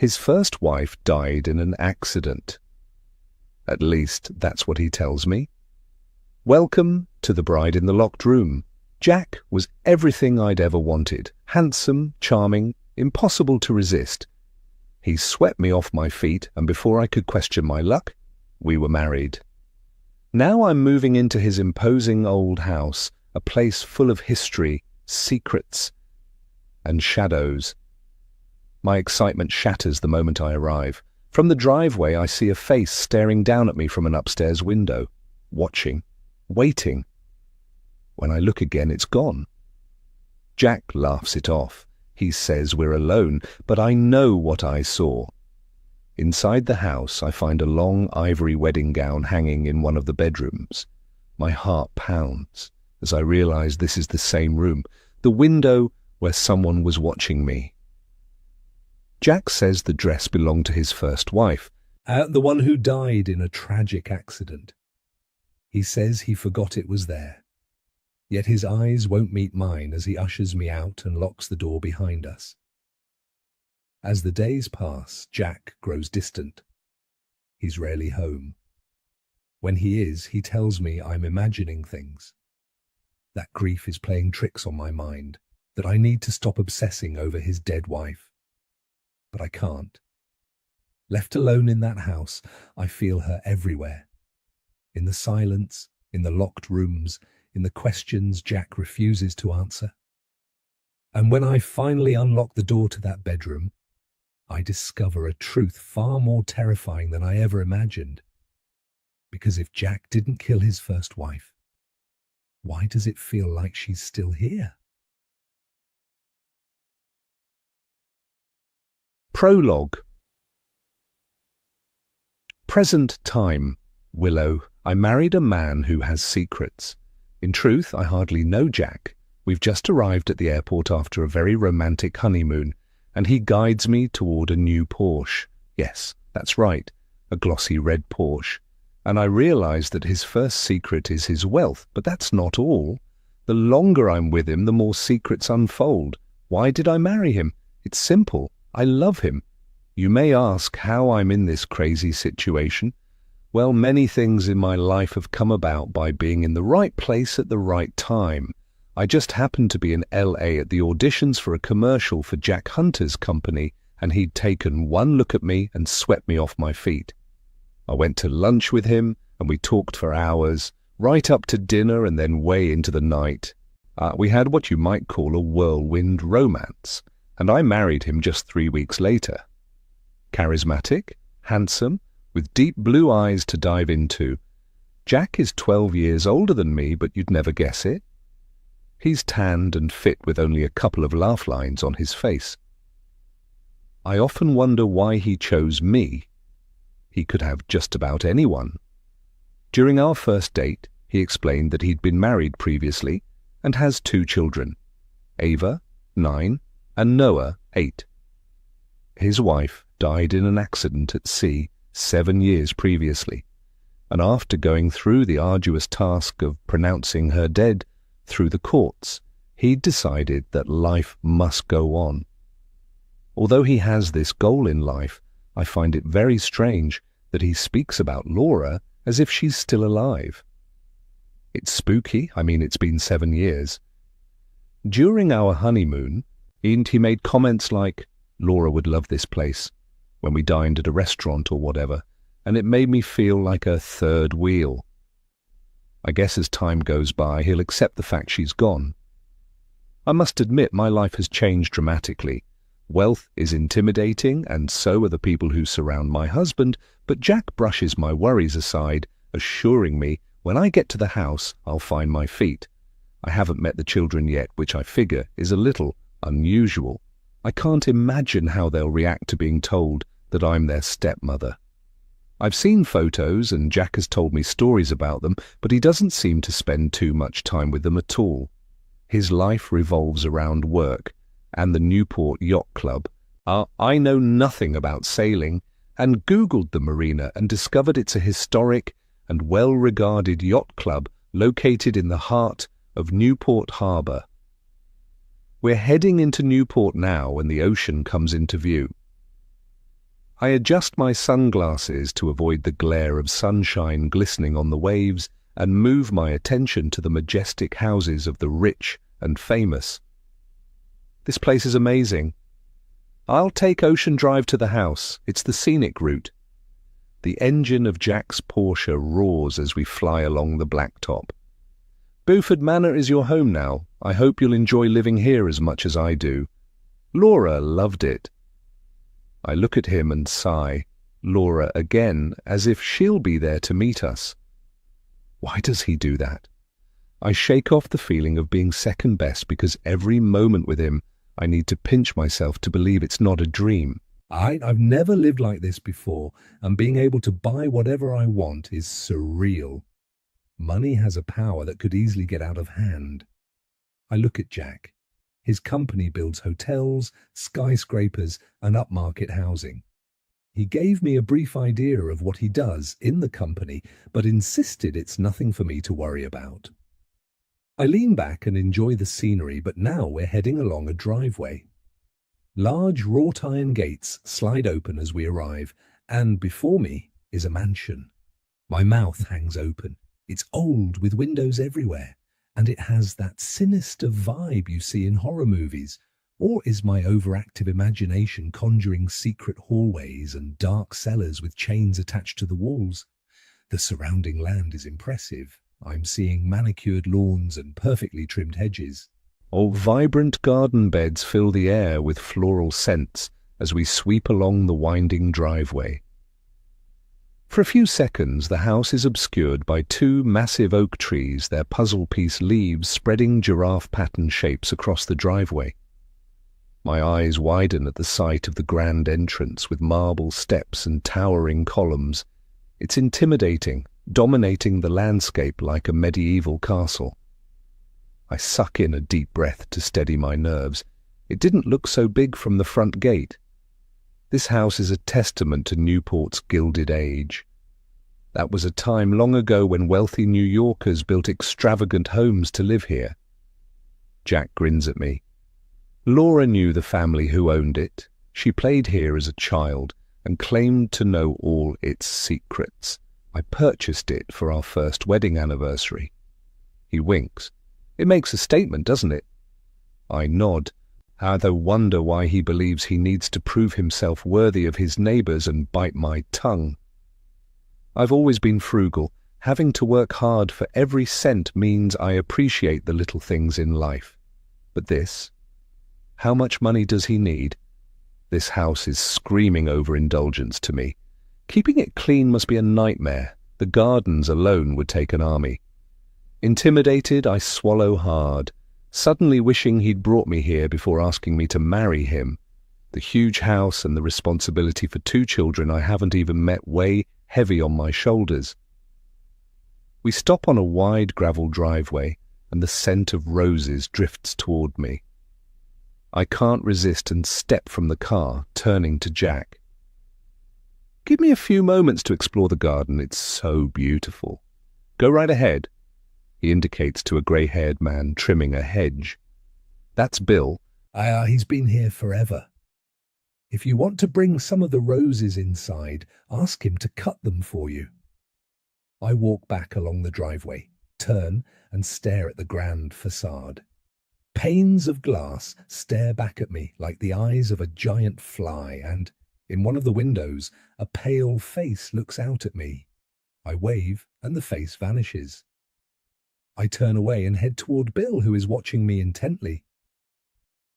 His first wife died in an accident. At least, that's what he tells me. Welcome to The Bride in the Locked Room. Jack was everything I'd ever wanted. Handsome, charming, impossible to resist. He swept me off my feet, and before I could question my luck, we were married. Now I'm moving into his imposing old house, a place full of history, secrets, and shadows. My excitement shatters the moment I arrive. From the driveway, I see a face staring down at me from an upstairs window, watching, waiting. When I look again, it's gone. Jack laughs it off. He says we're alone, but I know what I saw. Inside the house, I find a long ivory wedding gown hanging in one of the bedrooms. My heart pounds as I realize this is the same room, the window where someone was watching me. Jack says the dress belonged to his first wife, the one who died in a tragic accident. He says he forgot it was there. Yet his eyes won't meet mine as he ushers me out and locks the door behind us. As the days pass, Jack grows distant. He's rarely home. When he is, he tells me I'm imagining things. That grief is playing tricks on my mind, that I need to stop obsessing over his dead wife. But I can't. Left alone in that house, I feel her everywhere. In the silence, in the locked rooms, in the questions Jack refuses to answer. And when I finally unlock the door to that bedroom, I discover a truth far more terrifying than I ever imagined. Because if Jack didn't kill his first wife, why does it feel like she's still here? Prologue. Present time. Willow. I married a man who has secrets. In truth, I hardly know Jack. We've just arrived at the airport after a very romantic honeymoon, and he guides me toward a new Porsche. Yes, that's right, a glossy red Porsche. And I realize that his first secret is his wealth, but that's not all. The longer I'm with him, the more secrets unfold. Why did I marry him? It's simple. I love him. You may ask how I'm in this crazy situation. Well, many things in my life have come about by being in the right place at the right time. I just happened to be in LA at the auditions for a commercial for Jack Hunter's company, and he'd taken one look at me and swept me off my feet. I went to lunch with him, and we talked for hours, right up to dinner and then way into the night. We had what you might call a whirlwind romance, and I married him just 3 weeks later. Charismatic, handsome, with deep blue eyes to dive into. Jack is 12 years older than me, but you'd never guess it. He's tanned and fit with only a couple of laugh lines on his face. I often wonder why he chose me. He could have just about anyone. During our first date, he explained that he'd been married previously and has 2 children, Ava, 9, and Noah, 8. His wife died in an accident at sea 7 years previously, and after going through the arduous task of pronouncing her dead through the courts, he'd decided that life must go on. Although he has this goal in life, I find it very strange that he speaks about Laura as if she's still alive. It's spooky. It's been 7 years. During our honeymoon, he made comments like, Laura would love this place, when we dined at a restaurant or whatever, and it made me feel like a third wheel. I guess as time goes by, he'll accept the fact she's gone. I must admit my life has changed dramatically. Wealth is intimidating, and so are the people who surround my husband, but Jack brushes my worries aside, assuring me when I get to the house, I'll find my feet. I haven't met the children yet, which I figure is a little unusual. I can't imagine how they'll react to being told that I'm their stepmother. I've seen photos and Jack has told me stories about them, but he doesn't seem to spend too much time with them at all. His life revolves around work and the Newport Yacht Club. I know nothing about sailing and Googled the marina and discovered it's a historic and well-regarded yacht club located in the heart of Newport Harbor. We're heading into Newport now when the ocean comes into view. I adjust my sunglasses to avoid the glare of sunshine glistening on the waves and move my attention to the majestic houses of the rich and famous. This place is amazing. I'll take Ocean Drive to the house. It's the scenic route. The engine of Jack's Porsche roars as we fly along the blacktop. Beaufort Manor is your home now. I hope you'll enjoy living here as much as I do. Laura loved it. I look at him and sigh. Laura again, as if she'll be there to meet us. Why does he do that? I shake off the feeling of being second best because every moment with him I need to pinch myself to believe it's not a dream. I've never lived like this before, and being able to buy whatever I want is surreal. Money has a power that could easily get out of hand. I look at Jack. His company builds hotels, skyscrapers, and upmarket housing. He gave me a brief idea of what he does in the company, but insisted it's nothing for me to worry about. I lean back and enjoy the scenery, but now we're heading along a driveway. Large wrought iron gates slide open as we arrive, and before me is a mansion. My mouth hangs open. It's old with windows everywhere, and it has that sinister vibe you see in horror movies. Or is my overactive imagination conjuring secret hallways and dark cellars with chains attached to the walls? The surrounding land is impressive. I'm seeing manicured lawns and perfectly trimmed hedges. Vibrant garden beds fill the air with floral scents as we sweep along the winding driveway. For a few seconds, the house is obscured by two massive oak trees, their puzzle-piece leaves spreading giraffe-pattern shapes across the driveway. My eyes widen at the sight of the grand entrance with marble steps and towering columns. It's intimidating, dominating the landscape like a medieval castle. I suck in a deep breath to steady my nerves. It didn't look so big from the front gate. This house is a testament to Newport's Gilded Age. That was a time long ago when wealthy New Yorkers built extravagant homes to live here. Jack grins at me. Laura knew the family who owned it. She played here as a child and claimed to know all its secrets. I purchased it for our first wedding anniversary. He winks. It makes a statement, doesn't it? I nod. I wonder why he believes he needs to prove himself worthy of his neighbours and bite my tongue. I've always been frugal. Having to work hard for every cent means I appreciate the little things in life. But this? How much money does he need? This house is screaming overindulgence to me. Keeping it clean must be a nightmare. The gardens alone would take an army. Intimidated, I swallow hard, suddenly wishing he'd brought me here before asking me to marry him. The huge house and the responsibility for 2 children I haven't even met weigh heavy on my shoulders. We stop on a wide gravel driveway, and the scent of roses drifts toward me. I can't resist and step from the car, turning to Jack. Give me a few moments to explore the garden. It's so beautiful. Go right ahead. He indicates to a grey-haired man trimming a hedge. That's Bill. He's been here forever. If you want to bring some of the roses inside, ask him to cut them for you. I walk back along the driveway, turn and stare at the grand facade. Panes of glass stare back at me like the eyes of a giant fly, and in one of the windows, a pale face looks out at me. I wave, and the face vanishes. I turn away and head toward Bill, who is watching me intently.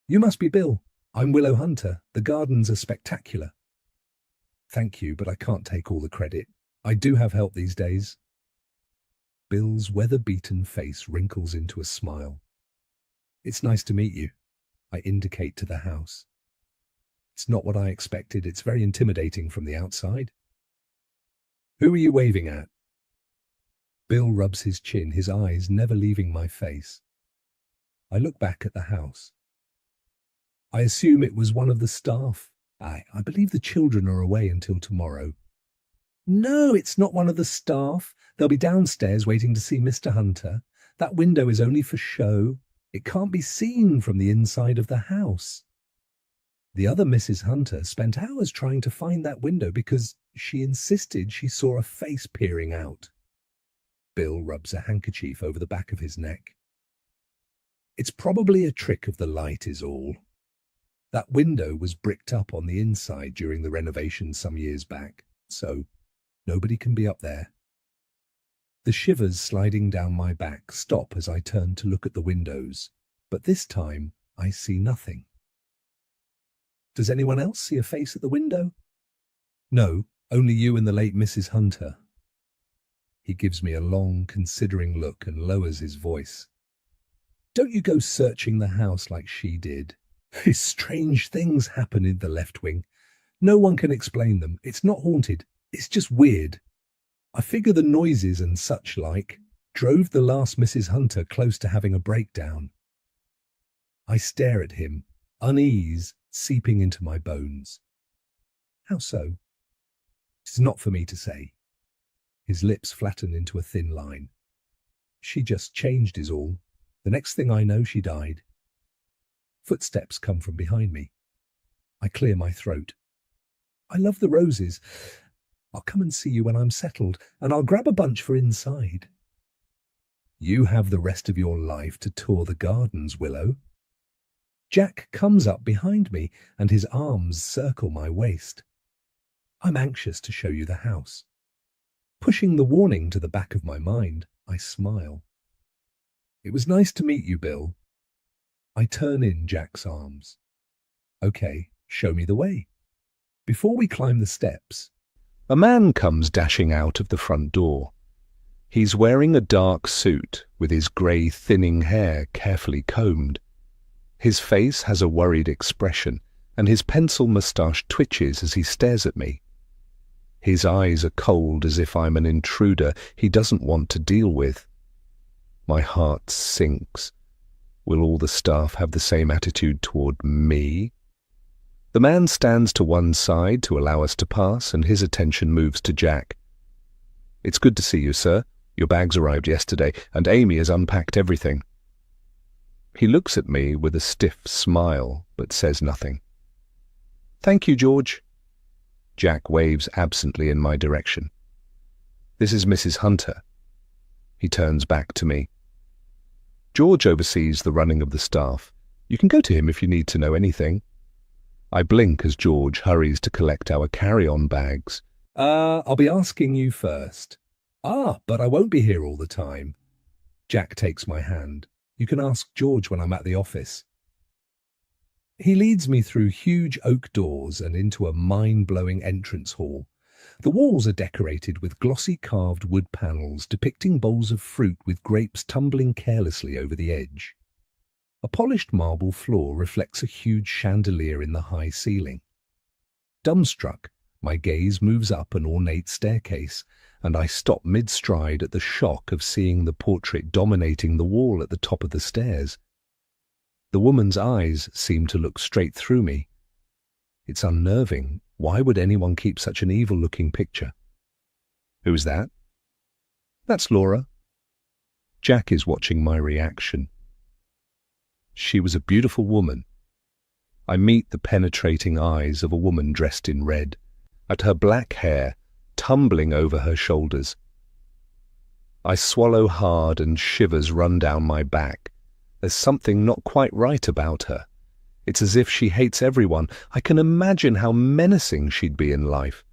You must be Bill. I'm Willow Hunter. The gardens are spectacular. Thank you, but I can't take all the credit. I do have help these days. Bill's weather-beaten face wrinkles into a smile. It's nice to meet you. I indicate to the house. It's not what I expected. It's very intimidating from the outside. Who are you waving at? Bill rubs his chin, his eyes never leaving my face. I look back at the house. I assume it was one of the staff. I believe the children are away until tomorrow. No, it's not one of the staff. They'll be downstairs waiting to see Mr. Hunter. That window is only for show. It can't be seen from the inside of the house. The other Mrs. Hunter spent hours trying to find that window because she insisted she saw a face peering out. Bill rubs a handkerchief over the back of his neck. It's probably a trick of the light is all. That window was bricked up on the inside during the renovation some years back, so nobody can be up there. The shivers sliding down my back stop as I turn to look at the windows, but this time I see nothing. Does anyone else see a face at the window? No, only you and the late Mrs. Hunter. He gives me a long, considering look and lowers his voice. Don't you go searching the house like she did. Strange things happen in the left wing. No one can explain them. It's not haunted. It's just weird. I figure the noises and such like drove the last Mrs. Hunter close to having a breakdown. I stare at him, unease seeping into my bones. How so? It's not for me to say. His lips flatten into a thin line. She just changed is all. The next thing I know, she died. Footsteps come from behind me. I clear my throat. I love the roses. I'll come and see you when I'm settled, and I'll grab a bunch for inside. You have the rest of your life to tour the gardens, Willow. Jack comes up behind me, and his arms circle my waist. I'm anxious to show you the house. Pushing the warning to the back of my mind, I smile. It was nice to meet you, Bill. I turn in Jack's arms. Okay, show me the way. Before we climb the steps, a man comes dashing out of the front door. He's wearing a dark suit with his grey thinning hair carefully combed. His face has a worried expression, and his pencil moustache twitches as he stares at me. His eyes are cold as if I'm an intruder he doesn't want to deal with. My heart sinks. Will all the staff have the same attitude toward me? The man stands to one side to allow us to pass, and his attention moves to Jack. It's good to see you, sir. Your bags arrived yesterday, and Amy has unpacked everything. He looks at me with a stiff smile, but says nothing. Thank you, George. Jack waves absently in my direction. This is Mrs. Hunter. He turns back to me. George oversees the running of the staff. You can go to him if you need to know anything. I blink as George hurries to collect our carry-on bags. I'll be asking you first. But I won't be here all the time. Jack takes my hand. You can ask George when I'm at the office. He leads me through huge oak doors and into a mind-blowing entrance hall. The walls are decorated with glossy carved wood panels depicting bowls of fruit with grapes tumbling carelessly over the edge. A polished marble floor reflects a huge chandelier in the high ceiling. Dumbstruck, my gaze moves up an ornate staircase, and I stop mid-stride at the shock of seeing the portrait dominating the wall at the top of the stairs. The woman's eyes seem to look straight through me. It's unnerving. Why would anyone keep such an evil-looking picture? Who's that? That's Laura. Jack is watching my reaction. She was a beautiful woman. I meet the penetrating eyes of a woman dressed in red, at her black hair tumbling over her shoulders. I swallow hard and shivers run down my back. There's something not quite right about her. It's as if she hates everyone. I can imagine how menacing she'd be in life.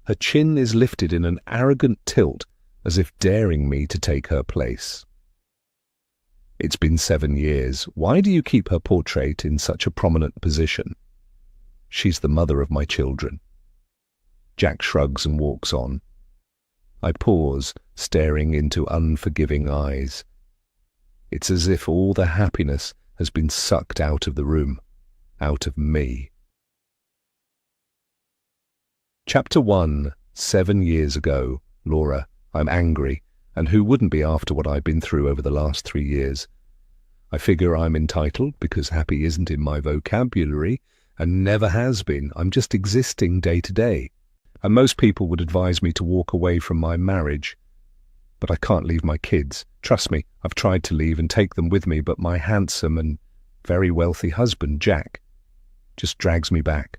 Her chin is lifted in an arrogant tilt, as if daring me to take her place. It's been 7 years. Why do you keep her portrait in such a prominent position? She's the mother of my children. Jack shrugs and walks on. I pause, staring into unforgiving eyes. It's as if all the happiness has been sucked out of the room, out of me. Chapter 1. 7 years ago. Laura. I'm angry, and who wouldn't be after what I've been through over the last 3 years? I figure I'm entitled because happy isn't in my vocabulary, and never has been. I'm just existing day to day. And most people would advise me to walk away from my marriage. But I can't leave my kids. Trust me, I've tried to leave and take them with me, but my handsome and very wealthy husband, Jack, just drags me back.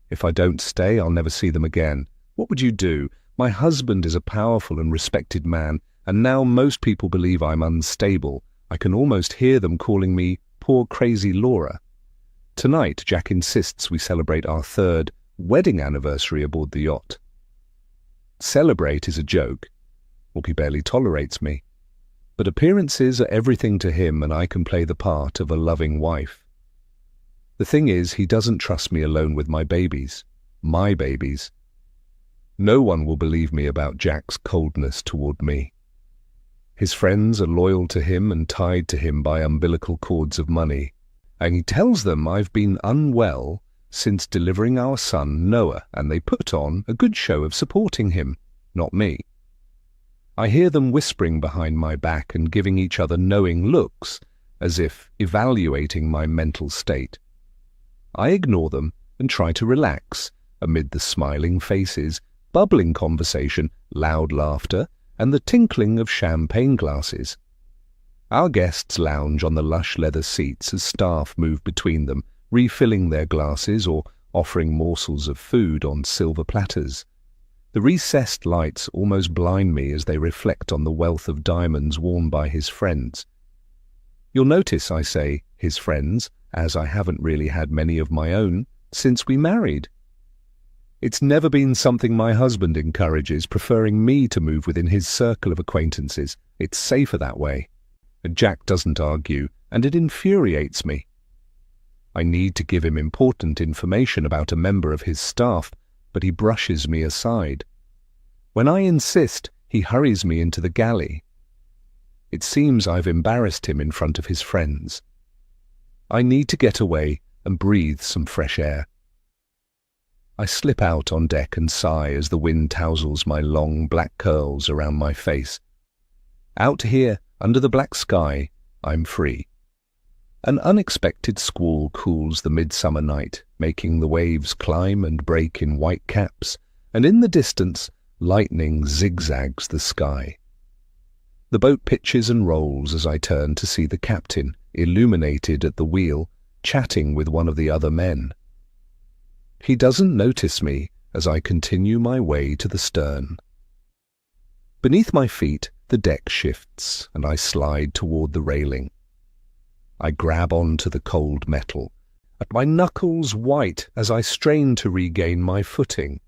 If I don't stay, I'll never see them again. What would you do? My husband is a powerful and respected man, and now most people believe I'm unstable. I can almost hear them calling me poor crazy Laura. Tonight, Jack insists we celebrate our 3rd wedding anniversary aboard the yacht. Celebrate is a joke. Well, he barely tolerates me. But appearances are everything to him, and I can play the part of a loving wife. The thing is, he doesn't trust me alone with my babies. My babies. No one will believe me about Jack's coldness toward me. His friends are loyal to him and tied to him by umbilical cords of money, and he tells them I've been unwell since delivering our son Noah, and they put on a good show of supporting him, not me. I hear them whispering behind my back and giving each other knowing looks, as if evaluating my mental state. I ignore them and try to relax amid the smiling faces, bubbling conversation, loud laughter, and the tinkling of champagne glasses. Our guests lounge on the lush leather seats as staff move between them, refilling their glasses or offering morsels of food on silver platters. The recessed lights almost blind me as they reflect on the wealth of diamonds worn by his friends. You'll notice I say his friends, as I haven't really had many of my own since we married. It's never been something my husband encourages, preferring me to move within his circle of acquaintances. It's safer that way. And Jack doesn't argue, and it infuriates me. I need to give him important information about a member of his staff, but he brushes me aside. When I insist, he hurries me into the galley. It seems I've embarrassed him in front of his friends. I need to get away and breathe some fresh air. I slip out on deck and sigh as the wind tousles my long black curls around my face. Out here, under the black sky, I'm free. An unexpected squall cools the midsummer night, making the waves climb and break in white caps, and in the distance, lightning zigzags the sky. The boat pitches and rolls as I turn to see the captain, illuminated at the wheel, chatting with one of the other men. He doesn't notice me as I continue my way to the stern. Beneath my feet, the deck shifts, and I slide toward the railing. I grab onto the cold metal, at my knuckles white as I strain to regain my footing.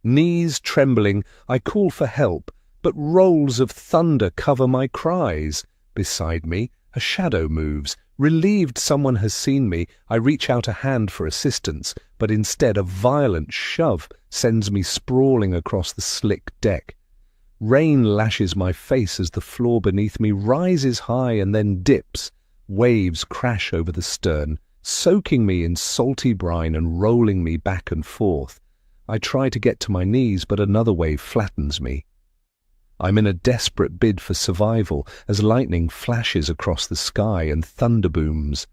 Knees trembling, I call for help, but rolls of thunder cover my cries. Beside me, a shadow moves. Relieved someone has seen me, I reach out a hand for assistance, but instead a violent shove sends me sprawling across the slick deck. Rain lashes my face as the floor beneath me rises high and then dips. Waves crash over the stern, soaking me in salty brine and rolling me back and forth. I try to get to my knees, but another wave flattens me. I'm in a desperate bid for survival as lightning flashes across the sky and thunder booms.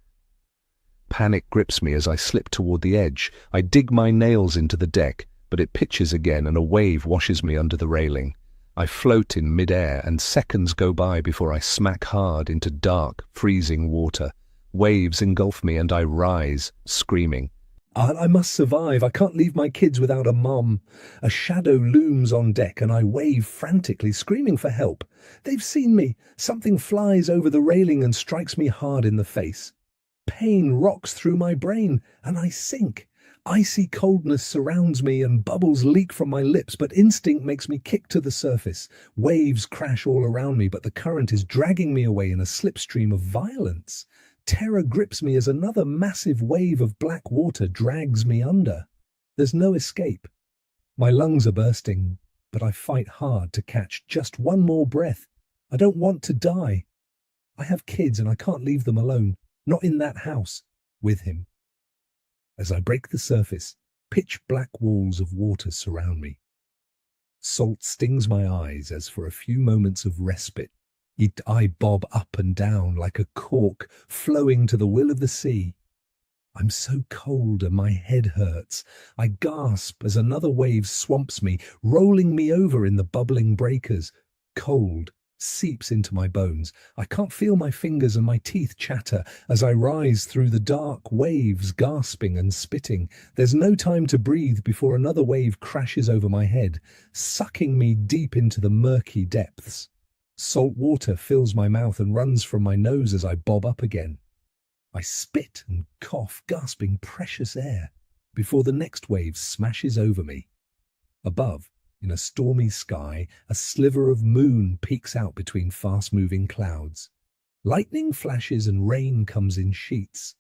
Panic grips me as I slip toward the edge. I dig my nails into the deck, but it pitches again and a wave washes me under the railing. I float in mid-air and seconds go by before I smack hard into dark, freezing water. Waves engulf me and I rise, screaming. I must survive. I can't leave my kids without a mom. A shadow looms on deck and I wave frantically, screaming for help. They've seen me. Something flies over the railing and strikes me hard in the face. Pain rocks through my brain and I sink. Icy coldness surrounds me and bubbles leak from my lips, but instinct makes me kick to the surface. Waves crash all around me, but the current is dragging me away in a slipstream of violence. Terror grips me as another massive wave of black water drags me under. There's no escape. My lungs are bursting, but I fight hard to catch just one more breath. I don't want to die. I have kids and I can't leave them alone, not in that house, with him. As I break the surface, pitch-black walls of water surround me. Salt stings my eyes as for a few moments of respite, I bob up and down like a cork flowing to the will of the sea. I'm so cold and my head hurts. I gasp as another wave swamps me, rolling me over in the bubbling breakers. Cold, seeps into my bones. I can't feel my fingers and my teeth chatter as I rise through the dark waves, gasping and spitting. There's no time to breathe before another wave crashes over my head, sucking me deep into the murky depths. Salt water fills my mouth and runs from my nose as I bob up again. I spit and cough, gasping precious air, before the next wave smashes over me. Above, in a stormy sky, a sliver of moon peeks out between fast-moving clouds. Lightning flashes and rain comes in sheets.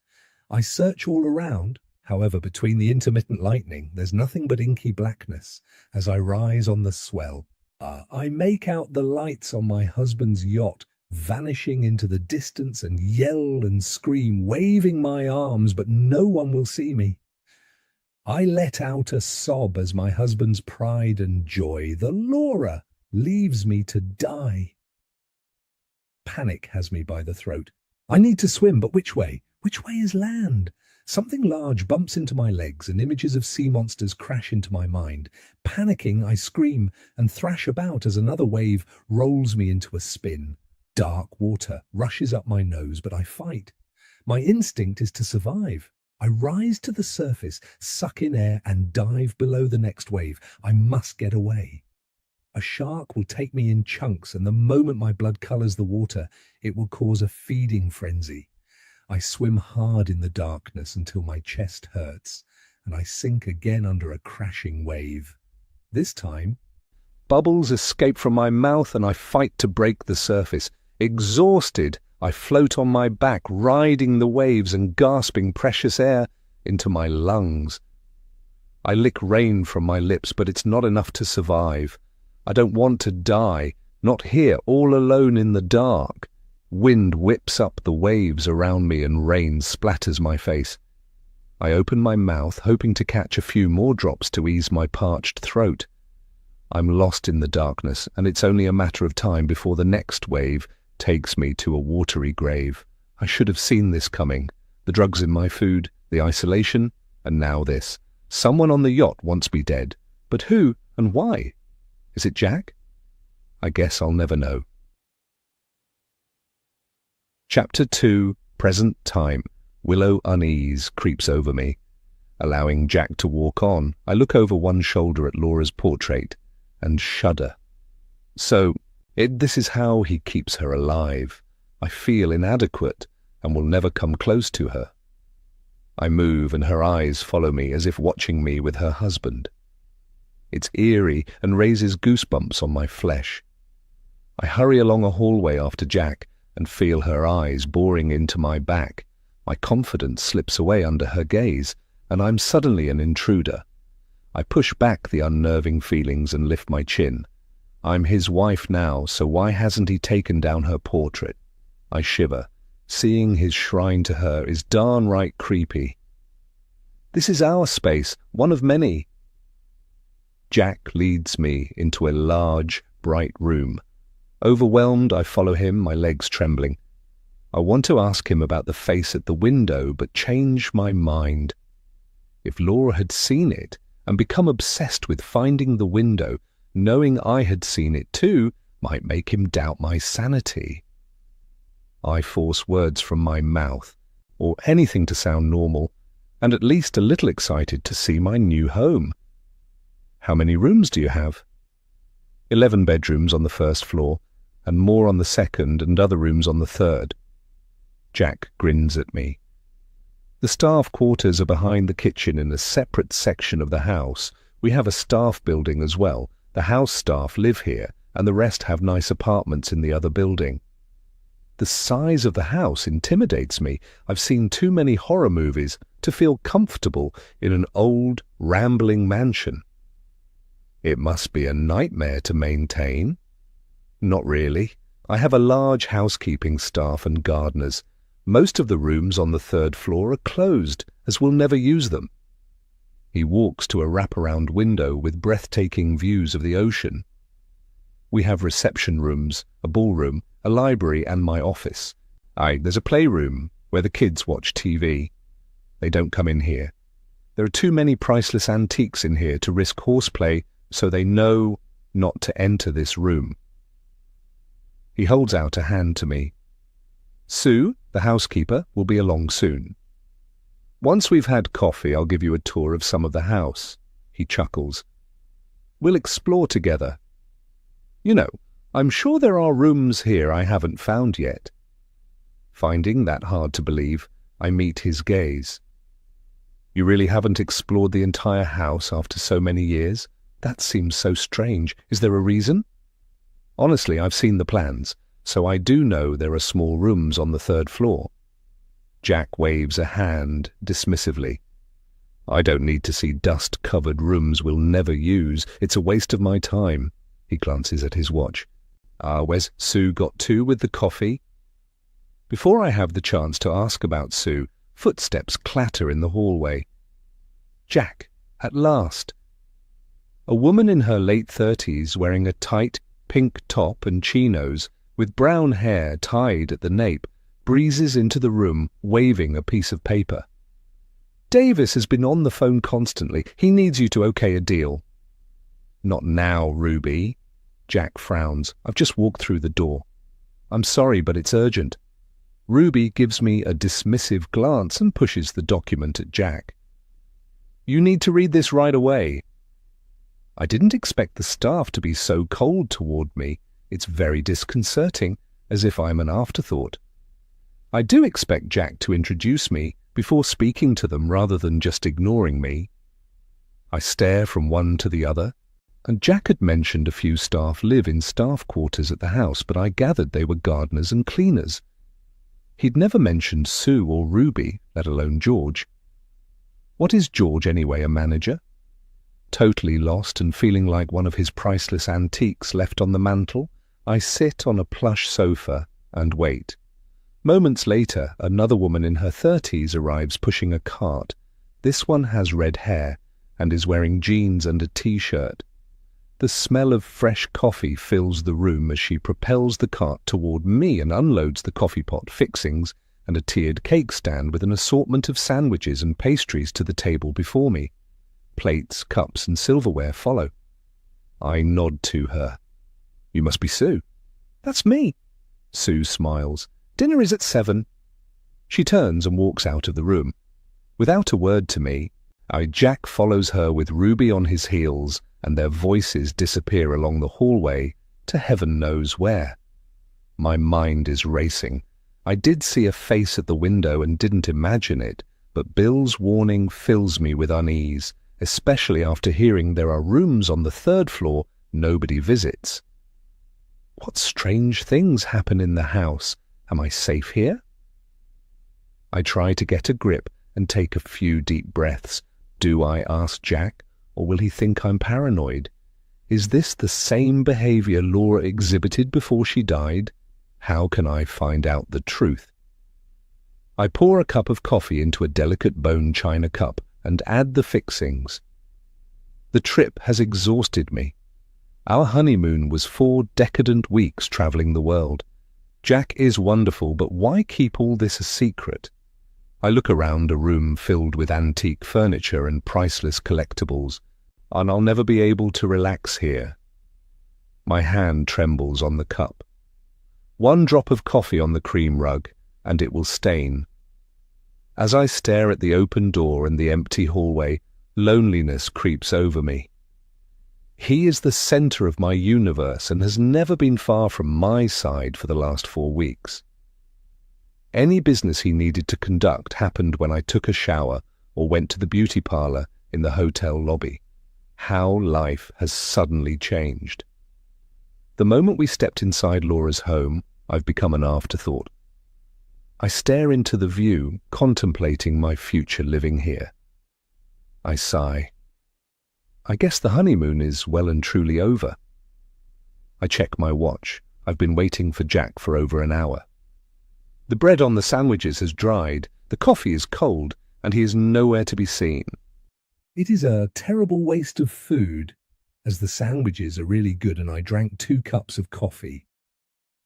I search all around. However, between the intermittent lightning, there's nothing but inky blackness as I rise on the swell. I make out the lights on my husband's yacht vanishing into the distance and yell and scream, waving my arms, but no one will see me. I let out a sob as my husband's pride and joy, the Laura, leaves me to die. Panic has me by the throat. I need to swim, but which way? Which way is land? Something large bumps into my legs and images of sea monsters crash into my mind. Panicking, I scream and thrash about as another wave rolls me into a spin. Dark water rushes up my nose, but I fight. My instinct is to survive. I rise to the surface, suck in air, and dive below the next wave. I must get away. A shark will take me in chunks, and the moment my blood colours the water, it will cause a feeding frenzy. I swim hard in the darkness until my chest hurts, and I sink again under a crashing wave. This time, bubbles escape from my mouth, and I fight to break the surface. Exhausted, I float on my back, riding the waves and gasping precious air into my lungs. I lick rain from my lips, but it's not enough to survive. I don't want to die, not here, all alone in the dark. Wind whips up the waves around me and rain splatters my face. I open my mouth, hoping to catch a few more drops to ease my parched throat. I'm lost in the darkness, and it's only a matter of time before the next wave takes me to a watery grave. I should have seen this coming. The drugs in my food, the isolation, and now this. Someone on the yacht wants me dead. But who and why? Is it Jack? I guess I'll never know. Chapter 2, Present Time. Willow unease creeps over me. Allowing Jack to walk on, I look over one shoulder at Laura's portrait and shudder. So, this is how he keeps her alive. I feel inadequate and will never come close to her. I move and her eyes follow me as if watching me with her husband. It's eerie and raises goosebumps on my flesh. I hurry along a hallway after Jack and feel her eyes boring into my back. My confidence slips away under her gaze, and I'm suddenly an intruder. I push back the unnerving feelings and lift my chin. I'm his wife now, so why hasn't he taken down her portrait? I shiver. Seeing his shrine to her is darn right creepy. This is our space, one of many. Jack leads me into a large, bright room. Overwhelmed, I follow him, my legs trembling. I want to ask him about the face at the window, but change my mind. If Laura had seen it and become obsessed with finding the window, knowing I had seen it too might make him doubt my sanity. I force words from my mouth, or anything to sound normal, and at least a little excited to see my new home. How many rooms do you have? 11 bedrooms on the first floor, and more on the second and other rooms on the third. Jack grins at me. The staff quarters are behind the kitchen in a separate section of the house. We have a staff building as well. The house staff live here, and the rest have nice apartments in the other building. The size of the house intimidates me. I've seen too many horror movies to feel comfortable in an old, rambling mansion. It must be a nightmare to maintain. Not really. I have a large housekeeping staff and gardeners. Most of the rooms on the third floor are closed, as we'll never use them. He walks to a wraparound window with breathtaking views of the ocean. We have reception rooms, a ballroom, a library, and my office. There's a playroom where the kids watch TV. They don't come in here. There are too many priceless antiques in here to risk horseplay, so they know not to enter this room. He holds out a hand to me. Sue, the housekeeper, will be along soon. Once we've had coffee, I'll give you a tour of some of the house. He chuckles. We'll explore together. You know, I'm sure there are rooms here I haven't found yet. Finding that hard to believe, I meet his gaze. You really haven't explored the entire house after so many years? That seems so strange. Is there a reason? Honestly, I've seen the plans, so I do know there are small rooms on the 3rd floor. Jack waves a hand dismissively. I don't need to see dust-covered rooms we'll never use. It's a waste of my time. He glances at his watch. Where's Sue got to with the coffee? Before I have the chance to ask about Sue, footsteps clatter in the hallway. Jack, at last. A woman in her late 30s wearing a tight pink top and chinos with brown hair tied at the nape breezes into the room waving a piece of paper. Davis has been on the phone constantly. He needs you to okay a deal. Not now, Ruby. Jack frowns. I've just walked through the door. I'm sorry, but it's urgent. Ruby gives me a dismissive glance and pushes the document at Jack. You need to read this right away. I didn't expect the staff to be so cold toward me. It's very disconcerting, as if I'm an afterthought. I do expect Jack to introduce me before speaking to them rather than just ignoring me. I stare from one to the other, and Jack had mentioned a few staff live in staff quarters at the house, but I gathered they were gardeners and cleaners. He'd never mentioned Sue or Ruby, let alone George. What is George anyway, a manager? Totally lost and feeling like one of his priceless antiques left on the mantel, I sit on a plush sofa and wait. Moments later, another woman in her 30s arrives pushing a cart. This one has red hair and is wearing jeans and a t-shirt. The smell of fresh coffee fills the room as she propels the cart toward me and unloads the coffee pot fixings and a tiered cake stand with an assortment of sandwiches and pastries to the table before me. Plates, cups, and silverware follow. I nod to her. You must be Sue. That's me. Sue smiles. Dinner is at 7. She turns and walks out of the room. Without a word to me, Jack follows her with Ruby on his heels, and their voices disappear along the hallway to heaven knows where. My mind is racing. I did see a face at the window and didn't imagine it, but Bill's warning fills me with unease, especially after hearing there are rooms on the 3rd floor nobody visits. What strange things happen in the house? Am I safe here? I try to get a grip and take a few deep breaths. Do I ask Jack, or will he think I'm paranoid? Is this the same behavior Laura exhibited before she died? How can I find out the truth? I pour a cup of coffee into a delicate bone china cup and add the fixings. The trip has exhausted me. Our honeymoon was 4 decadent weeks traveling the world. Jack is wonderful, but why keep all this a secret? I look around a room filled with antique furniture and priceless collectibles, and I'll never be able to relax here. My hand trembles on the cup. One drop of coffee on the cream rug, and it will stain. As I stare at the open door and the empty hallway, loneliness creeps over me. He is the center of my universe and has never been far from my side for the last 4 weeks. Any business he needed to conduct happened when I took a shower or went to the beauty parlor in the hotel lobby. How life has suddenly changed. The moment we stepped inside Laura's home, I've become an afterthought. I stare into the view, contemplating my future living here. I sigh. I guess the honeymoon is well and truly over. I check my watch. I've been waiting for Jack for over an hour. The bread on the sandwiches has dried, the coffee is cold, and he is nowhere to be seen. It is a terrible waste of food, as the sandwiches are really good and I drank 2 cups of coffee.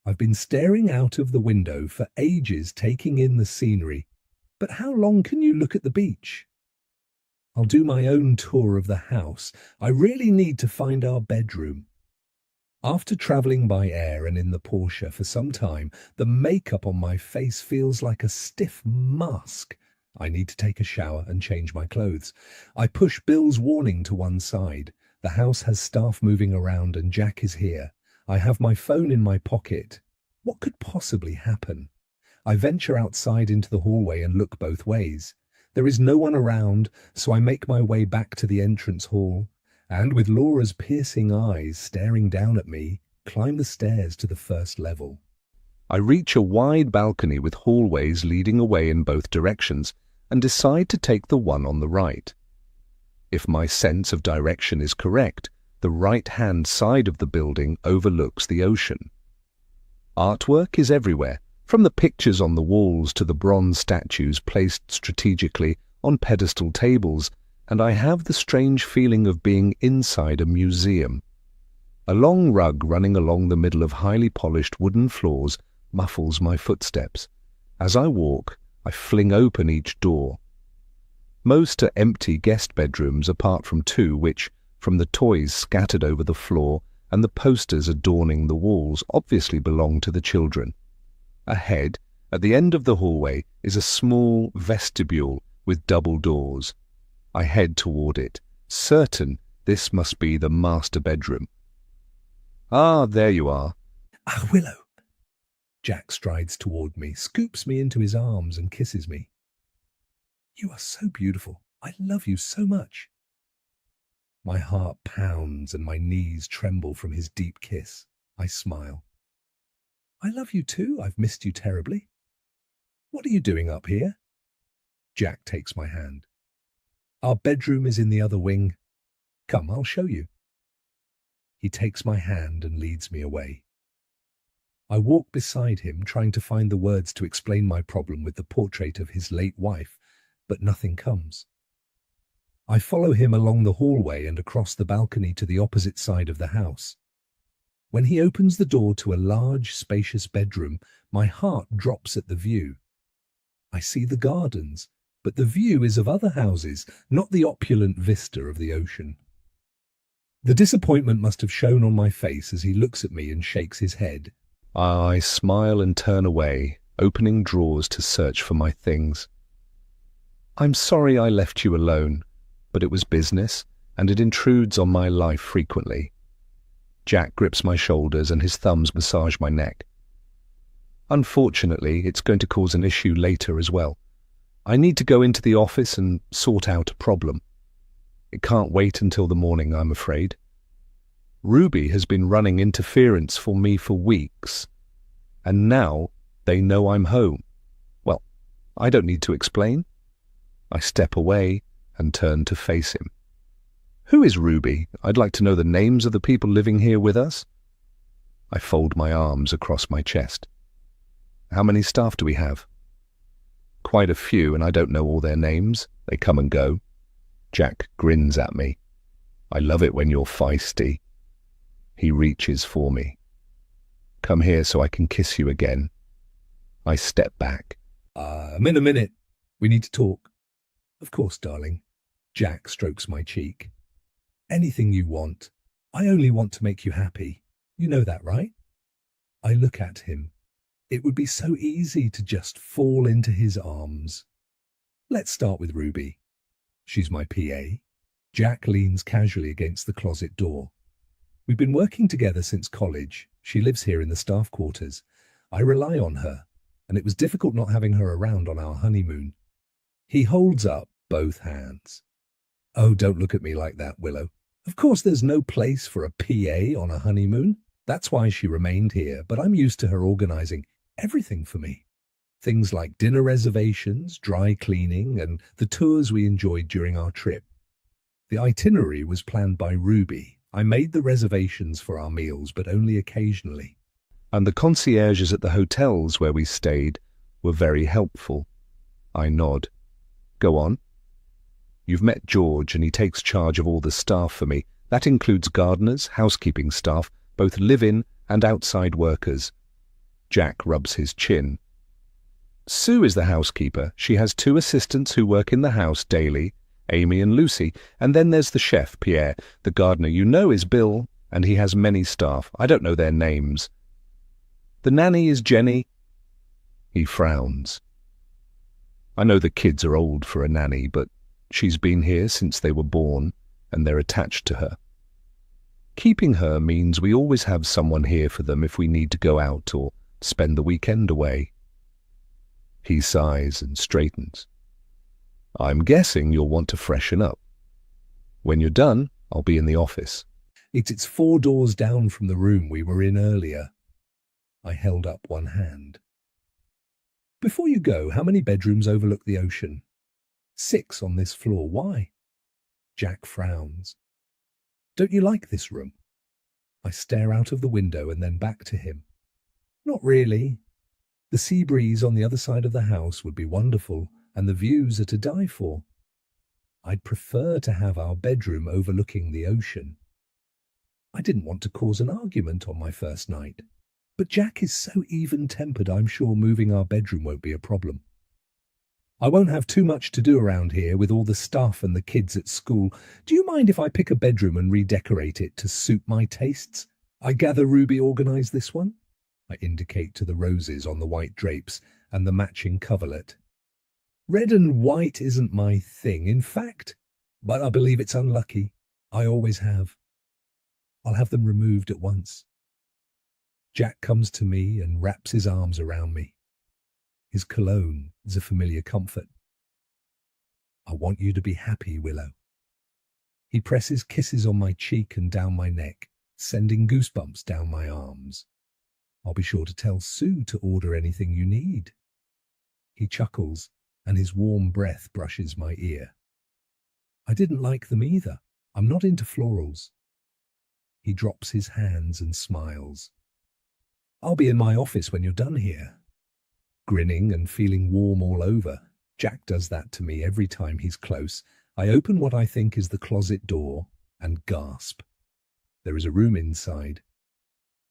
I've been staring out of the window for ages, taking in the scenery. But how long can you look at the beach? I'll do my own tour of the house. I really need to find our bedroom. After travelling by air and in the Porsche for some time, the makeup on my face feels like a stiff mask. I need to take a shower and change my clothes. I push Bill's warning to one side. The house has staff moving around and Jack is here. I have my phone in my pocket. What could possibly happen? I venture outside into the hallway and look both ways. There is no one around, so I make my way back to the entrance hall, and with Laura's piercing eyes staring down at me, climb the stairs to the first level. I reach a wide balcony with hallways leading away in both directions and decide to take the one on the right. If my sense of direction is correct, the right-hand side of the building overlooks the ocean. Artwork is everywhere, from the pictures on the walls to the bronze statues placed strategically on pedestal tables, and I have the strange feeling of being inside a museum. A long rug running along the middle of highly polished wooden floors muffles my footsteps. As I walk, I fling open each door. Most are empty guest bedrooms apart from two which, from the toys scattered over the floor and the posters adorning the walls, obviously belong to the children. Ahead, at the end of the hallway, is a small vestibule with double doors. I head toward it, certain this must be the master bedroom. Ah, there you are. Ah, Willow. Jack strides toward me, scoops me into his arms and kisses me. You are so beautiful. I love you so much. My heart pounds and my knees tremble from his deep kiss. I smile. I love you too. I've missed you terribly. What are you doing up here? Jack takes my hand. Our bedroom is in the other wing. Come, I'll show you. He takes my hand and leads me away. I walk beside him, trying to find the words to explain my problem with the portrait of his late wife, but nothing comes. I follow him along the hallway and across the balcony to the opposite side of the house. When he opens the door to a large, spacious bedroom, my heart drops at the view. I see the gardens, but the view is of other houses, not the opulent vista of the ocean. The disappointment must have shown on my face as he looks at me and shakes his head. I smile and turn away, opening drawers to search for my things. I'm sorry I left you alone, but it was business, and it intrudes on my life frequently. Jack grips my shoulders and his thumbs massage my neck. Unfortunately, it's going to cause an issue later as well. I need to go into the office and sort out a problem. It can't wait until the morning, I'm afraid. Ruby has been running interference for me for weeks, and now they know I'm home. Well, I don't need to explain. I step away and turn to face him. Who is Ruby? I'd like to know the names of the people living here with us. I fold my arms across my chest. How many staff do we have? Quite a few, and I don't know all their names. They come and go. Jack grins at me. I love it when you're feisty. He reaches for me. Come here so I can kiss you again. I step back. I'm in a minute. We need to talk. Of course, darling. Jack strokes my cheek. Anything you want. I only want to make you happy. You know that, right? I look at him. It would be so easy to just fall into his arms. Let's start with Ruby. She's my PA. Jack leans casually against the closet door. We've been working together since college. She lives here in the staff quarters. I rely on her, and it was difficult not having her around on our honeymoon. He holds up both hands. Oh, don't look at me like that, Willow. Of course there's no place for a PA on a honeymoon. That's why she remained here, but I'm used to her organizing everything for me. Things like dinner reservations, dry cleaning, and the tours we enjoyed during our trip. The itinerary was planned by Ruby. I made the reservations for our meals, but only occasionally. And the concierges at the hotels where we stayed were very helpful. I nod. Go on. You've met George, and he takes charge of all the staff for me. That includes gardeners, housekeeping staff, both live-in and outside workers. Jack rubs his chin. Sue is the housekeeper. She has 2 assistants who work in the house daily, Amy and Lucy, and then there's the chef, Pierre. The gardener you know is Bill. and he has many staff. I don't know their names. The nanny is Jenny. He frowns. I know the kids are old for a nanny, but she's been here since they were born, and they're attached to her. Keeping her means we always have someone here for them if we need to go out or spend the weekend away. He sighs and straightens. I'm guessing you'll want to freshen up. When you're done, I'll be in the office. It's 4 doors down from the room we were in earlier. I held up one hand. Before you go, how many bedrooms overlook the ocean? 6 on this floor. Why? Jack frowns. Don't you like this room? I stare out of the window and then back to him. Not really. The sea breeze on the other side of the house would be wonderful, and the views are to die for. I'd prefer to have our bedroom overlooking the ocean. I didn't want to cause an argument on my first night, but Jack is so even-tempered I'm sure moving our bedroom won't be a problem. I won't have too much to do around here with all the staff and the kids at school. Do you mind if I pick a bedroom and redecorate it to suit my tastes? I gather Ruby organised this one? I indicate to the roses on the white drapes and the matching coverlet. Red and white isn't my thing, in fact, but I believe it's unlucky. I always have. I'll have them removed at once. Jack comes to me and wraps his arms around me. His cologne is a familiar comfort. I want you to be happy, Willow. He presses kisses on my cheek and down my neck, sending goosebumps down my arms. I'll be sure to tell Sue to order anything you need. He chuckles, and his warm breath brushes my ear. I didn't like them either. I'm not into florals. He drops his hands and smiles. I'll be in my office when you're done here. Grinning and feeling warm all over, Jack does that to me every time he's close. I open what I think is the closet door and gasp. There is a room inside.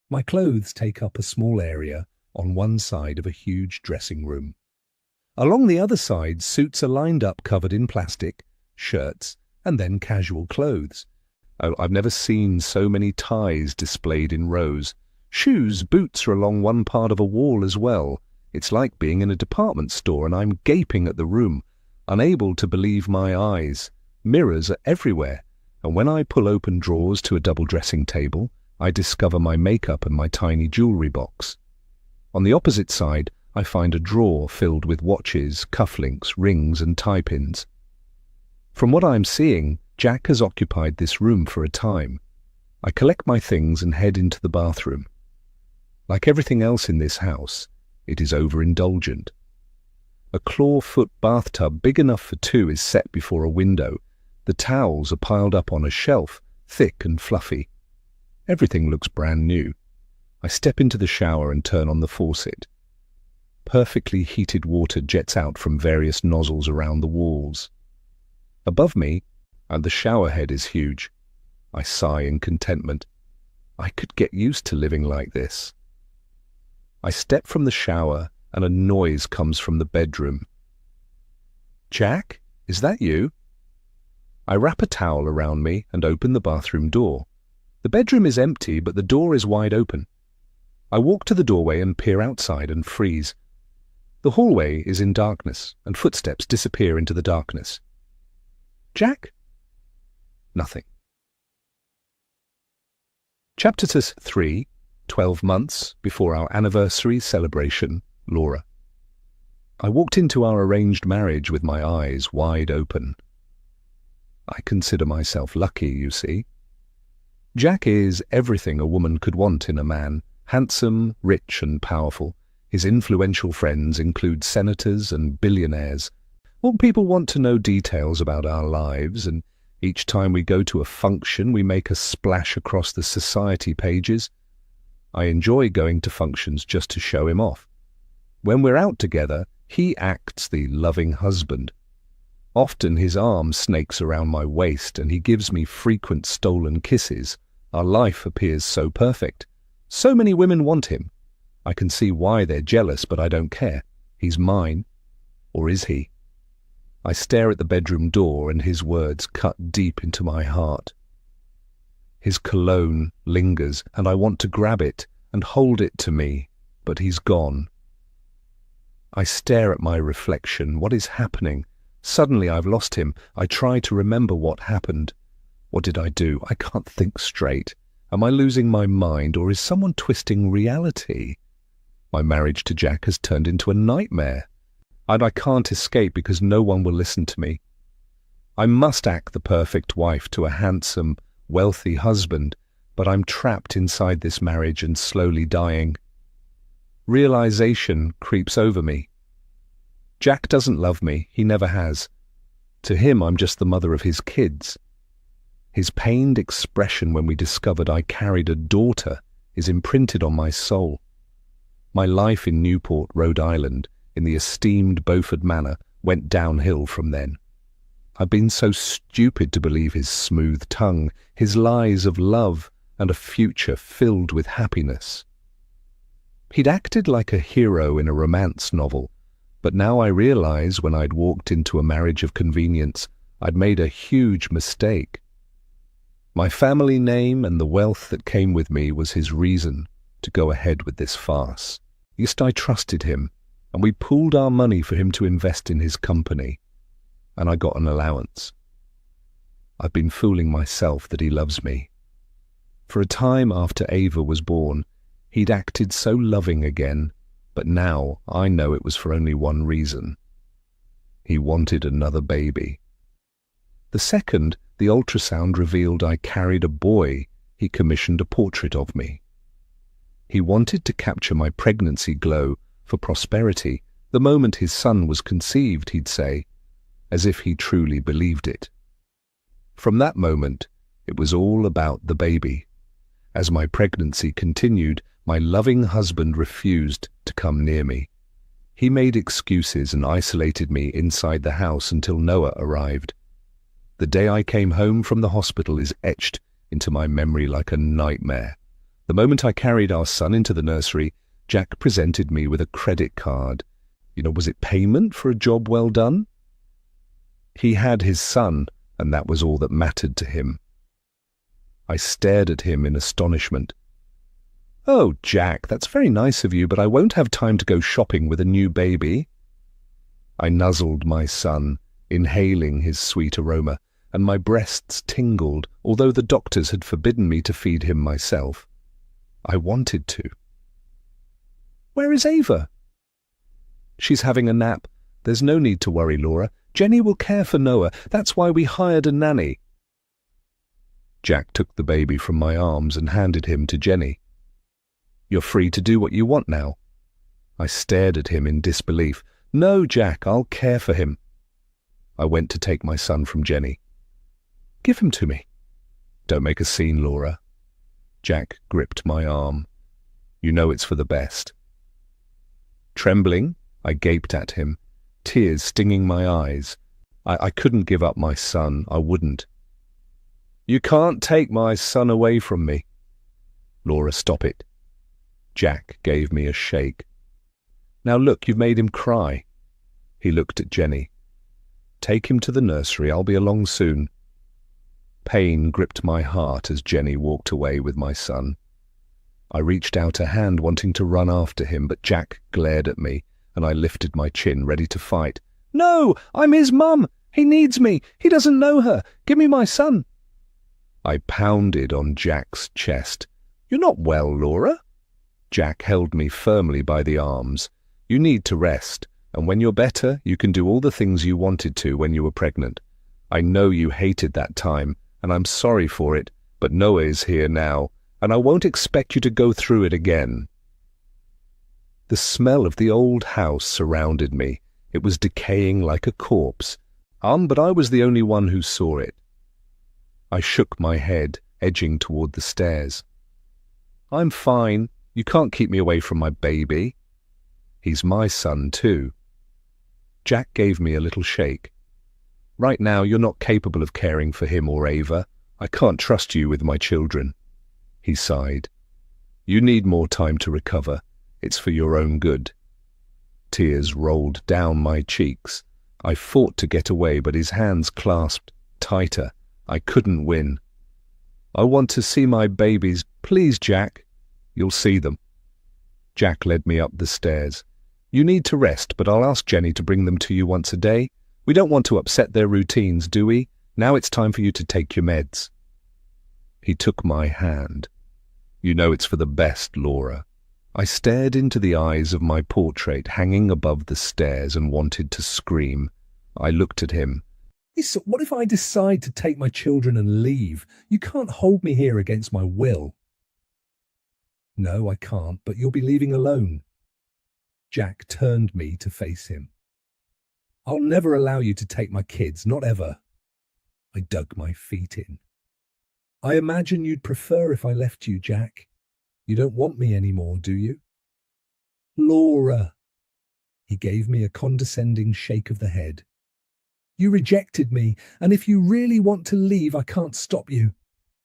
My clothes take up a small area on one side of a huge dressing room. Along the other side, suits are lined up covered in plastic, shirts, and then casual clothes. Oh, I've never seen so many ties displayed in rows. Shoes, boots are along one part of a wall as well. It's like being in a department store, and I'm gaping at the room, unable to believe my eyes. Mirrors are everywhere, and when I pull open drawers to a double dressing table, I discover my makeup and my tiny jewellery box. On the opposite side, I find a drawer filled with watches, cufflinks, rings, and tie pins. From what I'm seeing, Jack has occupied this room for a time. I collect my things and head into the bathroom. Like everything else in this house, it is overindulgent. A claw-foot bathtub big enough for 2 is set before a window. The towels are piled up on a shelf, thick and fluffy. Everything looks brand new. I step into the shower and turn on the faucet. Perfectly heated water jets out from various nozzles around the walls. Above me, the shower head is huge. I sigh in contentment. I could get used to living like this. I step from the shower and a noise comes from the bedroom. Jack, is that you? I wrap a towel around me and open the bathroom door. The bedroom is empty, but the door is wide open. I walk to the doorway and peer outside and freeze. The hallway is in darkness, and footsteps disappear into the darkness. Jack? Nothing. Chapter 3, 12 months before our anniversary celebration, Laura. I walked into our arranged marriage with my eyes wide open. I consider myself lucky, you see. Jack is everything a woman could want in a man, handsome, rich and powerful. His influential friends include senators and billionaires. Well, people want to know details about our lives, and each time we go to a function we make a splash across the society pages. I enjoy going to functions just to show him off. When we're out together, he acts the loving husband. Often his arm snakes around my waist and he gives me frequent stolen kisses. Our life appears so perfect. So many women want him. I can see why they're jealous, but I don't care. He's mine. Or is he? I stare at the bedroom door and his words cut deep into my heart. His cologne lingers, and I want to grab it and hold it to me, but he's gone. I stare at my reflection. What is happening? Suddenly I've lost him. I try to remember what happened. What did I do? I can't think straight. Am I losing my mind, or is someone twisting reality? My marriage to Jack has turned into a nightmare, and I can't escape because no one will listen to me. I must act the perfect wife to a handsome, wealthy husband, but I'm trapped inside this marriage and slowly dying. Realization creeps over me. Jack doesn't love me. He never has. To him, I'm just the mother of his kids. His pained expression when we discovered I carried a daughter is imprinted on my soul. My life in Newport, Rhode Island, in the esteemed Beaufort Manor, went downhill from then. I've been so stupid to believe his smooth tongue, his lies of love and a future filled with happiness. He'd acted like a hero in a romance novel, but now I realize when I'd walked into a marriage of convenience, I'd made a huge mistake. My family name and the wealth that came with me was his reason to go ahead with this farce. Yes, I trusted him, and we pooled our money for him to invest in his company, and I got an allowance. I've been fooling myself that he loves me. For a time after Ava was born, he'd acted so loving again, but now I know it was for only one reason. He wanted another baby. The second the ultrasound revealed I carried a boy, he commissioned a portrait of me. He wanted to capture my pregnancy glow for prosperity the moment his son was conceived, he'd say, as if he truly believed it. From that moment, it was all about the baby. As my pregnancy continued, my loving husband refused to come near me. He made excuses and isolated me inside the house until Noah arrived. The day I came home from the hospital is etched into my memory like a nightmare. The moment I carried our son into the nursery, Jack presented me with a credit card. Was it payment for a job well done? He had his son, and that was all that mattered to him. I stared at him in astonishment. "Oh, Jack, that's very nice of you, but I won't have time to go shopping with a new baby." I nuzzled my son, inhaling his sweet aroma, and my breasts tingled, although the doctors had forbidden me to feed him myself. I wanted to. "Where is Ava?" "She's having a nap. There's no need to worry, Laura. Jenny will care for Noah. That's why we hired a nanny." Jack took the baby from my arms and handed him to Jenny. "You're free to do what you want now." I stared at him in disbelief. "No, Jack, I'll care for him." I went to take my son from Jenny. "Give him to me." "Don't make a scene, Laura." Jack gripped my arm. "You know it's for the best." Trembling, I gaped at him, tears stinging my eyes. I couldn't give up my son. I wouldn't. "You can't take my son away from me." "Laura, stop it." Jack gave me a shake. "Now look, you've made him cry." He looked at Jenny. "Take him to the nursery. I'll be along soon." Pain gripped my heart as Jenny walked away with my son. I reached out a hand wanting to run after him, but Jack glared at me, and I lifted my chin, ready to fight. "No, I'm his mum. He needs me. He doesn't know her. Give me my son." I pounded on Jack's chest. "You're not well, Laura." Jack held me firmly by the arms. "You need to rest, and when you're better, you can do all the things you wanted to when you were pregnant. I know you hated that time, and I'm sorry for it, but Noah is here now, and I won't expect you to go through it again." The smell of the old house surrounded me. It was decaying like a corpse. But I was the only one who saw it. I shook my head, edging toward the stairs. "I'm fine. You can't keep me away from my baby." "He's my son, too." Jack gave me a little shake. "Right now, you're not capable of caring for him or Ava. I can't trust you with my children." He sighed. "You need more time to recover. It's for your own good." Tears rolled down my cheeks. I fought to get away, but his hands clasped tighter. I couldn't win. I want to see my babies. Please, Jack. You'll see them. Jack led me up the stairs. You need to rest, but I'll ask Jenny to bring them to you once a day. We don't want to upset their routines, do we? Now it's time for you to take your meds. He took my hand. You know it's for the best, Laura. I stared into the eyes of my portrait hanging above the stairs and wanted to scream. I looked at him. So what if I decide to take my children and leave? You can't hold me here against my will. No, I can't, but you'll be leaving alone. Jack turned me to face him. I'll never allow you to take my kids, not ever. I dug my feet in. I imagine you'd prefer if I left you, Jack. You don't want me anymore, do you? Laura. He gave me a condescending shake of the head. You rejected me, and if you really want to leave, I can't stop you.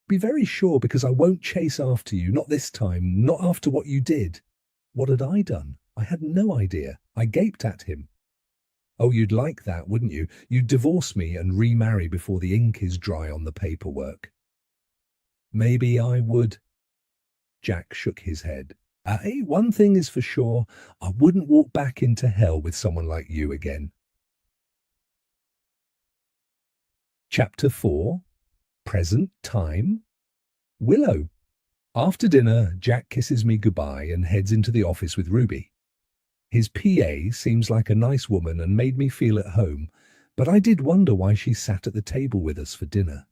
Be very sure, because I won't chase after you, not this time, not after what you did. What had I done? I had no idea. I gaped at him. Oh, you'd like that, wouldn't you? You'd divorce me and remarry before the ink is dry on the paperwork. Maybe I would. Jack shook his head. One thing is for sure, I wouldn't walk back into hell with someone like you again. Chapter 4. Present Time. Willow. After dinner, Jack kisses me goodbye and heads into the office with Ruby. His PA seems like a nice woman and made me feel at home, but I did wonder why she sat at the table with us for dinner.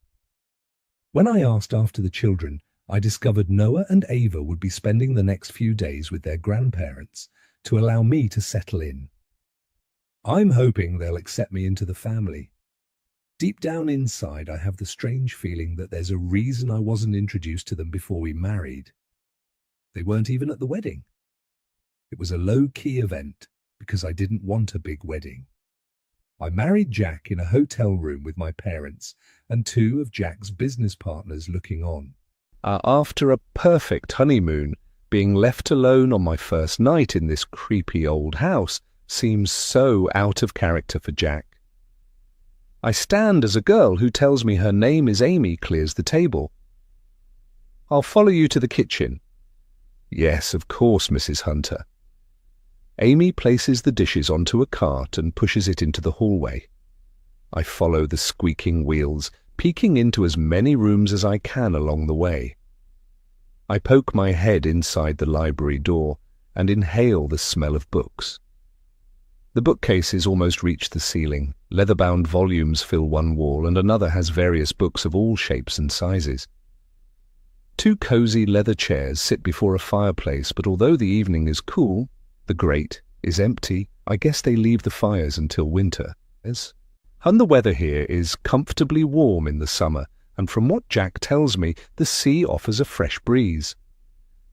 When I asked after the children, I discovered Noah and Ava would be spending the next few days with their grandparents to allow me to settle in. I'm hoping they'll accept me into the family. Deep down inside, I have the strange feeling that there's a reason I wasn't introduced to them before we married. They weren't even at the wedding. It was a low-key event because I didn't want a big wedding. I married Jack in a hotel room with my parents and two of Jack's business partners looking on. After a perfect honeymoon, being left alone on my first night in this creepy old house seems so out of character for Jack. I stand as a girl who tells me her name is Amy clears the table. I'll follow you to the kitchen. Yes, of course, Mrs. Hunter. Amy places the dishes onto a cart and pushes it into the hallway. I follow the squeaking wheels, peeking into as many rooms as I can along the way. I poke my head inside the library door and inhale the smell of books. The bookcases almost reach the ceiling. Leather-bound volumes fill one wall and another has various books of all shapes and sizes. Two cozy leather chairs sit before a fireplace, but although the evening is cool, the grate is empty. I guess they leave the fires until winter. And the weather here is comfortably warm in the summer, and from what Jack tells me, the sea offers a fresh breeze.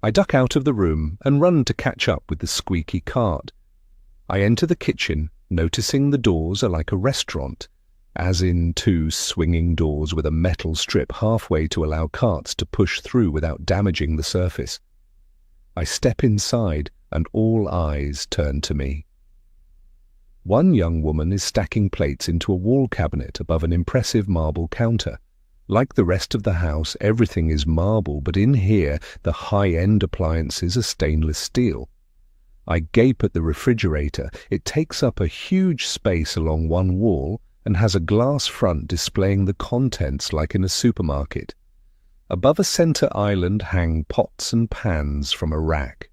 I duck out of the room and run to catch up with the squeaky cart. I enter the kitchen, noticing the doors are like a restaurant, as in two swinging doors with a metal strip halfway to allow carts to push through without damaging the surface. I step inside and all eyes turn to me. One young woman is stacking plates into a wall cabinet above an impressive marble counter. Like the rest of the house, everything is marble, but in here the high-end appliances are stainless steel. I gape at the refrigerator. It takes up a huge space along one wall and has a glass front displaying the contents like in a supermarket. Above a center island hang pots and pans from a rack.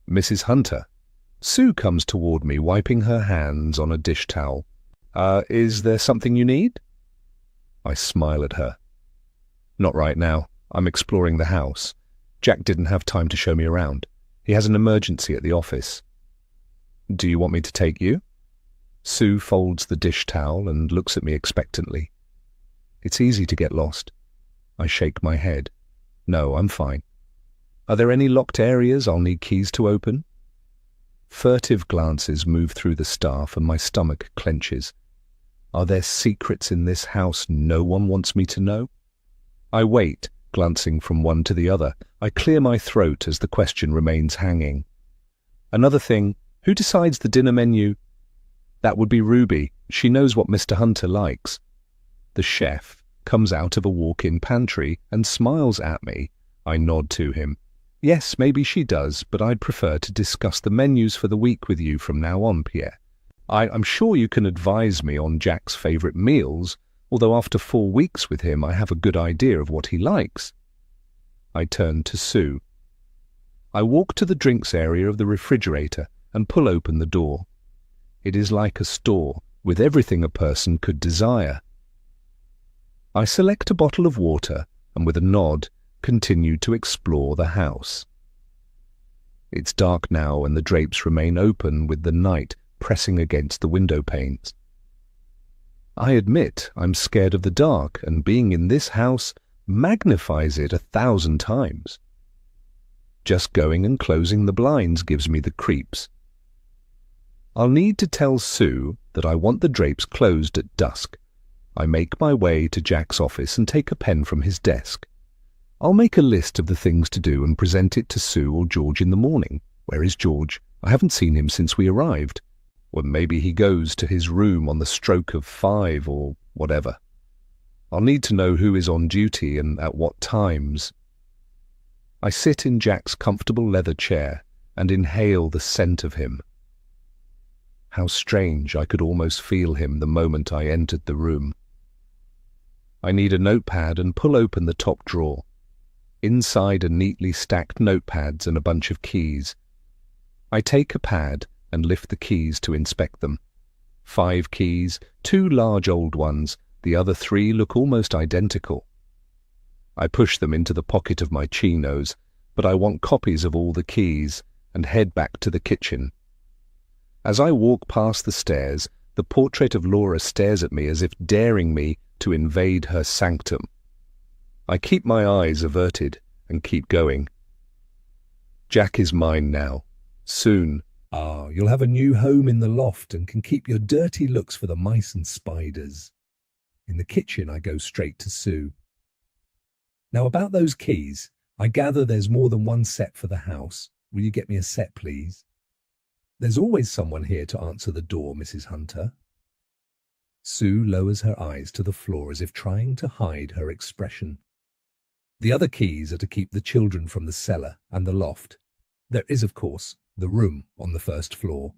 Mrs. Hunter. Sue comes toward me, wiping her hands on a dish towel. Is there something you need? I smile at her. Not right now. I'm exploring the house. Jack didn't have time to show me around. He has an emergency at the office. Do you want me to take you? Sue folds the dish towel and looks at me expectantly. It's easy to get lost. I shake my head. No, I'm fine. Are there any locked areas I'll need keys to open? Furtive glances move through the staff and my stomach clenches. Are there secrets in this house no one wants me to know? I wait, glancing from one to the other. I clear my throat as the question remains hanging. Another thing, who decides the dinner menu? That would be Ruby. She knows what Mr. Hunter likes. The chef. comes out of a walk-in pantry and smiles at me. I nod to him. Yes, maybe she does, but I'd prefer to discuss the menus for the week with you from now on, Pierre. I'm sure you can advise me on Jack's favourite meals, although after 4 weeks with him I have a good idea of what he likes. I turn to Sue. I walk to the drinks area of the refrigerator and pull open the door. It is like a store, with everything a person could desire. I select a bottle of water and with a nod continue to explore the house. It's dark now and the drapes remain open with the night pressing against the window panes. I admit I'm scared of the dark, and being in this house magnifies it 1,000 times. Just going and closing the blinds gives me the creeps. I'll need to tell Sue that I want the drapes closed at dusk. I make my way to Jack's office and take a pen from his desk. I'll make a list of the things to do and present it to Sue or George in the morning. Where is George? I haven't seen him since we arrived. Or maybe he goes to his room on the stroke of 5 or whatever. I'll need to know who is on duty and at what times. I sit in Jack's comfortable leather chair and inhale the scent of him. How strange, I could almost feel him the moment I entered the room. I need a notepad and pull open the top drawer. Inside are neatly stacked notepads and a bunch of keys. I take a pad and lift the keys to inspect them. 5 keys, 2 large old ones, the other 3 look almost identical. I push them into the pocket of my chinos, but I want copies of all the keys, and head back to the kitchen. As I walk past the stairs, the portrait of Laura stares at me as if daring me to invade her sanctum. I keep my eyes averted and keep going. Jack is mine now. Soon. Ah, you'll have a new home in the loft and can keep your dirty looks for the mice and spiders. In the kitchen, I go straight to Sue. Now about those keys, I gather there's more than one set for the house. Will you get me a set, please? There's always someone here to answer the door, Mrs. Hunter. Sue lowers her eyes to the floor as if trying to hide her expression. The other keys are to keep the children from the cellar and the loft. There is, of course, the room on the first floor.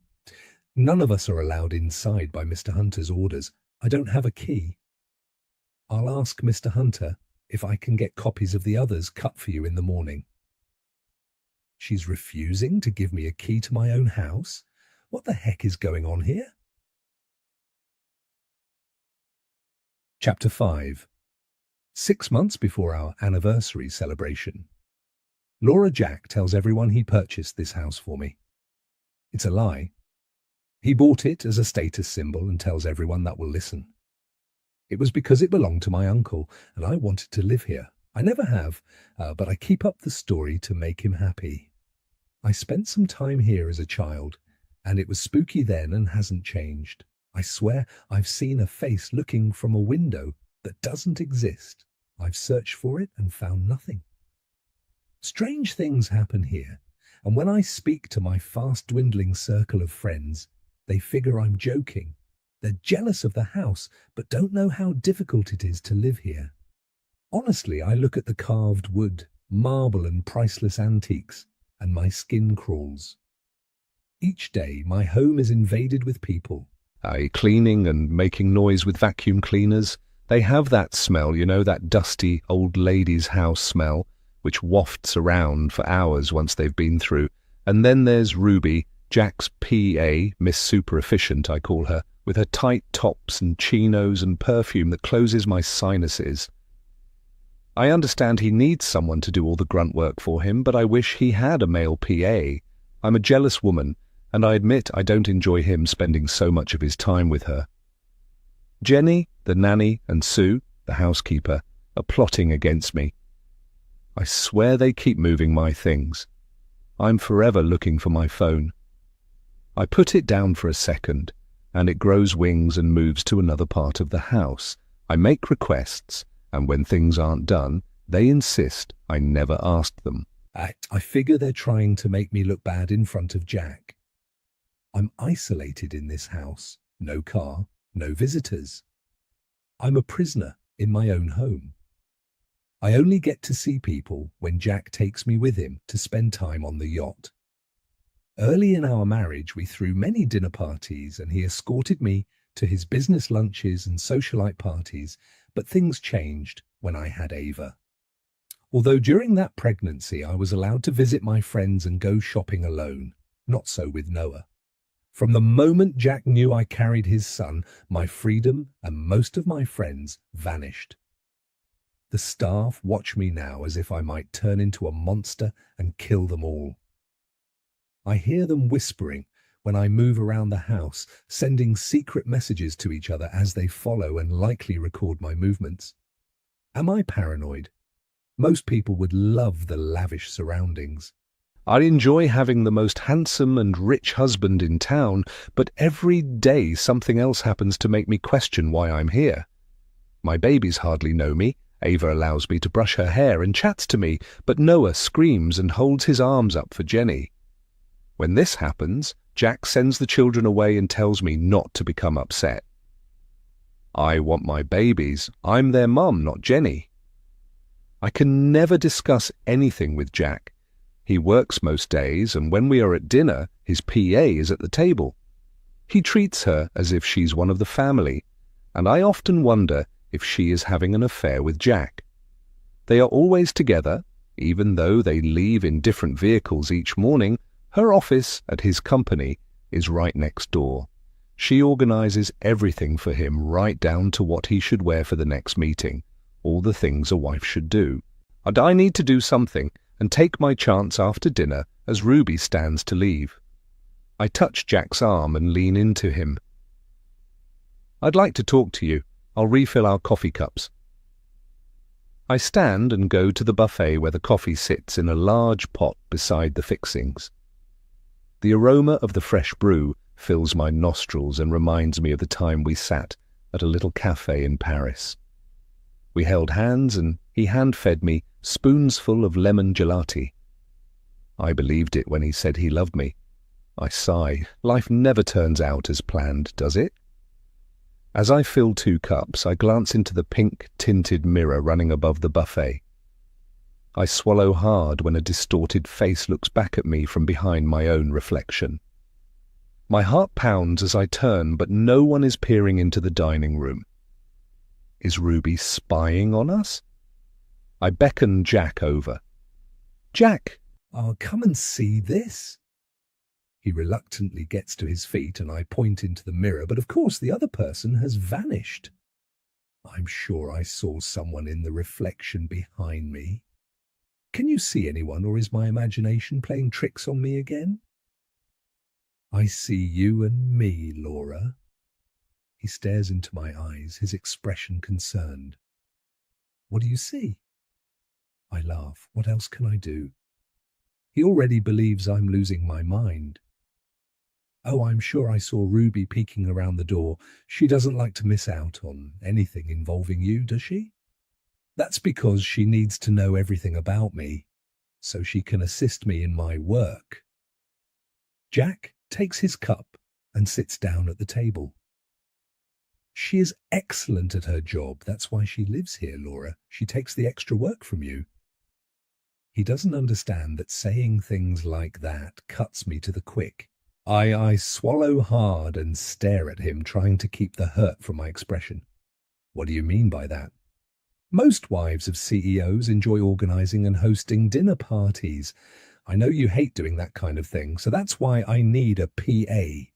None of us are allowed inside by Mr. Hunter's orders. I don't have a key. I'll ask Mr. Hunter if I can get copies of the others cut for you in the morning. She's refusing to give me a key to my own house? What the heck is going on here? Chapter 5. 6 months before our anniversary celebration, Laura Jack tells everyone he purchased this house for me. It's a lie. He bought it as a status symbol and tells everyone that will listen. It was because it belonged to my uncle and I wanted to live here. I never have, but I keep up the story to make him happy. I spent some time here as a child, and it was spooky then and hasn't changed. I swear I've seen a face looking from a window that doesn't exist. I've searched for it and found nothing. Strange things happen here, and when I speak to my fast-dwindling circle of friends, they figure I'm joking. They're jealous of the house, but don't know how difficult it is to live here. Honestly, I look at the carved wood, marble and priceless antiques, and my skin crawls. Each day, my home is invaded with people. Cleaning and making noise with vacuum cleaners. They have that smell, you know, that dusty old lady's house smell, which wafts around for hours once they've been through. And then there's Ruby, Jack's PA, Miss Super Efficient I call her, with her tight tops and chinos and perfume that closes my sinuses. I understand he needs someone to do all the grunt work for him, but I wish he had a male PA. I'm a jealous woman, and I admit I don't enjoy him spending so much of his time with her. Jenny, the nanny, and Sue, the housekeeper, are plotting against me. I swear they keep moving my things. I'm forever looking for my phone. I put it down for a second, and it grows wings and moves to another part of the house. I make requests, and when things aren't done, they insist I never asked them. I figure they're trying to make me look bad in front of Jack. I'm isolated in this house. No car, no visitors. I'm a prisoner in my own home. I only get to see people when Jack takes me with him to spend time on the yacht. Early in our marriage, we threw many dinner parties and he escorted me to his business lunches and socialite parties, but things changed when I had Ava. Although during that pregnancy I was allowed to visit my friends and go shopping alone, not so with Noah. From the moment Jack knew I carried his son, my freedom and most of my friends vanished. The staff watch me now as if I might turn into a monster and kill them all. I hear them whispering when I move around the house, sending secret messages to each other as they follow and likely record my movements. Am I paranoid? Most people would love the lavish surroundings. I enjoy having the most handsome and rich husband in town, but every day something else happens to make me question why I'm here. My babies hardly know me. Ava allows me to brush her hair and chats to me, but Noah screams and holds his arms up for Jenny. When this happens, Jack sends the children away and tells me not to become upset. I want my babies. I'm their mum, not Jenny. I can never discuss anything with Jack. He works most days, and when we are at dinner, his PA is at the table. He treats her as if she's one of the family, and I often wonder if she is having an affair with Jack. They are always together, even though they leave in different vehicles each morning. Her office at his company is right next door. She organizes everything for him, right down to what he should wear for the next meeting, all the things a wife should do. And I need to do something and take my chance after dinner as Ruby stands to leave. I touch Jack's arm and lean into him. I'd like to talk to you. I'll refill our coffee cups. I stand and go to the buffet where the coffee sits in a large pot beside the fixings. The aroma of the fresh brew fills my nostrils and reminds me of the time we sat at a little cafe in Paris. We held hands and he hand-fed me spoons full of lemon gelati. I believed it when he said he loved me. I sigh. Life never turns out as planned, does it? As I fill 2 cups, I glance into the pink-tinted mirror running above the buffet. I swallow hard when a distorted face looks back at me from behind my own reflection. My heart pounds as I turn, but no one is peering into the dining room. Is Ruby spying on us? I beckon Jack over. Jack! "Oh, come and see this." He reluctantly gets to his feet and I point into the mirror, but of course the other person has vanished. I'm sure I saw someone in the reflection behind me. Can you see anyone, or is my imagination playing tricks on me again? I see you and me, Laura. He stares into my eyes, his expression concerned. What do you see? I laugh. What else can I do? He already believes I'm losing my mind. Oh, I'm sure I saw Ruby peeking around the door. She doesn't like to miss out on anything involving you, does she? That's because she needs to know everything about me, so she can assist me in my work. Jack takes his cup and sits down at the table. She is excellent at her job. That's why she lives here, Laura. She takes the extra work from you. He doesn't understand that saying things like that cuts me to the quick. I swallow hard and stare at him, trying to keep the hurt from my expression. What do you mean by that? Most wives of CEOs enjoy organizing and hosting dinner parties. I know you hate doing that kind of thing, so that's why I need a PA.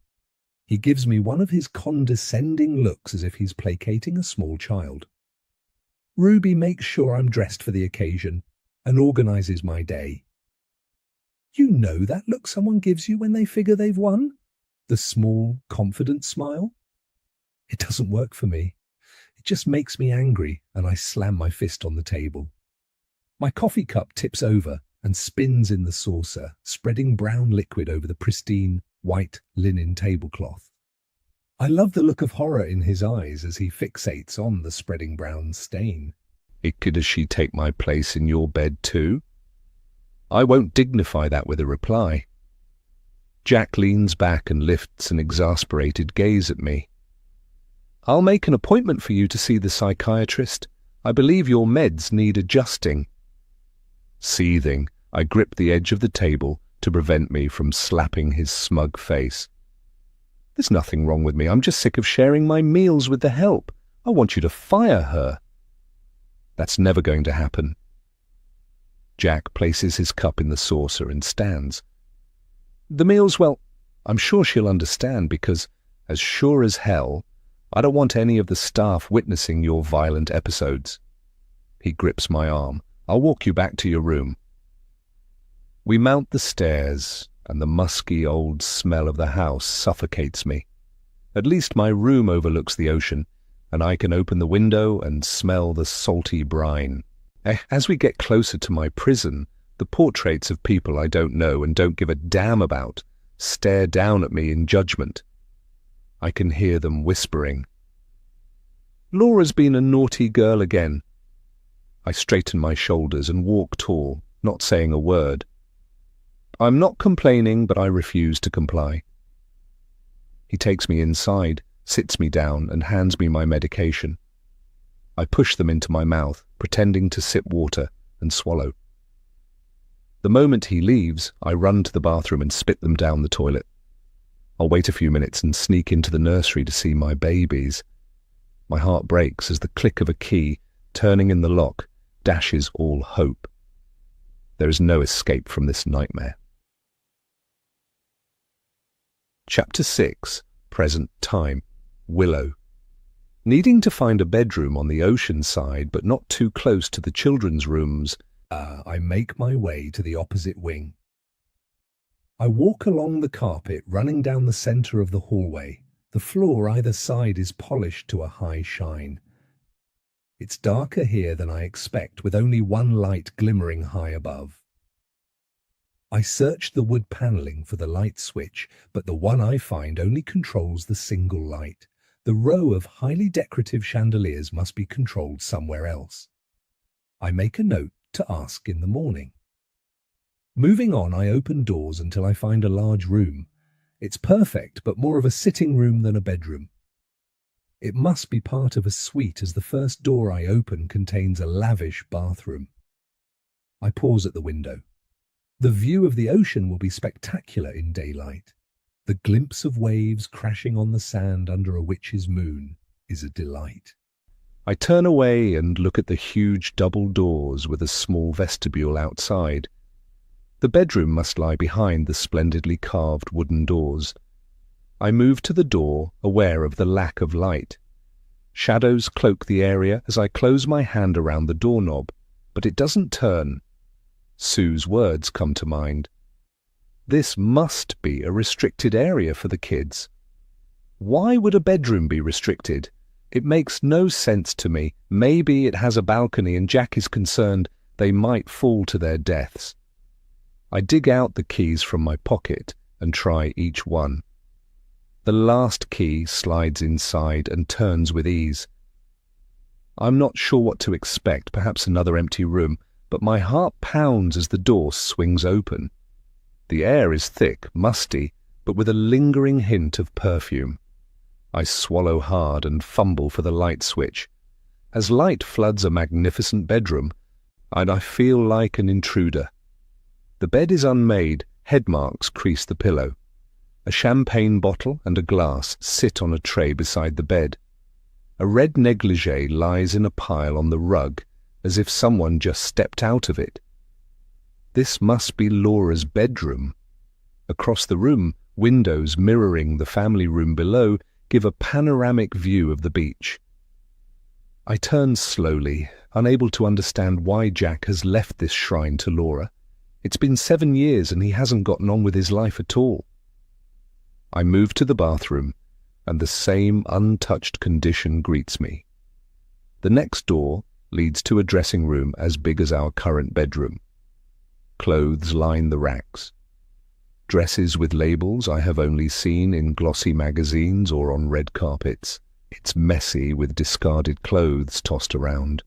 He gives me one of his condescending looks as if he's placating a small child. Ruby makes sure I'm dressed for the occasion and organizes my day. You know that look someone gives you when they figure they've won? The small, confident smile? It doesn't work for me. It just makes me angry, and I slam my fist on the table. My coffee cup tips over and spins in the saucer, spreading brown liquid over the pristine, white linen tablecloth. I love the look of horror in his eyes as he fixates on the spreading brown stain. Does she take my place in your bed too? I won't dignify that with a reply. Jack leans back and lifts an exasperated gaze at me. I'll make an appointment for you to see the psychiatrist. I believe your meds need adjusting. Seething, I gripped the edge of the table to prevent me from slapping his smug face. There's nothing wrong with me. I'm just sick of sharing my meals with the help. I want you to fire her. That's never going to happen. Jack places his cup in the saucer and stands. The meals, well, I'm sure she'll understand because, as sure as hell, I don't want any of the staff witnessing your violent episodes. He grips my arm. I'll walk you back to your room. We mount the stairs, and the musky old smell of the house suffocates me. At least my room overlooks the ocean, and I can open the window and smell the salty brine. As we get closer to my prison, the portraits of people I don't know and don't give a damn about stare down at me in judgment. I can hear them whispering. Laura's been a naughty girl again. I straighten my shoulders and walk tall, not saying a word. I'm not complaining, but I refuse to comply. He takes me inside, sits me down, and hands me my medication. I push them into my mouth, pretending to sip water and swallow. The moment he leaves, I run to the bathroom and spit them down the toilet. I'll wait a few minutes and sneak into the nursery to see my babies. My heart breaks as the click of a key, turning in the lock, dashes all hope. There is no escape from this nightmare. Chapter 6. Present Time. Willow. Needing to find a bedroom on the ocean side but not too close to the children's rooms, I make my way to the opposite wing. I walk along the carpet running down the center of the hallway. The floor either side is polished to a high shine. It's darker here than I expect, with only one light glimmering high above. I search the wood paneling for the light switch, but the one I find only controls the single light. The row of highly decorative chandeliers must be controlled somewhere else. I make a note to ask in the morning. Moving on, I open doors until I find a large room. It's perfect, but more of a sitting room than a bedroom. It must be part of a suite, as the first door I open contains a lavish bathroom. I pause at the window. The view of the ocean will be spectacular in daylight. The glimpse of waves crashing on the sand under a witch's moon is a delight. I turn away and look at the huge double doors with a small vestibule outside. The bedroom must lie behind the splendidly carved wooden doors. I move to the door, aware of the lack of light. Shadows cloak the area as I close my hand around the doorknob, but it doesn't turn. Sue's words come to mind. This must be a restricted area for the kids. Why would a bedroom be restricted? It makes no sense to me. Maybe it has a balcony and Jack is concerned they might fall to their deaths. I dig out the keys from my pocket and try each one. The last key slides inside and turns with ease. I'm not sure what to expect, perhaps another empty room, but my heart pounds as the door swings open. The air is thick, musty, but with a lingering hint of perfume. I swallow hard and fumble for the light switch. As light floods a magnificent bedroom, and I feel like an intruder. The bed is unmade, head marks crease the pillow. A champagne bottle and a glass sit on a tray beside the bed. A red negligee lies in a pile on the rug, as if someone just stepped out of it. This must be Laura's bedroom. Across the room, windows mirroring the family room below give a panoramic view of the beach. I turn slowly, unable to understand why Jack has left this shrine to Laura. It's been 7 years and he hasn't gotten on with his life at all. I move to the bathroom, and the same untouched condition greets me. The next door leads to a dressing room as big as our current bedroom. Clothes line the racks. Dresses with labels I have only seen in glossy magazines or on red carpets. It's messy with discarded clothes tossed around.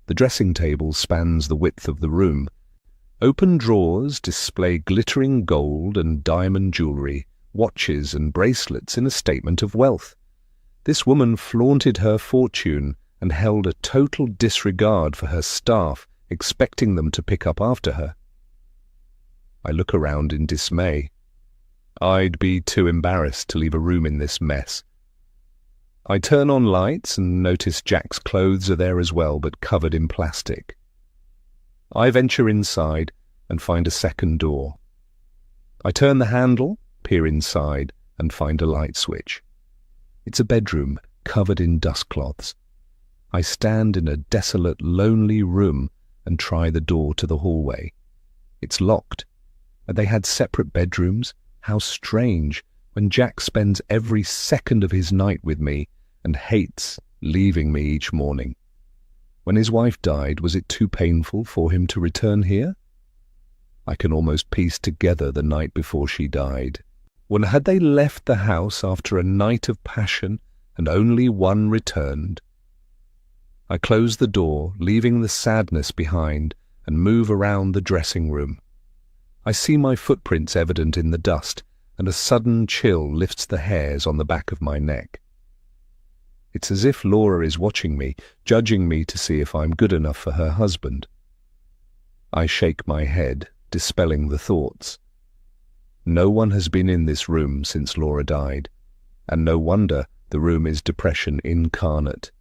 The dressing table spans the width of the room. Open drawers display glittering gold and diamond jewelry, watches and bracelets in a statement of wealth. This woman flaunted her fortune and held a total disregard for her staff, expecting them to pick up after her. I look around in dismay. I'd be too embarrassed to leave a room in this mess. I turn on lights and notice Jack's clothes are there as well, but covered in plastic. I venture inside and find a second door. I turn the handle, peer inside, and find a light switch. It's a bedroom covered in dust cloths. I stand in a desolate, lonely room and try the door to the hallway. It's locked. They had separate bedrooms. How strange, when Jack spends every second of his night with me and hates leaving me each morning. When his wife died, was it too painful for him to return here? I can almost piece together the night before she died. When had they left the house after a night of passion and only one returned? I close the door, leaving the sadness behind, and move around the dressing room. I see my footprints evident in the dust, and a sudden chill lifts the hairs on the back of my neck. It's as if Laura is watching me, judging me to see if I'm good enough for her husband. I shake my head, dispelling the thoughts. No one has been in this room since Laura died, and no wonder the room is depression incarnate.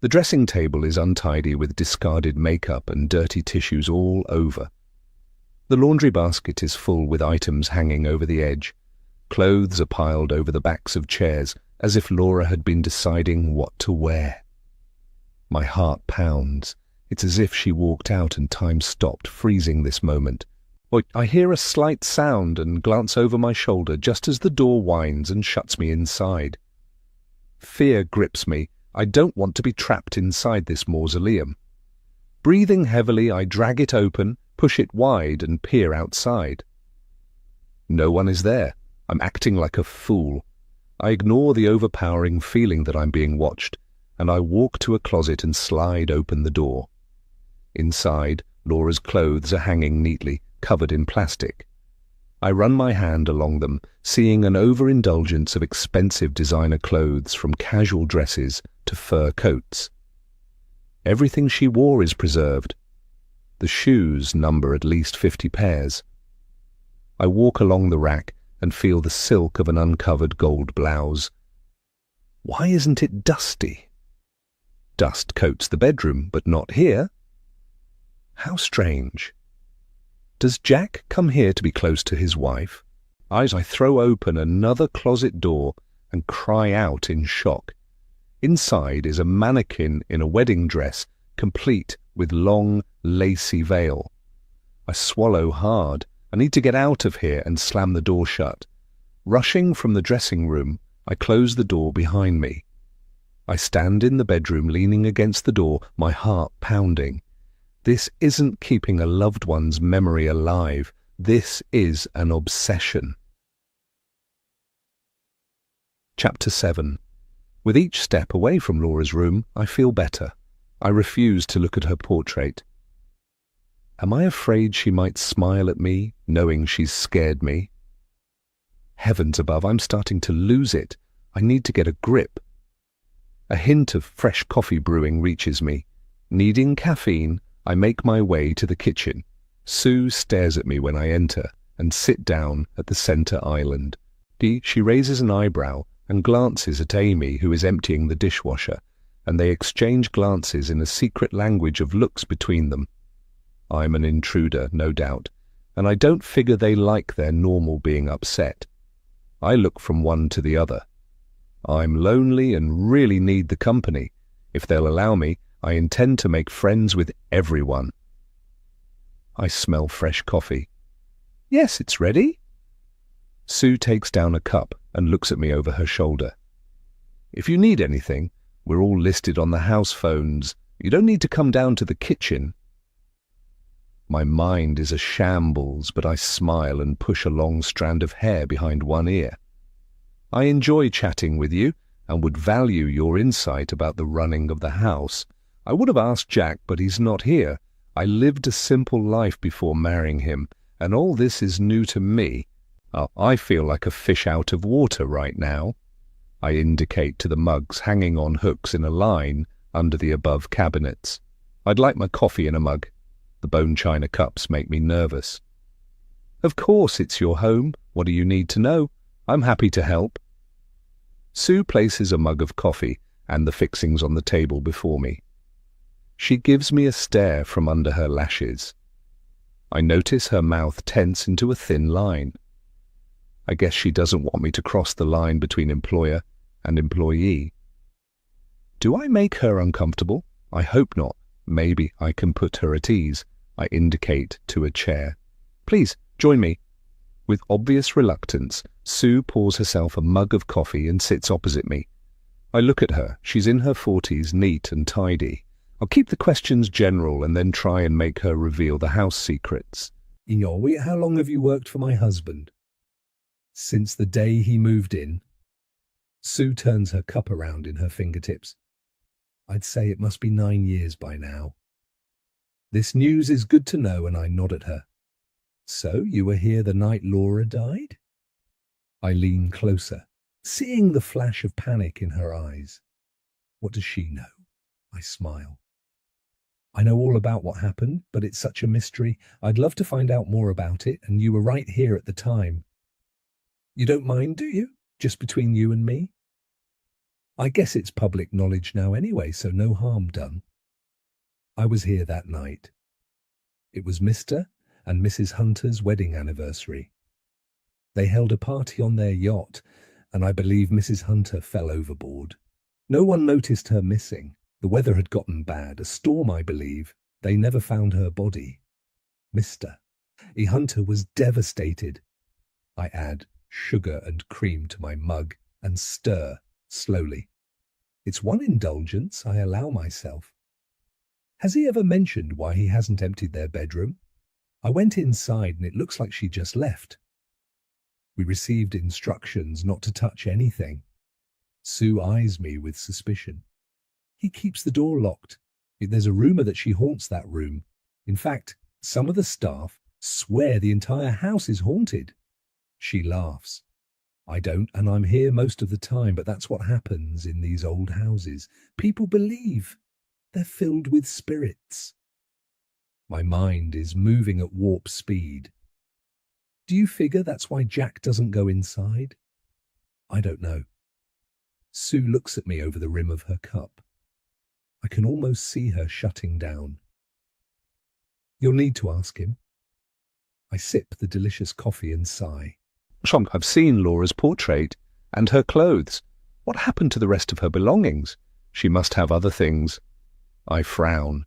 The dressing table is untidy with discarded makeup and dirty tissues all over. The laundry basket is full with items hanging over the edge. Clothes are piled over the backs of chairs, as if Laura had been deciding what to wear. My heart pounds. It's as if she walked out and time stopped, freezing this moment. I hear a slight sound and glance over my shoulder just as the door winds and shuts me inside. Fear grips me. I don't want to be trapped inside this mausoleum. Breathing heavily, I drag it open, push it wide, and peer outside. No one is there. I'm acting like a fool. I ignore the overpowering feeling that I'm being watched, and I walk to a closet and slide open the door. Inside, Laura's clothes are hanging neatly, covered in plastic. I run my hand along them, seeing an overindulgence of expensive designer clothes, from casual dresses to fur coats. Everything she wore is preserved. The shoes number at least 50 pairs. I walk along the rack and feel the silk of an uncovered gold blouse. Why isn't it dusty? Dust coats the bedroom, but not here. How strange. Does Jack come here to be close to his wife? I throw open another closet door and cry out in shock. Inside is a mannequin in a wedding dress, complete with long, lacy veil. I swallow hard. I need to get out of here and slam the door shut. Rushing from the dressing room, I close the door behind me. I stand in the bedroom leaning against the door, my heart pounding. This isn't keeping a loved one's memory alive. This is an obsession. Chapter 7. With each step away from Laura's room, I feel better. I refuse to look at her portrait. Am I afraid she might smile at me, knowing she's scared me? Heavens above, I'm starting to lose it. I need to get a grip. A hint of fresh coffee brewing reaches me. Needing caffeine, I make my way to the kitchen. Sue stares at me when I enter and sit down at the center island. She raises an eyebrow and glances at Amy, who is emptying the dishwasher, and they exchange glances in a secret language of looks between them. I'm an intruder, no doubt, and I don't figure they like their normal being upset. I look from one to the other. I'm lonely and really need the company. If they'll allow me, I intend to make friends with everyone. I smell fresh coffee. Yes, it's ready. Sue takes down a cup and looks at me over her shoulder. If you need anything, we're all listed on the house phones. You don't need to come down to the kitchen. My mind is a shambles, but I smile and push a long strand of hair behind one ear. I enjoy chatting with you and would value your insight about the running of the house. I would have asked Jack, but he's not here. I lived a simple life before marrying him, and all this is new to me. I feel like a fish out of water right now. I indicate to the mugs hanging on hooks in a line under the above cabinets. I'd like my coffee in a mug. The bone china cups make me nervous. Of course, it's your home. What do you need to know? I'm happy to help. Sue places a mug of coffee and the fixings on the table before me. She gives me a stare from under her lashes. I notice her mouth tense into a thin line. I guess she doesn't want me to cross the line between employer and employee. Do I make her uncomfortable? I hope not. Maybe I can put her at ease. I indicate to a chair. Please, join me. With obvious reluctance, Sue pours herself a mug of coffee and sits opposite me. I look at her. She's in her 40s, neat and tidy. I'll keep the questions general and then try and make her reveal the house secrets. How long have you worked for my husband? Since the day he moved in. Sue turns her cup around in her fingertips. I'd say it must be 9 years by now. This news is good to know, and I nod at her. So you were here the night Laura died? I lean closer, seeing the flash of panic in her eyes. What does she know? I smile. I know all about what happened, but it's such a mystery. I'd love to find out more about it, and you were right here at the time. You don't mind, do you? Just between you and me? I guess it's public knowledge now anyway, so no harm done. I was here that night. It was Mr. and Mrs. Hunter's wedding anniversary. They held a party on their yacht, and I believe Mrs. Hunter fell overboard. No one noticed her missing. The weather had gotten bad, a storm, I believe. They never found her body. Mr. E. Hunter was devastated. I add sugar and cream to my mug and stir slowly. It's one indulgence I allow myself. Has he ever mentioned why he hasn't emptied their bedroom? I went inside and it looks like she just left. We received instructions not to touch anything. Sue eyes me with suspicion. He keeps the door locked. There's a rumor that she haunts that room. In fact, some of the staff swear the entire house is haunted. She laughs. I don't, and I'm here most of the time, but that's what happens in these old houses. People believe. They're filled with spirits. My mind is moving at warp speed. Do you figure that's why Jack doesn't go inside? I don't know. Sue looks at me over the rim of her cup. I can almost see her shutting down. You'll need to ask him. I sip the delicious coffee and sigh. I've seen Laura's portrait and her clothes. What happened to the rest of her belongings? She must have other things. I frown.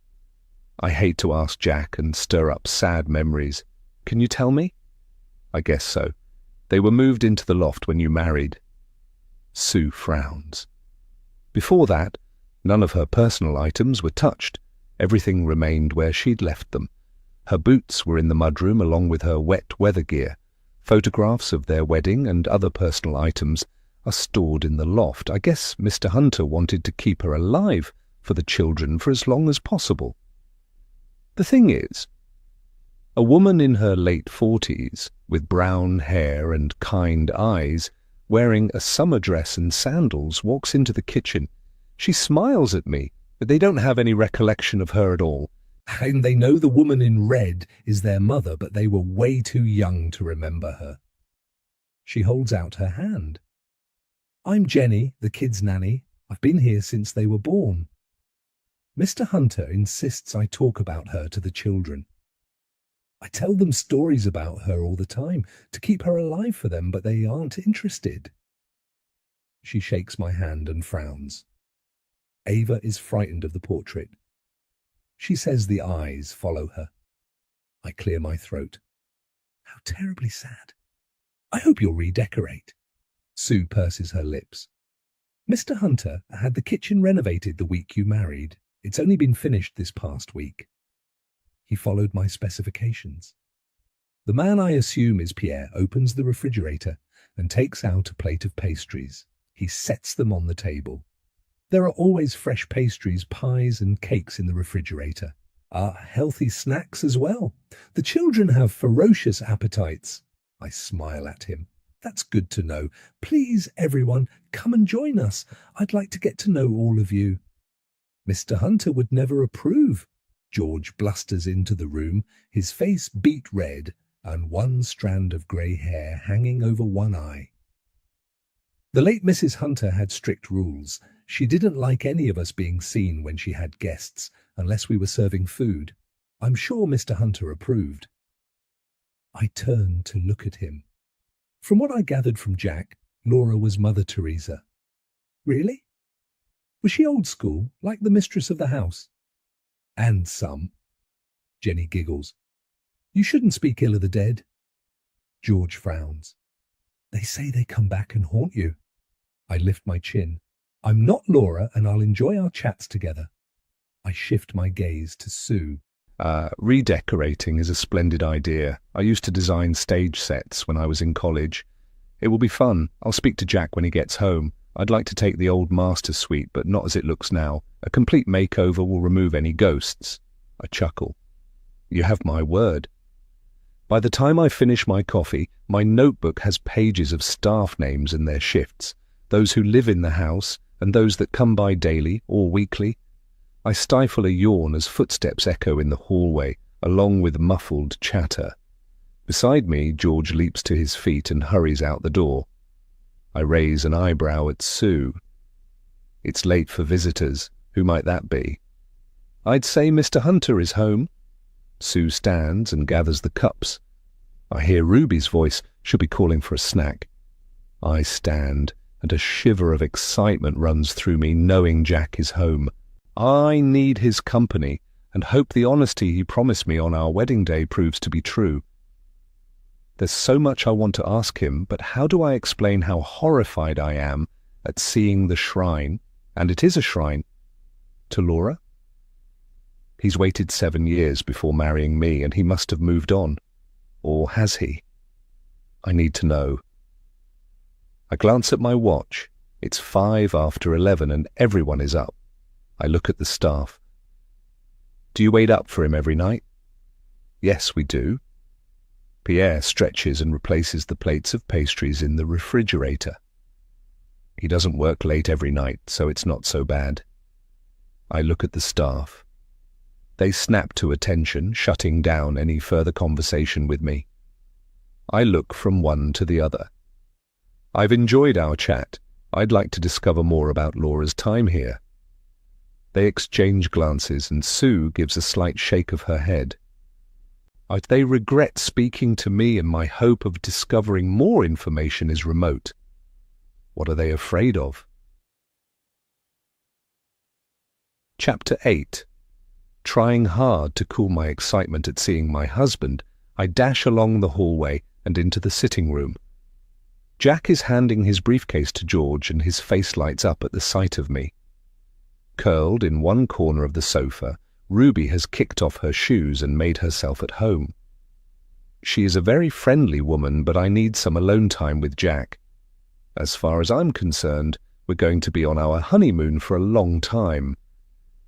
I hate to ask Jack and stir up sad memories. Can you tell me? I guess so. They were moved into the loft when you married. Sue frowns. Before that, none of her personal items were touched. Everything remained where she'd left them. Her boots were in the mudroom along with her wet weather gear. Photographs of their wedding and other personal items are stored in the loft. I guess Mr. Hunter wanted to keep her alive for the children for as long as possible. The thing is, a woman in her late 40s, with brown hair and kind eyes, wearing a summer dress and sandals, walks into the kitchen. She smiles at me, but they don't have any recollection of her at all. And they know the woman in red is their mother, but they were way too young to remember her. She holds out her hand. I'm Jenny, the kids' nanny. I've been here since they were born. Mr. Hunter insists I talk about her to the children. I tell them stories about her all the time to keep her alive for them, but they aren't interested. She shakes my hand and frowns. Ava is frightened of the portrait. She says the eyes follow her. I clear my throat. How terribly sad. I hope you'll redecorate. Sue purses her lips. Mr. Hunter had the kitchen renovated the week you married. It's only been finished this past week. He followed my specifications. The man I assume is Pierre opens the refrigerator and takes out a plate of pastries. He sets them on the table. There are always fresh pastries, pies and cakes in the refrigerator. Healthy snacks as well. The children have ferocious appetites. I smile at him. That's good to know. Please, everyone, come and join us. I'd like to get to know all of you. Mr. Hunter would never approve. George blusters into the room, his face beet red and one strand of grey hair hanging over one eye. The late Mrs. Hunter had strict rules. She didn't like any of us being seen when she had guests, unless we were serving food. I'm sure Mr. Hunter approved. I turned to look at him. From what I gathered from Jack, Laura was Mother Teresa. Really? Was she old school, like the mistress of the house? And some. Jenny giggles. You shouldn't speak ill of the dead. George frowns. They say they come back and haunt you. I lift my chin. I'm not Laura, and I'll enjoy our chats together. I shift my gaze to Sue. Redecorating is a splendid idea. I used to design stage sets when I was in college. It will be fun. I'll speak to Jack when he gets home. I'd like to take the old master suite, but not as it looks now. A complete makeover will remove any ghosts. I chuckle. You have my word. By the time I finish my coffee, my notebook has pages of staff names and their shifts, those who live in the house and those that come by daily or weekly. I stifle a yawn as footsteps echo in the hallway, along with muffled chatter. Beside me, George leaps to his feet and hurries out the door. I raise an eyebrow at Sue. It's late for visitors. Who might that be? I'd say Mr. Hunter is home. Sue stands and gathers the cups. I hear Ruby's voice. She'll be calling for a snack. I stand, and a shiver of excitement runs through me, knowing Jack is home. I need his company, and hope the honesty he promised me on our wedding day proves to be true. There's so much I want to ask him, but how do I explain how horrified I am at seeing the shrine, and it is a shrine, to Laura? He's waited 7 years before marrying me, and he must have moved on. Or has he? I need to know. I glance at my watch. It's 11:05, and everyone is up. I look at the staff. Do you wait up for him every night? Yes, we do. Pierre stretches and replaces the plates of pastries in the refrigerator. He doesn't work late every night, so it's not so bad. I look at the staff. They snap to attention, shutting down any further conversation with me. I look from one to the other. I've enjoyed our chat. I'd like to discover more about Laura's time here. They exchange glances, and Sue gives a slight shake of her head. They regret speaking to me, and my hope of discovering more information is remote. What are they afraid of? Chapter 8. Trying hard to cool my excitement at seeing my husband, I dash along the hallway and into the sitting room. Jack is handing his briefcase to George, and his face lights up at the sight of me. Curled in one corner of the sofa, Ruby has kicked off her shoes and made herself at home. She is a very friendly woman, but I need some alone time with Jack. As far as I'm concerned, we're going to be on our honeymoon for a long time.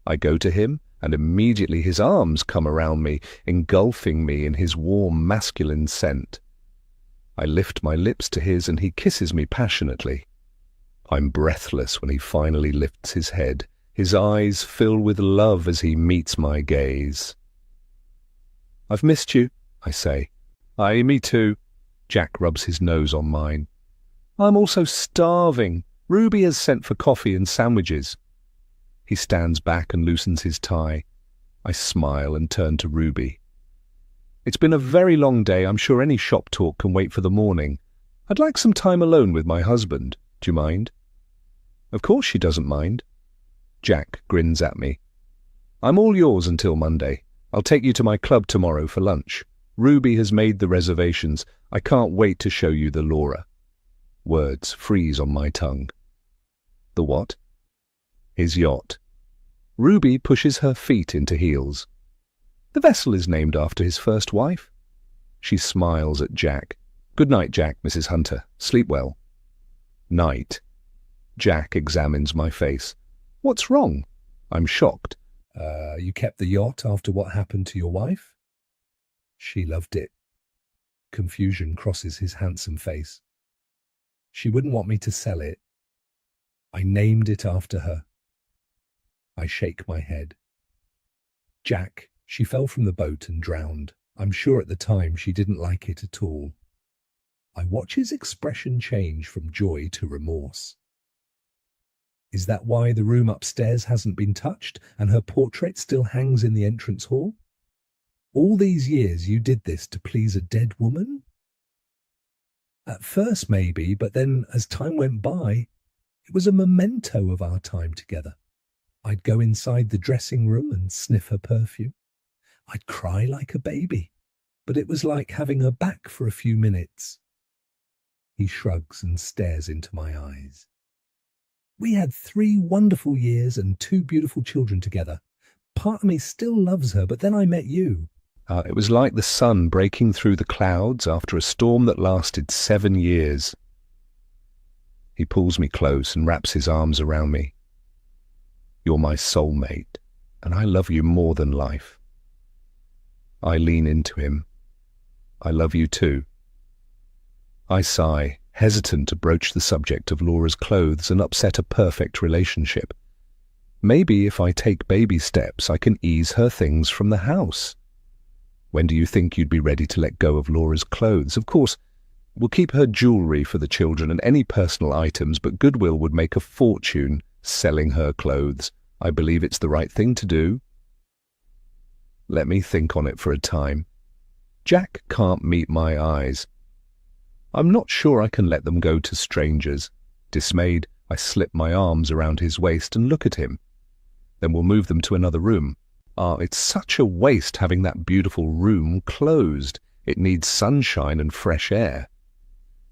I go to him, and immediately his arms come around me, engulfing me in his warm masculine scent. I lift my lips to his, and he kisses me passionately. I'm breathless when he finally lifts his head. His eyes fill with love as he meets my gaze. I've missed you, I say. Aye, me too. Jack rubs his nose on mine. I'm also starving. Ruby has sent for coffee and sandwiches. He stands back and loosens his tie. I smile and turn to Ruby. It's been a very long day. I'm sure any shop talk can wait for the morning. I'd like some time alone with my husband. Do you mind? Of course she doesn't mind. Jack grins at me. I'm all yours until Monday. I'll take you to my club tomorrow for lunch. Ruby has made the reservations. I can't wait to show you the Laura. Words freeze on my tongue. The what? His yacht. Ruby pushes her feet into heels. The vessel is named after his first wife. She smiles at Jack. Good night, Jack, Mrs. Hunter. Sleep well. Night. Jack examines my face. What's wrong? I'm shocked. You kept the yacht after what happened to your wife? She loved it. Confusion crosses his handsome face. She wouldn't want me to sell it. I named it after her. I shake my head. Jack, she fell from the boat and drowned. I'm sure at the time she didn't like it at all. I watch his expression change from joy to remorse. Is that why the room upstairs hasn't been touched and her portrait still hangs in the entrance hall? All these years you did this to please a dead woman? At first maybe, but then as time went by, it was a memento of our time together. I'd go inside the dressing room and sniff her perfume. I'd cry like a baby, but it was like having her back for a few minutes. He shrugs and stares into my eyes. We had 3 wonderful years and 2 beautiful children together. Part of me still loves her, but then I met you. It was like the sun breaking through the clouds after a storm that lasted 7 years. He pulls me close and wraps his arms around me. You're my soulmate, and I love you more than life. I lean into him. I love you too. I sigh, hesitant to broach the subject of Laura's clothes and upset a perfect relationship. Maybe if I take baby steps, I can ease her things from the house. When do you think you'd be ready to let go of Laura's clothes? Of course, we'll keep her jewellery for the children and any personal items, but Goodwill would make a fortune selling her clothes. I believe it's the right thing to do. Let me think on it for a time. Jack can't meet my eyes. I'm not sure I can let them go to strangers. Dismayed, I slip my arms around his waist and look at him. Then we'll move them to another room. It's such a waste having that beautiful room closed. It needs sunshine and fresh air.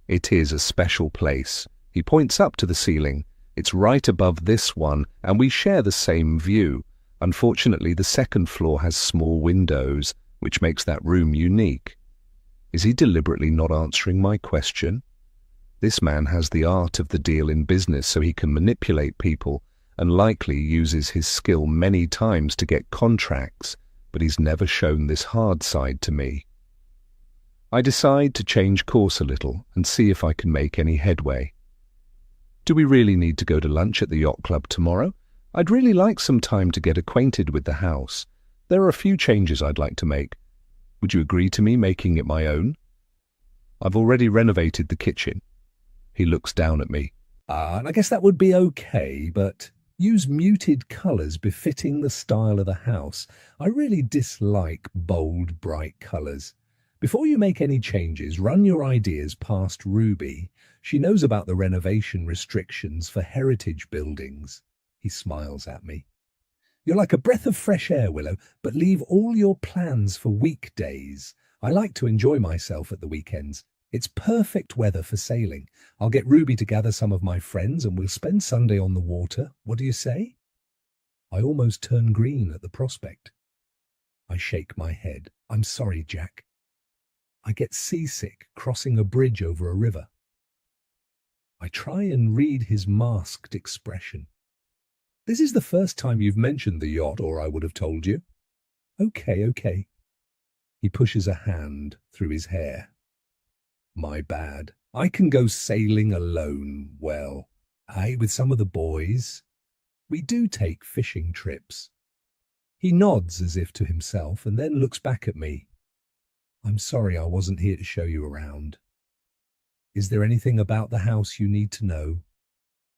It is a special place. He points up to the ceiling. It's right above this one, and we share the same view. Unfortunately, the second floor has small windows, which makes that room unique. Is he deliberately not answering my question? This man has the art of the deal in business, so he can manipulate people, and likely uses his skill many times to get contracts, but he's never shown this hard side to me. I decide to change course a little and see if I can make any headway. Do we really need to go to lunch at the yacht club tomorrow? I'd really like some time to get acquainted with the house. There are a few changes I'd like to make. Would you agree to me making it my own? I've already renovated the kitchen. He looks down at me. And I guess that would be okay, but use muted colours befitting the style of the house. I really dislike bold, bright colours. Before you make any changes, run your ideas past Ruby. She knows about the renovation restrictions for heritage buildings. He smiles at me. You're like a breath of fresh air, Willow, but leave all your plans for weekdays. I like to enjoy myself at the weekends. It's perfect weather for sailing. I'll get Ruby to gather some of my friends and we'll spend Sunday on the water. What do you say? I almost turn green at the prospect. I shake my head. I'm sorry, Jack. I get seasick crossing a bridge over a river. I try and read his masked expression. This is the first time you've mentioned the yacht, or I would have told you. Okay. He pushes a hand through his hair. My bad. I can go sailing alone, well, with some of the boys. We do take fishing trips. He nods as if to himself and then looks back at me. I'm sorry I wasn't here to show you around. Is there anything about the house you need to know?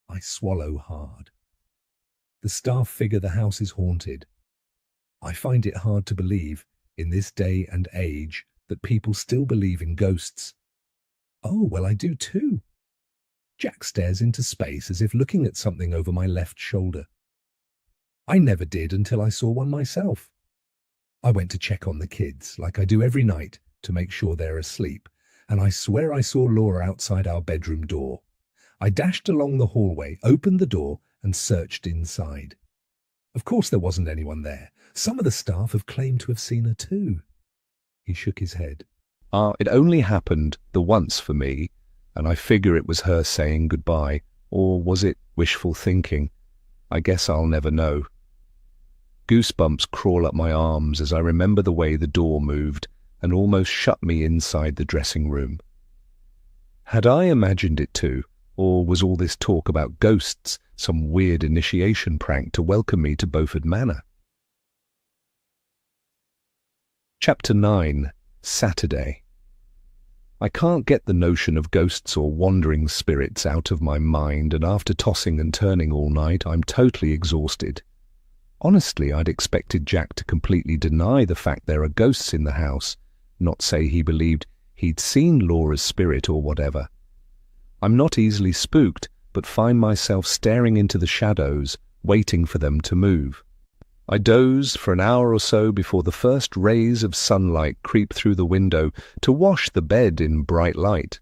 I swallow hard. The staff figure the house is haunted. I find it hard to believe, in this day and age, that people still believe in ghosts. Oh, well, I do too. Jack stares into space as if looking at something over my left shoulder. I never did until I saw one myself. I went to check on the kids, like I do every night, to make sure they're asleep, and I swear I saw Laura outside our bedroom door. I dashed along the hallway, opened the door, and searched inside. Of course there wasn't anyone there. Some of the staff have claimed to have seen her too. He shook his head. It only happened the once for me, and I figure it was her saying goodbye, or was it wishful thinking? I guess I'll never know. Goosebumps crawl up my arms as I remember the way the door moved and almost shut me inside the dressing room. Had I imagined it to, Or was all this talk about ghosts some weird initiation prank to welcome me to Beaufort Manor? Chapter 9. Saturday. I can't get the notion of ghosts or wandering spirits out of my mind, and after tossing and turning all night, I'm totally exhausted. Honestly, I'd expected Jack to completely deny the fact there are ghosts in the house, not say he believed he'd seen Laura's spirit or whatever. I'm not easily spooked, but find myself staring into the shadows, waiting for them to move. I doze for an hour or so before the first rays of sunlight creep through the window to wash the bed in bright light.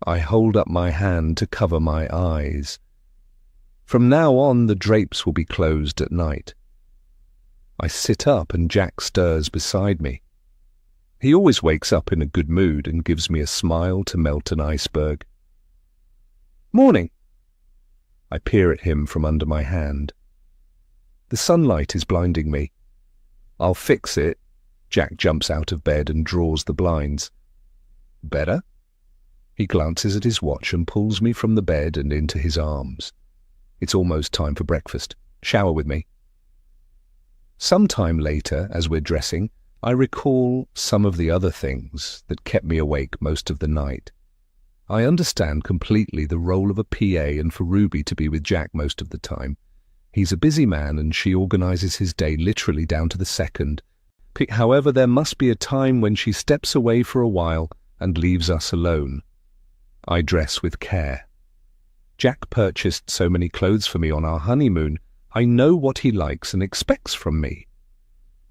I hold up my hand to cover my eyes. From now on, the drapes will be closed at night. I sit up and Jack stirs beside me. He always wakes up in a good mood and gives me a smile to melt an iceberg. "Morning." I peer at him from under my hand. The sunlight is blinding me. "I'll fix it." Jack jumps out of bed and draws the blinds. "Better?" He glances at his watch and pulls me from the bed and into his arms. It's almost time for breakfast. Shower with me. Some time later, as we're dressing, I recall some of the other things that kept me awake most of the night. I understand completely the role of a PA and for Ruby to be with Jack most of the time. He's a busy man and she organizes his day literally down to the second. However, there must be a time when she steps away for a while and leaves us alone. I dress with care. Jack purchased so many clothes for me on our honeymoon. I know what he likes and expects from me.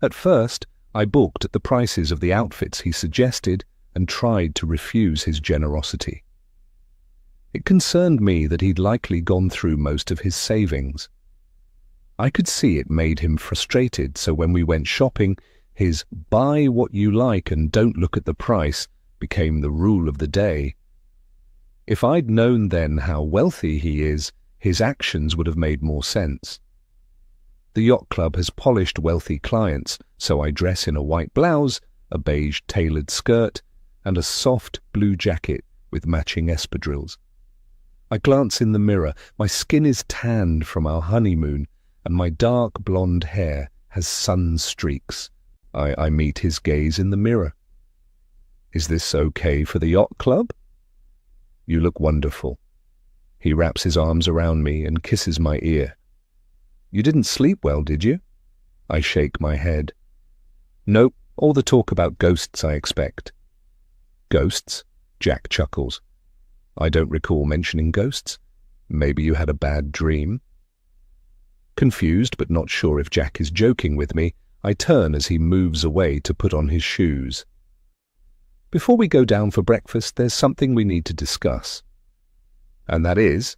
At first, I balked at the prices of the outfits he suggested and tried to refuse his generosity. It concerned me that he'd likely gone through most of his savings. I could see it made him frustrated, so when we went shopping, his "buy what you like and don't look at the price" became the rule of the day. If I'd known then how wealthy he is, his actions would have made more sense. The yacht club has polished wealthy clients, so I dress in a white blouse, a beige tailored skirt, and a soft blue jacket with matching espadrilles. I glance in the mirror. My skin is tanned from our honeymoon, and my dark blonde hair has sun streaks. I meet his gaze in the mirror. "Is this okay for the yacht club?" "You look wonderful." He wraps his arms around me and kisses my ear. "You didn't sleep well, did you?" I shake my head. "Nope, all the talk about ghosts, I expect." "Ghosts?" Jack chuckles. "I don't recall mentioning ghosts. Maybe you had a bad dream?" Confused but not sure if Jack is joking with me, I turn as he moves away to put on his shoes. "Before we go down for breakfast, there's something we need to discuss." "And that is?"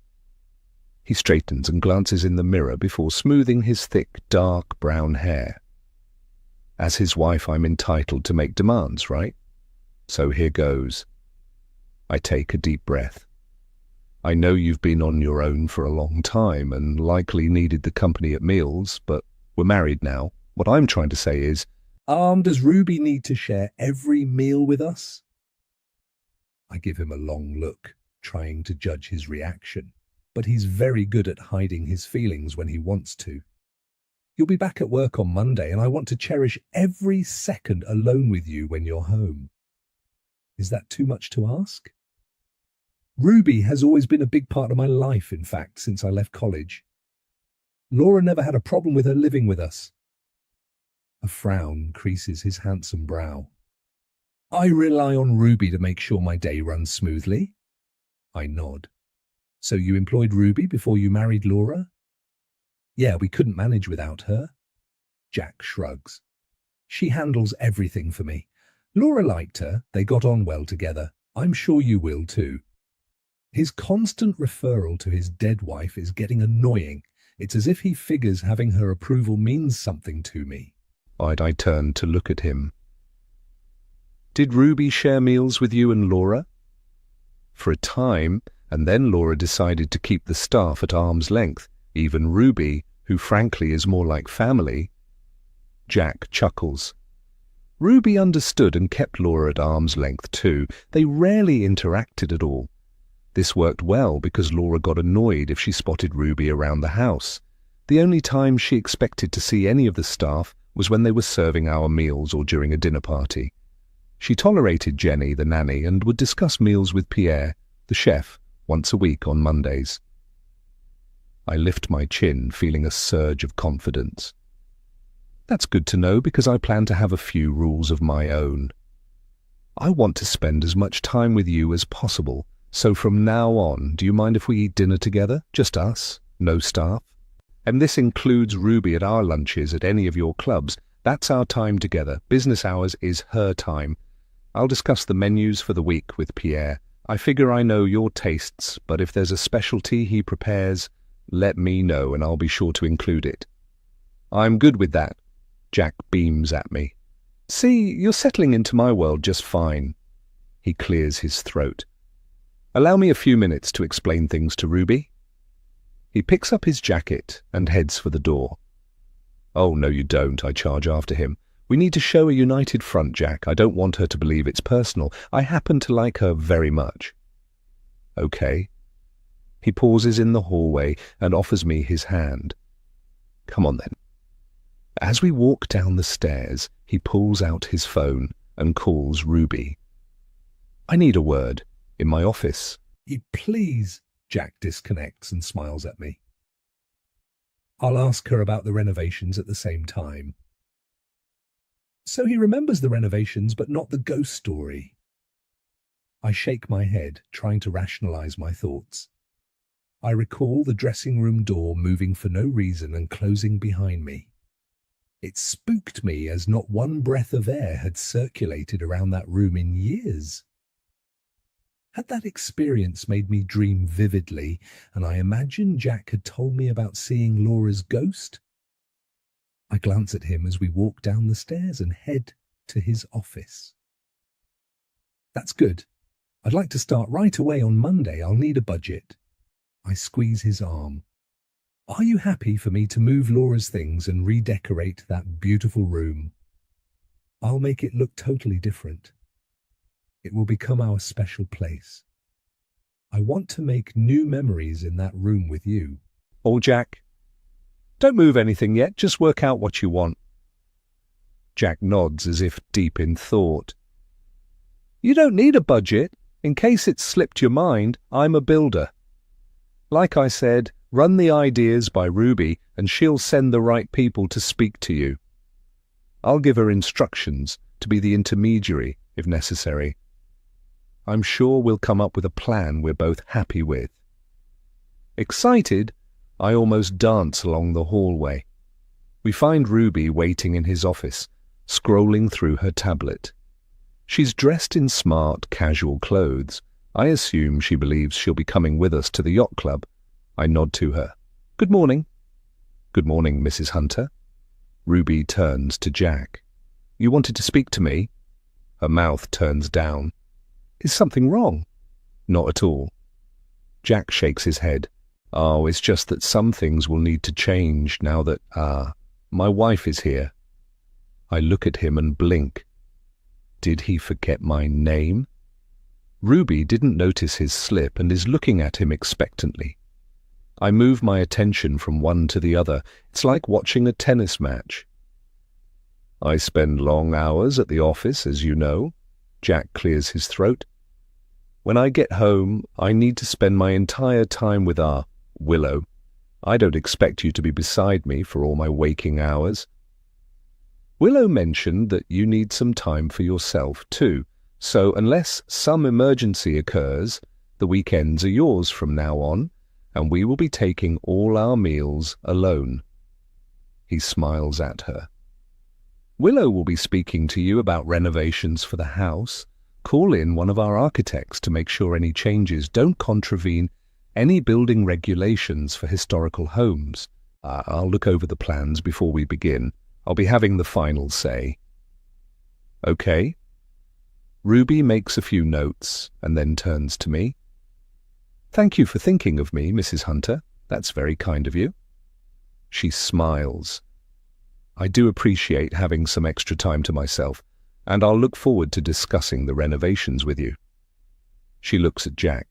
He straightens and glances in the mirror before smoothing his thick, dark brown hair. As his wife, I'm entitled to make demands, right? So here goes. I take a deep breath. "I know you've been on your own for a long time and likely needed the company at meals, but we're married now. What I'm trying to say is, Does Ruby need to share every meal with us?" I give him a long look, trying to judge his reaction, but he's very good at hiding his feelings when he wants to. "You'll be back at work on Monday, and I want to cherish every second alone with you when you're home." Is that too much to ask? Ruby has always been a big part of my life, in fact, since I left college. Laura never had a problem with her living with us. A frown creases his handsome brow. "I rely on Ruby to make sure my day runs smoothly." I nod. "So you employed Ruby before you married Laura?" "Yeah, we couldn't manage without her." Jack shrugs. "She handles everything for me. Laura liked her. They got on well together. I'm sure you will too." His constant referral to his dead wife is getting annoying. It's as if he figures having her approval means something to me. I turn to look at him. "Did Ruby share meals with you and Laura?" "For a time, and then Laura decided to keep the staff at arm's length, even Ruby, who frankly is more like family." Jack chuckles. "Ruby understood and kept Laura at arm's length too. They rarely interacted at all. This worked well because Laura got annoyed if she spotted Ruby around the house. The only time she expected to see any of the staff was when they were serving our meals or during a dinner party. She tolerated Jenny, the nanny, and would discuss meals with Pierre, the chef, once a week on Mondays. I lift my chin, feeling a surge of confidence. That's good to know because I plan to have a few rules of my own. I want to spend as much time with you as possible, so from now on, do you mind if we eat dinner together? Just us, no staff? And this includes Ruby at our lunches at any of your clubs. That's our time together. Business hours is her time. I'll discuss the menus for the week with Pierre. I figure I know your tastes, but if there's a specialty he prepares, let me know and I'll be sure to include it. I'm good with that. Jack beams at me. See, you're settling into my world just fine. He clears his throat. Allow me a few minutes to explain things to Ruby. He picks up his jacket and heads for the door. Oh, no you don't, I charge after him. We need to show a united front, Jack. I don't want her to believe it's personal. I happen to like her very much. Okay. He pauses in the hallway and offers me his hand. Come on then. As we walk down the stairs, he pulls out his phone and calls Ruby. I need a word. In my office. Please. Jack disconnects and smiles at me. I'll ask her about the renovations at the same time. So he remembers the renovations, but not the ghost story. I shake my head, trying to rationalize my thoughts. I recall the dressing room door moving for no reason and closing behind me. It spooked me as not one breath of air had circulated around that room in years. Had that experience made me dream vividly, and I imagine Jack had told me about seeing Laura's ghost? I glance at him as we walk down the stairs and head to his office. That's good. I'd like to start right away on Monday. I'll need a budget. I squeeze his arm. Are you happy for me to move Laura's things and redecorate that beautiful room? I'll make it look totally different. It will become our special place. I want to make new memories in that room with you. Oh, Jack. Don't move anything yet. Just work out what you want. Jack nods as if deep in thought. You don't need a budget. In case it's slipped your mind, I'm a builder. Like I said, run the ideas by Ruby and she'll send the right people to speak to you. I'll give her instructions to be the intermediary if necessary. I'm sure we'll come up with a plan we're both happy with. Excited, I almost dance along the hallway. We find Ruby waiting in his office, scrolling through her tablet. She's dressed in smart, casual clothes. I assume she believes she'll be coming with us to the yacht club. I nod to her. Good morning. Good morning, Mrs. Hunter. Ruby turns to Jack. You wanted to speak to me? Her mouth turns down. Is something wrong? Not at all. Jack shakes his head. Oh, it's just that some things will need to change now that, my wife is here. I look at him and blink. Did he forget my name? Ruby didn't notice his slip and is looking at him expectantly. I move my attention from one to the other. It's like watching a tennis match. I spend long hours at the office, as you know. Jack clears his throat. When I get home, I need to spend my entire time with our Willow. I don't expect you to be beside me for all my waking hours. Willow mentioned that you need some time for yourself too, so unless some emergency occurs, the weekends are yours from now on, and we will be taking all our meals alone. He smiles at her. Willow will be speaking to you about renovations for the house. Call in one of our architects to make sure any changes don't contravene any building regulations for historical homes. I'll look over the plans before we begin. I'll be having the final say. Okay. Ruby makes a few notes and then turns to me. Thank you for thinking of me, Mrs. Hunter. That's very kind of you. She smiles. I do appreciate having some extra time to myself, and I'll look forward to discussing the renovations with you. She looks at Jack.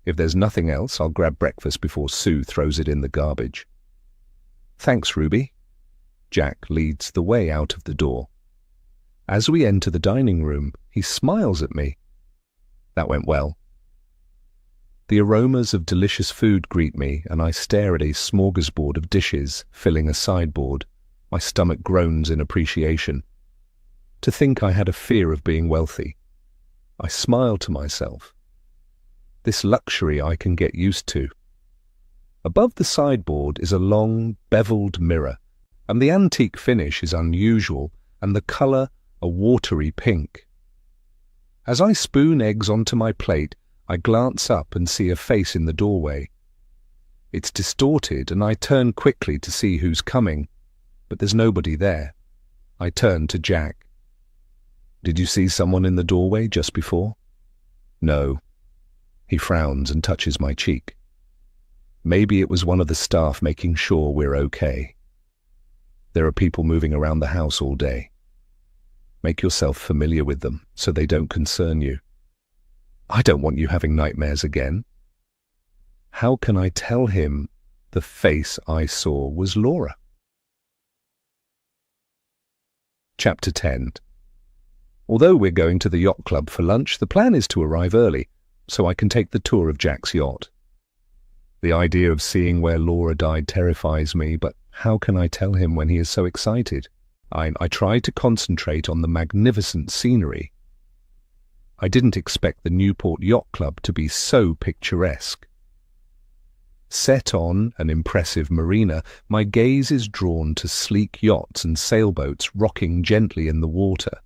If there's nothing else, I'll grab breakfast before Sue throws it in the garbage." "Thanks, Ruby." Jack leads the way out of the door. As we enter the dining room, he smiles at me. That went well. The aromas of delicious food greet me, and I stare at a smorgasbord of dishes filling a sideboard. My stomach groans in appreciation. To think I had a fear of being wealthy. I smile to myself. This luxury I can get used to. Above the sideboard is a long, beveled mirror, and the antique finish is unusual, and the colour a watery pink. As I spoon eggs onto my plate, I glance up and see a face in the doorway. It's distorted, and I turn quickly to see who's coming, but there's nobody there. I turn to Jack. "Did you see someone in the doorway just before?" "No." He frowns and touches my cheek. "Maybe it was one of the staff making sure we're okay. There are people moving around the house all day. Make yourself familiar with them so they don't concern you. I don't want you having nightmares again." How can I tell him the face I saw was Laura? Chapter 10. Although we're going to the yacht club for lunch, the plan is to arrive early, so I can take the tour of Jack's yacht. The idea of seeing where Laura died terrifies me, but how can I tell him when he is so excited? I try to concentrate on the magnificent scenery. I didn't expect the Newport Yacht Club to be so picturesque. Set on an impressive marina, my gaze is drawn to sleek yachts and sailboats rocking gently in the water.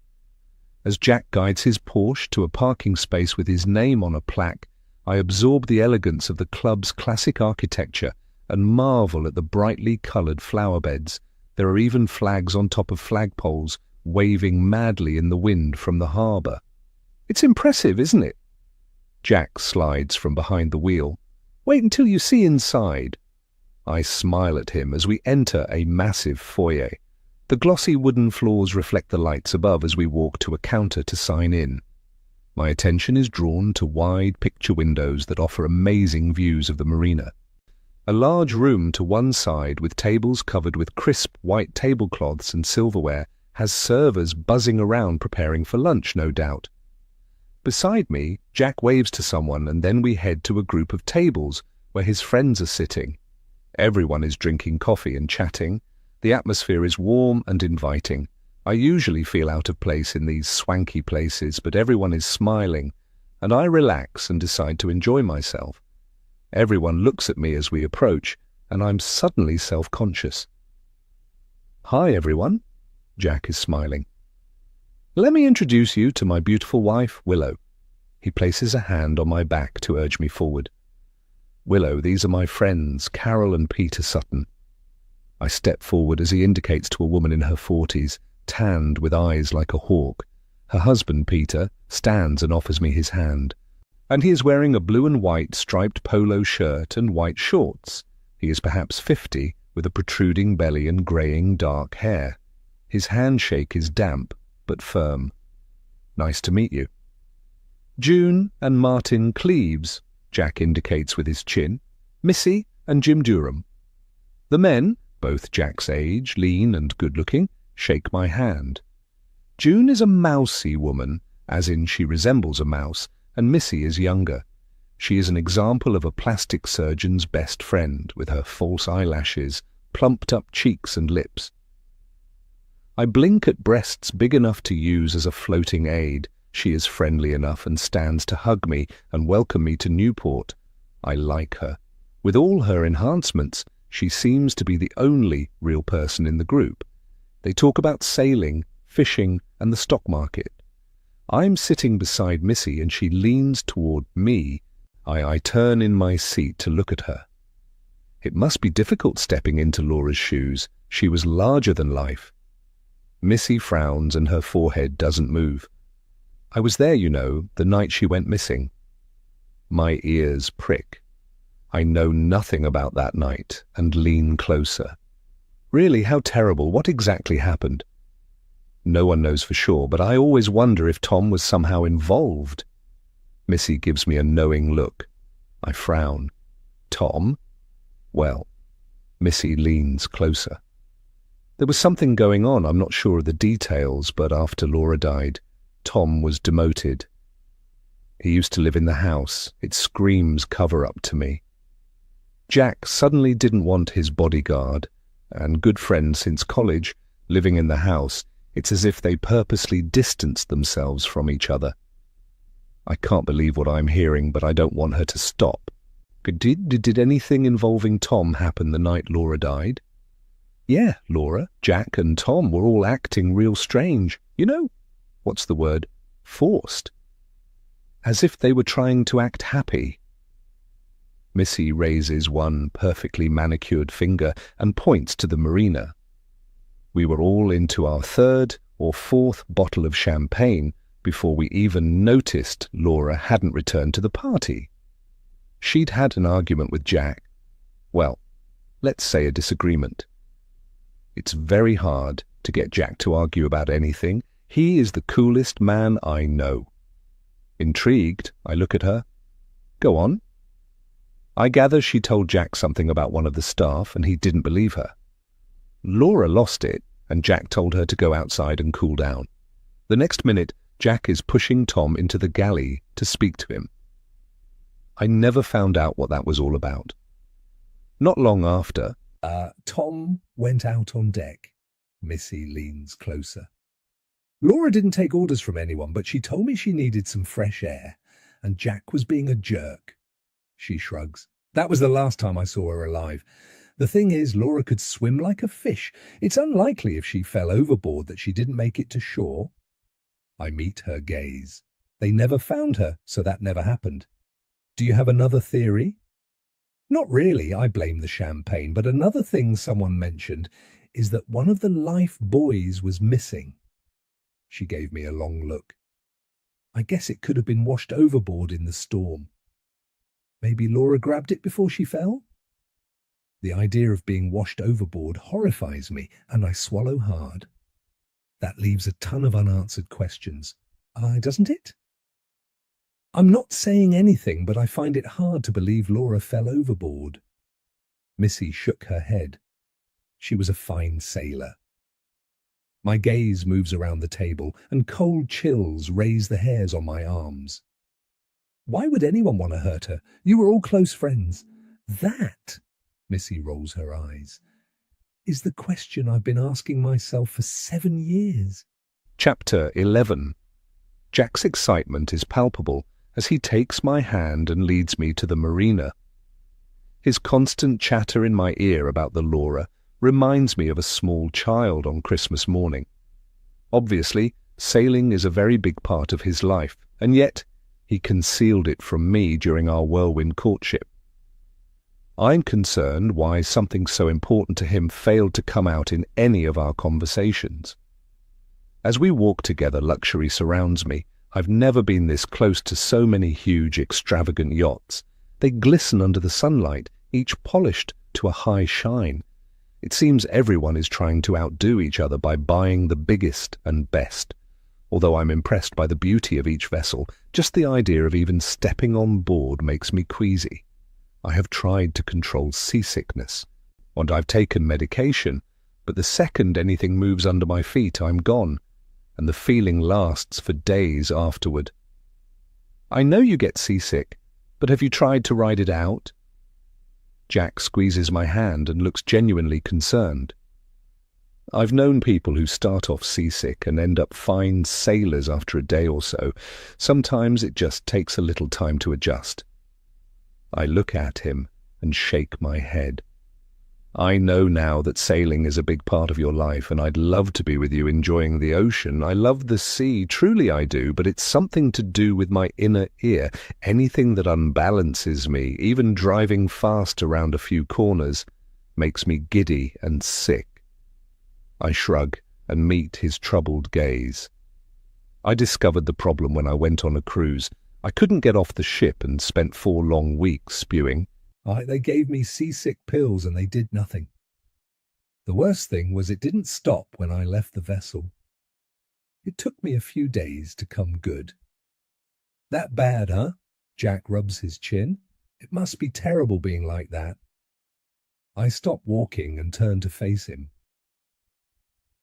As Jack guides his Porsche to a parking space with his name on a plaque, I absorb the elegance of the club's classic architecture and marvel at the brightly coloured flower beds. There are even flags on top of flagpoles, waving madly in the wind from the harbour. It's impressive, isn't it? Jack slides from behind the wheel. "Wait until you see inside." I smile at him as we enter a massive foyer. The glossy wooden floors reflect the lights above as we walk to a counter to sign in. My attention is drawn to wide picture windows that offer amazing views of the marina. A large room to one side with tables covered with crisp white tablecloths and silverware has servers buzzing around preparing for lunch, no doubt. Beside me, Jack waves to someone, and then we head to a group of tables where his friends are sitting. Everyone is drinking coffee and chatting. The atmosphere is warm and inviting. I usually feel out of place in these swanky places, but everyone is smiling, and I relax and decide to enjoy myself. Everyone looks at me as we approach, and I'm suddenly self-conscious. "Hi, everyone." Jack is smiling. "Let me introduce you to my beautiful wife, Willow." He places a hand on my back to urge me forward. "Willow, these are my friends, Carol and Peter Sutton." I step forward as he indicates to a woman in her 40s, tanned with eyes like a hawk. Her husband, Peter, stands and offers me his hand. And he is wearing a blue and white striped polo shirt and white shorts. He is perhaps 50, with a protruding belly and greying dark hair. His handshake is damp, but firm. "Nice to meet you." "June and Martin Cleves," Jack indicates with his chin. "Missy and Jim Durham." The men, both Jack's age, lean and good-looking, shake my hand. June is a mousy woman, as in she resembles a mouse, and Missy is younger. She is an example of a plastic surgeon's best friend, with her false eyelashes, plumped-up cheeks and lips. I blink at breasts big enough to use as a floating aid. She is friendly enough and stands to hug me and welcome me to Newport. I like her. With all her enhancements, she seems to be the only real person in the group. They talk about sailing, fishing, and the stock market. I'm sitting beside Missy and she leans toward me. I turn in my seat to look at her. It must be difficult stepping into Laura's shoes. She was larger than life. Missy frowns and her forehead doesn't move. "I was there, you know, the night she went missing." My ears prick. I know nothing about that night and lean closer. "Really, how terrible. What exactly happened?" "No one knows for sure, but I always wonder if Tom was somehow involved." Missy gives me a knowing look. I frown. Tom? Well, Missy leans closer. There was something going on, I'm not sure of the details, but after Laura died, Tom was demoted. He used to live in the house. It screams cover-up to me. Jack suddenly didn't want his bodyguard, and good friends since college, living in the house. It's as if they purposely distanced themselves from each other. I can't believe what I'm hearing, but I don't want her to stop. Did anything involving Tom happen the night Laura died? Yeah, Laura, Jack and Tom were all acting real strange. You know, what's the word? Forced. As if they were trying to act happy. Missy raises one perfectly manicured finger and points to the marina. We were all into our third or fourth bottle of champagne before we even noticed Laura hadn't returned to the party. She'd had an argument with Jack. Well, let's say a disagreement. It's very hard to get Jack to argue about anything. He is the coolest man I know. Intrigued, I look at her. Go on. I gather she told Jack something about one of the staff and he didn't believe her. Laura lost it and Jack told her to go outside and cool down. The next minute, Jack is pushing Tom into the galley to speak to him. I never found out what that was all about. Not long after, Tom went out on deck. Missy leans closer. Laura didn't take orders from anyone, but she told me she needed some fresh air, and Jack was being a jerk. She shrugs. That was the last time I saw her alive. The thing is, Laura could swim like a fish. It's unlikely if she fell overboard that she didn't make it to shore. I meet her gaze. They never found her, so that never happened. Do you have another theory? Not really, I blame the champagne, but another thing someone mentioned is that one of the life buoys was missing. She gave me a long look. I guess it could have been washed overboard in the storm. Maybe Laura grabbed it before she fell? The idea of being washed overboard horrifies me, and I swallow hard. That leaves a ton of unanswered questions. Doesn't it? I'm not saying anything, but I find it hard to believe Laura fell overboard. Missy shook her head. She was a fine sailor. My gaze moves around the table, and cold chills raise the hairs on my arms. Why would anyone want to hurt her? You were all close friends. That, Missy rolls her eyes, is the question I've been asking myself for 7 years. Chapter 11. Jack's excitement is palpable as he takes my hand and leads me to the marina. His constant chatter in my ear about the Laura reminds me of a small child on Christmas morning. Obviously, sailing is a very big part of his life, and yet he concealed it from me during our whirlwind courtship. I'm concerned why something so important to him failed to come out in any of our conversations. As we walk together, luxury surrounds me. I've never been this close to so many huge, extravagant yachts. They glisten under the sunlight, each polished to a high shine. It seems everyone is trying to outdo each other by buying the biggest and best. Although I'm impressed by the beauty of each vessel, just the idea of even stepping on board makes me queasy. I have tried to control seasickness, and I've taken medication, but the second anything moves under my feet, I'm gone, and the feeling lasts for days afterward. I know you get seasick, but have you tried to ride it out? Jack squeezes my hand and looks genuinely concerned. I've known people who start off seasick and end up fine sailors after a day or so. Sometimes it just takes a little time to adjust. I look at him and shake my head. I know now that sailing is a big part of your life, and I'd love to be with you enjoying the ocean. I love the sea, truly I do, but it's something to do with my inner ear. Anything that unbalances me, even driving fast around a few corners, makes me giddy and sick. I shrug and meet his troubled gaze. I discovered the problem when I went on a cruise. I couldn't get off the ship and spent 4 long weeks spewing. They gave me seasick pills and they did nothing. The worst thing was it didn't stop when I left the vessel. It took me a few days to come good. That bad, huh? Jack rubs his chin. It must be terrible being like that. I stopped walking and turned to face him.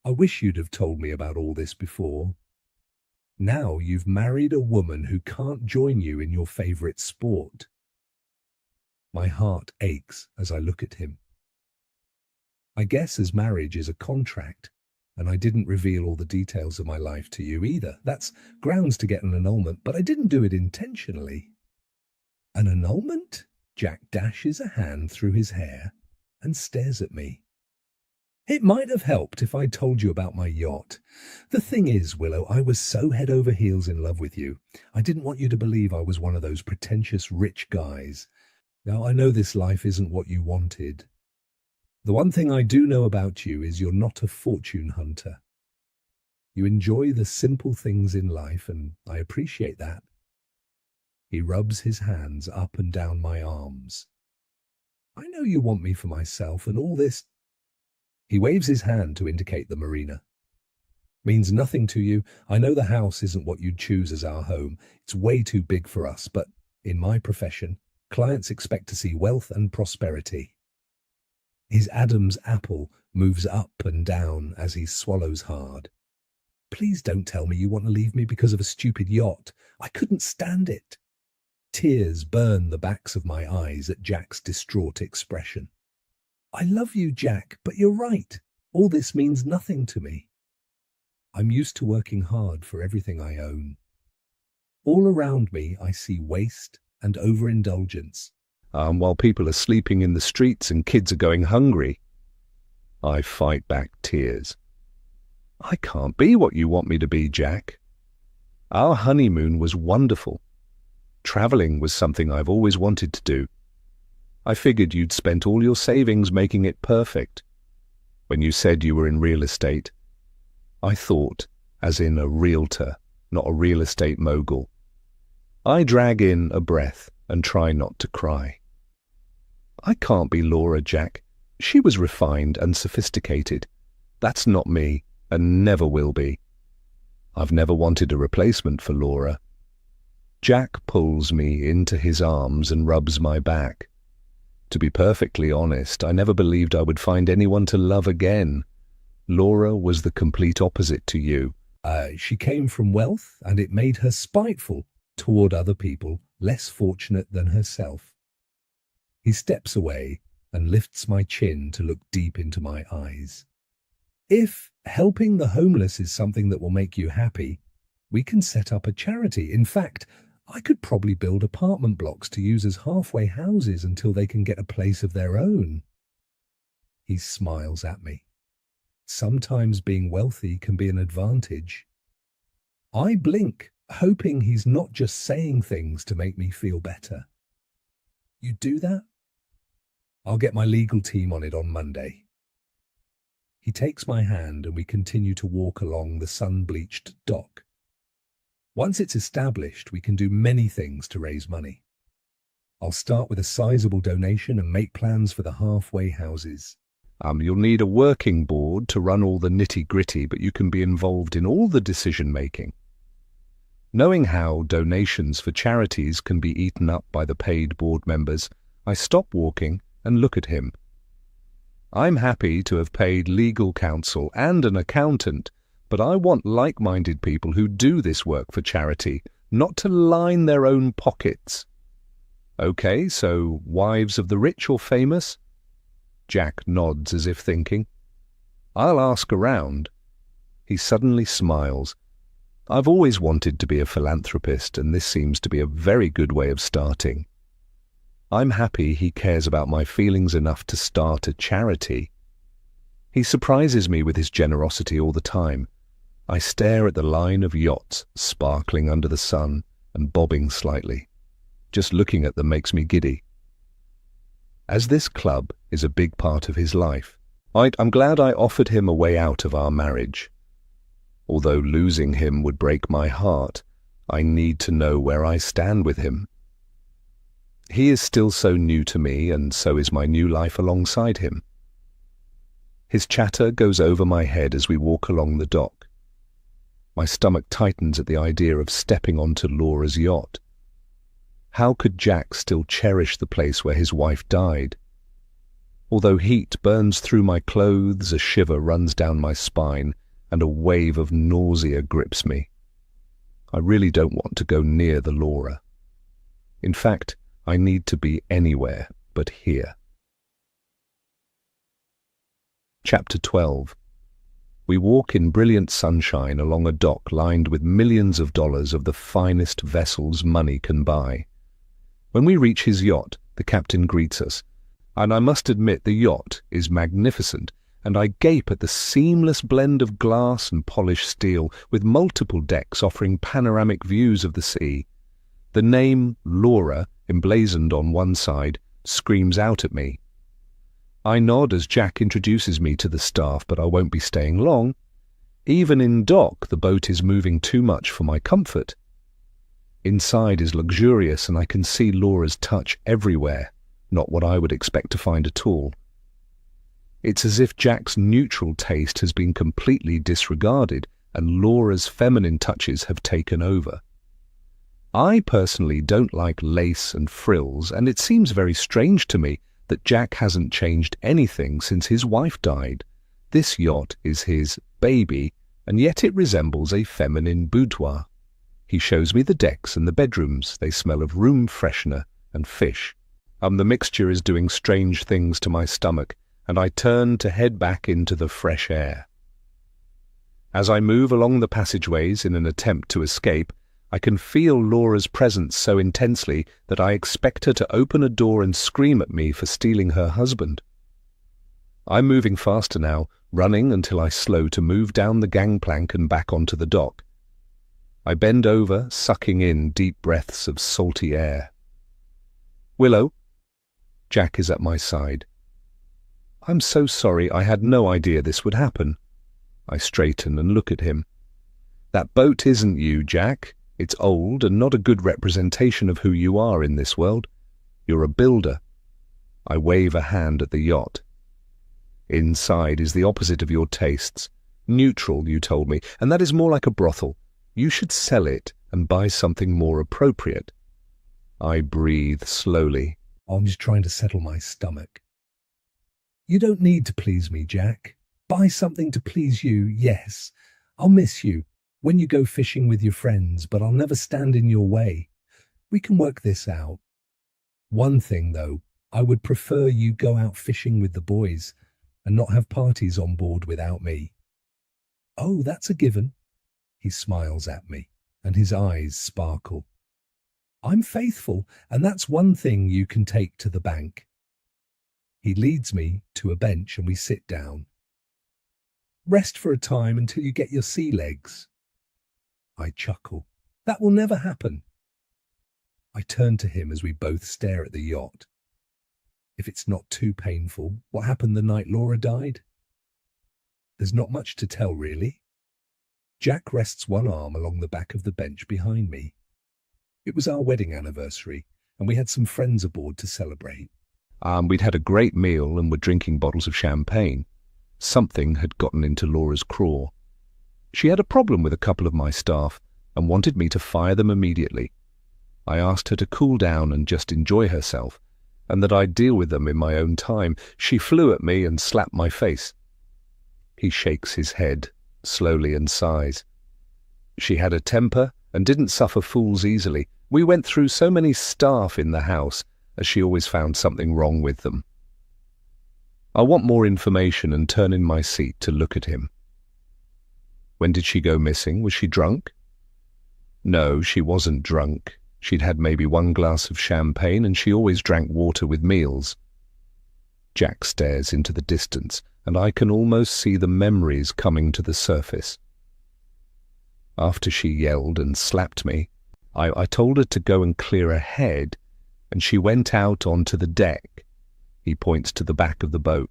I wish you'd have told me about all this before. Now you've married a woman who can't join you in your favorite sport. My heart aches as I look at him. I guess as marriage is a contract, and I didn't reveal all the details of my life to you either. That's grounds to get an annulment, but I didn't do it intentionally. An annulment? Jack dashes a hand through his hair and stares at me. It might have helped if I'd told you about my yacht. The thing is, Willow, I was so head over heels in love with you. I didn't want you to believe I was one of those pretentious rich guys. Now, I know this life isn't what you wanted. The one thing I do know about you is you're not a fortune hunter. You enjoy the simple things in life, and I appreciate that. He rubs his hands up and down my arms. I know you want me for myself, and all this... He waves his hand to indicate the marina. Means nothing to you. I know the house isn't what you'd choose as our home. It's way too big for us, but in my profession, clients expect to see wealth and prosperity. His Adam's apple moves up and down as he swallows hard. Please don't tell me you want to leave me because of a stupid yacht. I couldn't stand it. Tears burn the backs of my eyes at Jack's distraught expression. I love you, Jack, but you're right. All this means nothing to me. I'm used to working hard for everything I own. All around me I see waste and overindulgence. While people are sleeping in the streets and kids are going hungry. I fight back tears. I can't be what you want me to be, Jack. Our honeymoon was wonderful. Traveling was something I've always wanted to do. I figured you'd spent all your savings making it perfect. When you said you were in real estate, I thought, as in a realtor, not a real estate mogul. I drag in a breath and try not to cry. I can't be Laura, Jack. She was refined and sophisticated. That's not me, and never will be. I've never wanted a replacement for Laura. Jack pulls me into his arms and rubs my back. To be perfectly honest, I never believed I would find anyone to love again. Laura was the complete opposite to you. She came from wealth, and it made her spiteful toward other people less fortunate than herself. He steps away and lifts my chin to look deep into my eyes. If helping the homeless is something that will make you happy, we can set up a charity. In fact, I could probably build apartment blocks to use as halfway houses until they can get a place of their own. He smiles at me. Sometimes being wealthy can be an advantage. I blink, hoping he's not just saying things to make me feel better. You do that? I'll get my legal team on it on Monday. He takes my hand and we continue to walk along the sun-bleached dock. Once it's established, we can do many things to raise money. I'll start with a sizable donation and make plans for the halfway houses. You'll need a working board to run all the nitty-gritty, but you can be involved in all the decision-making. Knowing how donations for charities can be eaten up by the paid board members, I stop walking and look at him. I'm happy to have paid legal counsel and an accountant, but I want like-minded people who do this work for charity, not to line their own pockets. Okay, so wives of the rich or famous? Jack nods as if thinking. I'll ask around. He suddenly smiles. I've always wanted to be a philanthropist, and this seems to be a very good way of starting. I'm happy he cares about my feelings enough to start a charity. He surprises me with his generosity all the time. I stare at the line of yachts sparkling under the sun and bobbing slightly. Just looking at them makes me giddy. As this club is a big part of his life, I'm glad I offered him a way out of our marriage. Although losing him would break my heart, I need to know where I stand with him. He is still so new to me, and so is my new life alongside him. His chatter goes over my head as we walk along the dock. My stomach tightens at the idea of stepping onto Laura's yacht. How could Jack still cherish the place where his wife died? Although heat burns through my clothes, a shiver runs down my spine, and a wave of nausea grips me. I really don't want to go near the Laura. In fact, I need to be anywhere but here. Chapter 12. We walk in brilliant sunshine along a dock lined with millions of dollars of the finest vessels money can buy. When we reach his yacht, the captain greets us, and I must admit the yacht is magnificent, and I gape at the seamless blend of glass and polished steel, with multiple decks offering panoramic views of the sea. The name Laura, emblazoned on one side, screams out at me. I nod as Jack introduces me to the staff, but I won't be staying long. Even in dock, the boat is moving too much for my comfort. Inside is luxurious, and I can see Laura's touch everywhere, not what I would expect to find at all. It's as if Jack's neutral taste has been completely disregarded, and Laura's feminine touches have taken over. I personally don't like lace and frills, and it seems very strange to me that Jack hasn't changed anything since his wife died. This yacht is his baby, and yet it resembles a feminine boudoir. He shows me the decks and the bedrooms. They smell of room freshener and fish. The mixture is doing strange things to my stomach, and I turn to head back into the fresh air. As I move along the passageways in an attempt to escape, I can feel Laura's presence so intensely that I expect her to open a door and scream at me for stealing her husband. I'm moving faster now, running until I slow to move down the gangplank and back onto the dock. I bend over, sucking in deep breaths of salty air. Willow? Jack is at my side. I'm so sorry, I had no idea this would happen. I straighten and look at him. That boat isn't you, Jack. It's old and not a good representation of who you are in this world. You're a builder. I wave a hand at the yacht. Inside is the opposite of your tastes. Neutral, you told me, and that is more like a brothel. You should sell it and buy something more appropriate. I breathe slowly. I'm just trying to settle my stomach. You don't need to please me, Jack. Buy something to please you, yes. I'll miss you when you go fishing with your friends, but I'll never stand in your way. We can work this out. One thing, though, I would prefer you go out fishing with the boys and not have parties on board without me. Oh, that's a given. He smiles at me, and his eyes sparkle. I'm faithful, and that's one thing you can take to the bank. He leads me to a bench, and we sit down. Rest for a time until you get your sea legs. I chuckle. That will never happen. I turn to him as we both stare at the yacht. If it's not too painful, what happened the night Laura died? There's not much to tell, really. Jack rests one arm along the back of the bench behind me. It was our wedding anniversary, and we had some friends aboard to celebrate. We'd had a great meal and were drinking bottles of champagne. Something had gotten into Laura's craw. She had a problem with a couple of my staff and wanted me to fire them immediately. I asked her to cool down and just enjoy herself, and that I'd deal with them in my own time. She flew at me and slapped my face. He shakes his head slowly and sighs. She had a temper and didn't suffer fools easily. We went through so many staff in the house, as she always found something wrong with them. I want more information and turn in my seat to look at him. When did she go missing? Was she drunk? No, she wasn't drunk. She'd had maybe one glass of champagne, and she always drank water with meals. Jack stares into the distance, and I can almost see the memories coming to the surface. After she yelled and slapped me, I told her to go and clear her head, and she went out onto the deck. He points to the back of the boat.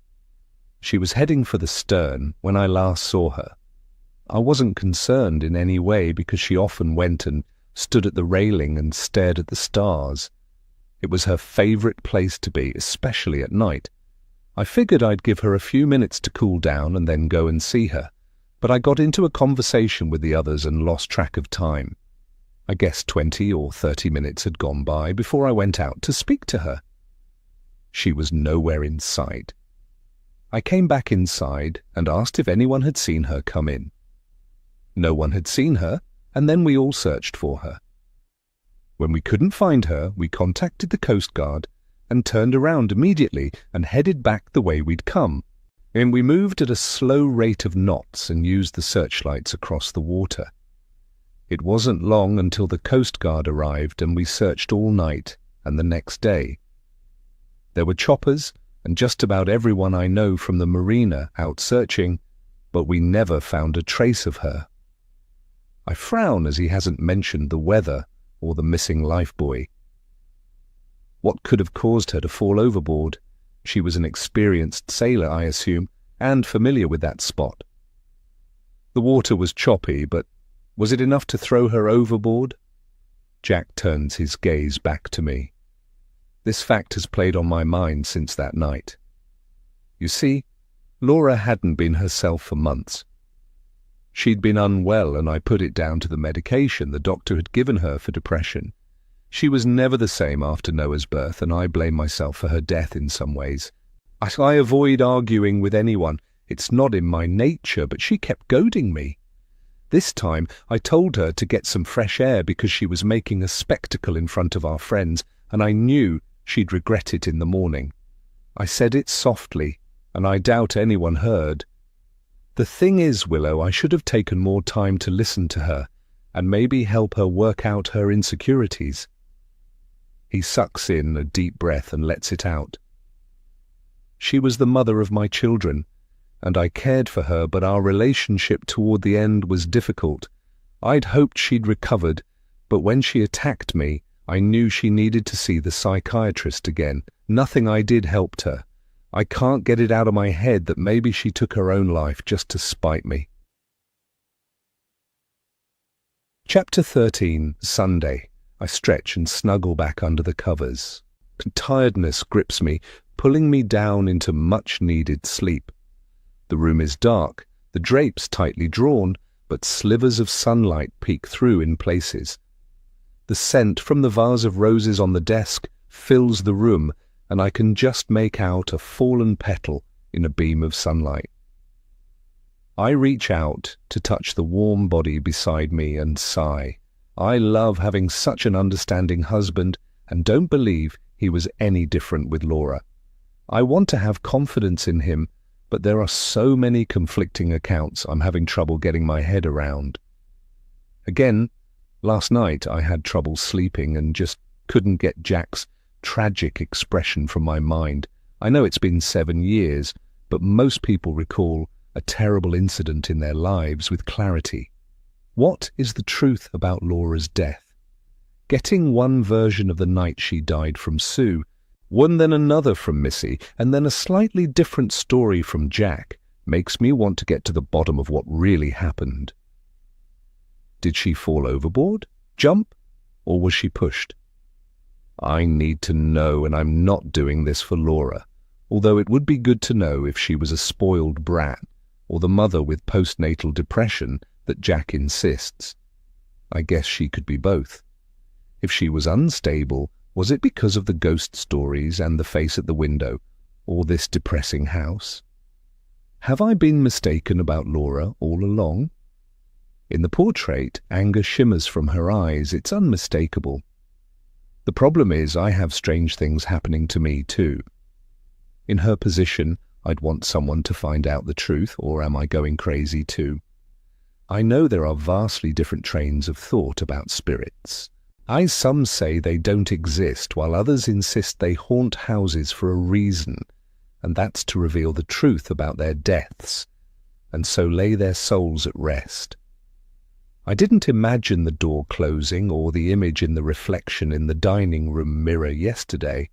She was heading for the stern when I last saw her. I wasn't concerned in any way because she often went and stood at the railing and stared at the stars. It was her favorite place to be, especially at night. I figured I'd give her a few minutes to cool down and then go and see her, but I got into a conversation with the others and lost track of time. I guess 20 or 30 minutes had gone by before I went out to speak to her. She was nowhere in sight. I came back inside and asked if anyone had seen her come in. No one had seen her, and then we all searched for her. When we couldn't find her, we contacted the Coast Guard and turned around immediately and headed back the way we'd come. And we moved at a slow rate of knots and used the searchlights across the water. It wasn't long until the Coast Guard arrived and we searched all night and the next day. There were choppers and just about everyone I know from the marina out searching, but we never found a trace of her. I frown as he hasn't mentioned the weather or the missing lifebuoy. What could have caused her to fall overboard? She was an experienced sailor, I assume, and familiar with that spot. The water was choppy, but was it enough to throw her overboard? Jack turns his gaze back to me. This fact has played on my mind since that night. You see, Laura hadn't been herself for months. She'd been unwell, and I put it down to the medication the doctor had given her for depression. She was never the same after Noah's birth, and I blame myself for her death in some ways. I avoid arguing with anyone. It's not in my nature, but she kept goading me. This time I told her to get some fresh air because she was making a spectacle in front of our friends, and I knew she'd regret it in the morning. I said it softly, and I doubt anyone heard. The thing is, Willow, I should have taken more time to listen to her, and maybe help her work out her insecurities. He sucks in a deep breath and lets it out. She was the mother of my children, and I cared for her, but our relationship toward the end was difficult. I'd hoped she'd recovered, but when she attacked me, I knew she needed to see the psychiatrist again. Nothing I did helped her. I can't get it out of my head that maybe she took her own life just to spite me. Chapter 13, Sunday. I stretch and snuggle back under the covers. Tiredness grips me, pulling me down into much-needed sleep. The room is dark, the drapes tightly drawn, but slivers of sunlight peek through in places. The scent from the vase of roses on the desk fills the room, and I can just make out a fallen petal in a beam of sunlight. I reach out to touch the warm body beside me and sigh. I love having such an understanding husband and don't believe he was any different with Laura. I want to have confidence in him, but there are so many conflicting accounts I'm having trouble getting my head around. Again, last night I had trouble sleeping and just couldn't get Jack's tragic expression from my mind. I know it's been 7 years, but most people recall a terrible incident in their lives with clarity. What is the truth about Laura's death? Getting one version of the night she died from Sue, one then another from Missy, and then a slightly different story from Jack makes me want to get to the bottom of what really happened. Did she fall overboard, jump, or was she pushed? I need to know, and I'm not doing this for Laura, although it would be good to know if she was a spoiled brat or the mother with postnatal depression that Jack insists. I guess she could be both. If she was unstable, was it because of the ghost stories and the face at the window, or this depressing house? Have I been mistaken about Laura all along? In the portrait, anger shimmers from her eyes. It's unmistakable. The problem is I have strange things happening to me too. In her position, I'd want someone to find out the truth, or am I going crazy too? I know there are vastly different trains of thought about spirits. Some say they don't exist, while others insist they haunt houses for a reason, and that's to reveal the truth about their deaths, and so lay their souls at rest. I didn't imagine the door closing or the image in the reflection in the dining room mirror yesterday.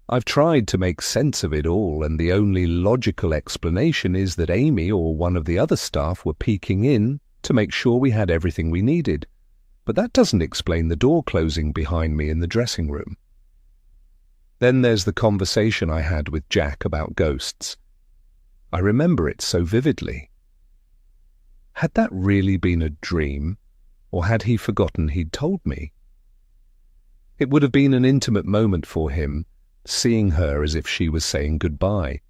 I've tried to make sense of it all, and the only logical explanation is that Amy or one of the other staff were peeking in to make sure we had everything we needed. But that doesn't explain the door closing behind me in the dressing room. Then there's the conversation I had with Jack about ghosts. I remember it so vividly. Had that really been a dream? Or had he forgotten he'd told me? It would have been an intimate moment for him, seeing her as if she was saying goodbye.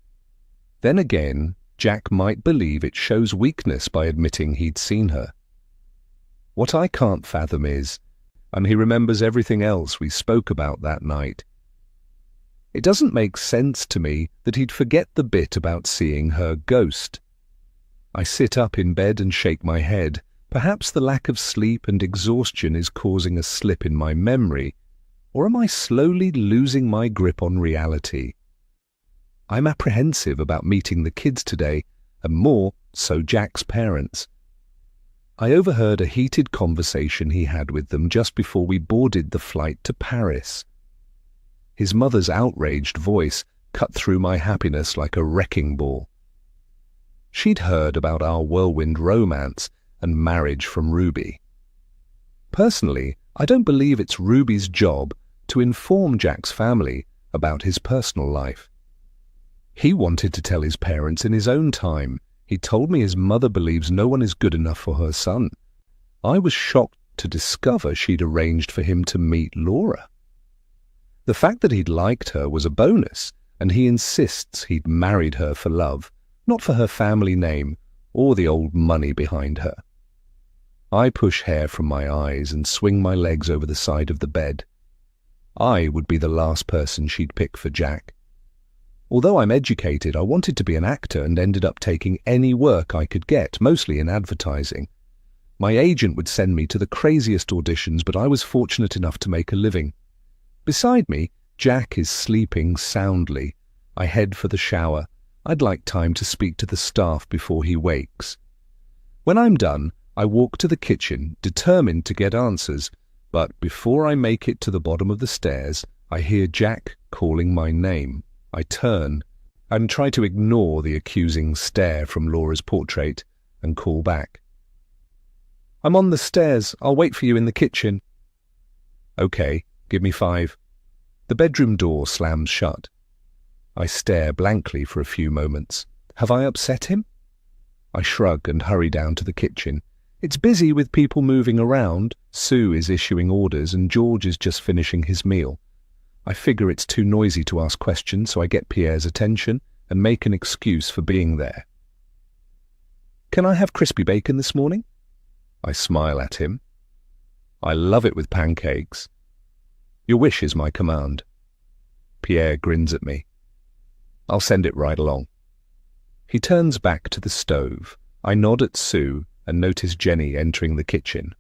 Then again, Jack might believe it shows weakness by admitting he'd seen her. What I can't fathom is, and he remembers everything else we spoke about that night. It doesn't make sense to me that he'd forget the bit about seeing her ghost. I sit up in bed and shake my head. Perhaps the lack of sleep and exhaustion is causing a slip in my memory, or am I slowly losing my grip on reality? I'm apprehensive about meeting the kids today, and more so Jack's parents. I overheard a heated conversation he had with them just before we boarded the flight to Paris. His mother's outraged voice cut through my happiness like a wrecking ball. She'd heard about our whirlwind romance and marriage from Ruby. Personally, I don't believe it's Ruby's job to inform Jack's family about his personal life. He wanted to tell his parents in his own time. He told me his mother believes no one is good enough for her son. I was shocked to discover she'd arranged for him to meet Laura. The fact that he'd liked her was a bonus, and he insists he'd married her for love, not for her family name or the old money behind her. I push hair from my eyes and swing my legs over the side of the bed. I would be the last person she'd pick for Jack. Although I'm educated, I wanted to be an actor and ended up taking any work I could get, mostly in advertising. My agent would send me to the craziest auditions, but I was fortunate enough to make a living. Beside me, Jack is sleeping soundly. I head for the shower. I'd like time to speak to the staff before he wakes. When I'm done, I walk to the kitchen, determined to get answers, but before I make it to the bottom of the stairs, I hear Jack calling my name. I turn and try to ignore the accusing stare from Laura's portrait and call back. "I'm on the stairs. I'll wait for you in the kitchen." "Okay, give me 5. The bedroom door slams shut. I stare blankly for a few moments. Have I upset him? I shrug and hurry down to the kitchen. It's busy with people moving around. Sue is issuing orders and George is just finishing his meal. I figure it's too noisy to ask questions, so I get Pierre's attention and make an excuse for being there. "Can I have crispy bacon this morning?" I smile at him. "I love it with pancakes." "Your wish is my command." Pierre grins at me. "I'll send it right along." He turns back to the stove. I nod at Sue and notice Jenny entering the kitchen.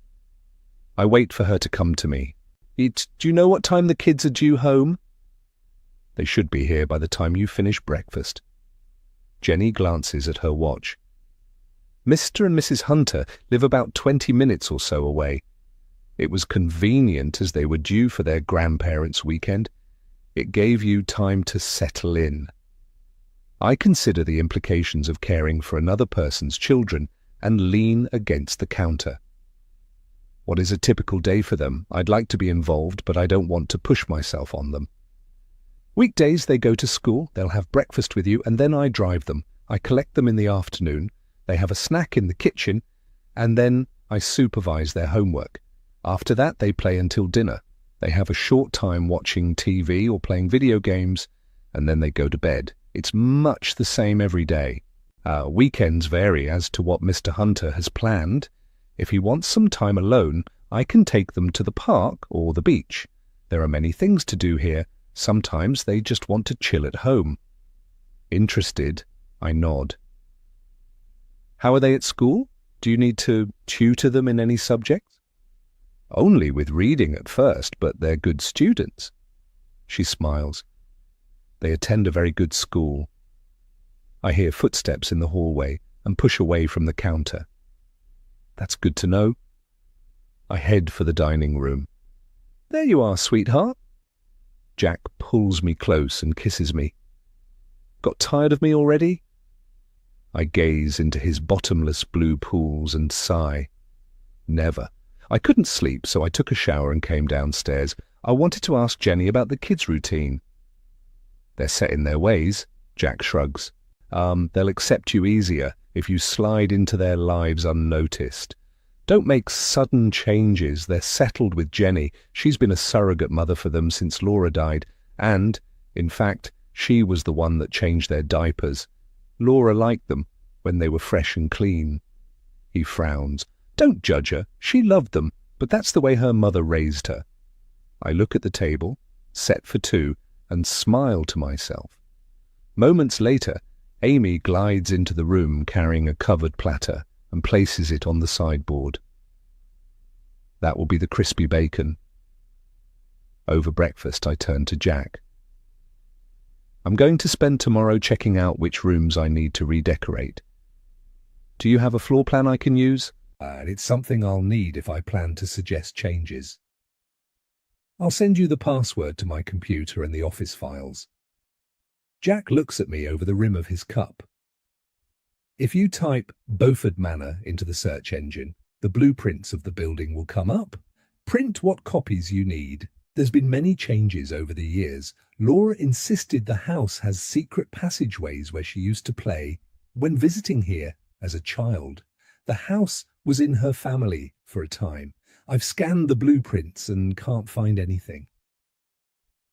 I wait for her to come to me. "Do you know what time the kids are due home?" "They should be here by the time you finish breakfast." Jenny glances at her watch. "Mr. and Mrs. Hunter live about 20 minutes or so away. It was convenient as they were due for their grandparents' weekend. It gave you time to settle in." I consider the implications of caring for another person's children and lean against the counter. What is a typical day for them? I'd like to be involved, but I don't want to push myself on them. Weekdays they go to school, they'll have breakfast with you, and then I drive them. I collect them in the afternoon, they have a snack in the kitchen, and then I supervise their homework. After that they play until dinner. They have a short time watching TV or playing video games, and then they go to bed. It's much the same every day. Weekends vary as to what Mr. Hunter has planned. If he wants some time alone, I can take them to the park or the beach. There are many things to do here. Sometimes they just want to chill at home. Interested, I nod. "How are they at school? Do you need to tutor them in any subjects?" "Only with reading at first, but they're good students." She smiles. "They attend a very good school." I hear footsteps in the hallway and push away from the counter. That's good to know. I head for the dining room. "There you are, sweetheart." Jack pulls me close and kisses me. "Got tired of me already?" I gaze into his bottomless blue pools and sigh. Never. I couldn't sleep, so I took a shower and came downstairs. I wanted to ask Jenny about the kids' routine. "They're set in their ways," Jack shrugs. They'll accept you easier if you slide into their lives unnoticed. Don't make sudden changes. They're settled with Jenny. She's been a surrogate mother for them since Laura died, and, in fact, she was the one that changed their diapers. Laura liked them when they were fresh and clean. He frowns. Don't judge her. She loved them, but that's the way her mother raised her. I look at the table, set for two, and smile to myself. Moments later, Amy glides into the room carrying a covered platter and places it on the sideboard. That will be the crispy bacon. Over breakfast, I turn to Jack. I'm going to spend tomorrow checking out which rooms I need to redecorate. Do you have a floor plan I can use? It's something I'll need if I plan to suggest changes. I'll send you the password to my computer and the office files. Jack looks at me over the rim of his cup. If you type Beaufort Manor into the search engine, the blueprints of the building will come up. Print what copies you need. There's been many changes over the years. Laura insisted the house has secret passageways where she used to play. When visiting here as a child, the house was in her family for a time. I've scanned the blueprints and can't find anything.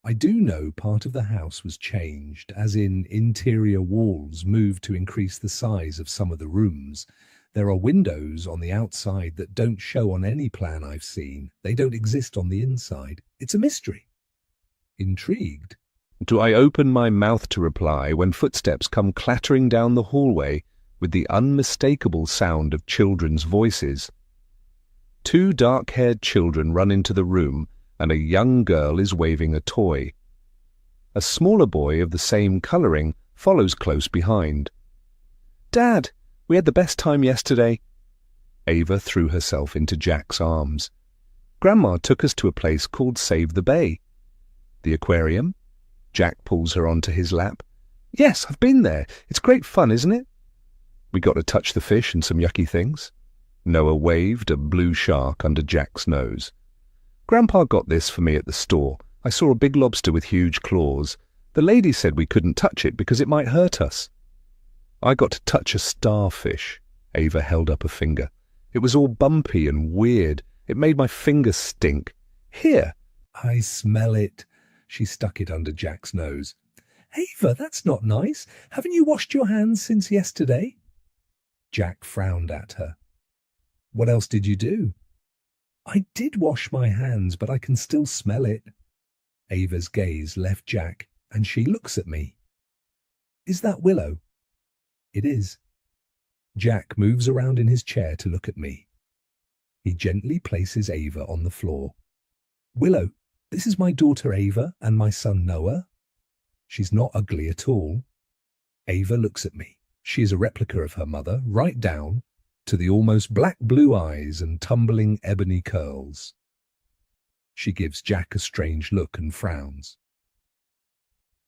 I do know part of the house was changed, as in interior walls moved to increase the size of some of the rooms. There are windows on the outside that don't show on any plan I've seen. They don't exist on the inside. It's a mystery. Intrigued? Do I open my mouth to reply when footsteps come clattering down the hallway with the unmistakable sound of children's voices? Two dark-haired children run into the room and a young girl is waving a toy. A smaller boy of the same colouring follows close behind. "Dad, we had the best time yesterday." Ava threw herself into Jack's arms. "Grandma took us to a place called Save the Bay." "The aquarium?" Jack pulls her onto his lap. "Yes, I've been there. It's great fun, isn't it?" "We got to touch the fish and some yucky things." Noah waved a blue shark under Jack's nose. "Grandpa got this for me at the store. I saw a big lobster with huge claws. The lady said we couldn't touch it because it might hurt us." "I got to touch a starfish." Ava held up a finger. "It was all bumpy and weird. It made my fingers stink. Here." "I smell it." She stuck it under Jack's nose. "Ava, that's not nice. Haven't you washed your hands since yesterday?" Jack frowned at her. "What else did you do?" "I did wash my hands, but I can still smell it." Ava's gaze left Jack, and she looks at me. "Is that Willow?" "It is." Jack moves around in his chair to look at me. He gently places Ava on the floor. "Willow, this is my daughter Ava and my son Noah. She's not ugly at all." Ava looks at me. She is a replica of her mother, right down to the almost black blue eyes and tumbling ebony curls. She gives Jack a strange look and frowns.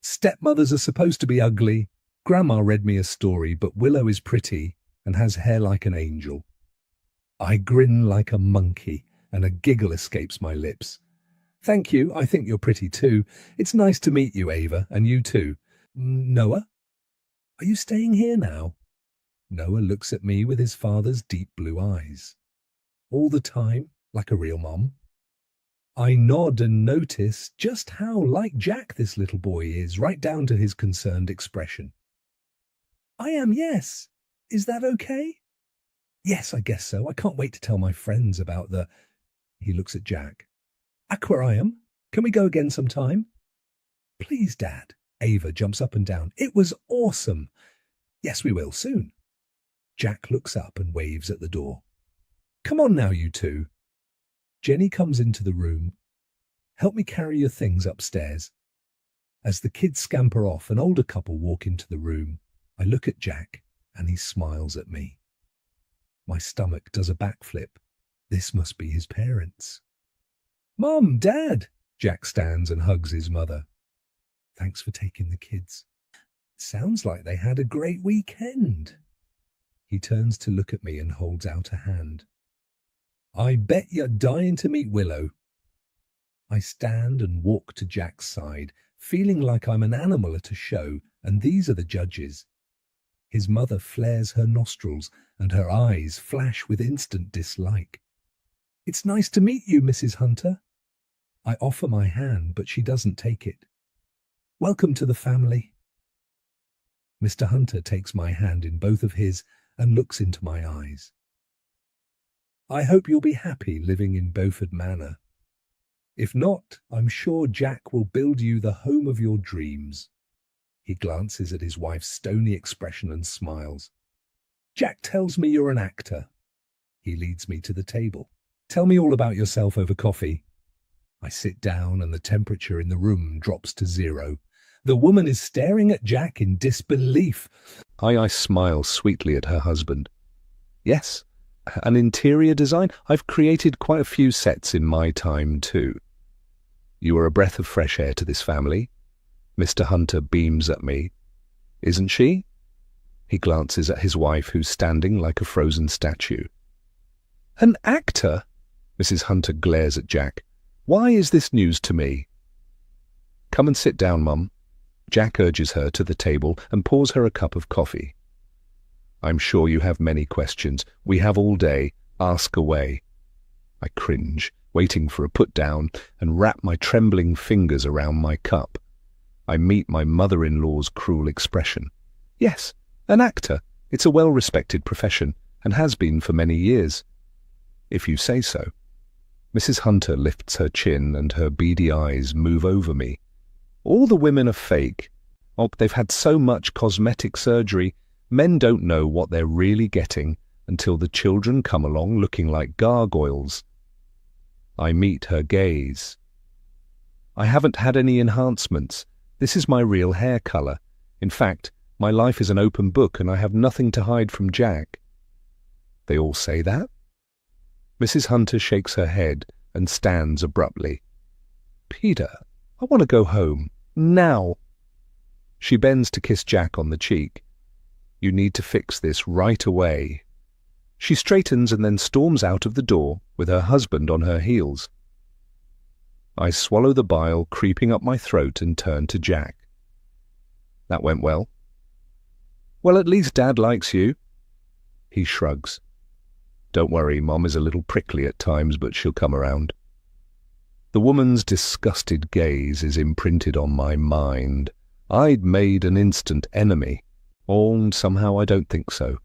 "Stepmothers are supposed to be ugly. Grandma read me a story, but Willow is pretty and has hair like an angel." I grin like a monkey, and a giggle escapes my lips. "Thank you, I think you're pretty too. It's nice to meet you, Ava, and you too. Noah? Are you staying here now?" Noah looks at me with his father's deep blue eyes. "All the time, like a real mom?" I nod and notice just how like Jack this little boy is, right down to his concerned expression. "I am, yes. Is that okay?" "Yes, I guess so. I can't wait to tell my friends about the—" He looks at Jack. "Aquarium? Can we go again sometime?" "Please, Dad." Ava jumps up and down. "It was awesome." "Yes, we will, soon." Jack looks up and waves at the door. "Come on now, you two." Jenny comes into the room. "Help me carry your things upstairs." As the kids scamper off, an older couple walk into the room. I look at Jack, and he smiles at me. My stomach does a backflip. This must be his parents. "Mom, Dad!" Jack stands and hugs his mother. "Thanks for taking the kids. Sounds like they had a great weekend." He turns to look at me and holds out a hand. "I bet you're dying to meet Willow." I stand and walk to Jack's side, feeling like I'm an animal at a show, and these are the judges. His mother flares her nostrils, and her eyes flash with instant dislike. "It's nice to meet you, Mrs. Hunter." I offer my hand, but she doesn't take it. "Welcome to the family." Mr. Hunter takes my hand in both of his and looks into my eyes. "I hope you'll be happy living in Beaufort Manor. If not, I'm sure Jack will build you the home of your dreams." He glances at his wife's stony expression and smiles. "Jack tells me you're an actor." He leads me to the table. "Tell me all about yourself over coffee." I sit down and the temperature in the room drops to 0. The woman is staring at Jack in disbelief. I smile sweetly at her husband. "Yes, an interior design. I've created quite a few sets in my time too." "You are a breath of fresh air to this family." Mr. Hunter beams at me. "Isn't she?" He glances at his wife, who's standing like a frozen statue. "An actor?" Mrs. Hunter glares at Jack. "Why is this news to me?" "Come and sit down, Mum." Jack urges her to the table and pours her a cup of coffee. "I'm sure you have many questions. We have all day. Ask away." I cringe, waiting for a put-down, and wrap my trembling fingers around my cup. I meet my mother-in-law's cruel expression. "Yes, an actor. It's a well-respected profession, and has been for many years." "If you say so." Mrs. Hunter lifts her chin and her beady eyes move over me. "All the women are fake. Oh, they've had so much cosmetic surgery. Men don't know what they're really getting until the children come along looking like gargoyles." I meet her gaze. "I haven't had any enhancements. This is my real hair color. In fact, my life is an open book and I have nothing to hide from Jack." "They all say that?" Mrs. Hunter shakes her head and stands abruptly. "Peter, I want to go home. Now." She bends to kiss Jack on the cheek. "You need to fix this right away." She straightens and then storms out of the door with her husband on her heels. I swallow the bile creeping up my throat and turn to Jack. "That went well." "Well, at least Dad likes you." He shrugs. "Don't worry, Mom is a little prickly at times, but she'll come around." The woman's disgusted gaze is imprinted on my mind. I'd made an instant enemy. Or somehow I don't think so.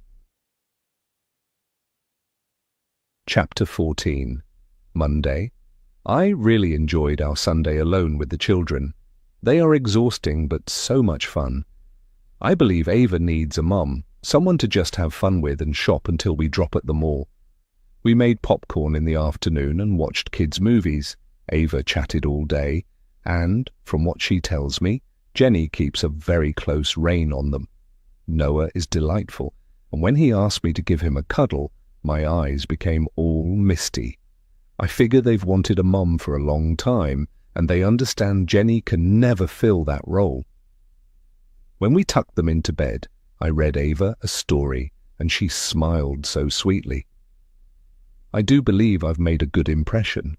Chapter 14. Monday. I really enjoyed our Sunday alone with the children. They are exhausting but so much fun. I believe Ava needs a mum, someone to just have fun with and shop until we drop at the mall. We made popcorn in the afternoon and watched kids' movies. Ava chatted all day, and, from what she tells me, Jenny keeps a very close rein on them. Noah is delightful, and when he asked me to give him a cuddle, my eyes became all misty. I figure they've wanted a mum for a long time, and they understand Jenny can never fill that role. When we tucked them into bed, I read Ava a story, and she smiled so sweetly. I do believe I've made a good impression.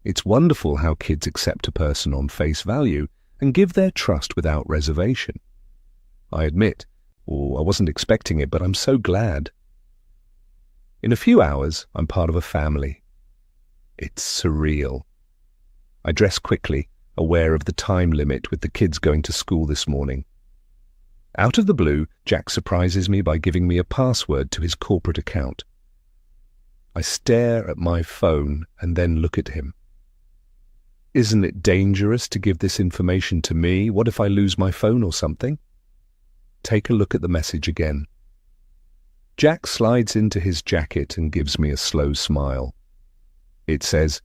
It's wonderful how kids accept a person on face value and give their trust without reservation. I admit, I wasn't expecting it, but I'm so glad. In a few hours, I'm part of a family. It's surreal. I dress quickly, aware of the time limit with the kids going to school this morning. Out of the blue, Jack surprises me by giving me a password to his corporate account. I stare at my phone and then look at him. Isn't it dangerous to give this information to me? What if I lose my phone or something? Take a look at the message again. Jack slides into his jacket and gives me a slow smile. It says,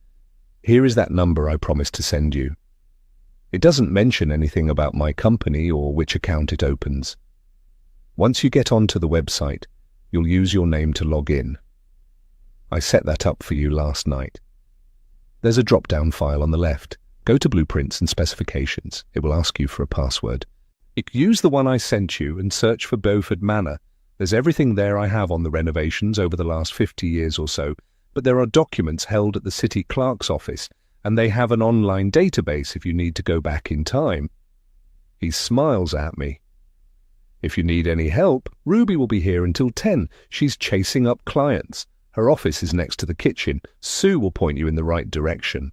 "Here is that number I promised to send you." It doesn't mention anything about my company or which account it opens. Once you get onto the website, you'll use your name to log in. I set that up for you last night. There's a drop-down file on the left. Go to Blueprints and Specifications. It will ask you for a password. Use the one I sent you and search for Beaufort Manor. There's everything there I have on the renovations over the last 50 years or so, but there are documents held at the city clerk's office, and they have an online database if you need to go back in time. He smiles at me. If you need any help, Ruby will be here until 10. She's chasing up clients. Her office is next to the kitchen. Sue will point you in the right direction.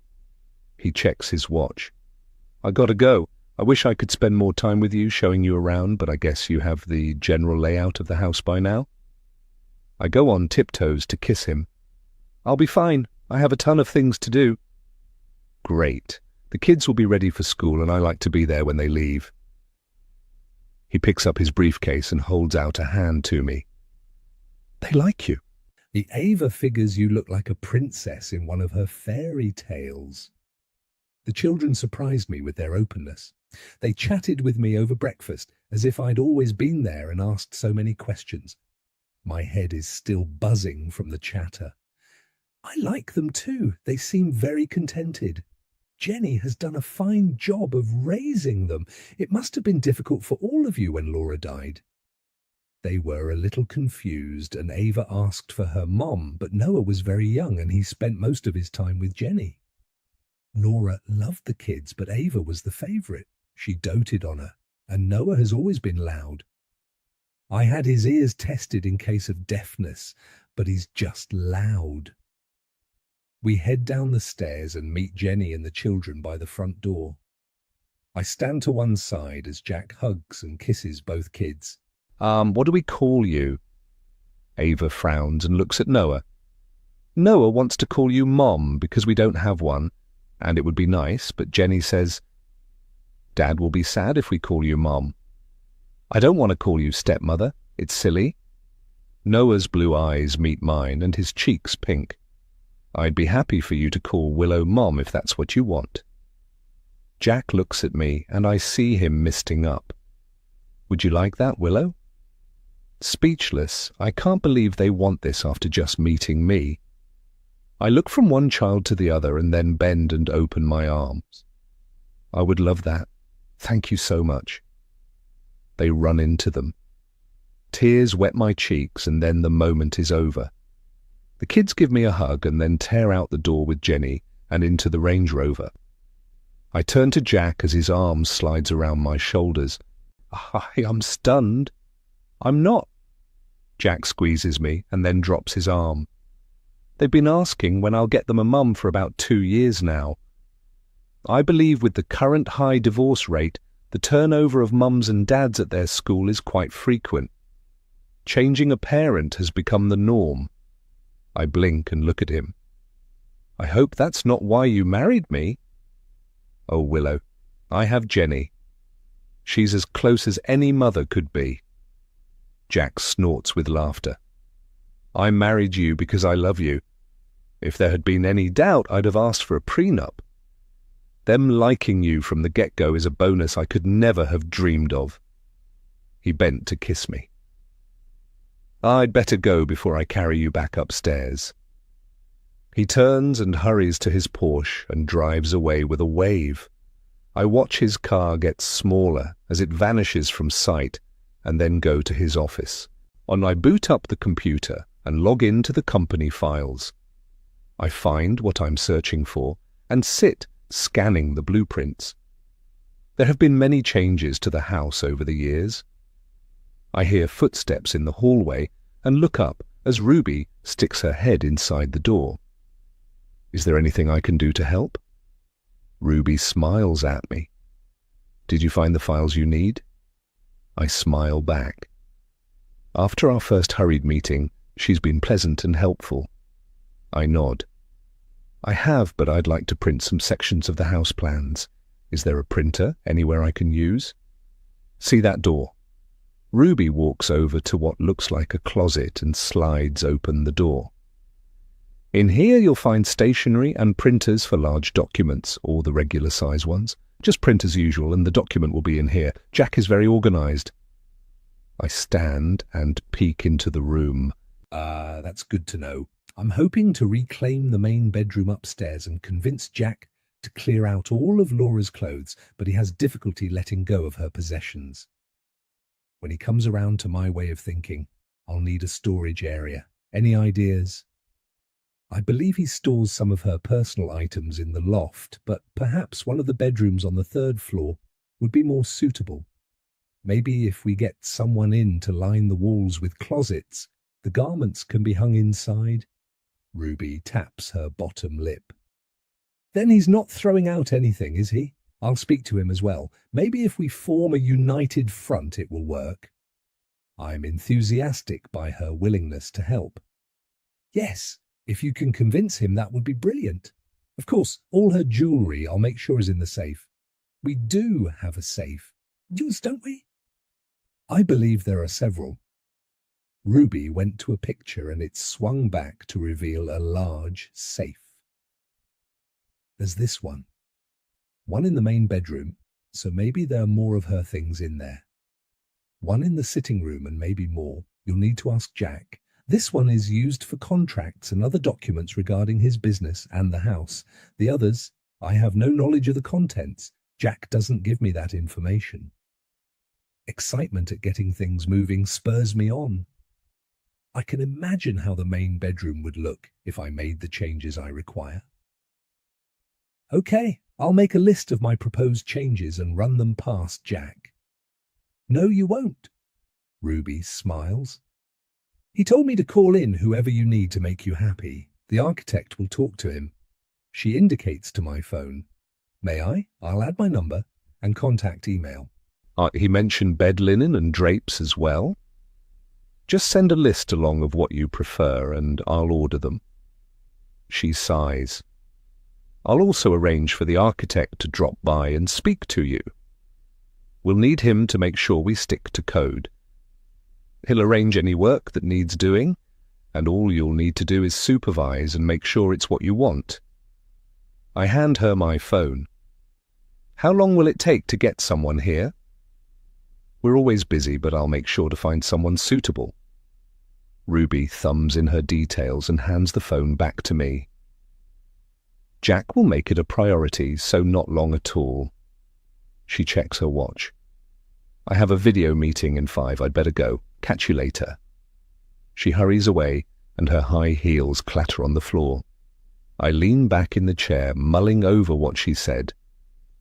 He checks his watch. I gotta go. I wish I could spend more time with you showing you around, but I guess you have the general layout of the house by now. I go on tiptoes to kiss him. I'll be fine. I have a ton of things to do. Great. The kids will be ready for school and I like to be there when they leave. He picks up his briefcase and holds out a hand to me. They like you. The Ava figures you look like a princess in one of her fairy tales. The children surprised me with their openness. They chatted with me over breakfast as if I'd always been there and asked so many questions. My head is still buzzing from the chatter. I like them too. They seem very contented. Jenny has done a fine job of raising them. It must have been difficult for all of you when Laura died. They were a little confused, and Ava asked for her mom, but Noah was very young and he spent most of his time with Jenny. Laura loved the kids, but Ava was the favorite. She doted on her, and Noah has always been loud. I had his ears tested in case of deafness, but he's just loud. We head down the stairs and meet Jenny and the children by the front door. I stand to one side as Jack hugs and kisses both kids. What do we call you? Ava frowns and looks at Noah. Noah wants to call you Mom because we don't have one, and it would be nice, but Jenny says, Dad will be sad if we call you Mom. I don't want to call you stepmother. It's silly. Noah's blue eyes meet mine and his cheeks pink. I'd be happy for you to call Willow Mom if that's what you want. Jack looks at me and I see him misting up. Would you like that, Willow? Speechless, I can't believe they want this after just meeting me. I look from one child to the other and then bend and open my arms. I would love that. Thank you so much. They run into them. Tears wet my cheeks and then the moment is over. The kids give me a hug and then tear out the door with Jenny and into the Range Rover. I turn to Jack as his arm slides around my shoulders. I'm stunned. I'm not. Jack squeezes me and then drops his arm. They've been asking when I'll get them a mum for about 2 years now. I believe with the current high divorce rate, the turnover of mums and dads at their school is quite frequent. Changing a parent has become the norm. I blink and look at him. I hope that's not why you married me. Oh, Willow, I have Jenny. She's as close as any mother could be. Jack snorts with laughter. I married you because I love you. If there had been any doubt, I'd have asked for a prenup. Them liking you from the get-go is a bonus I could never have dreamed of. He bent to kiss me. I'd better go before I carry you back upstairs. He turns and hurries to his Porsche and drives away with a wave. I watch his car get smaller as it vanishes from sight and then go to his office. I boot up the computer and log into the company files. I find what I'm searching for and sit scanning the blueprints. There have been many changes to the house over the years. I hear footsteps in the hallway and look up as Ruby sticks her head inside the door. Is there anything I can do to help? Ruby smiles at me. Did you find the files you need? I smile back. After our first hurried meeting, she's been pleasant and helpful. I nod. I have, but I'd like to print some sections of the house plans. Is there a printer anywhere I can use? See that door? Ruby walks over to what looks like a closet and slides open the door. In here you'll find stationery and printers for large documents, or the regular size ones. Just print as usual and the document will be in here. Jack is very organized. I stand and peek into the room. That's good to know. I'm hoping to reclaim the main bedroom upstairs and convince Jack to clear out all of Laura's clothes, but he has difficulty letting go of her possessions. When he comes around to my way of thinking, I'll need a storage area. Any ideas? I believe he stores some of her personal items in the loft, but perhaps one of the bedrooms on the 3rd floor would be more suitable. Maybe if we get someone in to line the walls with closets, the garments can be hung inside. Ruby taps her bottom lip. Then he's not throwing out anything, is he? I'll speak to him as well. Maybe if we form a united front, it will work. I'm enthusiastic by her willingness to help. Yes, if you can convince him, that would be brilliant. Of course, all her jewellery I'll make sure is in the safe. We do have a safe. Yours, don't we? I believe there are several. Ruby went to a picture and it swung back to reveal a large safe. There's this one. One in the main bedroom, so maybe there are more of her things in there. One in the sitting room and maybe more. You'll need to ask Jack. This one is used for contracts and other documents regarding his business and the house. The others, I have no knowledge of the contents. Jack doesn't give me that information. Excitement at getting things moving spurs me on. I can imagine how the main bedroom would look if I made the changes I require. Okay, I'll make a list of my proposed changes and run them past Jack. No, you won't. Ruby smiles. He told me to call in whoever you need to make you happy. The architect will talk to him. She indicates to my phone. May I? I'll add my number and contact email. He mentioned bed linen and drapes as well. Just send a list along of what you prefer and I'll order them. She sighs. I'll also arrange for the architect to drop by and speak to you. We'll need him to make sure we stick to code. He'll arrange any work that needs doing, and all you'll need to do is supervise and make sure it's what you want. I hand her my phone. How long will it take to get someone here? We're always busy, but I'll make sure to find someone suitable. Ruby thumbs in her details and hands the phone back to me. Jack will make it a priority, so not long at all. She checks her watch. I have a video meeting in 5. I'd better go. Catch you later. She hurries away and her high heels clatter on the floor. I lean back in the chair, mulling over what she said.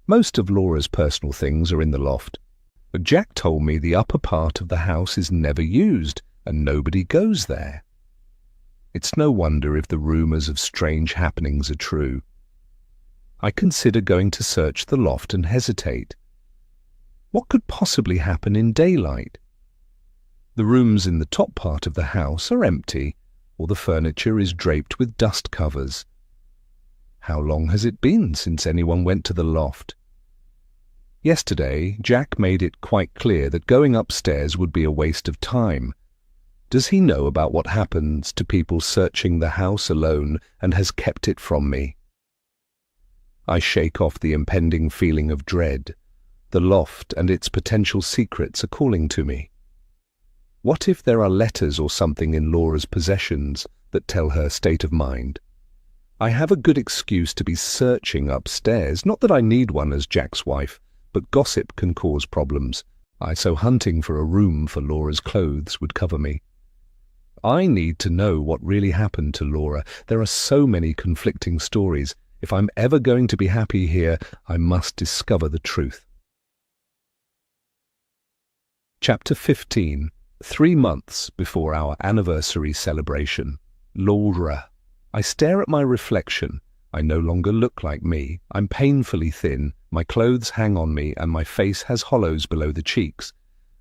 Most of Laura's personal things are in the loft, but Jack told me the upper part of the house is never used and nobody goes there. It's no wonder if the rumours of strange happenings are true. I consider going to search the loft and hesitate. What could possibly happen in daylight? The rooms in the top part of the house are empty, or the furniture is draped with dust covers. How long has it been since anyone went to the loft? Yesterday, Jack made it quite clear that going upstairs would be a waste of time. Does he know about what happens to people searching the house alone and has kept it from me? I shake off the impending feeling of dread. The loft and its potential secrets are calling to me. What if there are letters or something in Laura's possessions that tell her state of mind? I have a good excuse to be searching upstairs, not that I need one as Jack's wife, but gossip can cause problems. So hunting for a room for Laura's clothes would cover me. I need to know what really happened to Laura. There are so many conflicting stories. If I'm ever going to be happy here, I must discover the truth. Chapter 15. 3 months before our anniversary celebration. Laura. I stare at my reflection. I no longer look like me. I'm painfully thin. My clothes hang on me and my face has hollows below the cheeks.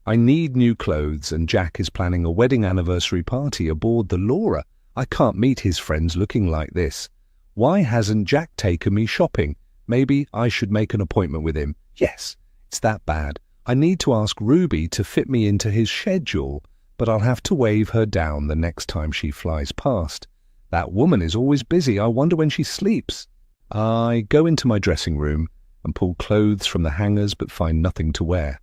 I need new clothes and Jack is planning a wedding anniversary party aboard the Laura. I can't meet his friends looking like this. Why hasn't Jack taken me shopping? Maybe I should make an appointment with him. Yes, it's that bad. I need to ask Ruby to fit me into his schedule, but I'll have to wave her down the next time she flies past. That woman is always busy. I wonder when she sleeps. I go into my dressing room and pull clothes from the hangers but find nothing to wear.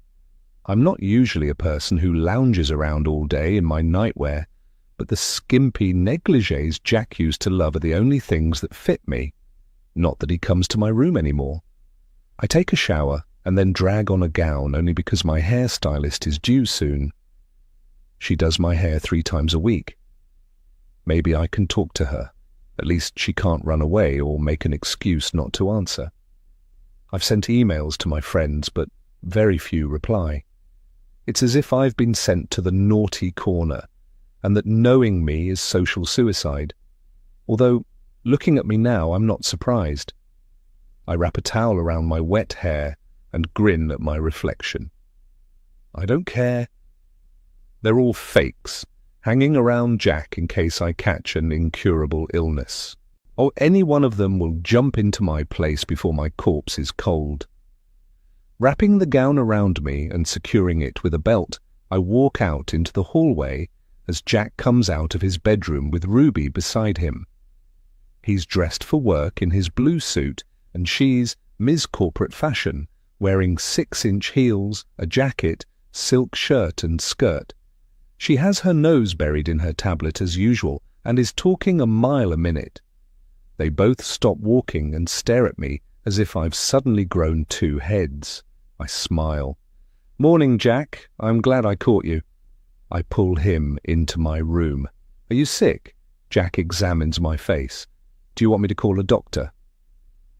I'm not usually a person who lounges around all day in my nightwear, but the skimpy negligés Jack used to love are the only things that fit me. Not that he comes to my room anymore. I take a shower and then drag on a gown only because my hairstylist is due soon. She does my hair 3 times a week. Maybe I can talk to her. At least she can't run away or make an excuse not to answer. I've sent emails to my friends, but very few reply. It's as if I've been sent to the naughty corner, and that knowing me is social suicide. Although, looking at me now, I'm not surprised. I wrap a towel around my wet hair and grin at my reflection. I don't care. They're all fakes, hanging around Jack in case I catch an incurable illness. Or any one of them will jump into my place before my corpse is cold. Wrapping the gown around me and securing it with a belt, I walk out into the hallway as Jack comes out of his bedroom with Ruby beside him. He's dressed for work in his blue suit, and she's Ms. Corporate Fashion, wearing 6-inch heels, a jacket, silk shirt and skirt. She has her nose buried in her tablet as usual and is talking a mile a minute. They both stop walking and stare at me as if I've suddenly grown 2 heads. I smile. "Morning, Jack. I'm glad I caught you." I pull him into my room. "Are you sick?" Jack examines my face. "Do you want me to call a doctor?"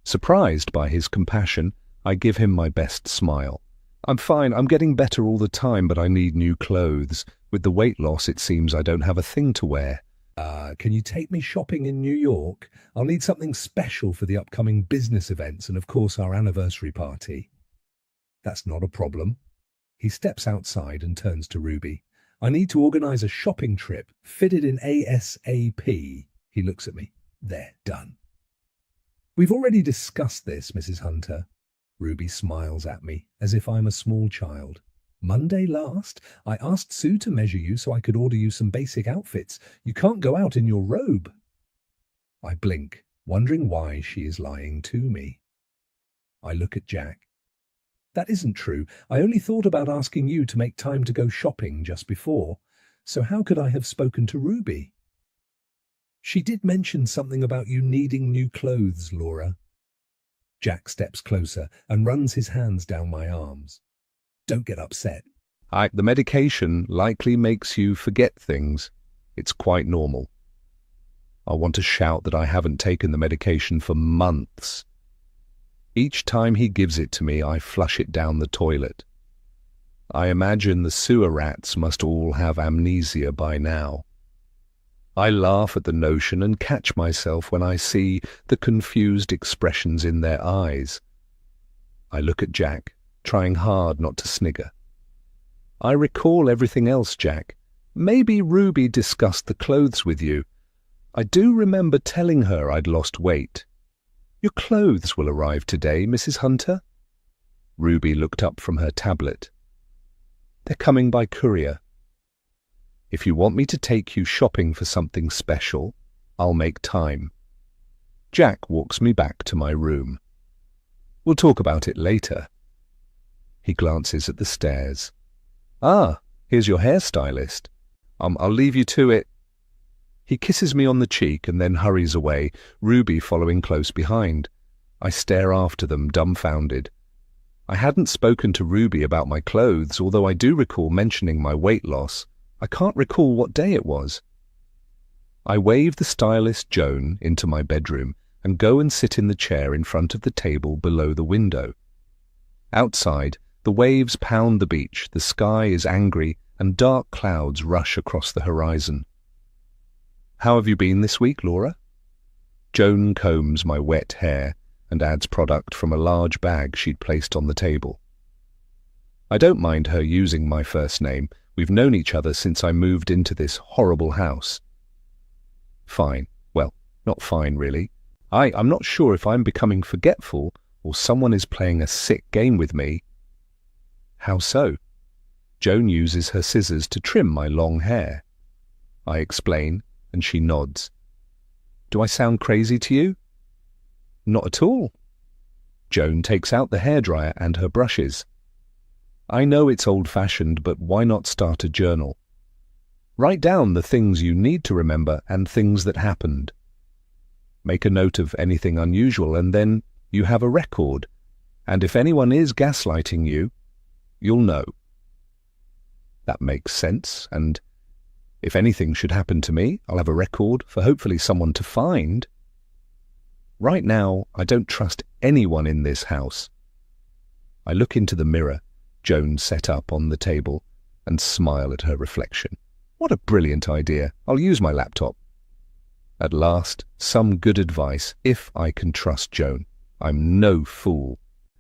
Surprised by his compassion, I give him my best smile. "I'm fine. I'm getting better all the time, but I need new clothes. With the weight loss, it seems I don't have a thing to wear." Can you take me shopping in New York? I'll need something special for the upcoming business events and, of course, our anniversary party." "That's not a problem." He steps outside and turns to Ruby. "I need to organize a shopping trip, fitted in ASAP. He looks at me. "There, done." "We've already discussed this, Mrs. Hunter." Ruby smiles at me, as if I'm a small child. "Monday last, I asked Sue to measure you so I could order you some basic outfits. You can't go out in your robe." I blink, wondering why she is lying to me. I look at Jack. "That isn't true. I only thought about asking you to make time to go shopping just before. So how could I have spoken to Ruby?" "She did mention something about you needing new clothes, Laura." Jack steps closer and runs his hands down my arms. "Don't get upset." The medication likely makes you forget things. It's quite normal." I want to shout that I haven't taken the medication for months. Each time he gives it to me, I flush it down the toilet. I imagine the sewer rats must all have amnesia by now. I laugh at the notion and catch myself when I see the confused expressions in their eyes. I look at Jack, trying hard not to snigger. "I recall everything else, Jack. Maybe Ruby discussed the clothes with you. I do remember telling her I'd lost weight. Your clothes will arrive today, Mrs. Hunter." Ruby looked up from her tablet. "They're coming by courier. If you want me to take you shopping for something special, I'll make time." Jack walks me back to my room. "We'll talk about it later." He glances at the stairs. "Ah, here's your hairstylist. I'll leave you to it." He kisses me on the cheek and then hurries away, Ruby following close behind. I stare after them, dumbfounded. I hadn't spoken to Ruby about my clothes, although I do recall mentioning my weight loss. I can't recall what day it was. I wave the stylist Joan into my bedroom and go and sit in the chair in front of the table below the window. Outside, the waves pound the beach, the sky is angry, and dark clouds rush across the horizon. "How have you been this week, Laura?" Joan combs my wet hair and adds product from a large bag she'd placed on the table. I don't mind her using my first name. We've known each other since I moved into this horrible house. "Fine." Well, not fine, really. I'm not sure if I'm becoming forgetful or someone is playing a sick game with me. "How so?" Joan uses her scissors to trim my long hair. I explain, and she nods. "Do I sound crazy to you?" "Not at all." Joan takes out the hairdryer and her brushes. "I know it's old-fashioned, but why not start a journal? Write down the things you need to remember and things that happened. Make a note of anything unusual, and then you have a record. And if anyone is gaslighting you, you'll know." That makes sense, and if anything should happen to me, I'll have a record for hopefully someone to find. Right now, I don't trust anyone in this house. I look into the mirror Joan set up on the table and smile at her reflection. What a brilliant idea. I'll use my laptop. At last, some good advice, if I can trust Joan. I'm no fool.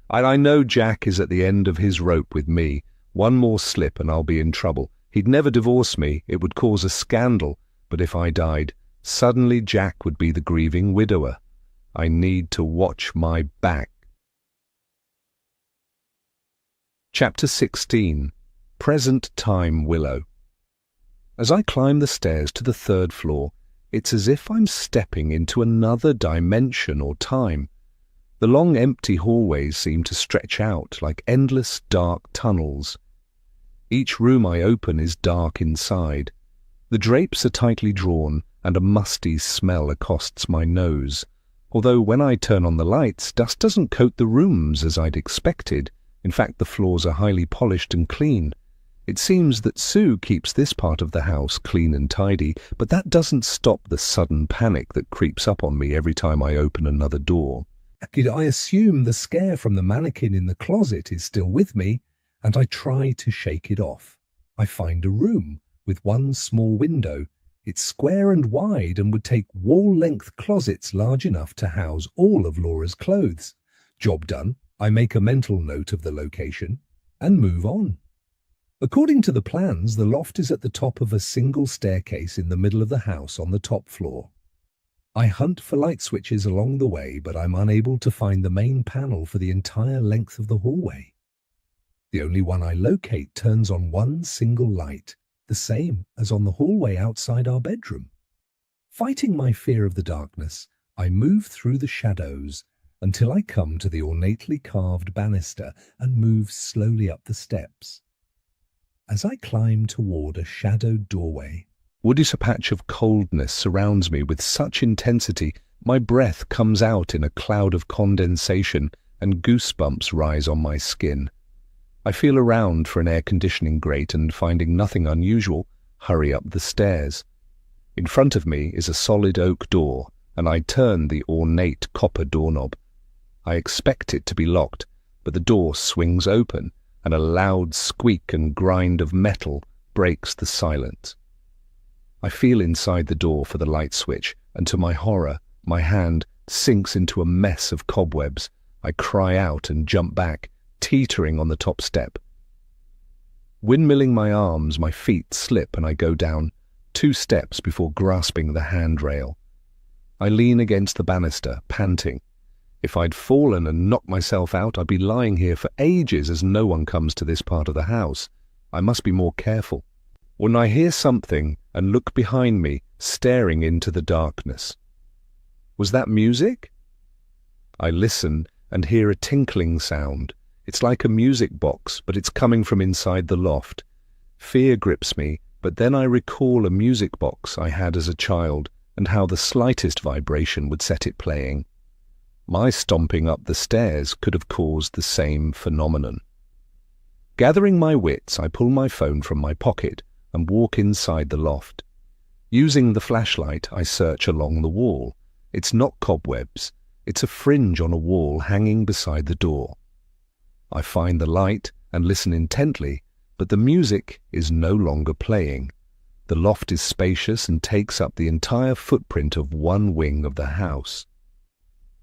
I know Jack is at the end of his rope with me. One more slip and I'll be in trouble. He'd never divorce me. It would cause a scandal. But if I died, suddenly Jack would be the grieving widower. I need to watch my back. Chapter 16. Present Time Willow. As I climb the stairs to the 3rd floor, it's as if I'm stepping into another dimension or time. The long empty hallways seem to stretch out like endless dark tunnels. Each room I open is dark inside. The drapes are tightly drawn and a musty smell accosts my nose, although when I turn on the lights, dust doesn't coat the rooms as I'd expected. In fact, the floors are highly polished and clean. It seems that Sue keeps this part of the house clean and tidy, but that doesn't stop the sudden panic that creeps up on me every time I open another door. I assume the scare from the mannequin in the closet is still with me, and I try to shake it off. I find a room with one small window. It's square and wide and would take wall-length closets large enough to house all of Laura's clothes. Job done. I make a mental note of the location and move on. According to the plans, the loft is at the top of a single staircase in the middle of the house on the top floor. I hunt for light switches along the way, but I'm unable to find the main panel for the entire length of the hallway. The only one I locate turns on one single light, the same as on the hallway outside our bedroom. Fighting my fear of the darkness, I move through the shadows until I come to the ornately carved banister and move slowly up the steps. As I climb toward a shadowed doorway, Would a patch of coldness surrounds me with such intensity, my breath comes out in a cloud of condensation and goosebumps rise on my skin. I feel around for an air conditioning grate and, finding nothing unusual, hurry up the stairs. In front of me is a solid oak door, and I turn the ornate copper doorknob. I expect it to be locked, but the door swings open, and a loud squeak and grind of metal breaks the silence. I feel inside the door for the light switch, and to my horror, my hand sinks into a mess of cobwebs. I cry out and jump back, teetering on the top step. Windmilling my arms, my feet slip and I go down 2 steps before grasping the handrail. I lean against the banister, panting. If I'd fallen and knocked myself out, I'd be lying here for ages as no one comes to this part of the house. I must be more careful. When I hear something and look behind me, staring into the darkness. Was that music? I listen and hear a tinkling sound. It's like a music box, but it's coming from inside the loft. Fear grips me, but then I recall a music box I had as a child and how the slightest vibration would set it playing. My stomping up the stairs could have caused the same phenomenon. Gathering my wits, I pull my phone from my pocket and walk inside the loft. Using the flashlight, I search along the wall. It's not cobwebs. It's a fringe on a wall hanging beside the door. I find the light and listen intently, but the music is no longer playing. The loft is spacious and takes up the entire footprint of one wing of the house.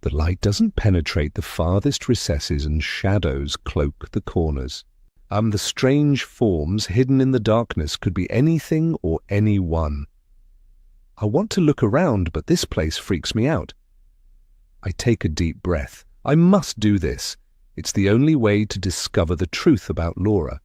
The light doesn't penetrate the farthest recesses and shadows cloak the corners. The strange forms hidden in the darkness could be anything or anyone. I want to look around, but this place freaks me out. I take a deep breath. I must do this. It's the only way to discover the truth about Laura.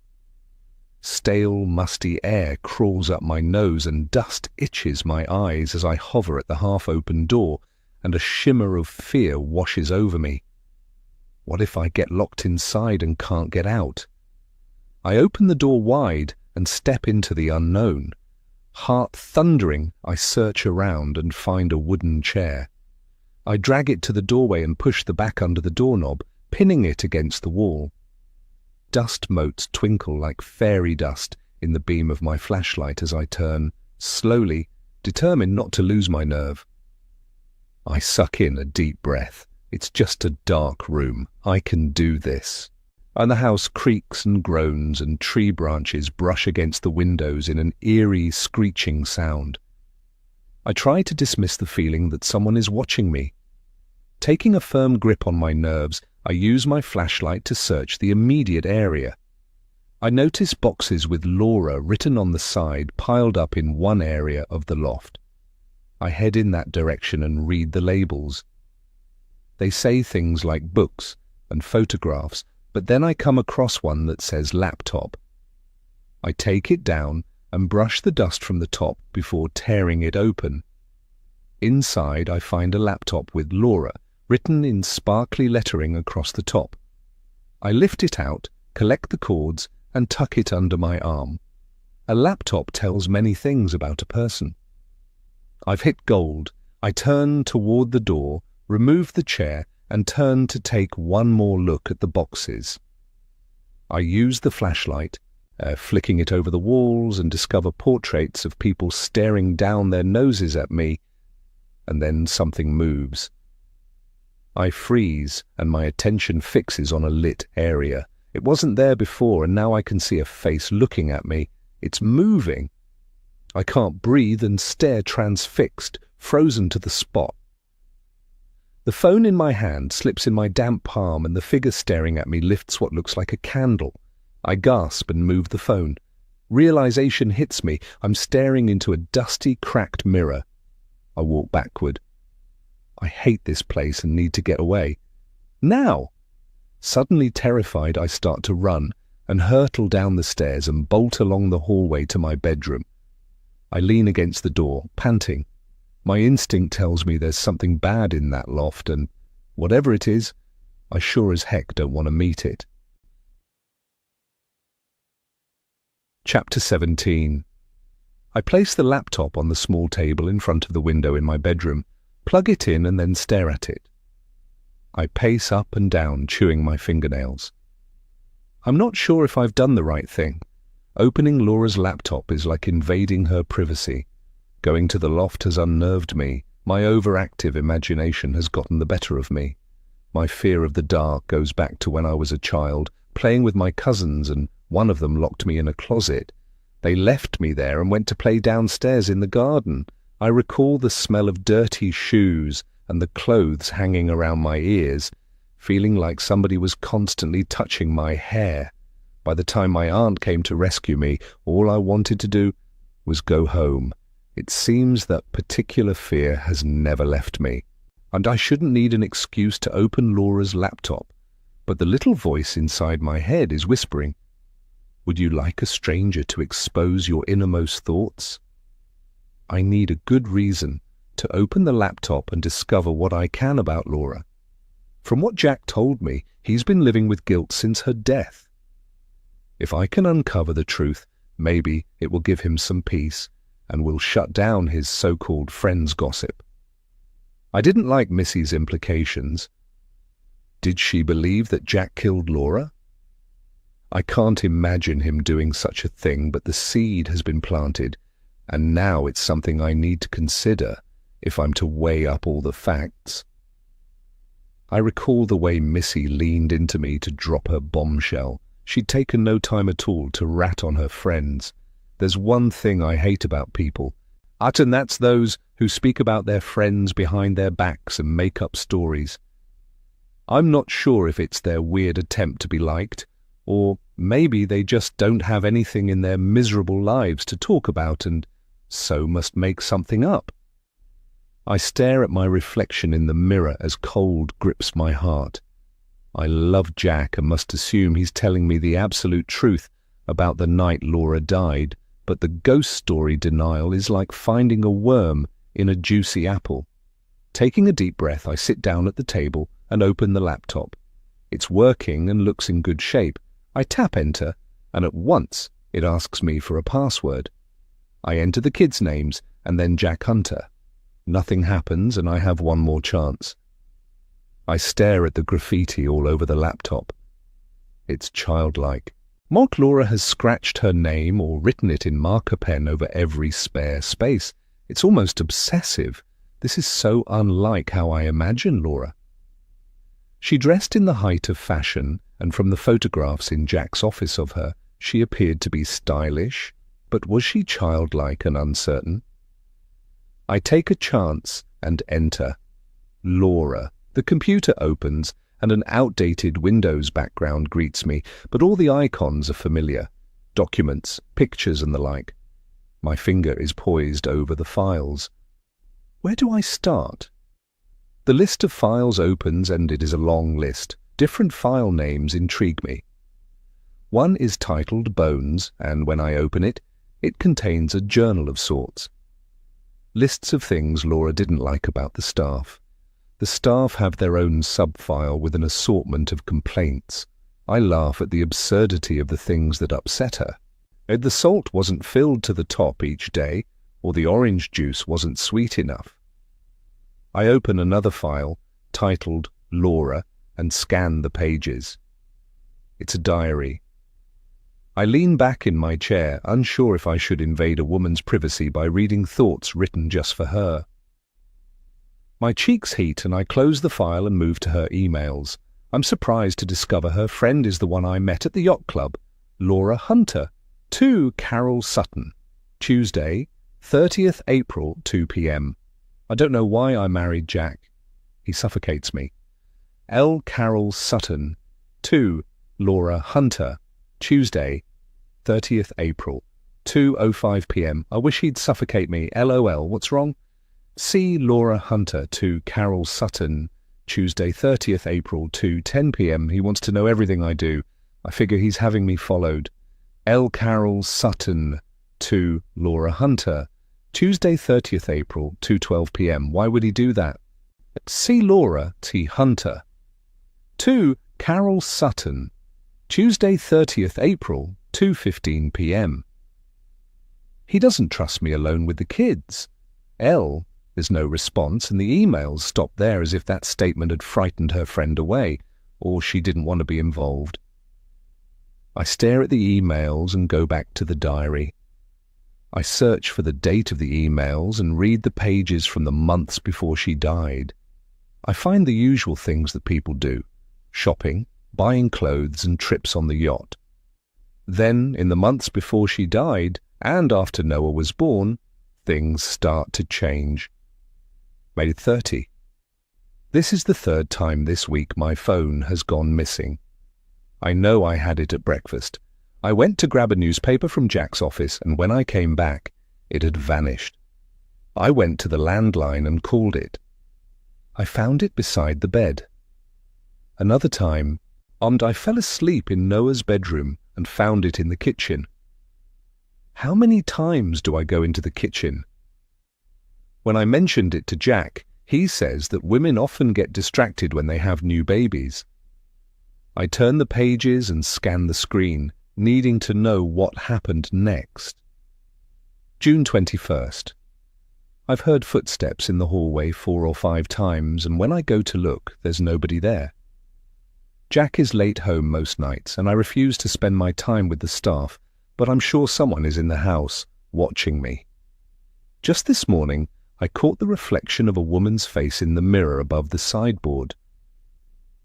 Stale, musty air crawls up my nose and dust itches my eyes as I hover at the half-open door, and a shimmer of fear washes over me. What if I get locked inside and can't get out? I open the door wide and step into the unknown. Heart thundering, I search around and find a wooden chair. I drag it to the doorway and push the back under the doorknob, pinning it against the wall. Dust motes twinkle like fairy dust in the beam of my flashlight as I turn, slowly, determined not to lose my nerve. I suck in a deep breath. It's just a dark room. I can do this. and the house creaks and groans and tree branches brush against the windows in an eerie, screeching sound. I try to dismiss the feeling that someone is watching me. Taking a firm grip on my nerves, I use my flashlight to search the immediate area. I notice boxes with Laura written on the side piled up in one area of the loft. I head in that direction and read the labels. They say things like books and photographs, but then I come across one that says laptop. I take it down and brush the dust from the top before tearing it open. Inside I find a laptop with Laura written in sparkly lettering across the top. I lift it out, collect the cords, and tuck it under my arm. A laptop tells many things about a person. I've hit gold. I turn toward the door, remove the chair, and turn to take one more look at the boxes. I use the flashlight, flicking it over the walls, and discover portraits of people staring down their noses at me, and then something moves. I freeze, and my attention fixes on a lit area. It wasn't there before, and now I can see a face looking at me. It's moving. I can't breathe and stare transfixed, frozen to the spot. The phone in my hand slips in my damp palm, and the figure staring at me lifts what looks like a candle. I gasp and move the phone. Realization hits me. I'm staring into a dusty, cracked mirror. I walk backward. I hate this place and need to get away. Now! Suddenly terrified, I start to run and hurtle down the stairs and bolt along the hallway to my bedroom. I lean against the door, panting. My instinct tells me there's something bad in that loft, and whatever it is, I sure as heck don't want to meet it. Chapter 17. I place the laptop on the small table in front of the window in my bedroom, plug it in, and then stare at it. I pace up and down, chewing my fingernails. I'm not sure if I've done the right thing. Opening Laura's laptop is like invading her privacy. Going to the loft has unnerved me. My overactive imagination has gotten the better of me. My fear of the dark goes back to when I was a child, playing with my cousins, and one of them locked me in a closet. They left me there and went to play downstairs in the garden. I recall the smell of dirty shoes and the clothes hanging around my ears, feeling like somebody was constantly touching my hair. By the time my aunt came to rescue me, all I wanted to do was go home. It seems that particular fear has never left me, and I shouldn't need an excuse to open Laura's laptop. But the little voice inside my head is whispering, "Would you like a stranger to expose your innermost thoughts?" I need a good reason to open the laptop and discover what I can about Laura. From what Jack told me, he's been living with guilt since her death. If I can uncover the truth, maybe it will give him some peace and will shut down his so-called friend's gossip. I didn't like Missy's implications. Did she believe that Jack killed Laura? I can't imagine him doing such a thing, but the seed has been planted, and now it's something I need to consider if I'm to weigh up all the facts. I recall the way Missy leaned into me to drop her bombshell. She'd taken no time at all to rat on her friends. There's one thing I hate about people, and that's those who speak about their friends behind their backs and make up stories. I'm not sure if it's their weird attempt to be liked, or maybe they just don't have anything in their miserable lives to talk about and so must make something up. I stare at my reflection in the mirror as cold grips my heart. I love Jack and must assume he's telling me the absolute truth about the night Laura died, but the ghost story denial is like finding a worm in a juicy apple. Taking a deep breath, I sit down at the table and open the laptop. It's working and looks in good shape. I tap enter, and at once it asks me for a password. I enter the kids' names and then Jack Hunter. Nothing happens, and I have one more chance. I stare at the graffiti all over the laptop. It's childlike. Mock Laura has scratched her name or written it in marker pen over every spare space. It's almost obsessive. This is so unlike how I imagine Laura. She dressed in the height of fashion and from the photographs in Jack's office of her, she appeared to be stylish, but was she childlike and uncertain? I take a chance and enter. Laura. The computer opens, and an outdated Windows background greets me, but all the icons are familiar. Documents, pictures and the like. My finger is poised over the files. Where do I start? The list of files opens, and it is a long list. Different file names intrigue me. One is titled Bones, and when I open it, it contains a journal of sorts. Lists of things Laura didn't like about the staff. The staff have their own sub-file with an assortment of complaints. I laugh at the absurdity of the things that upset her. The salt wasn't filled to the top each day, or the orange juice wasn't sweet enough. I open another file, titled Laura, and scan the pages. It's a diary. I lean back in my chair, unsure if I should invade a woman's privacy by reading thoughts written just for her. My cheeks heat, and I close the file and move to her emails. I'm surprised to discover her friend is the one I met at the yacht club, Laura Hunter. To Carol Sutton, Tuesday, 30th April, 2 p.m. I don't know why I married Jack. He suffocates me. L. Carol Sutton, to Laura Hunter, Tuesday, 30th April, 2:05 p.m. I wish he'd suffocate me. LOL, what's wrong? C. Laura Hunter to Carol Sutton, Tuesday, 30th April, 2:10 p.m. He wants to know everything I do. I figure he's having me followed. L. Carol Sutton to Laura Hunter, Tuesday, 30th April, 2:12 p.m. Why would he do that? C. Laura T. Hunter to Carol Sutton, Tuesday, 30th April, 2:15 p.m. He doesn't trust me alone with the kids. L. There's no response, and the emails stop there as if that statement had frightened her friend away, or she didn't want to be involved. I stare at the emails and go back to the diary. I search for the date of the emails and read the pages from the months before she died. I find the usual things that people do: shopping, buying clothes, and trips on the yacht. Then, in the months before she died, and after Noah was born, things start to change. May 30. This is the third time this week my phone has gone missing. I know I had it at breakfast. I went to grab a newspaper from Jack's office, and when I came back, it had vanished. I went to the landline and called it. I found it beside the bed. Another time, I fell asleep in Noah's bedroom and found it in the kitchen. How many times do I go into the kitchen? When I mentioned it to Jack, he says that women often get distracted when they have new babies. I turn the pages and scan the screen, needing to know what happened next. June 21st. I've heard footsteps in the hallway 4 or 5 times, and when I go to look, there's nobody there. Jack is late home most nights, and I refuse to spend my time with the staff, but I'm sure someone is in the house, watching me. Just this morning, I caught the reflection of a woman's face in the mirror above the sideboard.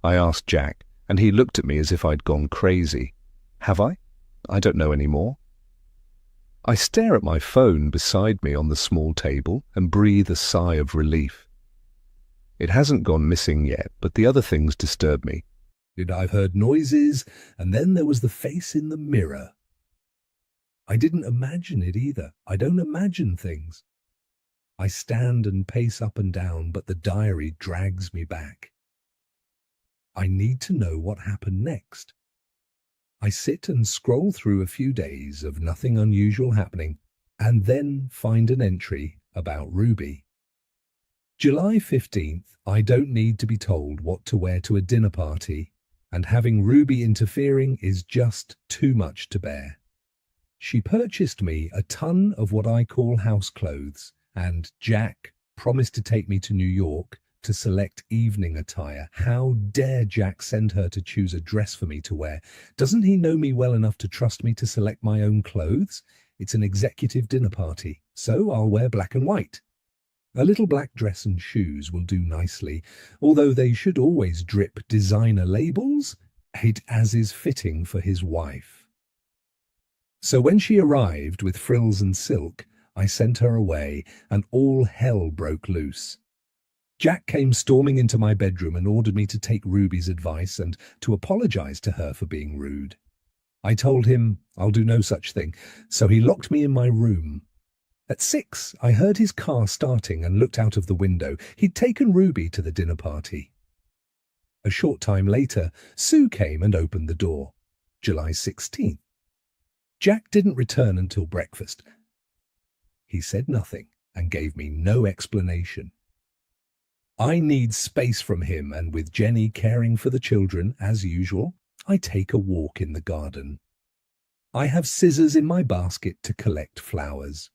I asked Jack, and he looked at me as if I'd gone crazy. Have I? I don't know any more. I stare at my phone beside me on the small table and breathe a sigh of relief. It hasn't gone missing yet, but the other things disturb me. I've heard noises, and then there was the face in the mirror. I didn't imagine it either. I don't imagine things. I stand and pace up and down, but the diary drags me back. I need to know what happened next. I sit and scroll through a few days of nothing unusual happening, and then find an entry about Ruby. July 15th, I don't need to be told what to wear to a dinner party, and having Ruby interfering is just too much to bear. She purchased me a ton of what I call house clothes, and Jack promised to take me to New York to select evening attire. How dare Jack send her to choose a dress for me to wear? Doesn't he know me well enough to trust me to select my own clothes? It's an executive dinner party, so I'll wear black and white. A little black dress and shoes will do nicely, although they should always drip designer labels. as is fitting for his wife. So when she arrived with frills and silk, I sent her away, and all hell broke loose. Jack came storming into my bedroom and ordered me to take Ruby's advice and to apologize to her for being rude. I told him I'll do no such thing, so he locked me in my room. At 6, I heard his car starting and looked out of the window. He'd taken Ruby to the dinner party. A short time later, Sue came and opened the door. July 16th. Jack didn't return until breakfast. He said nothing and gave me no explanation. I need space from him, and with Jenny caring for the children, as usual, I take a walk in the garden. I have scissors in my basket to collect flowers.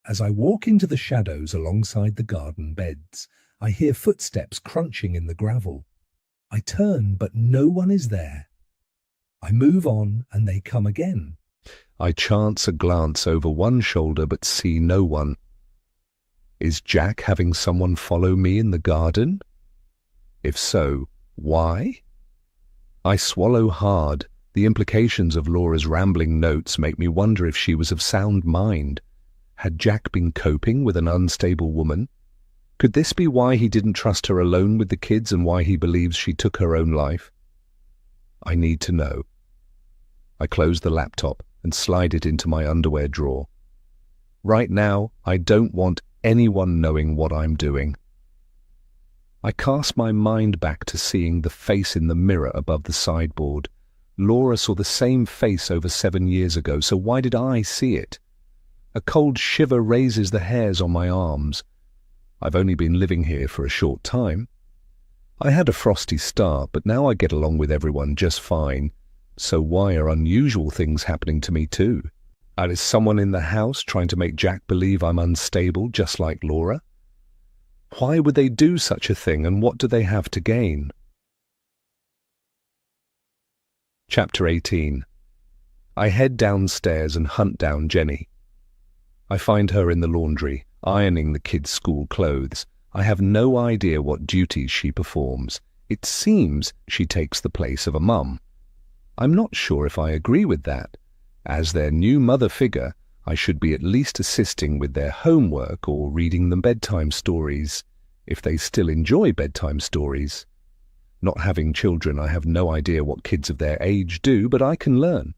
As I walk into the shadows alongside the garden beds, I hear footsteps crunching in the gravel. I turn, but no one is there. I move on, and they come again. I chance a glance over one shoulder but see no one. Is Jack having someone follow me in the garden? If so, why? I swallow hard. The implications of Laura's rambling notes make me wonder if she was of sound mind. Had Jack been coping with an unstable woman? Could this be why he didn't trust her alone with the kids and why he believes she took her own life? I need to know. I close the laptop and slide it into my underwear drawer. Right now, I don't want anyone knowing what I'm doing. I cast my mind back to seeing the face in the mirror above the sideboard. Laura saw the same face over 7 years ago, so why did I see it? A cold shiver raises the hairs on my arms. I've only been living here for a short time. I had a frosty start, but now I get along with everyone just fine. So why are unusual things happening to me too? And is someone in the house trying to make Jack believe I'm unstable, just like Laura? Why would they do such a thing, and what do they have to gain? Chapter 18. I head downstairs and hunt down Jenny. I find her in the laundry, ironing the kids' school clothes. I have no idea what duties she performs. It seems she takes the place of a mum. I'm not sure if I agree with that. As their new mother figure, I should be at least assisting with their homework or reading them bedtime stories, if they still enjoy bedtime stories. Not having children, I have no idea what kids of their age do, but I can learn.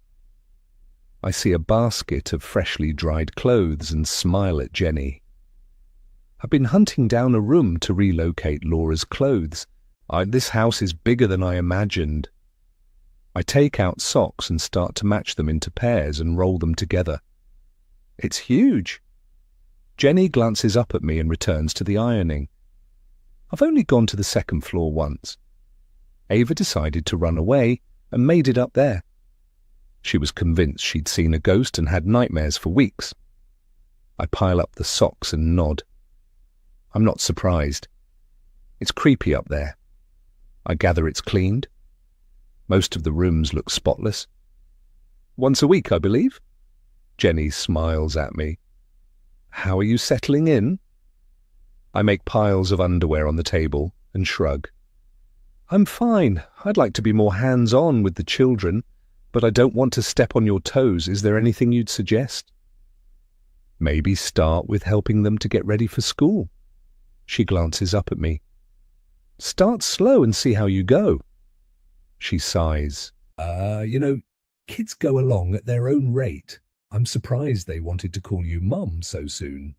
I see a basket of freshly dried clothes and smile at Jenny. I've been hunting down a room to relocate Laura's clothes. This house is bigger than I imagined. I take out socks and start to match them into pairs and roll them together. It's huge. Jenny glances up at me and returns to the ironing. I've only gone to the second floor once. Ava decided to run away and made it up there. She was convinced she'd seen a ghost and had nightmares for weeks. I pile up the socks and nod. I'm not surprised. It's creepy up there. I gather it's cleaned. Most of the rooms look spotless. Once a week, I believe. Jenny smiles at me. How are you settling in? I make piles of underwear on the table and shrug. I'm fine. I'd like to be more hands-on with the children, but I don't want to step on your toes. Is there anything you'd suggest? Maybe start with helping them to get ready for school. She glances up at me. Start slow and see how you go. She sighs. Kids go along at their own rate. I'm surprised they wanted to call you Mum so soon.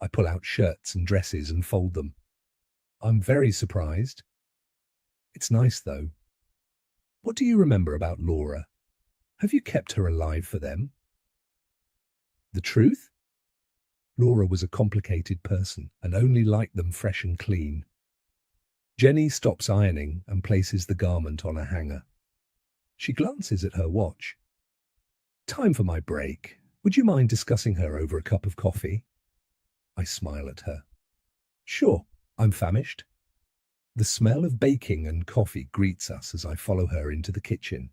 I pull out shirts and dresses and fold them. I'm very surprised. It's nice, though. What do you remember about Laura? Have you kept her alive for them? The truth? Laura was a complicated person and only liked them fresh and clean. Jenny stops ironing and places the garment on a hanger. She glances at her watch. Time for my break. Would you mind discussing her over a cup of coffee? I smile at her. Sure, I'm famished. The smell of baking and coffee greets us as I follow her into the kitchen.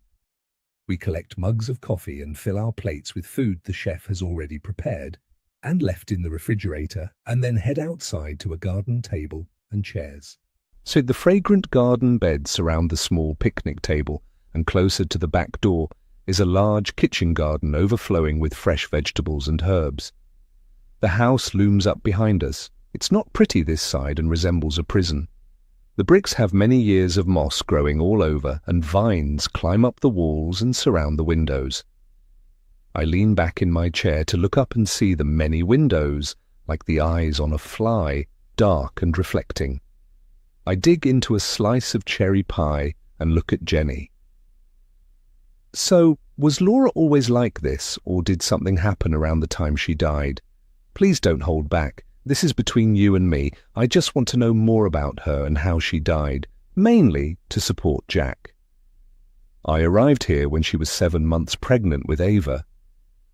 We collect mugs of coffee and fill our plates with food the chef has already prepared and left in the refrigerator, and then head outside to a garden table and chairs. So the fragrant garden bed surround the small picnic table, and closer to the back door is a large kitchen garden overflowing with fresh vegetables and herbs. The house looms up behind us. It's not pretty this side and resembles a prison. The bricks have many years of moss growing all over, and vines climb up the walls and surround the windows. I lean back in my chair to look up and see the many windows, like the eyes on a fly, dark and reflecting. I dig into a slice of cherry pie and look at Jenny. So, was Laura always like this, or did something happen around the time she died? Please don't hold back. This is between you and me. I just want to know more about her and how she died, mainly to support Jack. I arrived here when she was 7 months pregnant with Ava.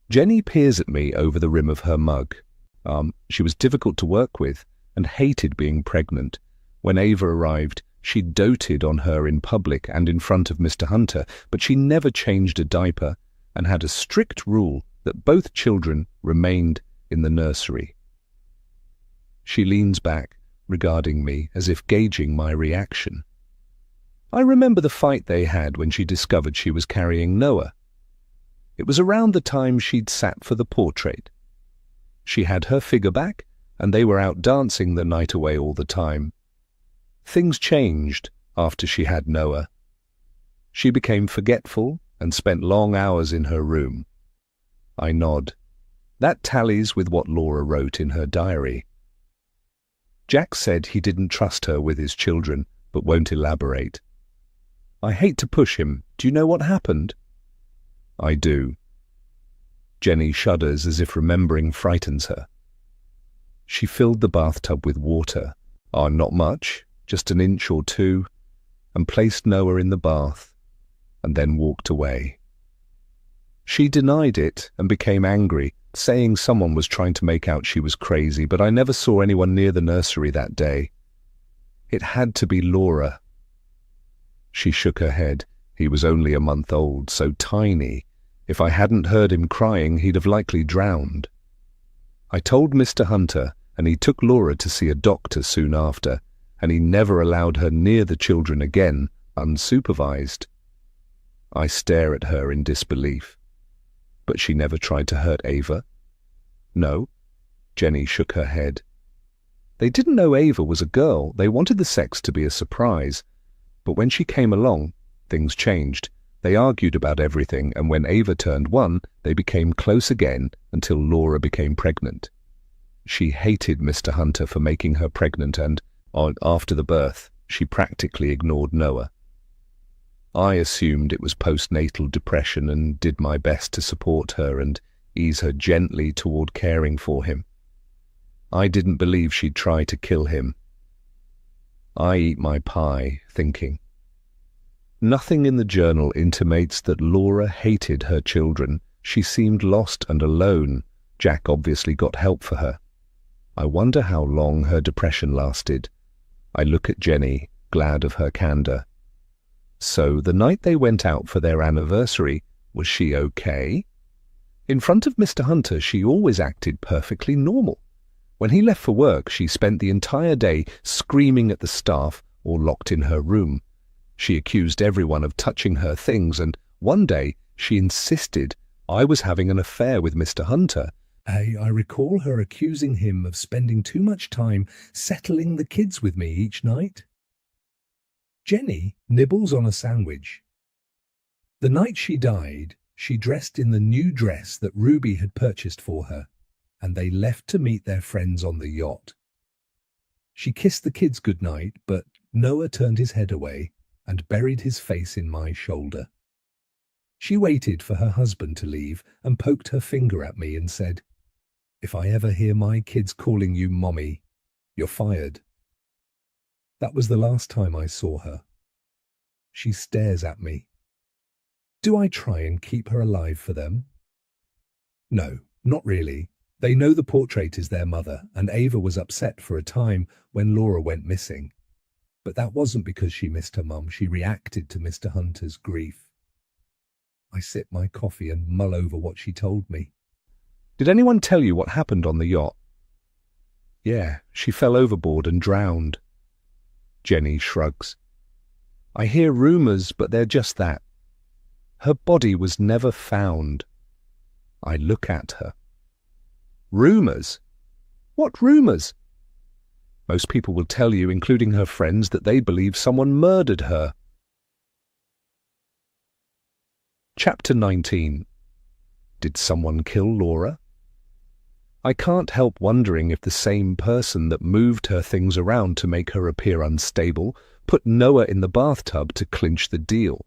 Jenny peers at me over the rim of her mug. She was difficult to work with and hated being pregnant. When Ava arrived, she doted on her in public and in front of Mr. Hunter, but she never changed a diaper and had a strict rule that both children remained in the nursery. She leans back, regarding me as if gauging my reaction. I remember the fight they had when she discovered she was carrying Noah. It was around the time she'd sat for the portrait. She had her figure back, and they were out dancing the night away all the time. Things changed after she had Noah. She became forgetful and spent long hours in her room. I nod. That tallies with what Laura wrote in her diary. Jack said he didn't trust her with his children, but won't elaborate. I hate to push him. Do you know what happened? I do. Jenny shudders as if remembering frightens her. She filled the bathtub with water, not much, just an inch or two, and placed Noah in the bath, and then walked away. She denied it and became angry, saying someone was trying to make out she was crazy, but I never saw anyone near the nursery that day. It had to be Laura. She shook her head. He was only a month old, so tiny. If I hadn't heard him crying, he'd have likely drowned. I told Mr. Hunter, and he took Laura to see a doctor soon after, and he never allowed her near the children again, unsupervised. I stare at her in disbelief. But she never tried to hurt Ava? No. Jenny shook her head. They didn't know Ava was a girl. They wanted the sex to be a surprise. But when she came along, things changed. They argued about everything, and when Ava turned 1, they became close again until Laura became pregnant. She hated Mr. Hunter for making her pregnant, and, after the birth, she practically ignored Noah. I assumed it was postnatal depression and did my best to support her and ease her gently toward caring for him. I didn't believe she'd try to kill him. I eat my pie, thinking. Nothing in the journal intimates that Laura hated her children. She seemed lost and alone. Jack obviously got help for her. I wonder how long her depression lasted. I look at Jenny, glad of her candor. So the night they went out for their anniversary, was she okay? In front of Mr. Hunter, she always acted perfectly normal. When he left for work, she spent the entire day screaming at the staff or locked in her room. She accused everyone of touching her things, and one day she insisted I was having an affair with Mr. Hunter. I recall her accusing him of spending too much time settling the kids with me each night. Jenny nibbles on a sandwich. The night she died, she dressed in the new dress that Ruby had purchased for her, and they left to meet their friends on the yacht. She kissed the kids goodnight, but Noah turned his head away and buried his face in my shoulder. She waited for her husband to leave and poked her finger at me and said, "If I ever hear my kids calling you Mommy, you're fired." That was the last time I saw her. She stares at me. Do I try and keep her alive for them? No, not really. They know the portrait is their mother, and Ava was upset for a time when Laura went missing. But that wasn't because she missed her mum. She reacted to Mr. Hunter's grief. I sip my coffee and mull over what she told me. Did anyone tell you what happened on the yacht? Yeah, she fell overboard and drowned. Jenny shrugs. I hear rumours, but they're just that. Her body was never found. I look at her. Rumours? What rumours? Most people will tell you, including her friends, that they believe someone murdered her. Chapter 19. Did someone kill Laura? I can't help wondering if the same person that moved her things around to make her appear unstable put Noah in the bathtub to clinch the deal.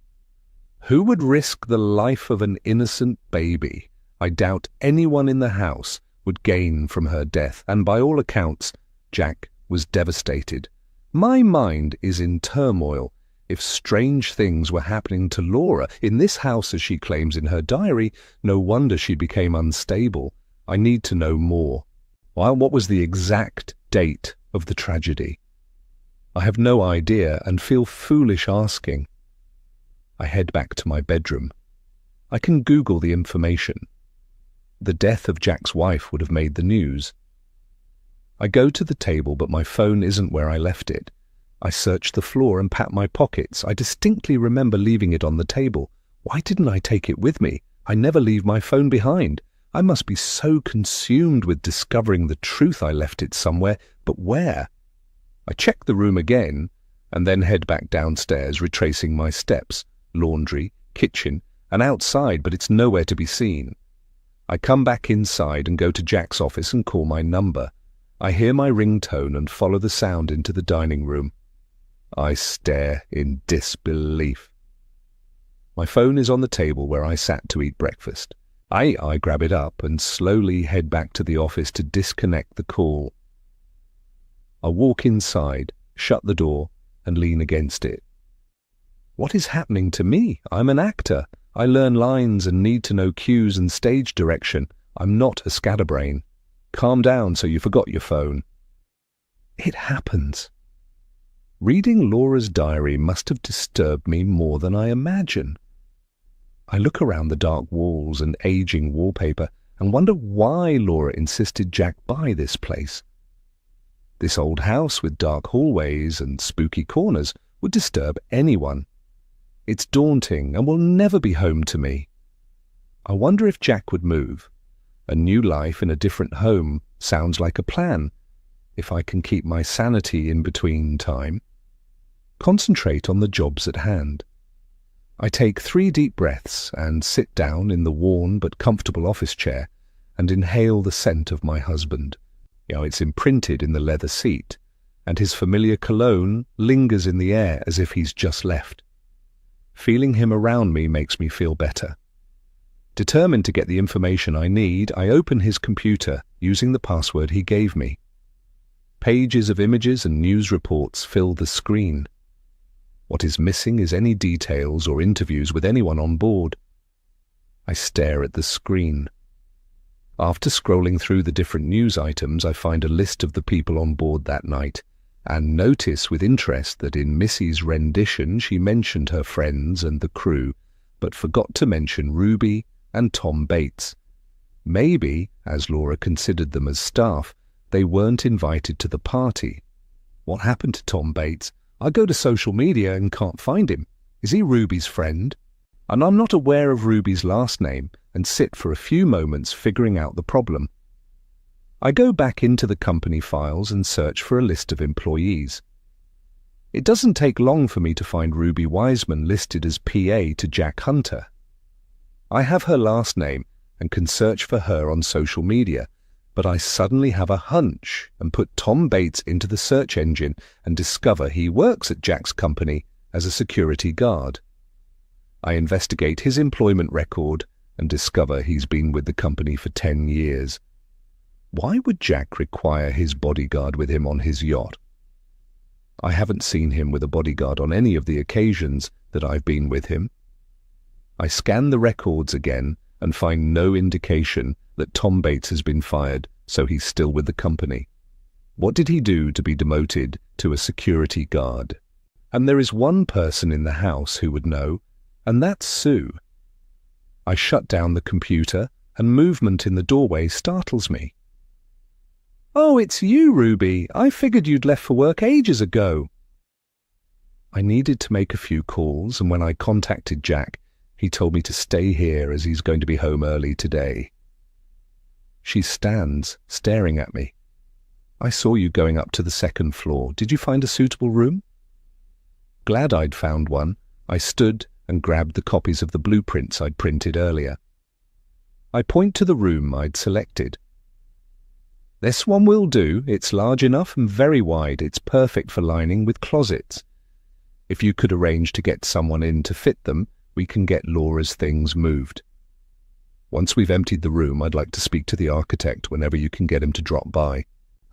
Who would risk the life of an innocent baby? I doubt anyone in the house would gain from her death, and by all accounts, Jack was devastated. My mind is in turmoil. If strange things were happening to Laura in this house, as she claims in her diary, no wonder she became unstable. I need to know more. What was the exact date of the tragedy? I have no idea and feel foolish asking. I head back to my bedroom. I can Google the information. The death of Jack's wife would have made the news. I go to the table, but my phone isn't where I left it. I search the floor and pat my pockets. I distinctly remember leaving it on the table. Why didn't I take it with me? I never leave my phone behind. I must be so consumed with discovering the truth I left it somewhere, but where? I check the room again and then head back downstairs, retracing my steps. Laundry, kitchen, and outside, but it's nowhere to be seen. I come back inside and go to Jack's office and call my number. I hear my ringtone and follow the sound into the dining room. I stare in disbelief. My phone is on the table where I sat to eat breakfast. I grab it up and slowly head back to the office to disconnect the call. I walk inside, shut the door, and lean against it. What is happening to me? I'm an actor. I learn lines and need to know cues and stage direction. I'm not a scatterbrain. Calm down, so you forgot your phone. It happens. Reading Laura's diary must have disturbed me more than I imagine. I look around the dark walls and aging wallpaper and wonder why Laura insisted Jack buy this place. This old house with dark hallways and spooky corners would disturb anyone. It's daunting and will never be home to me. I wonder if Jack would move. A new life in a different home sounds like a plan, if I can keep my sanity in between time. Concentrate on the jobs at hand. I take 3 deep breaths and sit down in the worn but comfortable office chair and inhale the scent of my husband. It's imprinted in the leather seat, and his familiar cologne lingers in the air as if he's just left. Feeling him around me makes me feel better. Determined to get the information I need, I open his computer using the password he gave me. Pages of images and news reports fill the screen. What is missing is any details or interviews with anyone on board. I stare at the screen. After scrolling through the different news items, I find a list of the people on board that night, and notice with interest that in Missy's rendition she mentioned her friends and the crew, but forgot to mention Ruby and Tom Bates. Maybe, as Laura considered them as staff, they weren't invited to the party. What happened to Tom Bates? I go to social media and can't find him. Is he Ruby's friend? And I'm not aware of Ruby's last name and sit for a few moments figuring out the problem. I go back into the company files and search for a list of employees. It doesn't take long for me to find Ruby Wiseman listed as PA to Jack Hunter. I have her last name and can search for her on social media, but I suddenly have a hunch and put Tom Bates into the search engine and discover he works at Jack's company as a security guard. I investigate his employment record and discover he's been with the company for 10 years. Why would Jack require his bodyguard with him on his yacht? I haven't seen him with a bodyguard on any of the occasions that I've been with him. I scan the records again and find no indication that Tom Bates has been fired, so he's still with the company. What did he do to be demoted to a security guard? And there is one person in the house who would know, and that's Sue. I shut down the computer, and movement in the doorway startles me. "Oh, it's you, Ruby. I figured you'd left for work ages ago." I needed to make a few calls, and when I contacted Jack, he told me to stay here as he's going to be home early today. She stands, staring at me. I saw you going up to the second floor. Did you find a suitable room? Glad I'd found one, I stood and grabbed the copies of the blueprints I'd printed earlier. I point to the room I'd selected. This one will do. It's large enough and very wide. It's perfect for lining with closets. If you could arrange to get someone in to fit them, we can get Laura's things moved. Once we've emptied the room, I'd like to speak to the architect whenever you can get him to drop by.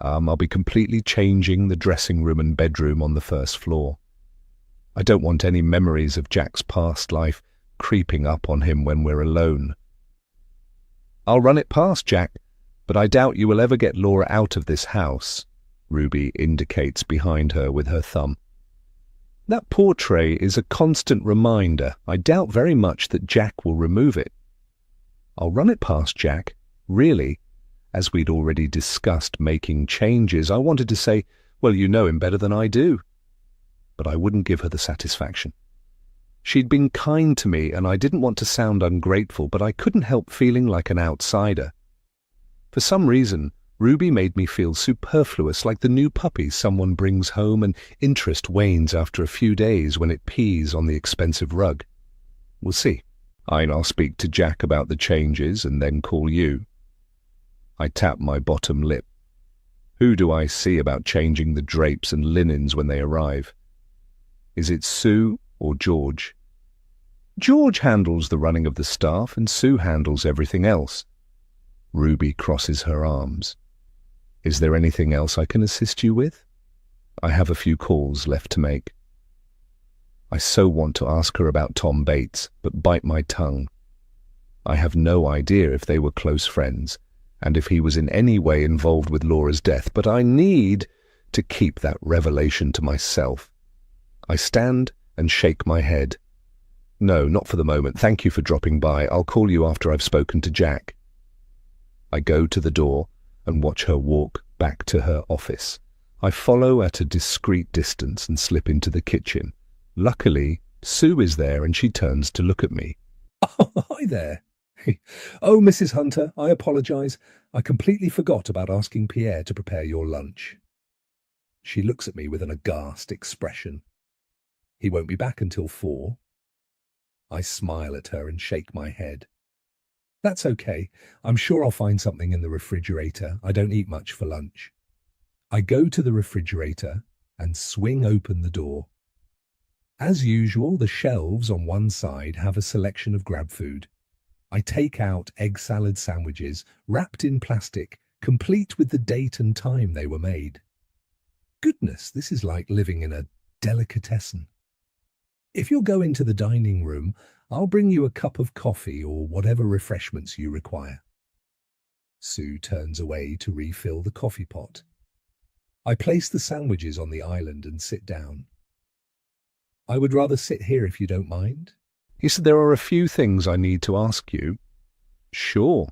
I'll be completely changing the dressing room and bedroom on the first floor. I don't want any memories of Jack's past life creeping up on him when we're alone. I'll run it past Jack, but I doubt you will ever get Laura out of this house, Ruby indicates behind her with her thumb. That portrait is a constant reminder. I doubt very much that Jack will remove it. I'll run it past Jack. Really, as we'd already discussed making changes, I wanted to say, well, you know him better than I do. But I wouldn't give her the satisfaction. She'd been kind to me, and I didn't want to sound ungrateful, but I couldn't help feeling like an outsider. For some reason, Ruby made me feel superfluous, like the new puppy someone brings home and interest wanes after a few days when it pees on the expensive rug. We'll see. I'll speak to Jack about the changes and then call you. I tap my bottom lip. Who do I see about changing the drapes and linens when they arrive? Is it Sue or George? George handles the running of the staff and Sue handles everything else. Ruby crosses her arms. Is there anything else I can assist you with? I have a few calls left to make. I so want to ask her about Tom Bates, but bite my tongue. I have no idea if they were close friends, and if he was in any way involved with Laura's death, but I need to keep that revelation to myself. I stand and shake my head. No, not for the moment. Thank you for dropping by. I'll call you after I've spoken to Jack. I go to the door and watch her walk back to her office. I follow at a discreet distance and slip into the kitchen. Luckily, Sue is there and she turns to look at me. Oh, hi there. Oh, Mrs. Hunter, I apologize. I completely forgot about asking Pierre to prepare your lunch. She looks at me with an aghast expression. He won't be back until 4. I smile at her and shake my head. That's okay. I'm sure I'll find something in the refrigerator. I don't eat much for lunch. I go to the refrigerator and swing open the door. As usual, the shelves on one side have a selection of grab food. I take out egg salad sandwiches wrapped in plastic, complete with the date and time they were made. Goodness, this is like living in a delicatessen. If you'll go into the dining room, I'll bring you a cup of coffee or whatever refreshments you require. Sue turns away to refill the coffee pot. I place the sandwiches on the island and sit down. I would rather sit here if you don't mind. He said there are a few things I need to ask you. Sure.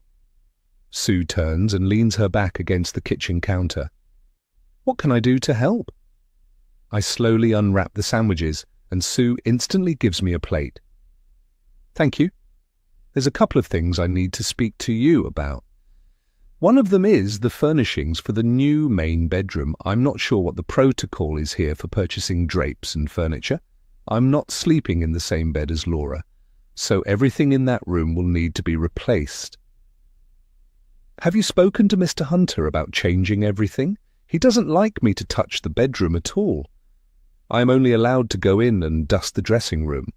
Sue turns and leans her back against the kitchen counter. What can I do to help? I slowly unwrap the sandwiches and Sue instantly gives me a plate. Thank you. There's a couple of things I need to speak to you about. One of them is the furnishings for the new main bedroom. I'm not sure what the protocol is here for purchasing drapes and furniture. I'm not sleeping in the same bed as Laura, so everything in that room will need to be replaced. Have you spoken to Mr. Hunter about changing everything? He doesn't like me to touch the bedroom at all. I am only allowed to go in and dust the dressing room.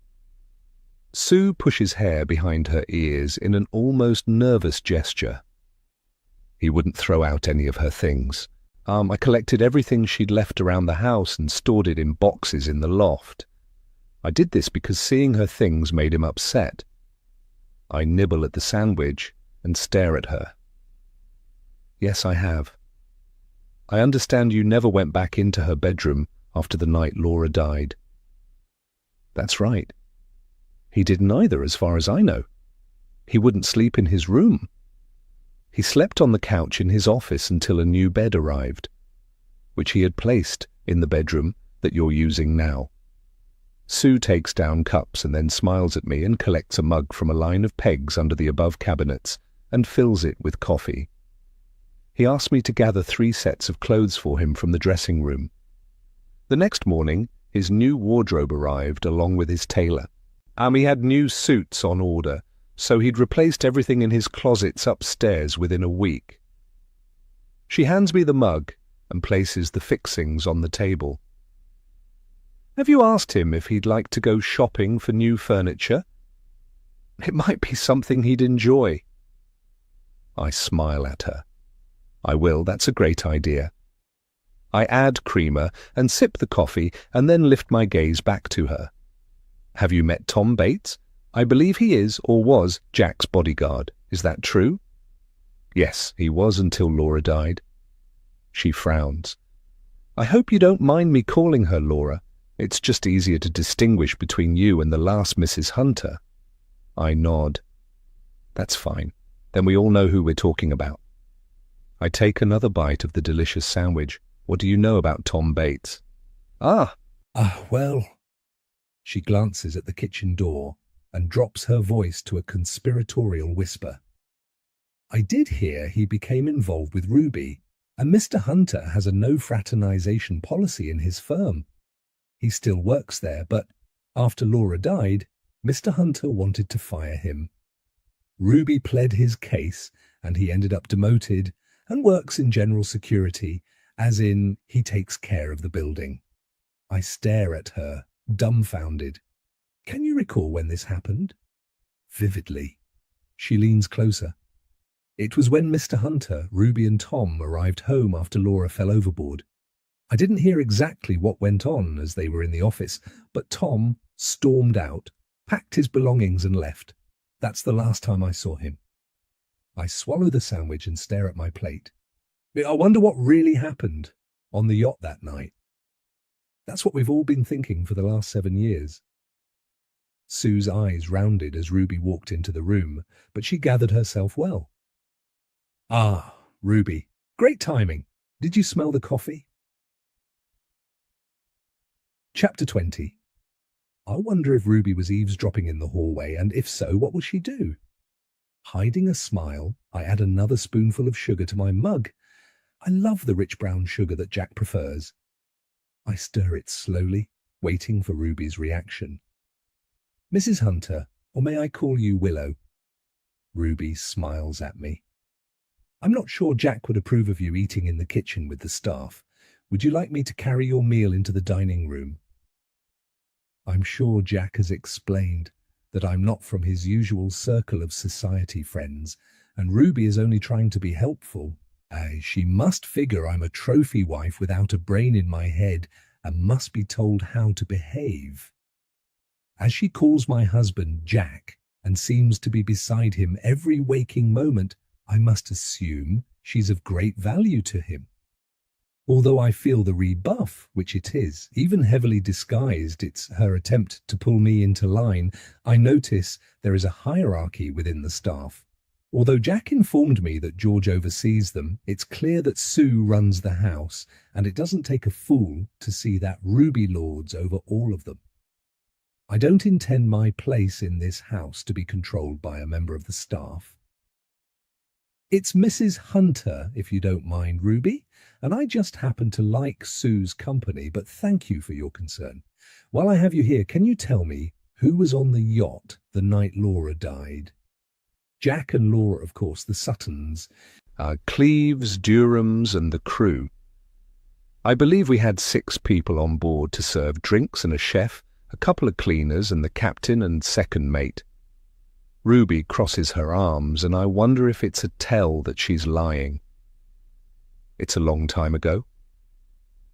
Sue pushes hair behind her ears in an almost nervous gesture. He wouldn't throw out any of her things. I collected everything she'd left around the house and stored it in boxes in the loft. I did this because seeing her things made him upset. I nibble at the sandwich and stare at her. Yes, I have. I understand you never went back into her bedroom after the night Laura died. That's right. He didn't either, as far as I know. He wouldn't sleep in his room. He slept on the couch in his office until a new bed arrived, which he had placed in the bedroom that you're using now. Sue takes down cups and then smiles at me and collects a mug from a line of pegs under the above cabinets and fills it with coffee. He asks me to gather 3 sets of clothes for him from the dressing room. The next morning, his new wardrobe arrived along with his tailor. He had new suits on order, so he'd replaced everything in his closets upstairs within a week. She hands me the mug and places the fixings on the table. Have you asked him if he'd like to go shopping for new furniture? It might be something he'd enjoy. I smile at her. I will, that's a great idea. I add creamer and sip the coffee and then lift my gaze back to her. Have you met Tom Bates? I believe he is or was Jack's bodyguard. Is that true? Yes, he was until Laura died. She frowns. I hope you don't mind me calling her Laura. It's just easier to distinguish between you and the last Mrs. Hunter. I nod. That's fine. Then we all know who we're talking about. I take another bite of the delicious sandwich. What do you know about Tom Bates? Well... She glances at the kitchen door and drops her voice to a conspiratorial whisper. I did hear he became involved with Ruby, and Mr. Hunter has a no-fraternization policy in his firm. He still works there, but after Laura died, Mr. Hunter wanted to fire him. Ruby pled his case, and he ended up demoted and works in general security, as in he takes care of the building. I stare at her, dumbfounded. Can you recall when this happened? Vividly. She leans closer. It was when Mr. Hunter, Ruby and Tom arrived home after Laura fell overboard. I didn't hear exactly what went on as they were in the office, but Tom stormed out, packed his belongings and left. That's the last time I saw him. I swallow the sandwich and stare at my plate. I wonder what really happened on the yacht that night. That's what we've all been thinking for the last 7 years. Sue's eyes rounded as Ruby walked into the room, but she gathered herself well. Ruby, great timing. Did you smell the coffee? Chapter 20. I wonder if Ruby was eavesdropping in the hallway, and if so, what will she do? Hiding a smile, I add another spoonful of sugar to my mug. I love the rich brown sugar that Jack prefers. I stir it slowly, waiting for Ruby's reaction. Mrs. Hunter, or may I call you Willow? Ruby smiles at me. I'm not sure Jack would approve of you eating in the kitchen with the staff. Would you like me to carry your meal into the dining room? I'm sure Jack has explained that I'm not from his usual circle of society friends, and Ruby is only trying to be helpful. She must figure I'm a trophy wife without a brain in my head and must be told how to behave. As she calls my husband Jack and seems to be beside him every waking moment, I must assume she's of great value to him. Although I feel the rebuff, which it is, even heavily disguised, it's her attempt to pull me into line, I notice there is a hierarchy within the staff. Although Jack informed me that George oversees them, it's clear that Sue runs the house, and it doesn't take a fool to see that Ruby lords over all of them. I don't intend my place in this house to be controlled by a member of the staff. It's Mrs. Hunter, if you don't mind, Ruby, and I just happen to like Sue's company, but thank you for your concern. While I have you here, can you tell me who was on the yacht the night Laura died? Jack and Laura, of course, the Suttons. Cleves, Durhams and the crew. I believe we had 6 people on board to serve drinks and a chef, a couple of cleaners and the captain and second mate. Ruby crosses her arms, and I wonder if it's a tell that she's lying. It's a long time ago.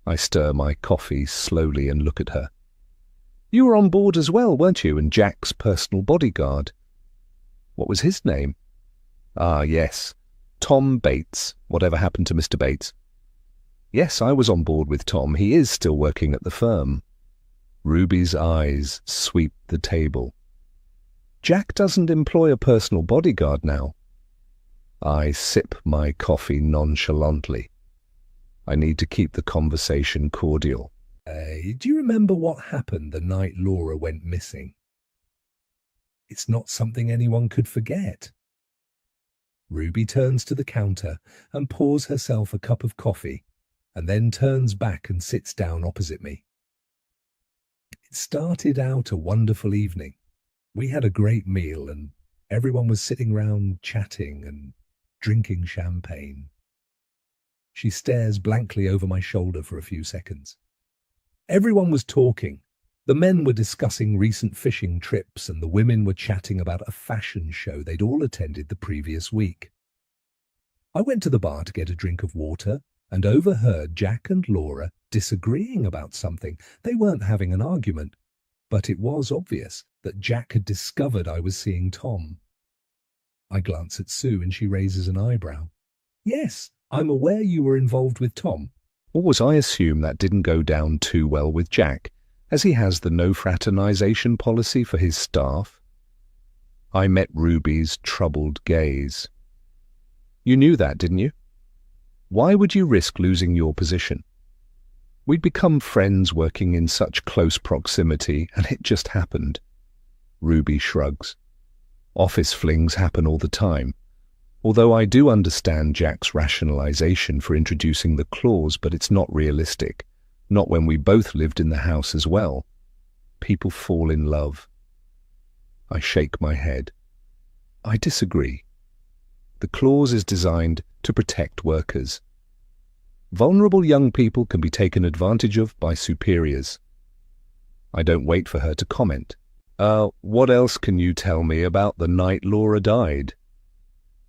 I stir my coffee slowly and look at her. You were on board as well, weren't you, and Jack's personal bodyguard? What was his name? Yes, Tom Bates. Whatever happened to Mr. Bates? Yes, I was on board with Tom. He is still working at the firm. Ruby's eyes sweep the table. Jack doesn't employ a personal bodyguard now. I sip my coffee nonchalantly. I need to keep the conversation cordial. say, do you remember what happened the night Laura went missing? It's not something anyone could forget. Ruby turns to the counter and pours herself a cup of coffee, and then turns back and sits down opposite me. It started out a wonderful evening. We had a great meal and everyone was sitting round chatting and drinking champagne. She stares blankly over my shoulder for a few seconds. Everyone was talking. The men were discussing recent fishing trips and the women were chatting about a fashion show they'd all attended the previous week. I went to the bar to get a drink of water and overheard Jack and Laura disagreeing about something. They weren't having an argument, but it was obvious that Jack had discovered I was seeing Tom. I glance at Sue and she raises an eyebrow. Yes, I'm aware you were involved with Tom. Or was I assume that didn't go down too well with Jack, as he has the no fraternization policy for his staff? I met Ruby's troubled gaze. You knew that, didn't you? Why would you risk losing your position? We'd become friends working in such close proximity, and it just happened. Ruby shrugs. Office flings happen all the time. Although I do understand Jack's rationalization for introducing the clause, but it's not realistic. Not when we both lived in the house as well. People fall in love. I shake my head. I disagree. The clause is designed to protect workers. Vulnerable young people can be taken advantage of by superiors. I don't wait for her to comment. What else can you tell me about the night Laura died?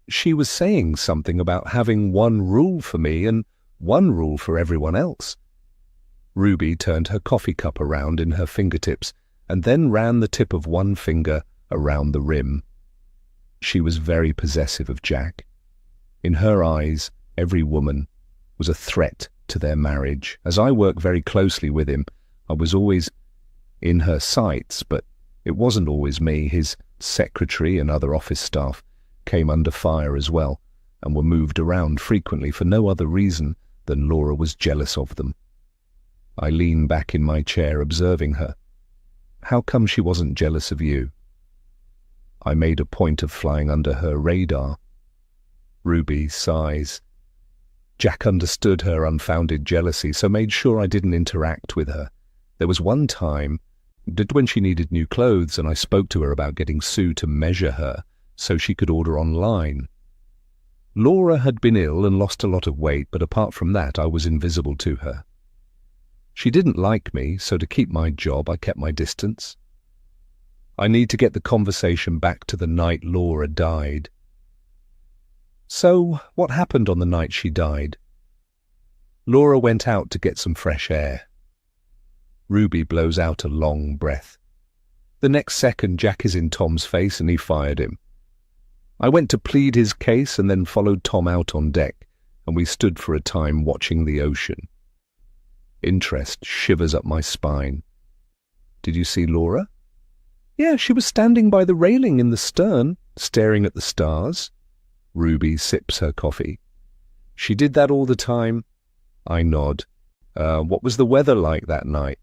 She was saying something about having one rule for me and one rule for everyone else. Ruby turned her coffee cup around in her fingertips and then ran the tip of one finger around the rim. She was very possessive of Jack. In her eyes, every woman was a threat to their marriage. As I worked very closely with him, I was always in her sights, but it wasn't always me. His secretary and other office staff came under fire as well, and were moved around frequently for no other reason than Laura was jealous of them. I lean back in my chair observing her. How come she wasn't jealous of you? I made a point of flying under her radar. Ruby sighs. Jack understood her unfounded jealousy, so made sure I didn't interact with her. There was one time when she needed new clothes and I spoke to her about getting Sue to measure her so she could order online. Laura had been ill and lost a lot of weight, but apart from that, I was invisible to her. She didn't like me, so to keep my job, I kept my distance. I need to get the conversation back to the night Laura died. So, what happened on the night she died? Laura went out to get some fresh air. Ruby blows out a long breath. The next second, Jack is in Tom's face and he fired him. I went to plead his case and then followed Tom out on deck, and we stood for a time watching the ocean. Interest shivers up my spine. Did you see Laura? Yeah, she was standing by the railing in the stern, staring at the stars. Ruby sips her coffee. She did that all the time. I nod. What was the weather like that night?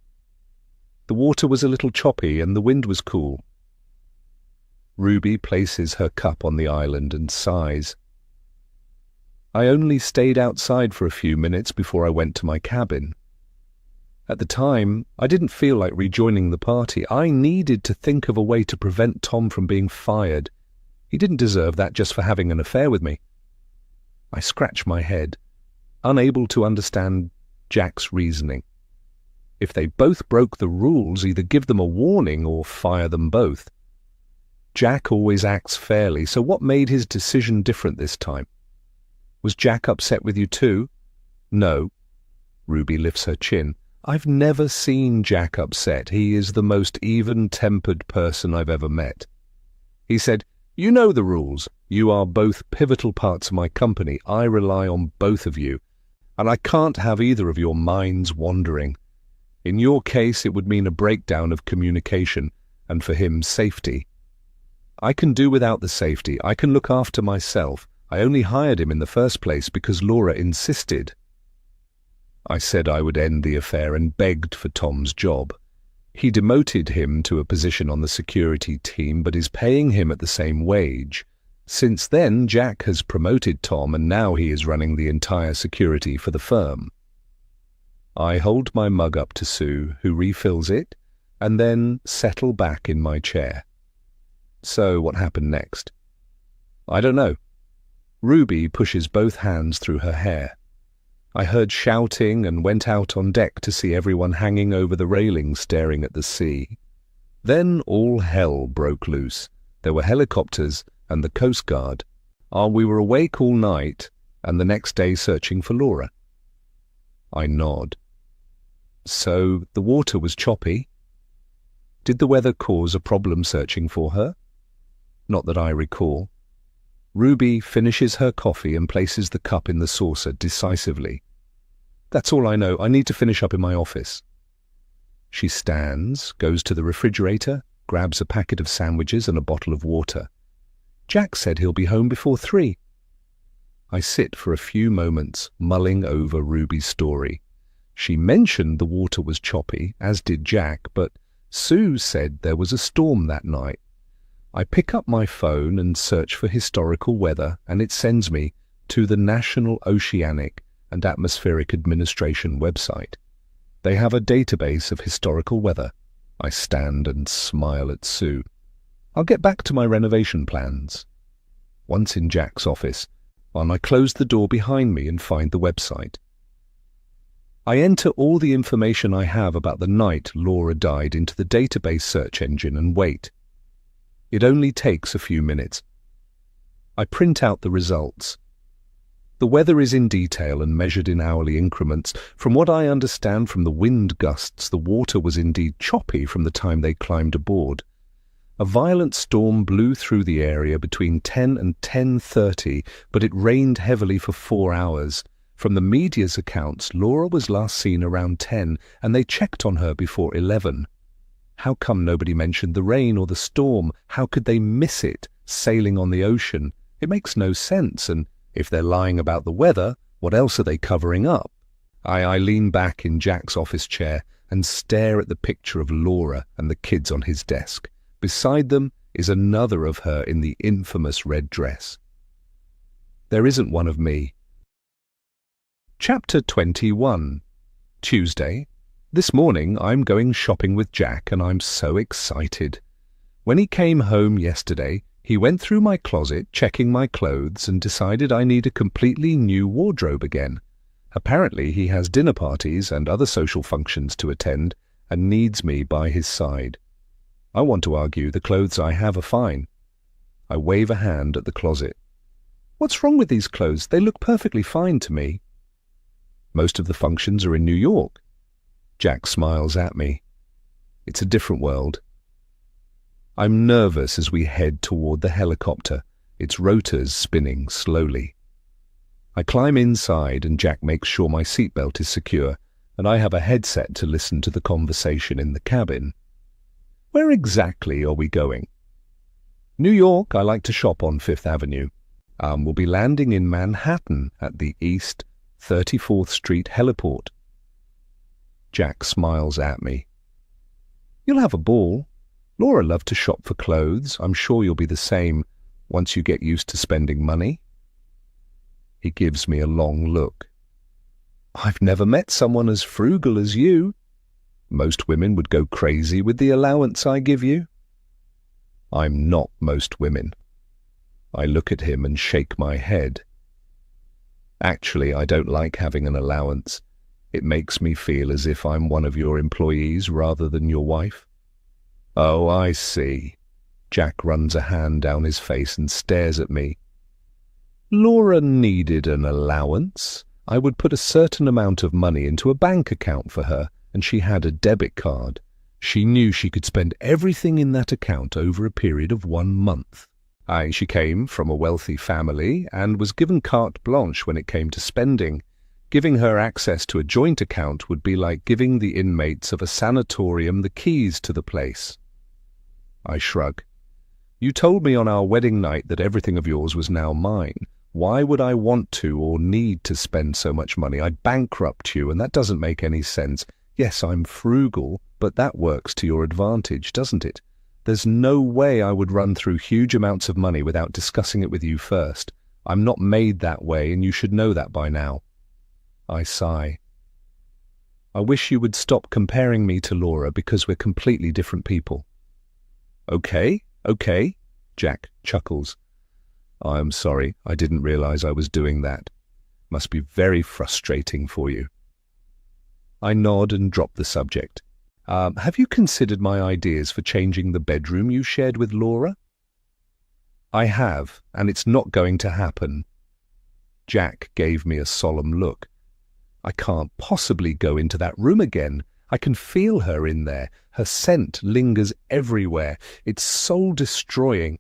The water was a little choppy and the wind was cool. Ruby places her cup on the island and sighs. I only stayed outside for a few minutes before I went to my cabin. At the time, I didn't feel like rejoining the party. I needed to think of a way to prevent Tom from being fired. He didn't deserve that just for having an affair with me. I scratch my head, unable to understand Jack's reasoning. If they both broke the rules, either give them a warning or fire them both. Jack always acts fairly, so what made his decision different this time? Was Jack upset with you too? No. Ruby lifts her chin. I've never seen Jack upset. He is the most even-tempered person I've ever met. He said, "You know the rules. You are both pivotal parts of my company. I rely on both of you, and I can't have either of your minds wandering. In your case, it would mean a breakdown of communication, and for him, safety. I can do without the safety. I can look after myself. I only hired him in the first place because Laura insisted." I said I would end the affair and begged for Tom's job. He demoted him to a position on the security team, but is paying him at the same wage. Since then, Jack has promoted Tom, and now he is running the entire security for the firm. I hold my mug up to Sue, who refills it, and then settle back in my chair. So what happened next? I don't know. Ruby pushes both hands through her hair. I heard shouting and went out on deck to see everyone hanging over the railing staring at the sea. Then all hell broke loose. There were helicopters and the Coast Guard. We were awake all night and the next day searching for Laura. I nod. So the water was choppy. Did the weather cause a problem searching for her? Not that I recall. Ruby finishes her coffee and places the cup in the saucer decisively. That's all I know. I need to finish up in my office. She stands, goes to the refrigerator, grabs a packet of sandwiches and a bottle of water. Jack said he'll be home before 3. I sit for a few moments, mulling over Ruby's story. She mentioned the water was choppy, as did Jack, but Sue said there was a storm that night. I pick up my phone and search for historical weather, and it sends me to the National Oceanic and Atmospheric Administration website. They have a database of historical weather. I stand and smile at Sue. I'll get back to my renovation plans. Once in Jack's office, I close the door behind me and find the website. I enter all the information I have about the night Laura died into the database search engine and wait. It only takes a few minutes. I print out the results. The weather is in detail and measured in hourly increments. From what I understand from the wind gusts, the water was indeed choppy from the time they climbed aboard. A violent storm blew through the area between 10 and 10:30, but it rained heavily for 4 hours. From the media's accounts, Laura was last seen around 10, and they checked on her before 11. How come nobody mentioned the rain or the storm? How could they miss it, sailing on the ocean? It makes no sense, and if they're lying about the weather, what else are they covering up? I lean back in Jack's office chair and stare at the picture of Laura and the kids on his desk. Beside them is another of her in the infamous red dress. There isn't one of me. Chapter 21. Tuesday. This morning I'm going shopping with Jack and I'm so excited. When he came home yesterday, he went through my closet, checking my clothes, and decided I need a completely new wardrobe again. Apparently he has dinner parties and other social functions to attend and needs me by his side. I want to argue the clothes I have are fine. I wave a hand at the closet. What's wrong with these clothes? They look perfectly fine to me. Most of the functions are in New York. Jack smiles at me. It's a different world. I'm nervous as we head toward the helicopter, its rotors spinning slowly. I climb inside and Jack makes sure my seatbelt is secure, and I have a headset to listen to the conversation in the cabin. Where exactly are we going? New York. I like to shop on Fifth Avenue. We'll be landing in Manhattan at the East 34th Street heliport. Jack smiles at me. You'll have a ball. Laura loved to shop for clothes. I'm sure you'll be the same once you get used to spending money. He gives me a long look. I've never met someone as frugal as you. Most women would go crazy with the allowance I give you. I'm not most women. I look at him and shake my head. Actually, I don't like having an allowance. It makes me feel as if I'm one of your employees rather than your wife. Oh, I see. Jack runs a hand down his face and stares at me. Laura needed an allowance. I would put a certain amount of money into a bank account for her, and she had a debit card. She knew she could spend everything in that account over a period of 1 month. She came from a wealthy family and was given carte blanche when it came to spending. Giving her access to a joint account would be like giving the inmates of a sanatorium the keys to the place. I shrug. You told me on our wedding night that everything of yours was now mine. Why would I want to or need to spend so much money? I'd bankrupt you, and that doesn't make any sense. Yes, I'm frugal, but that works to your advantage, doesn't it? There's no way I would run through huge amounts of money without discussing it with you first. I'm not made that way, and you should know that by now. I sigh. I wish you would stop comparing me to Laura because we're completely different people. Okay, Jack chuckles. I'm sorry, I didn't realize I was doing that. Must be very frustrating for you. I nod and drop the subject. Have you considered my ideas for changing the bedroom you shared with Laura? I have, and it's not going to happen. Jack gave me a solemn look. I can't possibly go into that room again. I can feel her in there. Her scent lingers everywhere. It's soul-destroying.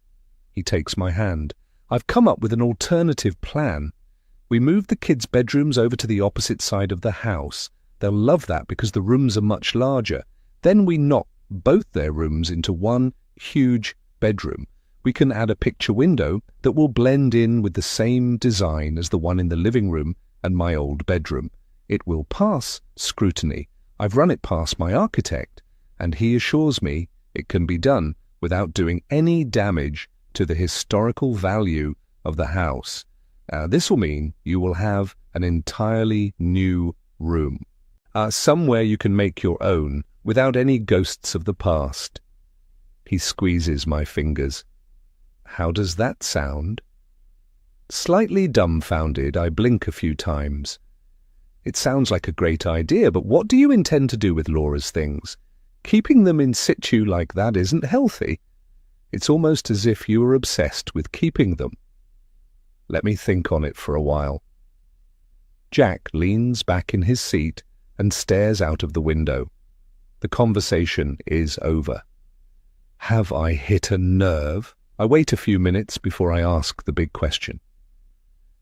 He takes my hand. I've come up with an alternative plan. We move the kids' bedrooms over to the opposite side of the house. They'll love that because the rooms are much larger. Then we knock both their rooms into one huge bedroom. We can add a picture window that will blend in with the same design as the one in the living room and my old bedroom. It will pass scrutiny. I've run it past my architect, and he assures me it can be done without doing any damage to the historical value of the house. This will mean you will have an entirely new room. Somewhere you can make your own without any ghosts of the past. He squeezes my fingers. How does that sound? Slightly dumbfounded, I blink a few times. It sounds like a great idea, but what do you intend to do with Laura's things? Keeping them in situ like that isn't healthy. It's almost as if you were obsessed with keeping them. Let me think on it for a while. Jack leans back in his seat and stares out of the window. The conversation is over. Have I hit a nerve? I wait a few minutes before I ask the big question.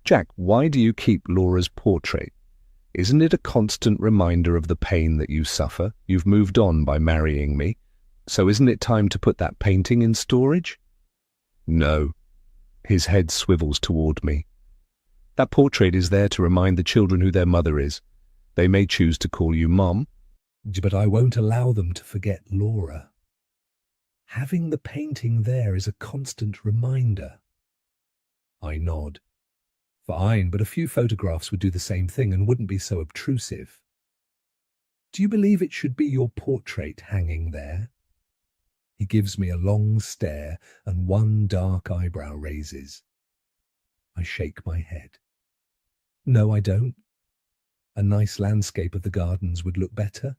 Jack, why do you keep Laura's portrait? Isn't it a constant reminder of the pain that you suffer? You've moved on by marrying me. So isn't it time to put that painting in storage? No. His head swivels toward me. That portrait is there to remind the children who their mother is. They may choose to call you Mom. But I won't allow them to forget Laura. Having the painting there is a constant reminder. I nod. Fine, but a few photographs would do the same thing and wouldn't be so obtrusive. Do you believe it should be your portrait hanging there? He gives me a long stare and one dark eyebrow raises. I shake my head. No, I don't. A nice landscape of the gardens would look better.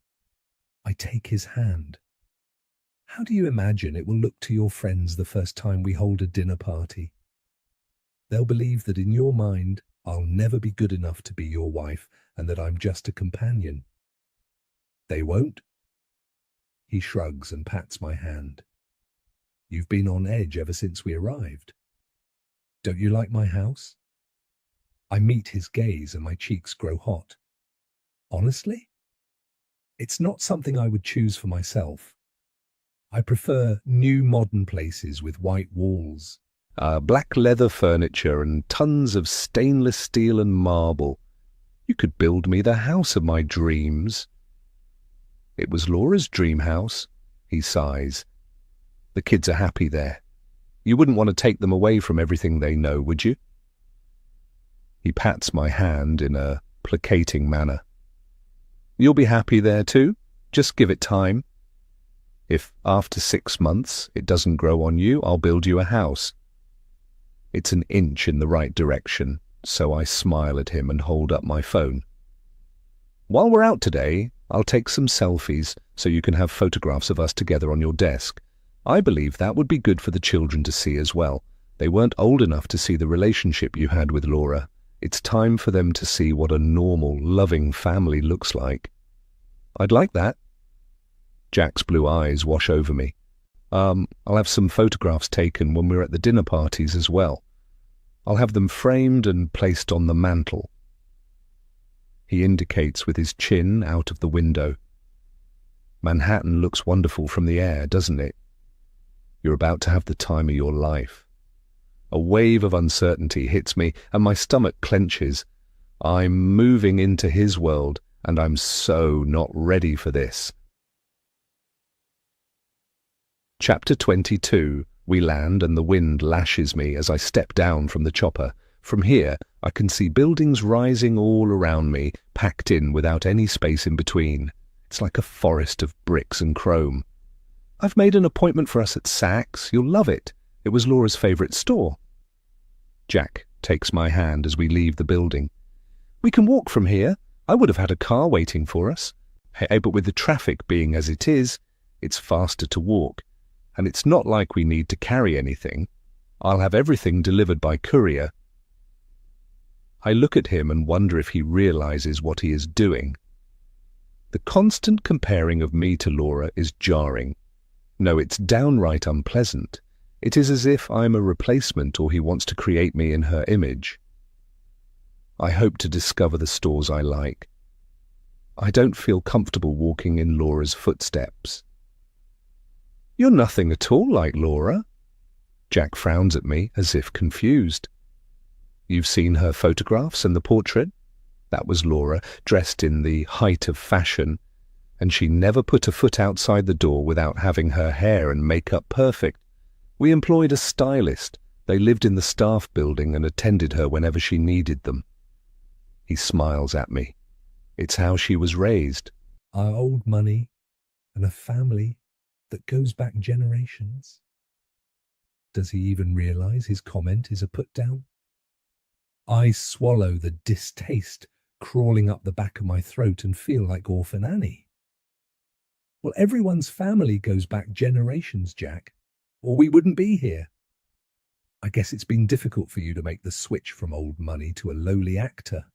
I take his hand. How do you imagine it will look to your friends the first time we hold a dinner party? They'll believe that in your mind, I'll never be good enough to be your wife and that I'm just a companion. They won't. He shrugs and pats my hand. You've been on edge ever since we arrived. Don't you like my house? I meet his gaze and my cheeks grow hot. Honestly? It's not something I would choose for myself. I prefer new modern places with white walls. Black leather furniture and tons of stainless steel and marble. You could build me the house of my dreams. It was Laura's dream house, he sighs. The kids are happy there. You wouldn't want to take them away from everything they know, would you? He pats my hand in a placating manner. You'll be happy there too. Just give it time. If after 6 months it doesn't grow on you, I'll build you a house. It's an inch in the right direction, so I smile at him and hold up my phone. While we're out today, I'll take some selfies so you can have photographs of us together on your desk. I believe that would be good for the children to see as well. They weren't old enough to see the relationship you had with Laura. It's time for them to see what a normal, loving family looks like. I'd like that. Jack's blue eyes wash over me. I'll have some photographs taken when we're at the dinner parties as well. I'll have them framed and placed on the mantel. He indicates with his chin out of the window. Manhattan looks wonderful from the air, doesn't it? You're about to have the time of your life. A wave of uncertainty hits me and my stomach clenches. I'm moving into his world and I'm so not ready for this. Chapter 22. We land and the wind lashes me as I step down from the chopper. From here, I can see buildings rising all around me, packed in without any space in between. It's like a forest of bricks and chrome. I've made an appointment for us at Saks. You'll love it. It was Laura's favourite store. Jack takes my hand as we leave the building. We can walk from here. I would have had a car waiting for us. Hey, but with the traffic being as it is, it's faster to walk. And it's not like we need to carry anything. I'll have everything delivered by courier. I look at him and wonder if he realizes what he is doing. The constant comparing of me to Laura is jarring. No, it's downright unpleasant. It is as if I'm a replacement or he wants to create me in her image. I hope to discover the stores I like. I don't feel comfortable walking in Laura's footsteps. You're nothing at all like Laura. Jack frowns at me as if confused. You've seen her photographs and the portrait? That was Laura, dressed in the height of fashion, and she never put a foot outside the door without having her hair and makeup perfect. We employed a stylist. They lived in the staff building and attended her whenever she needed them. He smiles at me. It's how she was raised. Our old money and a family that goes back generations. Does he even realize his comment is a put-down? I swallow the distaste crawling up the back of my throat and feel like Orphan Annie. Well, everyone's family goes back generations, Jack, or we wouldn't be here. I guess it's been difficult for you to make the switch from old money to a lowly actor.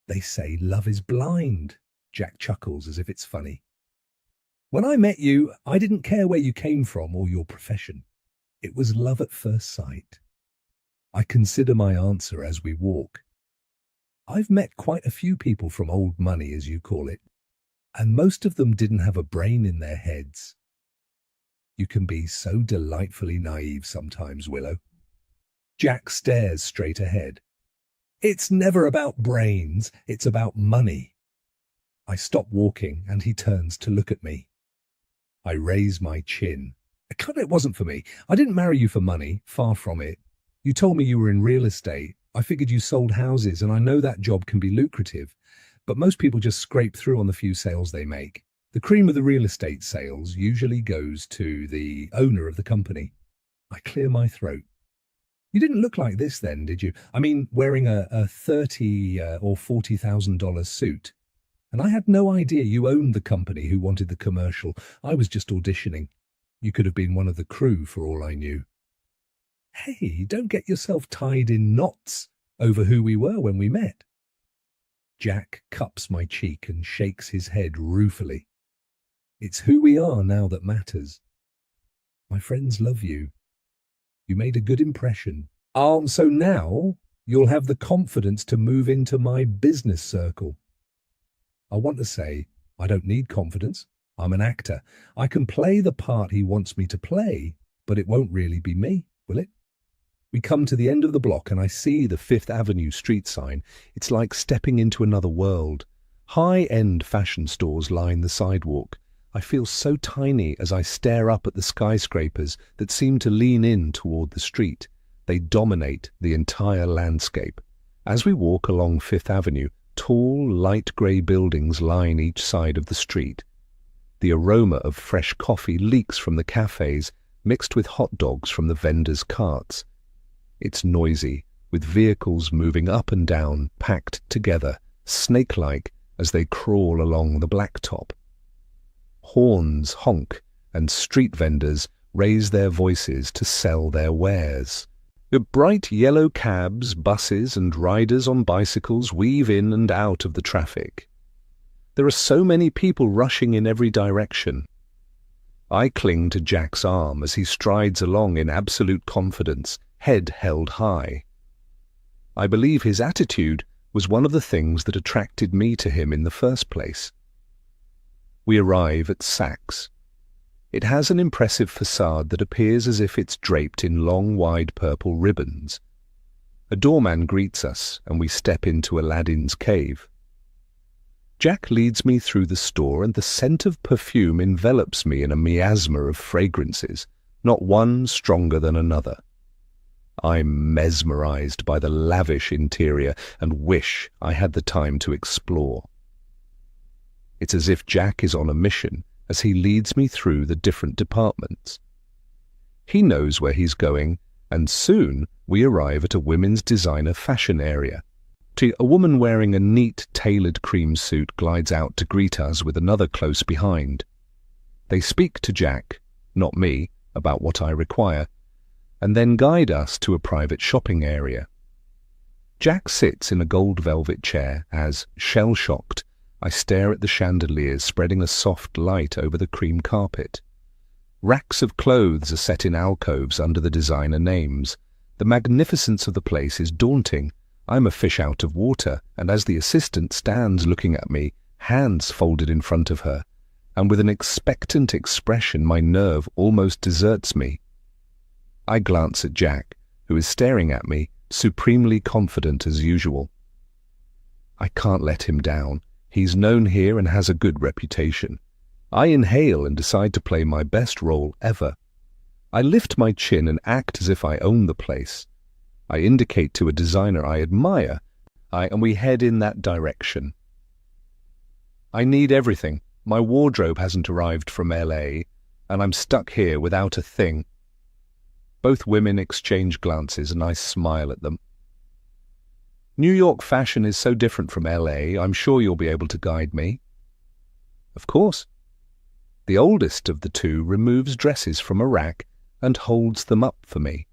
They say love is blind. Jack chuckles as if it's funny. When I met you, I didn't care where you came from or your profession. It was love at first sight. I consider my answer as we walk. I've met quite a few people from old money, as you call it, and most of them didn't have a brain in their heads. You can be so delightfully naive sometimes, Willow. Jack stares straight ahead. It's never about brains, it's about money. I stop walking and he turns to look at me. I raise my chin. It wasn't for me. I didn't marry you for money, far from it. You told me you were in real estate. I figured you sold houses, and I know that job can be lucrative, but most people just scrape through on the few sales they make. The cream of the real estate sales usually goes to the owner of the company. I clear my throat. You didn't look like this then, did you? I mean, wearing a $30,000 or $40,000 suit. And I had no idea you owned the company who wanted the commercial. I was just auditioning. You could have been one of the crew for all I knew. Hey, don't get yourself tied in knots over who we were when we met. Jack cups my cheek and shakes his head ruefully. It's who we are now that matters. My friends love you. You made a good impression. So now you'll have the confidence to move into my business circle. I want to say, I don't need confidence. I'm an actor. I can play the part he wants me to play, but it won't really be me, will it? We come to the end of the block and I see the Fifth Avenue street sign. It's like stepping into another world. High-end fashion stores line the sidewalk. I feel so tiny as I stare up at the skyscrapers that seem to lean in toward the street. They dominate the entire landscape. As we walk along Fifth Avenue, tall, light grey buildings line each side of the street. The aroma of fresh coffee leaks from the cafes, mixed with hot dogs from the vendors' carts. It's noisy, with vehicles moving up and down, packed together, snake-like, as they crawl along the blacktop. Horns honk, and street vendors raise their voices to sell their wares. The bright yellow cabs, buses, and riders on bicycles weave in and out of the traffic. There are so many people rushing in every direction. I cling to Jack's arm as he strides along in absolute confidence, head held high. I believe his attitude was one of the things that attracted me to him in the first place. We arrive at Saks. It has an impressive facade that appears as if it's draped in long, wide purple ribbons. A doorman greets us, and we step into Aladdin's cave. Jack leads me through the store, and the scent of perfume envelops me in a miasma of fragrances, not one stronger than another. I'm mesmerized by the lavish interior and wish I had the time to explore. It's as if Jack is on a mission as he leads me through the different departments. He knows where he's going, and soon we arrive at a women's designer fashion area. A woman wearing a neat, tailored cream suit glides out to greet us with another close behind. They speak to Jack, not me, about what I require, and then guide us to a private shopping area. Jack sits in a gold velvet chair as, shell-shocked, I stare at the chandeliers spreading a soft light over the cream carpet. Racks of clothes are set in alcoves under the designer names. The magnificence of the place is daunting. I'm a fish out of water, and as the assistant stands looking at me, hands folded in front of her, and with an expectant expression, my nerve almost deserts me. I glance at Jack, who is staring at me, supremely confident as usual. I can't let him down. He's known here and has a good reputation. I inhale and decide to play my best role ever. I lift my chin and act as if I own the place. I indicate to a designer I admire, and we head in that direction. I need everything. My wardrobe hasn't arrived from LA, and I'm stuck here without a thing. Both women exchange glances, and I smile at them. New York fashion is so different from LA. I'm sure you'll be able to guide me. Of course. The oldest of the two removes dresses from a rack and holds them up for me.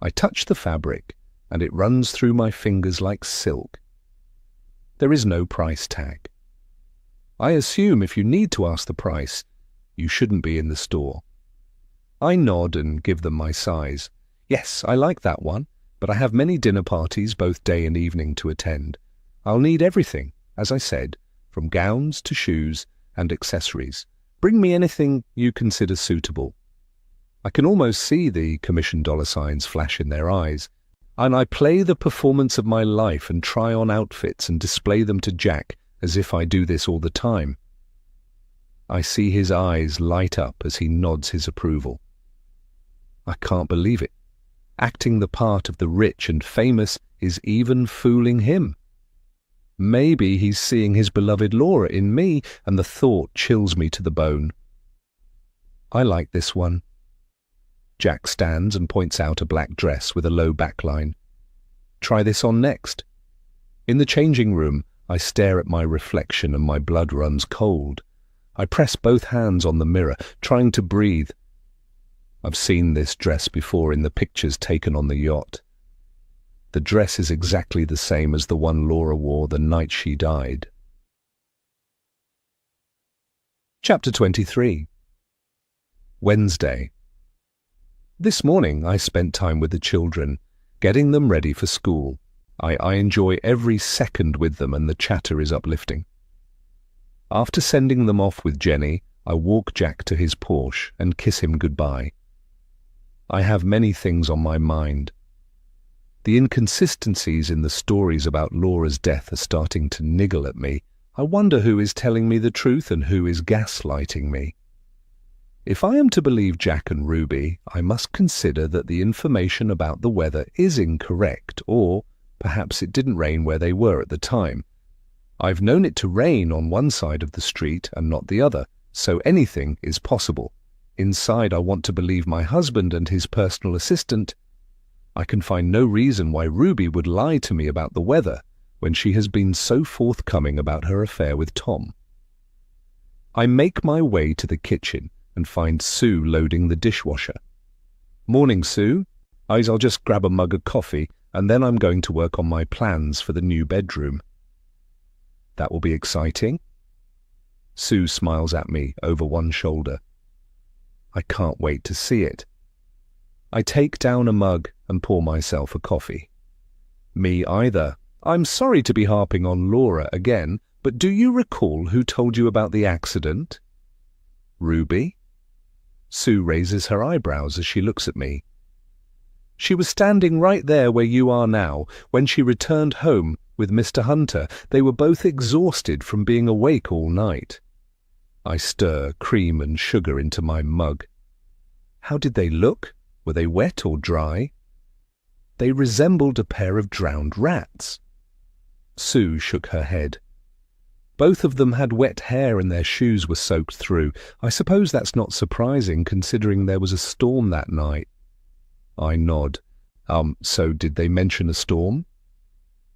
I touch the fabric, and it runs through my fingers like silk. There is no price tag. I assume if you need to ask the price, you shouldn't be in the store. I nod and give them my size. Yes, I like that one, but I have many dinner parties both day and evening to attend. I'll need everything, as I said, from gowns to shoes and accessories. Bring me anything you consider suitable. I can almost see the commission dollar signs flash in their eyes, and I play the performance of my life and try on outfits and display them to Jack as if I do this all the time. I see his eyes light up as he nods his approval. I can't believe it. Acting the part of the rich and famous is even fooling him. Maybe he's seeing his beloved Laura in me, and the thought chills me to the bone. I like this one. Jack stands and points out a black dress with a low backline. Try this on next. In the changing room, I stare at my reflection and my blood runs cold. I press both hands on the mirror, trying to breathe. I've seen this dress before in the pictures taken on the yacht. The dress is exactly the same as the one Laura wore the night she died. Chapter 23. Wednesday. This morning I spent time with the children, getting them ready for school. I enjoy every second with them, and the chatter is uplifting. After sending them off with Jenny, I walk Jack to his Porsche and kiss him goodbye. I have many things on my mind. The inconsistencies in the stories about Laura's death are starting to niggle at me. I wonder who is telling me the truth and who is gaslighting me. If I am to believe Jack and Ruby, I must consider that the information about the weather is incorrect, or perhaps it didn't rain where they were at the time. I've known it to rain on one side of the street and not the other, so anything is possible. Inside, I want to believe my husband and his personal assistant. I can find no reason why Ruby would lie to me about the weather when she has been so forthcoming about her affair with Tom. I make my way to the kitchen and find Sue loading the dishwasher. Morning, Sue. I'll just grab a mug of coffee, and then I'm going to work on my plans for the new bedroom. That will be exciting. Sue smiles at me over one shoulder. I can't wait to see it. I take down a mug and pour myself a coffee. Me either. I'm sorry to be harping on Laura again, but do you recall who told you about the accident? Ruby? Sue raises her eyebrows as she looks at me. She was standing right there where you are now when she returned home with Mr. Hunter. They were both exhausted from being awake all night. I stir cream and sugar into my mug. How did they look? Were they wet or dry? They resembled a pair of drowned rats. Sue shook her head. Both of them had wet hair and their shoes were soaked through. I suppose that's not surprising considering there was a storm that night. I nod. So did they mention a storm?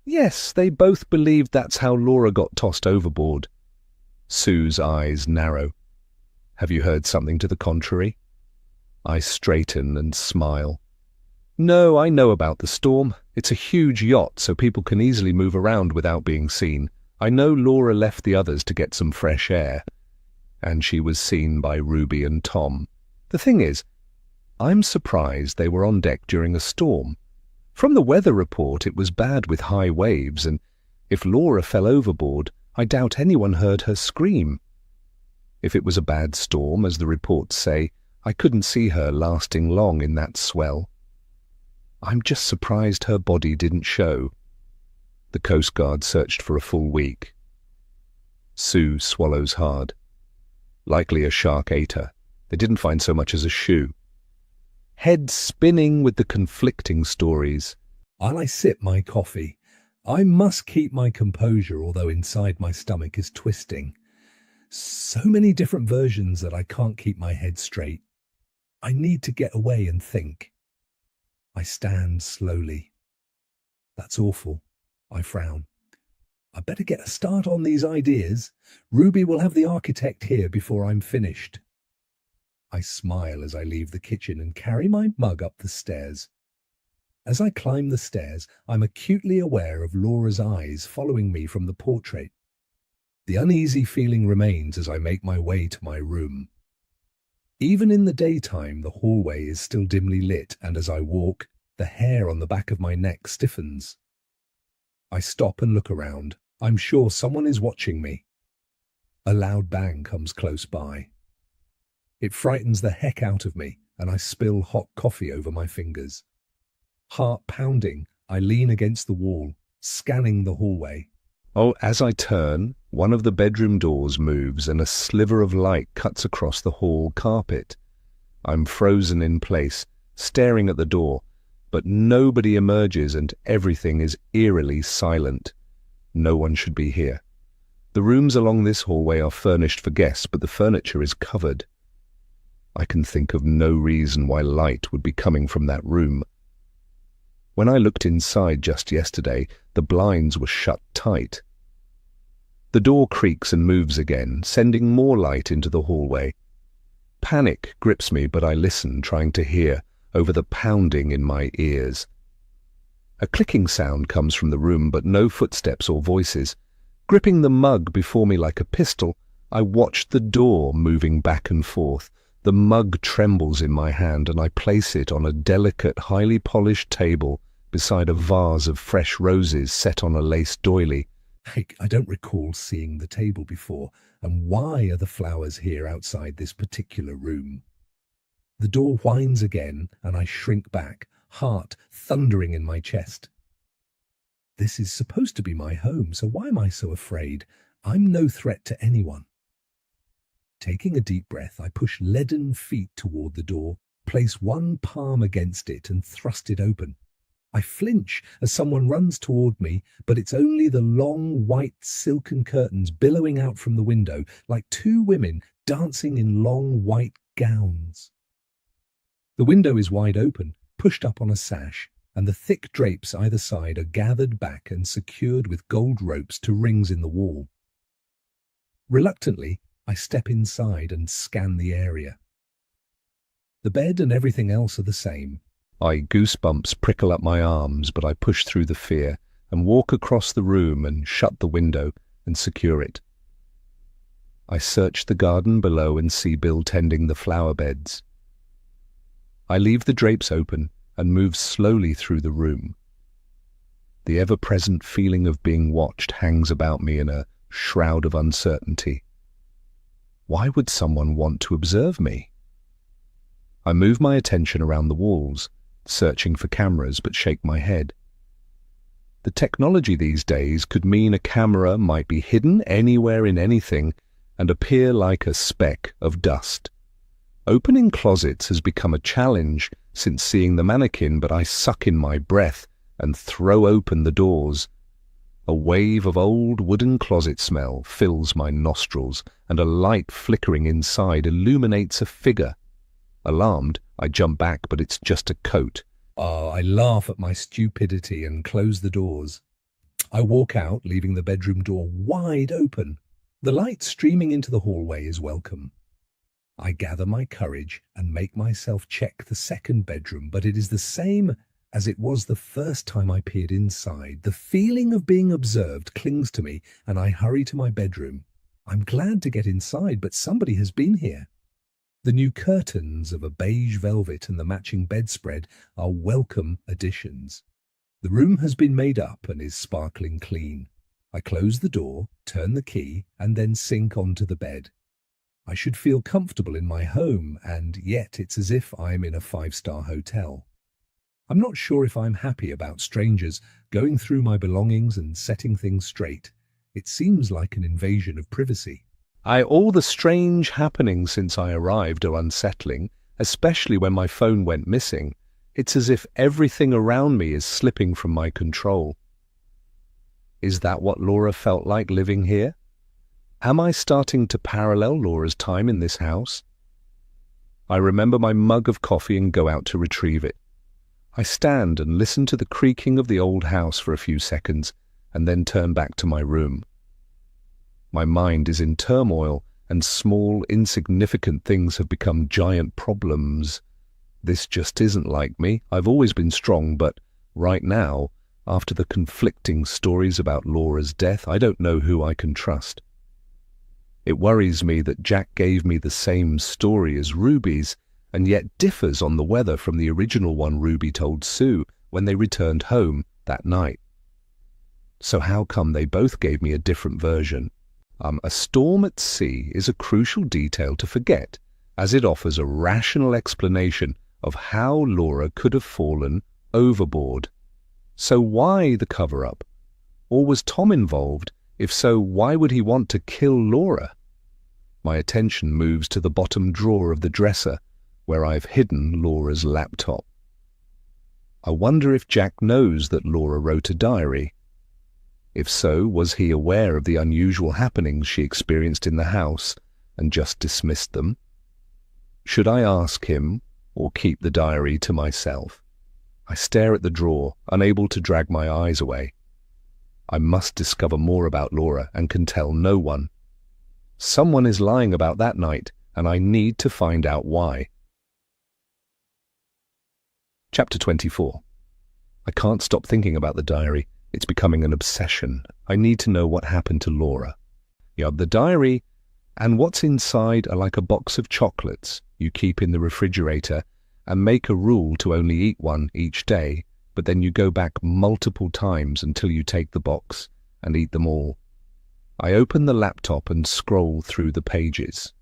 Yes, they both believed that's how Laura got tossed overboard. Sue's eyes narrow. Have you heard something to the contrary? I straighten and smile. No, I know about the storm. It's a huge yacht, so people can easily move around without being seen. I know Laura left the others to get some fresh air. And she was seen by Ruby and Tom. The thing is, I'm surprised they were on deck during a storm. From the weather report, it was bad with high waves, and if Laura fell overboard, I doubt anyone heard her scream. If it was a bad storm, as the reports say, I couldn't see her lasting long in that swell. I'm just surprised her body didn't show. The Coast Guard searched for a full week. Sue swallows hard. Likely a shark ate her. They didn't find so much as a shoe. Head spinning with the conflicting stories. While I sip my coffee, I must keep my composure, although inside my stomach is twisting. So many different versions that I can't keep my head straight. I need to get away and think. I stand slowly. That's awful. I frown. I better get a start on these ideas. Ruby will have the architect here before I'm finished. I smile as I leave the kitchen and carry my mug up the stairs. As I climb the stairs, I'm acutely aware of Laura's eyes following me from the portrait. The uneasy feeling remains as I make my way to my room. Even in the daytime, the hallway is still dimly lit, and as I walk, the hair on the back of my neck stiffens. I stop and look around. I'm sure someone is watching me. A loud bang comes close by. It frightens the heck out of me, and I spill hot coffee over my fingers. Heart pounding, I lean against the wall, scanning the hallway. Oh, as I turn, one of the bedroom doors moves and a sliver of light cuts across the hall carpet. I'm frozen in place, staring at the door, but nobody emerges and everything is eerily silent. No one should be here. The rooms along this hallway are furnished for guests, but the furniture is covered. I can think of no reason why light would be coming from that room. When I looked inside just yesterday, the blinds were shut tight. The door creaks and moves again, sending more light into the hallway. Panic grips me, but I listen, trying to hear, over the pounding in my ears. A clicking sound comes from the room, but no footsteps or voices. Gripping the mug before me like a pistol, I watch the door moving back and forth. The mug trembles in my hand, and I place it on a delicate, highly polished table beside a vase of fresh roses set on a lace doily. I don't recall seeing the table before, and why are the flowers here outside this particular room? The door whines again, and I shrink back, heart thundering in my chest. This is supposed to be my home, so why am I so afraid? I'm no threat to anyone. Taking a deep breath, I push leaden feet toward the door, place one palm against it and thrust it open. I flinch as someone runs toward me, but it's only the long white silken curtains billowing out from the window like two women dancing in long white gowns. The window is wide open, pushed up on a sash, and the thick drapes either side are gathered back and secured with gold ropes to rings in the wall. Reluctantly, I step inside and scan the area. The bed and everything else are the same. Goosebumps prickle up my arms, but I push through the fear and walk across the room and shut the window and secure it. I search the garden below and see Bill tending the flower beds. I leave the drapes open and move slowly through the room. The ever-present feeling of being watched hangs about me in a shroud of uncertainty. Why would someone want to observe me? I move my attention around the walls, searching for cameras, but shake my head. The technology these days could mean a camera might be hidden anywhere in anything and appear like a speck of dust. Opening closets has become a challenge since seeing the mannequin, but I suck in my breath and throw open the doors. A wave of old wooden closet smell fills my nostrils, and a light flickering inside illuminates a figure. Alarmed, I jump back, but it's just a coat. I laugh at my stupidity and close the doors. I walk out, leaving the bedroom door wide open. The light streaming into the hallway is welcome. I gather my courage and make myself check the second bedroom, but it is the same as it was the first time I peered inside. The feeling of being observed clings to me, and I hurry to my bedroom. I'm glad to get inside, but somebody has been here. The new curtains of a beige velvet and the matching bedspread are welcome additions. The room has been made up and is sparkling clean. I close the door, turn the key, and then sink onto the bed. I should feel comfortable in my home, and yet it's as if I'm in a five-star hotel. I'm not sure if I'm happy about strangers going through my belongings and setting things straight. It seems like an invasion of privacy. All the strange happenings since I arrived are unsettling, especially when my phone went missing. It's as if everything around me is slipping from my control. Is that what Laura felt like living here? Am I starting to parallel Laura's time in this house? I remember my mug of coffee and go out to retrieve it. I stand and listen to the creaking of the old house for a few seconds and then turn back to my room. My mind is in turmoil, and small, insignificant things have become giant problems. This just isn't like me. I've always been strong, but right now, after the conflicting stories about Laura's death, I don't know who I can trust. It worries me that Jack gave me the same story as Ruby's, and yet differs on the weather from the original one Ruby told Sue when they returned home that night. So how come they both gave me a different version? A storm at sea is a crucial detail to forget, as it offers a rational explanation of how Laura could have fallen overboard. So why the cover-up? Or was Tom involved? If so, why would he want to kill Laura? My attention moves to the bottom drawer of the dresser, where I've hidden Laura's laptop. I wonder if Jack knows that Laura wrote a diary. If so, was he aware of the unusual happenings she experienced in the house and just dismissed them? Should I ask him or keep the diary to myself? I stare at the drawer, unable to drag my eyes away. I must discover more about Laura and can tell no one. Someone is lying about that night, and I need to find out why. Chapter 24. I can't stop thinking about the diary. It's becoming an obsession. I need to know what happened to Laura. The diary and what's inside are like a box of chocolates you keep in the refrigerator and make a rule to only eat one each day, but then you go back multiple times until you take the box and eat them all. I open the laptop and scroll through the pages.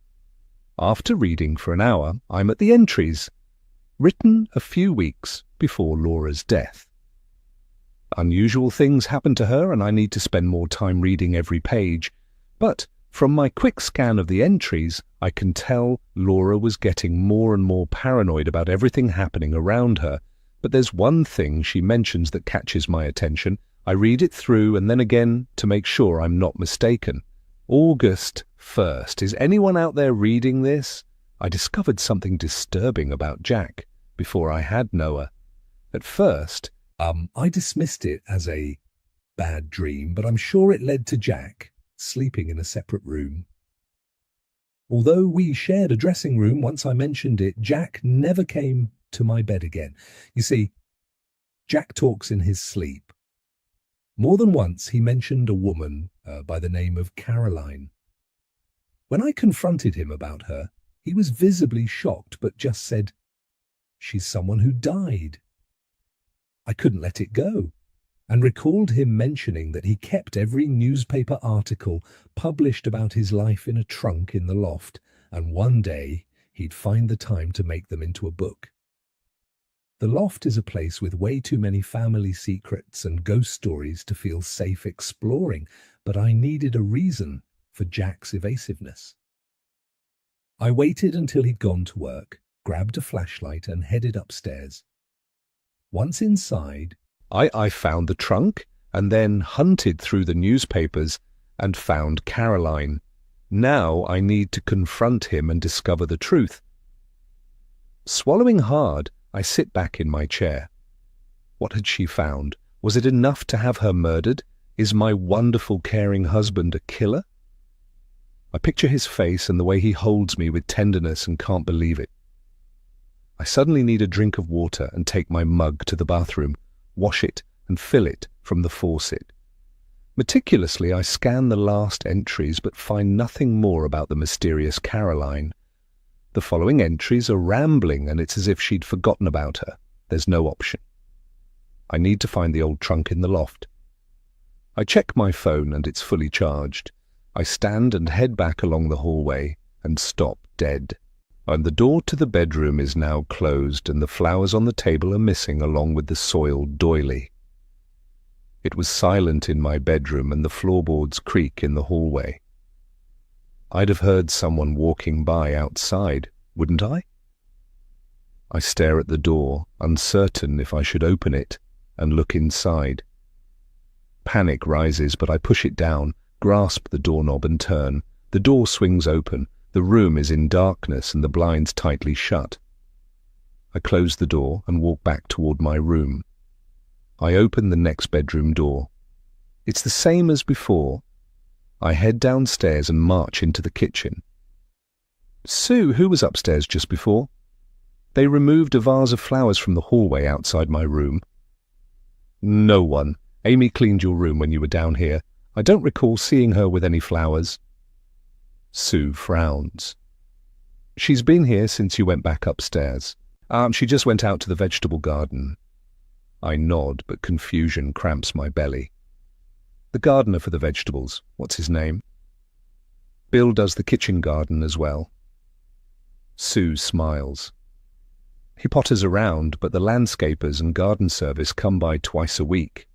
After reading for an hour, I'm at the entries, written a few weeks before Laura's death. Unusual things happen to her, and I need to spend more time reading every page. But from my quick scan of the entries, I can tell Laura was getting more and more paranoid about everything happening around her. But there's one thing she mentions that catches my attention. I read it through and then again to make sure I'm not mistaken. August 1st. Is anyone out there reading this? I discovered something disturbing about Jack before I had Noah. At first, I dismissed it as a bad dream, but I'm sure it led to Jack sleeping in a separate room. Although we shared a dressing room once I mentioned it, Jack never came to my bed again. You see, Jack talks in his sleep. More than once he mentioned a woman by the name of Caroline. When I confronted him about her, he was visibly shocked, but just said, "She's someone who died." I couldn't let it go, and recalled him mentioning that he kept every newspaper article published about his life in a trunk in the loft, and one day he'd find the time to make them into a book. The loft is a place with way too many family secrets and ghost stories to feel safe exploring, but I needed a reason for Jack's evasiveness. I waited until he'd gone to work, grabbed a flashlight and headed upstairs. Once inside, I found the trunk and then hunted through the newspapers and found Caroline. Now I need to confront him and discover the truth. Swallowing hard, I sit back in my chair. What had she found? Was it enough to have her murdered? Is my wonderful, caring husband a killer? I picture his face and the way he holds me with tenderness and can't believe it. I suddenly need a drink of water and take my mug to the bathroom, wash it and fill it from the faucet. Meticulously, I scan the last entries but find nothing more about the mysterious Caroline. The following entries are rambling and it's as if she'd forgotten about her. There's no option. I need to find the old trunk in the loft. I check my phone and it's fully charged. I stand and head back along the hallway and stop dead. And the door to the bedroom is now closed and the flowers on the table are missing along with the soiled doily. It was silent in my bedroom and the floorboards creak in the hallway. I'd have heard someone walking by outside, wouldn't I? I stare at the door, uncertain if I should open it, and look inside. Panic rises, but I push it down, grasp the doorknob and turn. The door swings open. The room is in darkness and the blinds tightly shut. I close the door and walk back toward my room. I open the next bedroom door. It's the same as before. I head downstairs and march into the kitchen. Sue, who was upstairs just before? They removed a vase of flowers from the hallway outside my room. No one. Amy cleaned your room when you were down here. I don't recall seeing her with any flowers. Sue frowns. She's been here since you went back upstairs. She just went out to the vegetable garden. I nod, but confusion cramps my belly. The gardener for the vegetables, what's his name? Bill does the kitchen garden as well. Sue smiles. He potters around, but the landscapers and garden service come by twice a week.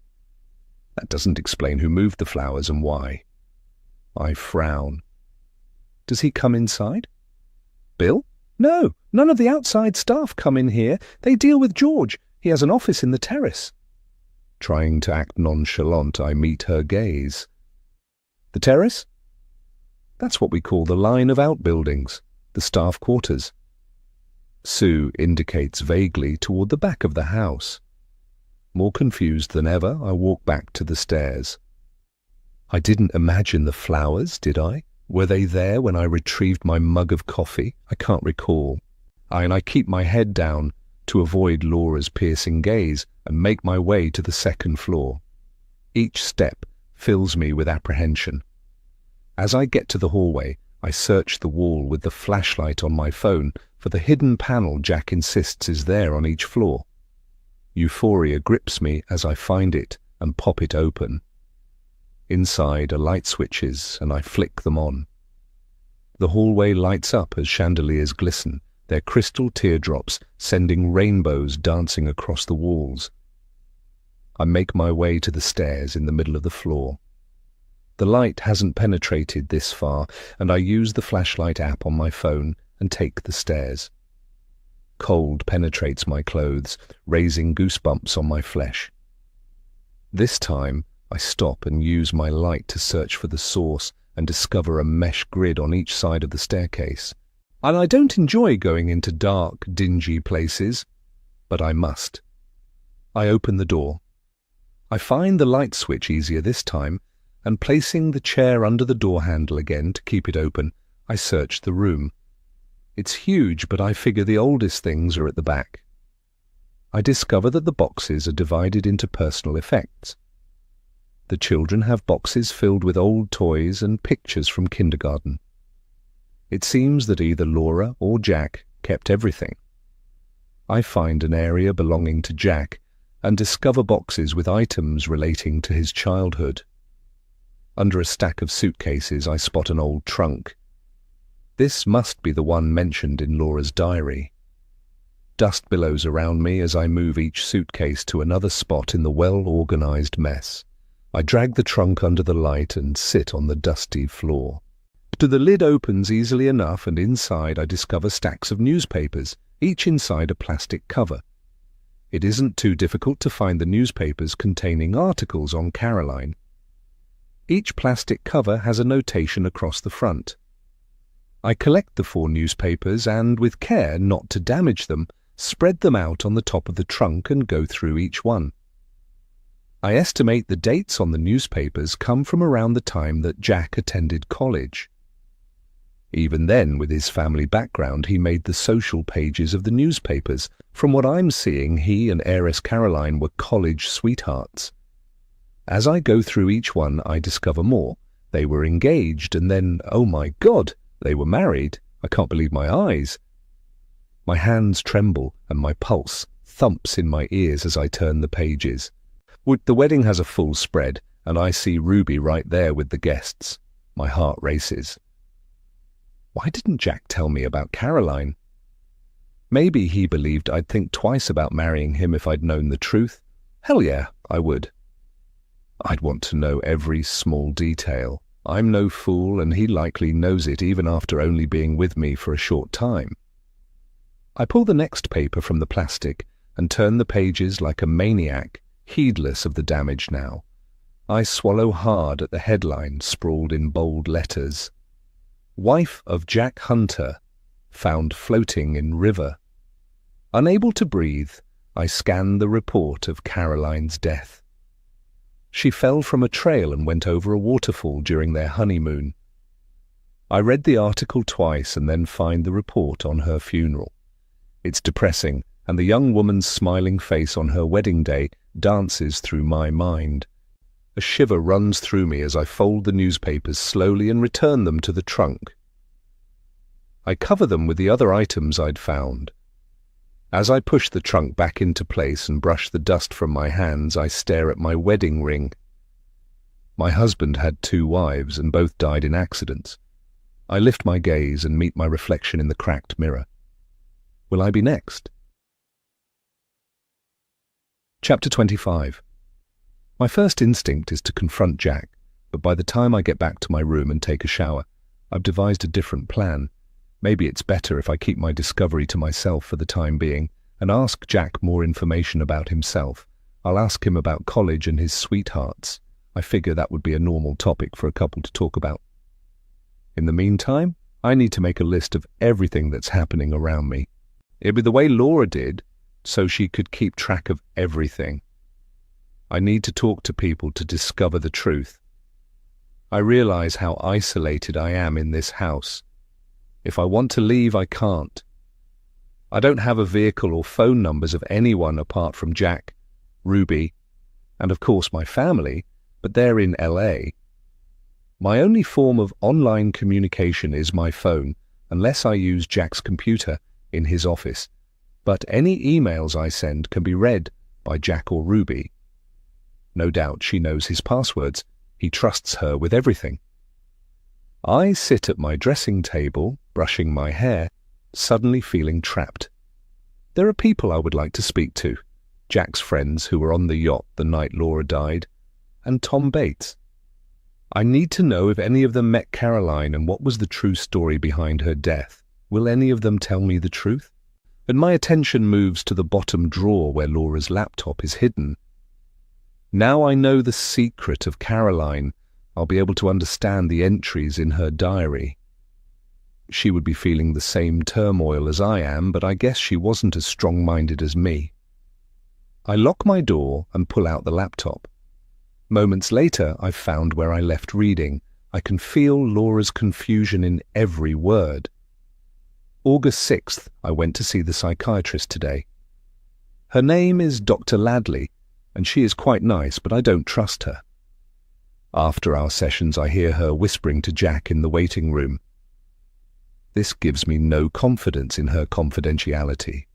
That doesn't explain who moved the flowers and why. I frown. Does he come inside? Bill? No, none of the outside staff come in here. They deal with George. He has an office in the terrace. Trying to act nonchalant, I meet her gaze. The terrace? That's what we call the line of outbuildings, the staff quarters. Sue indicates vaguely toward the back of the house. More confused than ever, I walk back to the stairs. I didn't imagine the flowers, did I? Were they there when I retrieved my mug of coffee? I can't recall. I keep my head down to avoid Laura's piercing gaze and make my way to the second floor. Each step fills me with apprehension. As I get to the hallway, I search the wall with the flashlight on my phone for the hidden panel Jack insists is there on each floor. Euphoria grips me as I find it and pop it open. Inside are light switches and I flick them on. The hallway lights up as chandeliers glisten, their crystal teardrops sending rainbows dancing across the walls. I make my way to the stairs in the middle of the floor. The light hasn't penetrated this far, and I use the flashlight app on my phone and take the stairs. Cold penetrates my clothes, raising goosebumps on my flesh. This time, I stop and use my light to search for the source and discover a mesh grid on each side of the staircase. And I don't enjoy going into dark, dingy places, but I must. I open the door. I find the light switch easier this time, and placing the chair under the door handle again to keep it open, I search the room. It's huge, but I figure the oldest things are at the back. I discover that the boxes are divided into personal effects. The children have boxes filled with old toys and pictures from kindergarten. It seems that either Laura or Jack kept everything. I find an area belonging to Jack and discover boxes with items relating to his childhood. Under a stack of suitcases, I spot an old trunk. This must be the one mentioned in Laura's diary. Dust billows around me as I move each suitcase to another spot in the well-organized mess. I drag the trunk under the light and sit on the dusty floor. The lid opens easily enough, and inside I discover stacks of newspapers, each inside a plastic cover. It isn't too difficult to find the newspapers containing articles on Caroline. Each plastic cover has a notation across the front. I collect the 4 newspapers and, with care not to damage them, spread them out on the top of the trunk and go through each one. I estimate the dates on the newspapers come from around the time that Jack attended college. Even then, with his family background, he made the social pages of the newspapers. From what I'm seeing, he and heiress Caroline were college sweethearts. As I go through each one, I discover more. They were engaged, and then, oh my God, they were married. I can't believe my eyes. My hands tremble, and my pulse thumps in my ears as I turn the pages. The wedding has a full spread, and I see Ruby right there with the guests. My heart races. Why didn't Jack tell me about Caroline? Maybe he believed I'd think twice about marrying him if I'd known the truth. Hell yeah, I would. I'd want to know every small detail. I'm no fool, and he likely knows it even after only being with me for a short time. I pull the next paper from the plastic and turn the pages like a maniac, heedless of the damage now. I swallow hard at the headline sprawled in bold letters. Wife of Jack Hunter, found floating in river. Unable to breathe, I scan the report of Caroline's death. She fell from a trail and went over a waterfall during their honeymoon. I read the article twice and then find the report on her funeral. It's depressing, and the young woman's smiling face on her wedding day dances through my mind. A shiver runs through me as I fold the newspapers slowly and return them to the trunk. I cover them with the other items I'd found. As I push the trunk back into place and brush the dust from my hands, I stare at my wedding ring. My husband had 2 wives and both died in accidents. I lift my gaze and meet my reflection in the cracked mirror. Will I be next? Chapter 25. My first instinct is to confront Jack, but by the time I get back to my room and take a shower, I've devised a different plan. Maybe it's better if I keep my discovery to myself for the time being and ask Jack more information about himself. I'll ask him about college and his sweethearts. I figure that would be a normal topic for a couple to talk about. In the meantime, I need to make a list of everything that's happening around me. It'd be the way Laura did, so she could keep track of everything. I need to talk to people to discover the truth. I realize how isolated I am in this house. If I want to leave, I can't. I don't have a vehicle or phone numbers of anyone apart from Jack, Ruby, and of course my family, but they're in LA. My only form of online communication is my phone, unless I use Jack's computer in his office. But any emails I send can be read by Jack or Ruby. No doubt she knows his passwords. He trusts her with everything. I sit at my dressing table, brushing my hair, suddenly feeling trapped. There are people I would like to speak to. Jack's friends who were on the yacht the night Laura died, and Tom Bates. I need to know if any of them met Caroline and what was the true story behind her death. Will any of them tell me the truth? And my attention moves to the bottom drawer where Laura's laptop is hidden. Now I know the secret of Caroline, I'll be able to understand the entries in her diary. She would be feeling the same turmoil as I am, but I guess she wasn't as strong-minded as me. I lock my door and pull out the laptop. Moments later, I've found where I left reading. I can feel Laura's confusion in every word. August 6th, I went to see the psychiatrist today. Her name is Dr. Ladley, and she is quite nice, but I don't trust her. After our sessions, I hear her whispering to Jack in the waiting room. This gives me no confidence in her confidentiality.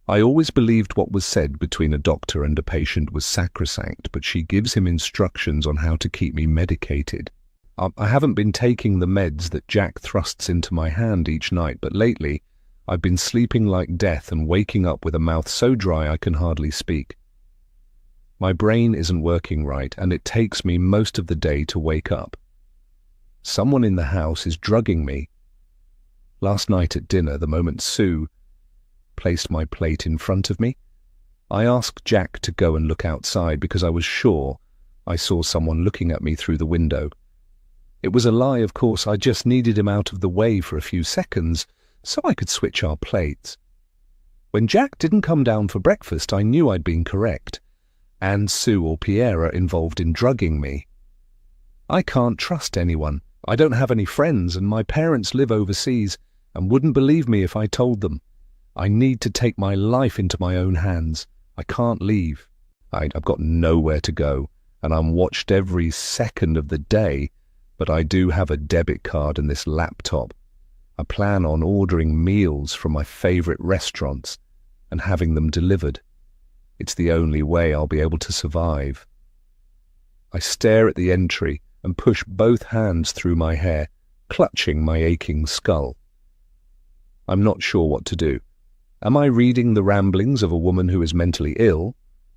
I always believed what was said between a doctor and a patient was sacrosanct, but she gives him instructions on how to keep me medicated. I haven't been taking the meds that Jack thrusts into my hand each night, but lately I've been sleeping like death and waking up with a mouth so dry I can hardly speak. My brain isn't working right, and it takes me most of the day to wake up. Someone in the house is drugging me. Last night at dinner, the moment Sue placed my plate in front of me, I asked Jack to go and look outside because I was sure I saw someone looking at me through the window. It was a lie, of course. I just needed him out of the way for a few seconds so I could switch our plates. When Jack didn't come down for breakfast, I knew I'd been correct, and Sue or Pierre are involved in drugging me. I can't trust anyone. I don't have any friends, and my parents live overseas and wouldn't believe me if I told them. I need to take my life into my own hands. I can't leave. I've got nowhere to go, and I'm watched every second of the day, but I do have a debit card and this laptop. I plan on ordering meals from my favorite restaurants and having them delivered. It's the only way I'll be able to survive. I stare at the entry and push both hands through my hair, clutching my aching skull. I'm not sure what to do. Am I reading the ramblings of a woman who is mentally ill,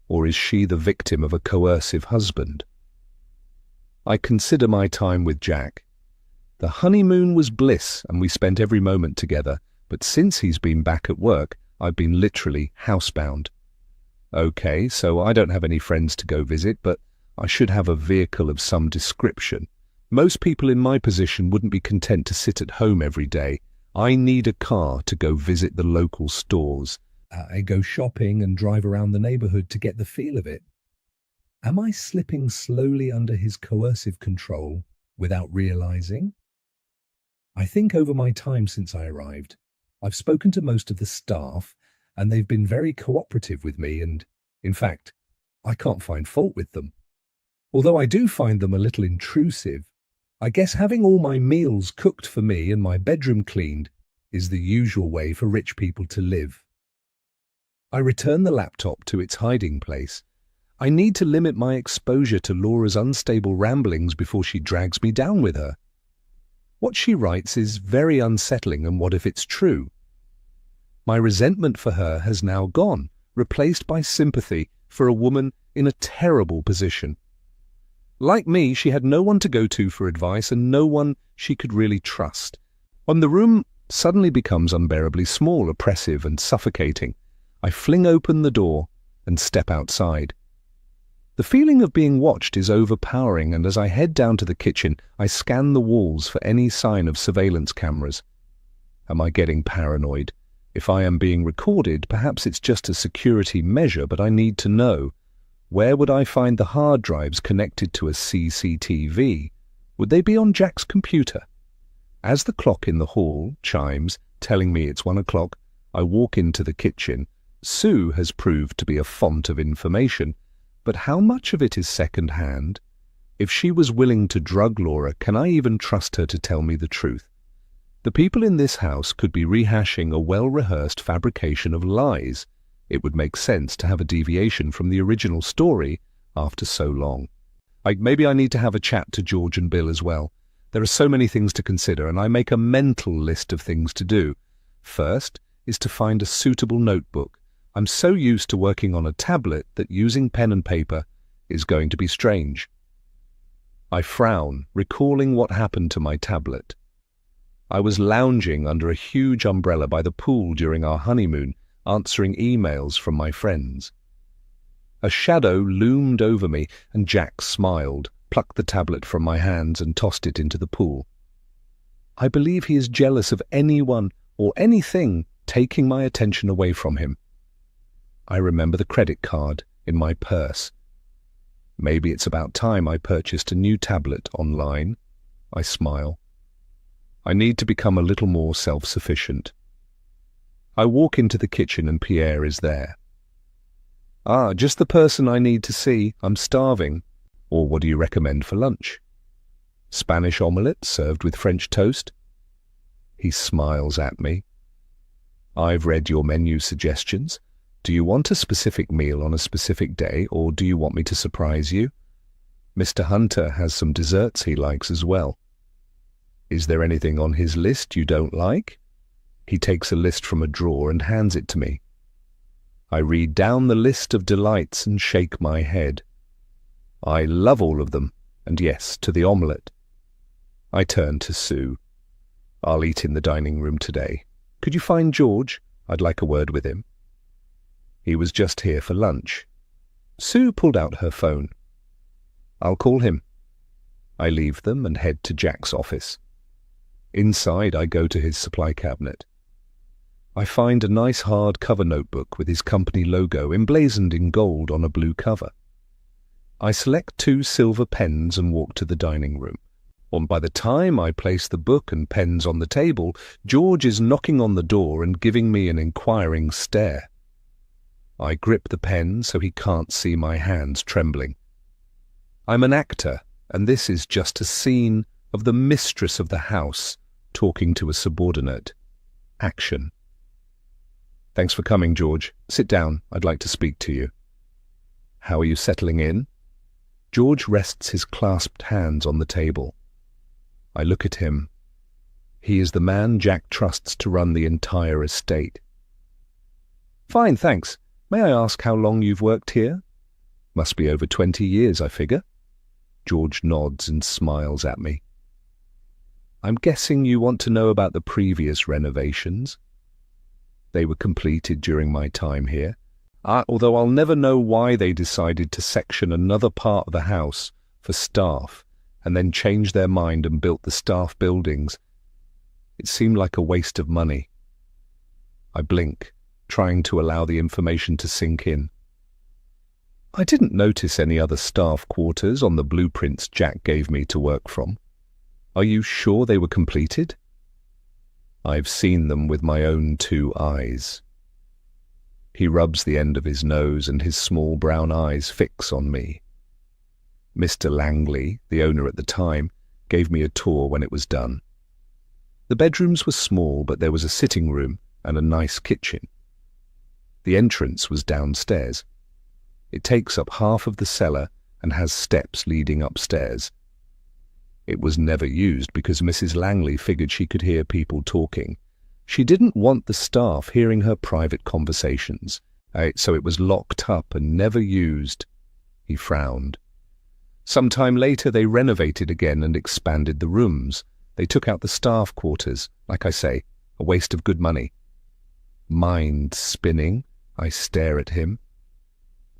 or is she the victim of a coercive husband? I consider my time with Jack. The honeymoon was bliss, and we spent every moment together, but since he's been back at work, I've been literally housebound. Okay, so I don't have any friends to go visit, but I should have a vehicle of some description. Most people in my position wouldn't be content to sit at home every day. I need a car to go visit the local stores. I go shopping and drive around the neighborhood to get the feel of it. Am I slipping slowly under his coercive control without realizing? I think over my time since I arrived, I've spoken to most of the staff, and they've been very cooperative with me, and, in fact, I can't find fault with them. Although I do find them a little intrusive, I guess having all my meals cooked for me and my bedroom cleaned is the usual way for rich people to live. I return the laptop to its hiding place. I need to limit my exposure to Laura's unstable ramblings before she drags me down with her. What she writes is very unsettling, and what if it's true? My resentment for her has now gone, replaced by sympathy for a woman in a terrible position. Like me, she had no one to go to for advice and no one she could really trust. When the room suddenly becomes unbearably small, oppressive and suffocating, I fling open the door and step outside. The feeling of being watched is overpowering, and as I head down to the kitchen, I scan the walls for any sign of surveillance cameras. Am I getting paranoid? If I am being recorded, perhaps it's just a security measure, but I need to know. Where would I find the hard drives connected to a CCTV? Would they be on Jack's computer? As the clock in the hall chimes, telling me it's 1 o'clock, I walk into the kitchen. Sue has proved to be a font of information, but how much of it is second-hand? If she was willing to drug Laura, can I even trust her to tell me the truth? The people in this house could be rehashing a well-rehearsed fabrication of lies. It would make sense to have a deviation from the original story after so long. Maybe I need to have a chat to George and Bill as well. There are so many things to consider, and I make a mental list of things to do. First is to find a suitable notebook. I'm so used to working on a tablet that using pen and paper is going to be strange. I frown, recalling what happened to my tablet. I was lounging under a huge umbrella by the pool during our honeymoon, answering emails from my friends. A shadow loomed over me, and Jack smiled, plucked the tablet from my hands and tossed it into the pool. I believe he is jealous of anyone or anything taking my attention away from him. I remember the credit card in my purse. Maybe it's about time I purchased a new tablet online. I smile. I need to become a little more self-sufficient. I walk into the kitchen and Pierre is there. Ah, just the person I need to see. I'm starving. Or what do you recommend for lunch? Spanish omelette served with French toast? He smiles at me. I've read your menu suggestions. Do you want a specific meal on a specific day, or do you want me to surprise you? Mr. Hunter has some desserts he likes as well. Is there anything on his list you don't like? He takes a list from a drawer and hands it to me. I read down the list of delights and shake my head. I love all of them, and yes, to the omelette. I turn to Sue. I'll eat in the dining room today. Could you find George? I'd like a word with him. He was just here for lunch. Sue pulled out her phone. I'll call him. I leave them and head to Jack's office. Inside, I go to his supply cabinet. I find a nice hardcover notebook with his company logo emblazoned in gold on a blue cover. I select 2 silver pens and walk to the dining room. And by the time I place the book and pens on the table, George is knocking on the door and giving me an inquiring stare. I grip the pen so he can't see my hands trembling. I'm an actor, and this is just a scene of the mistress of the house talking to a subordinate. Action. Thanks for coming, George. Sit down. I'd like to speak to you. How are you settling in? George rests his clasped hands on the table. I look at him. He is the man Jack trusts to run the entire estate. Fine, thanks. May I ask how long you've worked here? Must be over 20 years, I figure. George nods and smiles at me. I'm guessing you want to know about the previous renovations. They were completed during my time here, although I'll never know why they decided to section another part of the house for staff and then changed their mind and built the staff buildings. It seemed like a waste of money. I blink, trying to allow the information to sink in. I didn't notice any other staff quarters on the blueprints Jack gave me to work from. Are you sure they were completed? I've seen them with my own 2 eyes. He rubs the end of his nose and his small brown eyes fix on me. Mr. Langley, the owner at the time, gave me a tour when it was done. The bedrooms were small, but there was a sitting room and a nice kitchen. The entrance was downstairs. It takes up half of the cellar and has steps leading upstairs. It was never used because Mrs. Langley figured she could hear people talking. She didn't want the staff hearing her private conversations, so it was locked up and never used. He frowned. Some time later they renovated again and expanded the rooms. They took out the staff quarters. Like I say, a waste of good money. Mind spinning, I stare at him.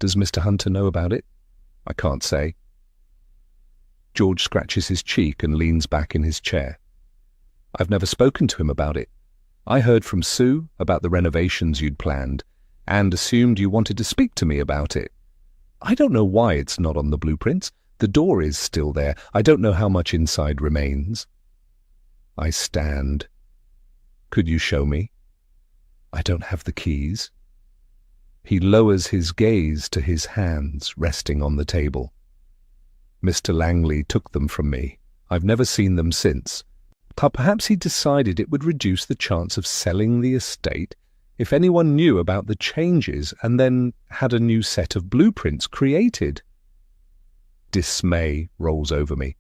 Does Mr. Hunter know about it? I can't say. George scratches his cheek and leans back in his chair. I've never spoken to him about it. I heard from Sue about the renovations you'd planned and assumed you wanted to speak to me about it. I don't know why it's not on the blueprints. The door is still there. I don't know how much inside remains. I stand. Could you show me? I don't have the keys. He lowers his gaze to his hands resting on the table. Mr. Langley took them from me. I've never seen them since. Perhaps he decided it would reduce the chance of selling the estate if anyone knew about the changes and then had a new set of blueprints created. Dismay rolls over me.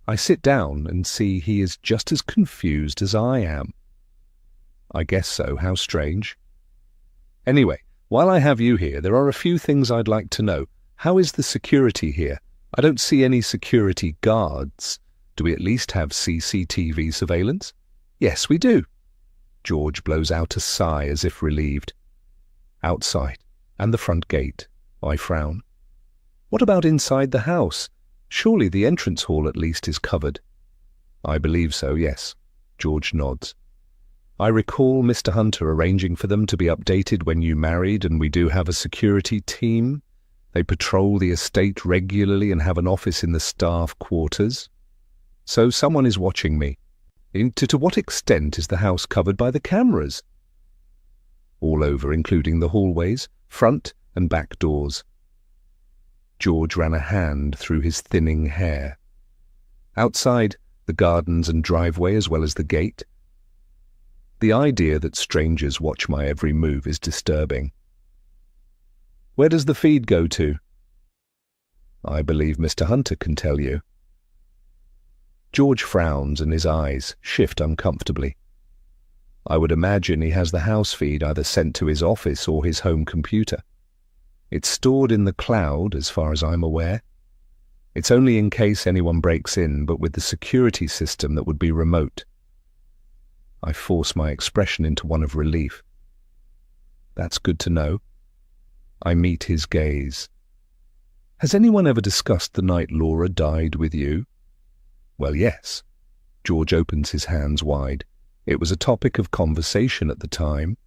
I sit down and see he is just as confused as I am. I guess so. How strange. Anyway, while I have you here, there are a few things I'd like to know. How is the security here? I don't see any security guards. Do we at least have CCTV surveillance? Yes, we do. George blows out a sigh as if relieved. Outside, and the front gate. I frown. What about inside the house? Surely the entrance hall at least is covered. I believe so, yes. George nods. I recall Mr. Hunter arranging for them to be updated when you married, and we do have a security team. They patrol the estate regularly and have an office in the staff quarters. So someone is watching me. To what extent is the house covered by the cameras? All over, including the hallways, front and back doors. George ran a hand through his thinning hair. Outside, the gardens and driveway as well as the gate. The idea that strangers watch my every move is disturbing. Where does the feed go to? I believe Mr. Hunter can tell you. George frowns and his eyes shift uncomfortably. I would imagine he has the house feed either sent to his office or his home computer. It's stored in the cloud, as far as I'm aware. It's only in case anyone breaks in, but with the security system that would be remote. I force my expression into one of relief. That's good to know. I meet his gaze. Has anyone ever discussed the night Laura died with you? Well, yes. George opens his hands wide. It was a topic of conversation at the time.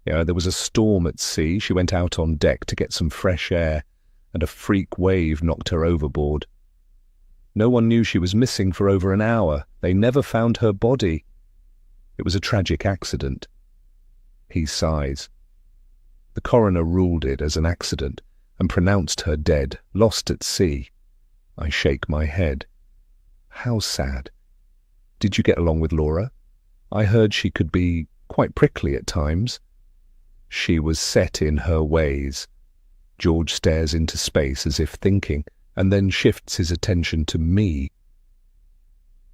There was a storm at sea. She went out on deck to get some fresh air, and a freak wave knocked her overboard. No one knew she was missing for over an hour. They never found her body. It was a tragic accident. He sighs. The coroner ruled it as an accident and pronounced her dead, lost at sea. I shake my head. How sad. Did you get along with Laura? I heard she could be quite prickly at times. She was set in her ways. George stares into space as if thinking, and then shifts his attention to me.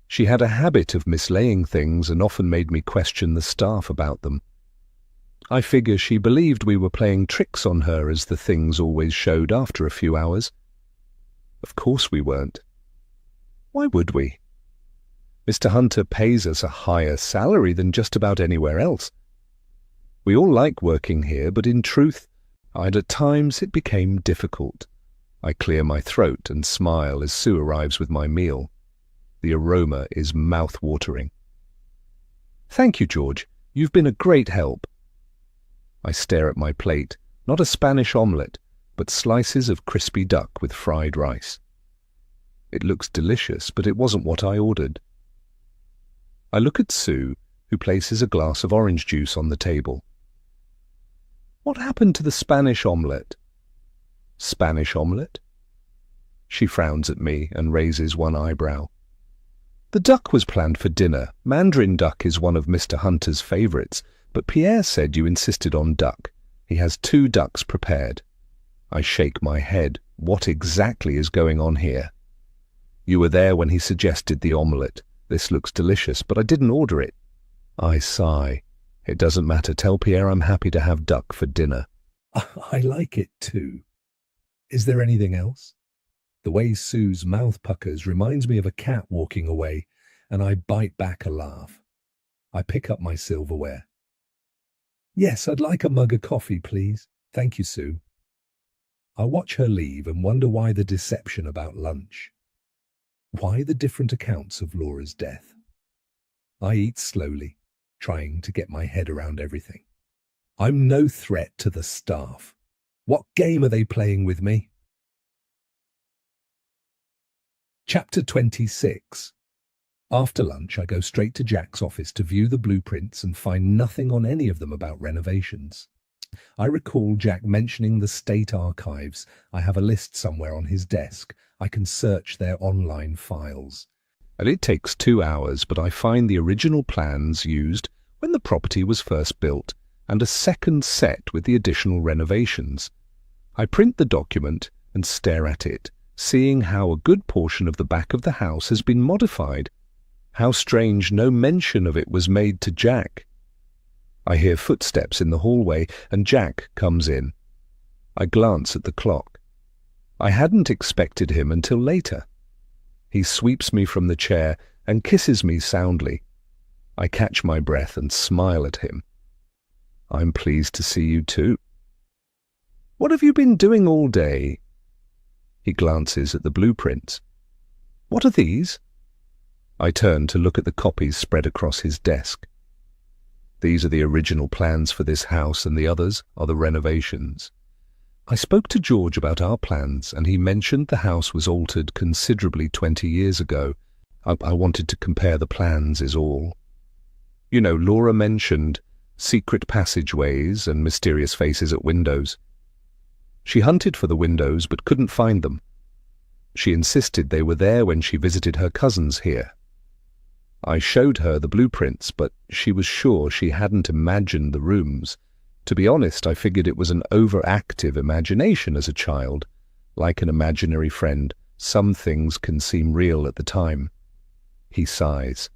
She had a habit of mislaying things and often made me question the staff about them. I figure she believed we were playing tricks on her, as the things always showed after a few hours. Of course we weren't. Why would we? Mr. Hunter pays us a higher salary than just about anywhere else. We all like working here, but in truth, at times it became difficult. I clear my throat and smile as Sue arrives with my meal. The aroma is mouth-watering. Thank you, George. You've been a great help. I stare at my plate, not a Spanish omelette, but slices of crispy duck with fried rice. It looks delicious, but it wasn't what I ordered. I look at Sue, who places a glass of orange juice on the table. What happened to the Spanish omelette? Spanish omelette? She frowns at me and raises one eyebrow. The duck was planned for dinner. Mandarin duck is one of Mr. Hunter's favourites, but Pierre said you insisted on duck. He has 2 ducks prepared. I shake my head. What exactly is going on here? You were there when he suggested the omelette. This looks delicious, but I didn't order it. I sigh. It doesn't matter. Tell Pierre I'm happy to have duck for dinner. I like it too. Is there anything else? The way Sue's mouth puckers reminds me of a cat walking away, and I bite back a laugh. I pick up my silverware. Yes, I'd like a mug of coffee, please. Thank you, Sue. I watch her leave and wonder why the deception about lunch. Why the different accounts of Laura's death? I eat slowly, trying to get my head around everything. I'm no threat to the staff. What game are they playing with me? Chapter 26. After lunch, I go straight to Jack's office to view the blueprints and find nothing on any of them about renovations. I recall Jack mentioning the state archives. I have a list somewhere on his desk. I can search their online files. And it takes 2 hours, but I find the original plans used when the property was first built, and a second set with the additional renovations. I print the document and stare at it, seeing how a good portion of the back of the house has been modified. How strange no mention of it was made to Jack. I hear footsteps in the hallway, and Jack comes in. I glance at the clock. I hadn't expected him until later. He sweeps me from the chair and kisses me soundly. I catch my breath and smile at him. I'm pleased to see you too. What have you been doing all day? He glances at the blueprints. What are these? I turn to look at the copies spread across his desk. These are the original plans for this house, and the others are the renovations. I spoke to George about our plans, and he mentioned the house was altered considerably 20 years ago. I wanted to compare the plans is all. You know, Laura mentioned secret passageways and mysterious faces at windows. She hunted for the windows but couldn't find them. She insisted they were there when she visited her cousins here. I showed her the blueprints, but she was sure she hadn't imagined the rooms. To be honest, I figured it was an overactive imagination as a child, like an imaginary friend. Some things can seem real at the time. He sighs.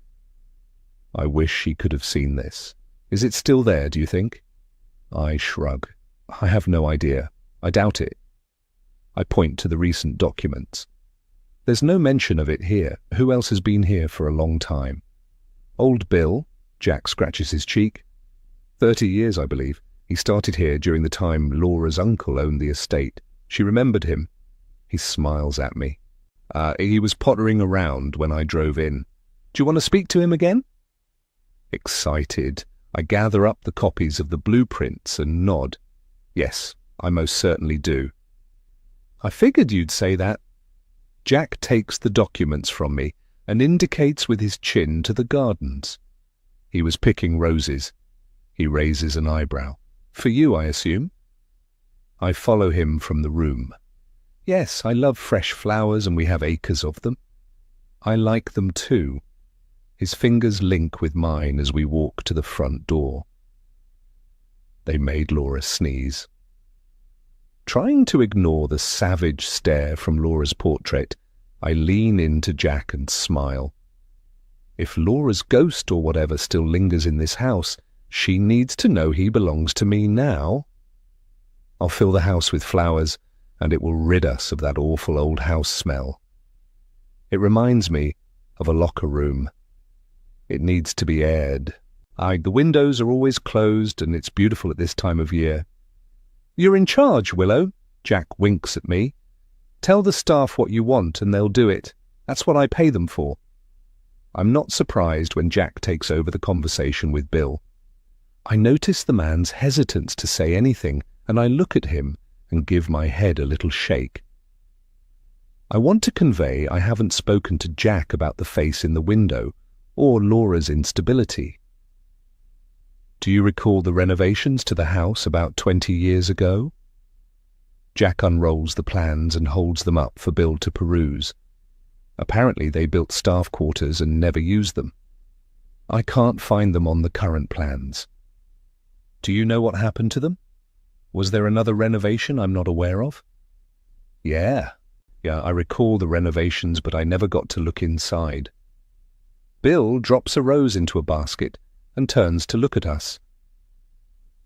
I wish she could have seen this. Is it still there, do you think? I shrug. I have no idea. I doubt it. I point to the recent documents. There's no mention of it here. Who else has been here for a long time? Old Bill. Jack scratches his cheek. 30 years, I believe. He started here during the time Laura's uncle owned the estate. She remembered him. He smiles at me. He was pottering around when I drove in. Do you want to speak to him again? Excited, I gather up the copies of the blueprints and nod. Yes, I most certainly do. I figured you'd say that. Jack takes the documents from me and indicates with his chin to the gardens. He was picking roses. He raises an eyebrow. For you, I assume? I follow him from the room. Yes, I love fresh flowers and we have acres of them. I like them too. His fingers link with mine as we walk to the front door. They made Laura sneeze. Trying to ignore the savage stare from Laura's portrait, I lean into Jack and smile. If Laura's ghost or whatever still lingers in this house, she needs to know he belongs to me now. I'll fill the house with flowers, and it will rid us of that awful old house smell. It reminds me of a locker room. It needs to be aired. The windows are always closed, and it's beautiful at this time of year. You're in charge, Willow. Jack winks at me. Tell the staff what you want, and they'll do it. That's what I pay them for. I'm not surprised when Jack takes over the conversation with Bill. I notice the man's hesitance to say anything, and I look at him and give my head a little shake. I want to convey I haven't spoken to Jack about the face in the window, or Laura's instability. Do you recall the renovations to the house about 20 years ago? Jack unrolls the plans and holds them up for Bill to peruse. Apparently they built staff quarters and never used them. I can't find them on the current plans. Do you know what happened to them? Was there another renovation I'm not aware of? Yeah, I recall the renovations, but I never got to look inside. Bill drops a rose into a basket and turns to look at us.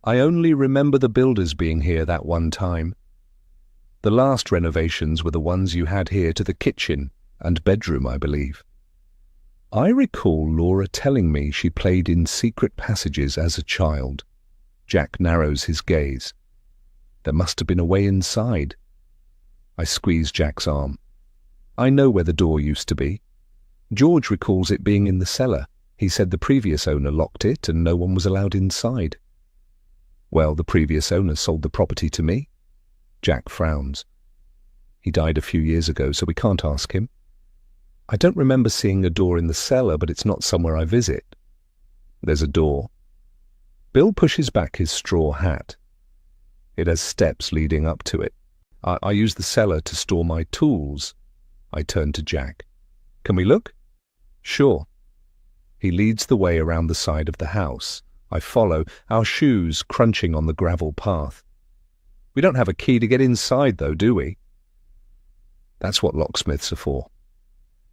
I only remember the builders being here that one time. The last renovations were the ones you had here to the kitchen and bedroom, I believe. I recall Laura telling me she played in secret passages as a child. Jack narrows his gaze. There must have been a way inside. I squeeze Jack's arm. I know where the door used to be. George recalls it being in the cellar. He said the previous owner locked it and no one was allowed inside. Well, the previous owner sold the property to me. Jack frowns. He died a few years ago, so we can't ask him. I don't remember seeing a door in the cellar, but it's not somewhere I visit. There's a door. Bill pushes back his straw hat. It has steps leading up to it. I use the cellar to store my tools. I turn to Jack. Can we look? Sure. He leads the way around the side of the house. I follow, our shoes crunching on the gravel path. We don't have a key to get inside, though, do we? That's what locksmiths are for.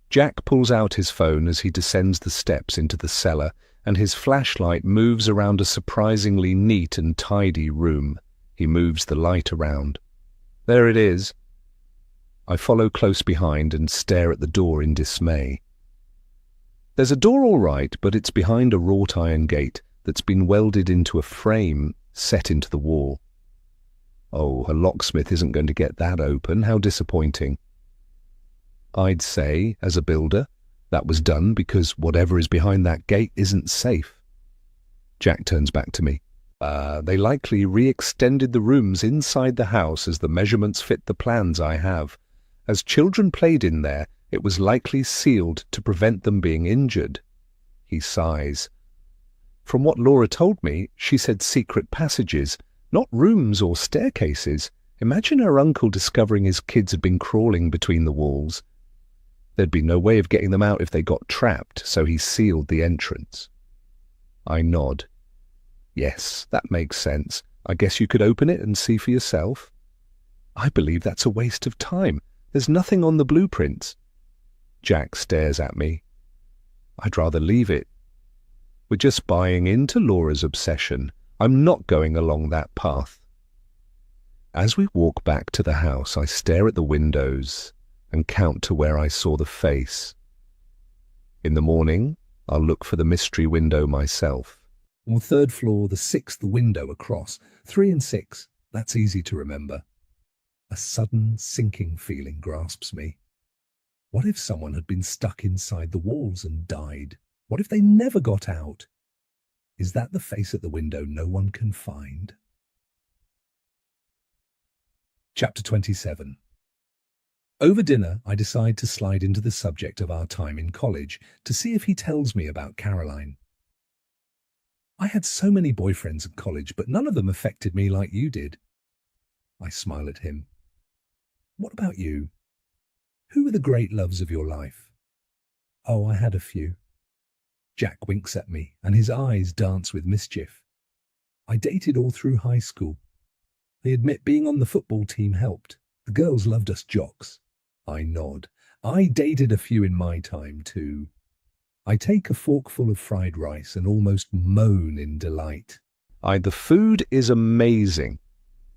Jack pulls out his phone as he descends the steps into the cellar, and his flashlight moves around a surprisingly neat and tidy room. He moves the light around. There it is. I follow close behind and stare at the door in dismay. There's a door all right, but it's behind a wrought iron gate that's been welded into a frame set into the wall. Oh, a locksmith isn't going to get that open. How disappointing. I'd say, as a builder, that was done because whatever is behind that gate isn't safe. Jack turns back to me. They likely re-extended the rooms inside the house as the measurements fit the plans I have. As children played in there, it was likely sealed to prevent them being injured. He sighs. From what Laura told me, she said secret passages, not rooms or staircases. Imagine her uncle discovering his kids had been crawling between the walls. There'd be no way of getting them out if they got trapped, so he sealed the entrance. I nod. Yes, that makes sense. I guess you could open it and see for yourself. I believe that's a waste of time. There's nothing on the blueprints. Jack stares at me. I'd rather leave it. We're just buying into Laura's obsession. I'm not going along that path. As we walk back to the house, I stare at the windows and count to where I saw the face. In the morning, I'll look for the mystery window myself. On the third floor, the sixth window across. 3 and 6. That's easy to remember. A sudden sinking feeling grasps me. What if someone had been stuck inside the walls and died? What if they never got out? Is that the face at the window no one can find? Chapter 27. Over dinner, I decide to slide into the subject of our time in college to see if he tells me about Caroline. I had so many boyfriends in college, but none of them affected me like you did. I smile at him. What about you? Who were the great loves of your life? Oh, I had a few. Jack winks at me, and his eyes dance with mischief. I dated all through high school. I admit being on the football team helped. The girls loved us jocks. I nod. I dated a few in my time, too. I take a forkful of fried rice and almost moan in delight. The food is amazing.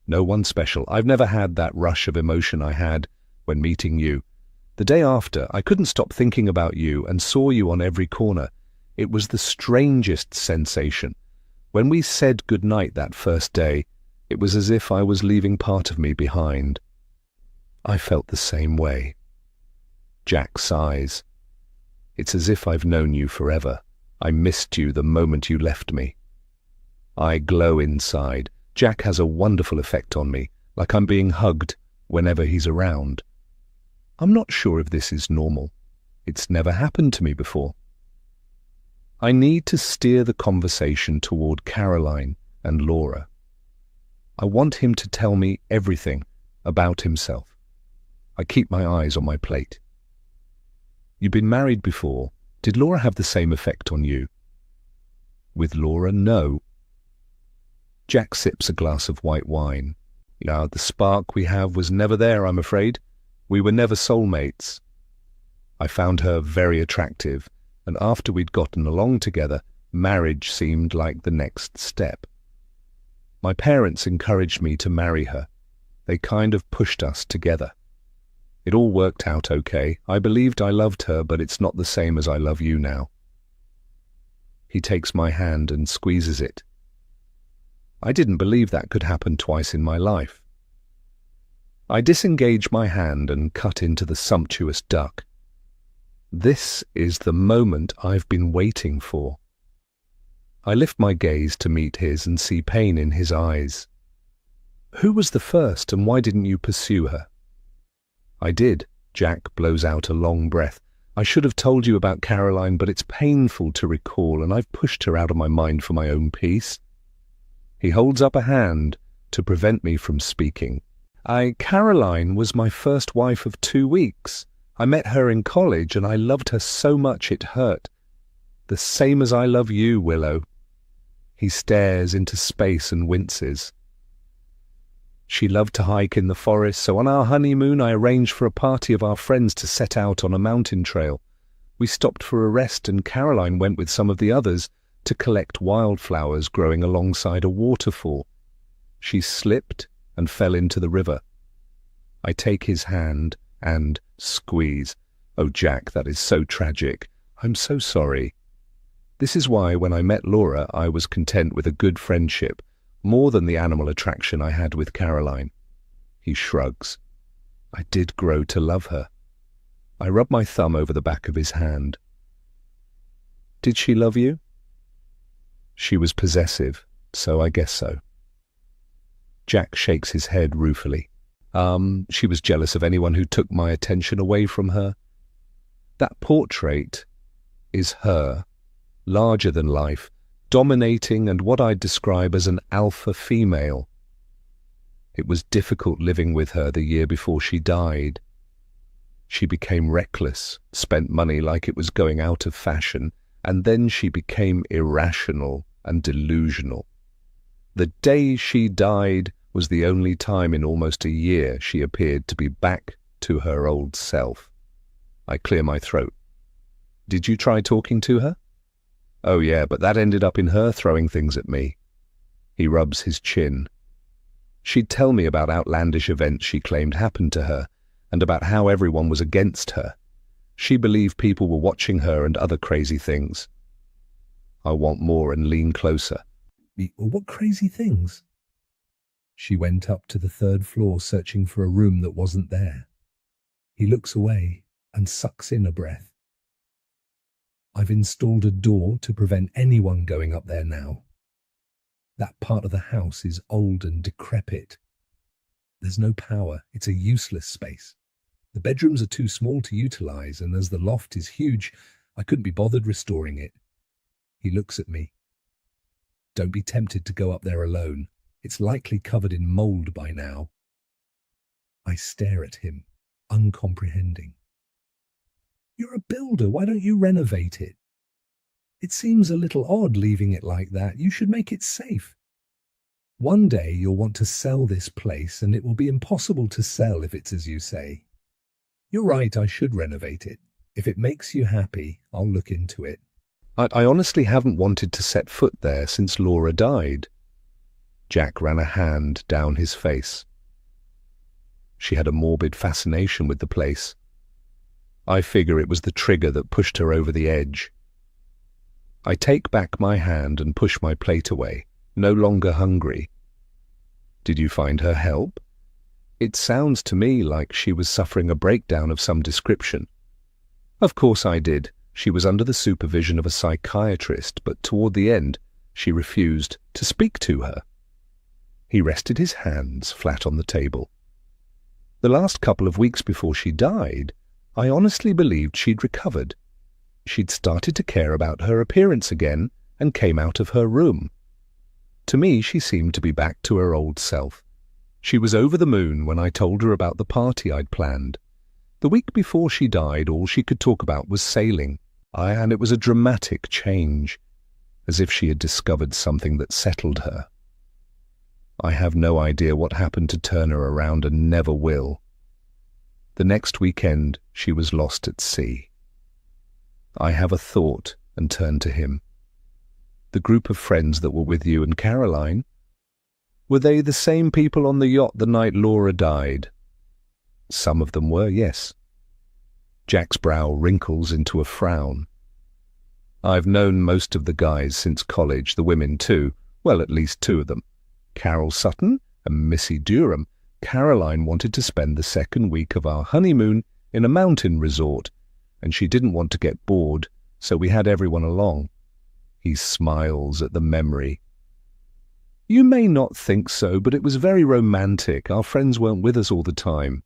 No one special. I've never had that rush of emotion I had when meeting you. The day after, I couldn't stop thinking about you and saw you on every corner. It was the strangest sensation. When we said goodnight that first day, it was as if I was leaving part of me behind. I felt the same way. Jack sighs. It's as if I've known you forever. I missed you the moment you left me. I glow inside. Jack has a wonderful effect on me, like I'm being hugged whenever he's around. I'm not sure if this is normal. It's never happened to me before. I need to steer the conversation toward Caroline and Laura. I want him to tell me everything about himself. I keep my eyes on my plate. You've been married before. Did Laura have the same effect on you? With Laura, no. Jack sips a glass of white wine. The spark we have was never there, I'm afraid. We were never soulmates. I found her very attractive, and after we'd gotten along together, marriage seemed like the next step. My parents encouraged me to marry her. They kind of pushed us together. It all worked out okay. I believed I loved her, but it's not the same as I love you now. He takes my hand and squeezes it. I didn't believe that could happen twice in my life. I disengage my hand and cut into the sumptuous duck. This is the moment I've been waiting for. I lift my gaze to meet his and see pain in his eyes. Who was the first, and why didn't you pursue her? I did. Jack blows out a long breath. I should have told you about Caroline, but it's painful to recall, and I've pushed her out of my mind for my own peace. He holds up a hand to prevent me from speaking. Caroline was my first wife of 2 weeks. I met her in college, and I loved her so much it hurt. The same as I love you, Willow. He stares into space and winces. She loved to hike in the forest, so on our honeymoon I arranged for a party of our friends to set out on a mountain trail. We stopped for a rest, and Caroline went with some of the others to collect wildflowers growing alongside a waterfall. She slipped and fell into the river. I take his hand and squeeze. Oh, Jack, that is so tragic. I'm so sorry. This is why when I met Laura I was content with a good friendship, more than the animal attraction I had with Caroline. He shrugs. I did grow to love her. I rub my thumb over the back of his hand. Did she love you? She was possessive, so I guess so. Jack shakes his head ruefully. She was jealous of anyone who took my attention away from her. That portrait is her, larger than life, dominating and what I'd describe as an alpha female. It was difficult living with her the year before she died. She became reckless, spent money like it was going out of fashion, and then she became irrational and delusional. The day she died was the only time in almost a year she appeared to be back to her old self. I clear my throat. Did you try talking to her? Oh yeah, but that ended up in her throwing things at me. He rubs his chin. She'd tell me about outlandish events she claimed happened to her, and about how everyone was against her. She believed people were watching her and other crazy things. I want more and lean closer. What crazy things? She went up to the 3rd floor searching for a room that wasn't there. He looks away and sucks in a breath. I've installed a door to prevent anyone going up there now. That part of the house is old and decrepit. There's no power. It's a useless space. The bedrooms are too small to utilize, and as the loft is huge, I couldn't be bothered restoring it. He looks at me. Don't be tempted to go up there alone. It's likely covered in mold by now. I stare at him, uncomprehending. You're a builder. Why don't you renovate it? It seems a little odd leaving it like that. You should make it safe. One day you'll want to sell this place, and it will be impossible to sell if it's as you say. You're right, I should renovate it. If it makes you happy, I'll look into it. I honestly haven't wanted to set foot there since Laura died. Jack ran a hand down his face. She had a morbid fascination with the place. I figure it was the trigger that pushed her over the edge. I take back my hand and push my plate away, no longer hungry. Did you find her help? It sounds to me like she was suffering a breakdown of some description. Of course I did. She was under the supervision of a psychiatrist, but toward the end, she refused to speak to her. He rested his hands flat on the table. The last couple of weeks before she died, I honestly believed she'd recovered. She'd started to care about her appearance again and came out of her room. To me, she seemed to be back to her old self. She was over the moon when I told her about the party I'd planned. The week before she died, all she could talk about was sailing, and it was a dramatic change, as if she had discovered something that settled her. I have no idea what happened to turn her around and never will. The next weekend, she was lost at sea. I have a thought and turn to him. The group of friends that were with you and Caroline, were they the same people on the yacht the night Laura died? Some of them were, yes. Jack's brow wrinkles into a frown. I've known most of the guys since college, the women too, well, at least 2 of them. Carol Sutton and Missy Durham. Caroline wanted to spend the 2nd week of our honeymoon in a mountain resort, and she didn't want to get bored, so we had everyone along. He smiles at the memory. You may not think so, but it was very romantic. Our friends weren't with us all the time.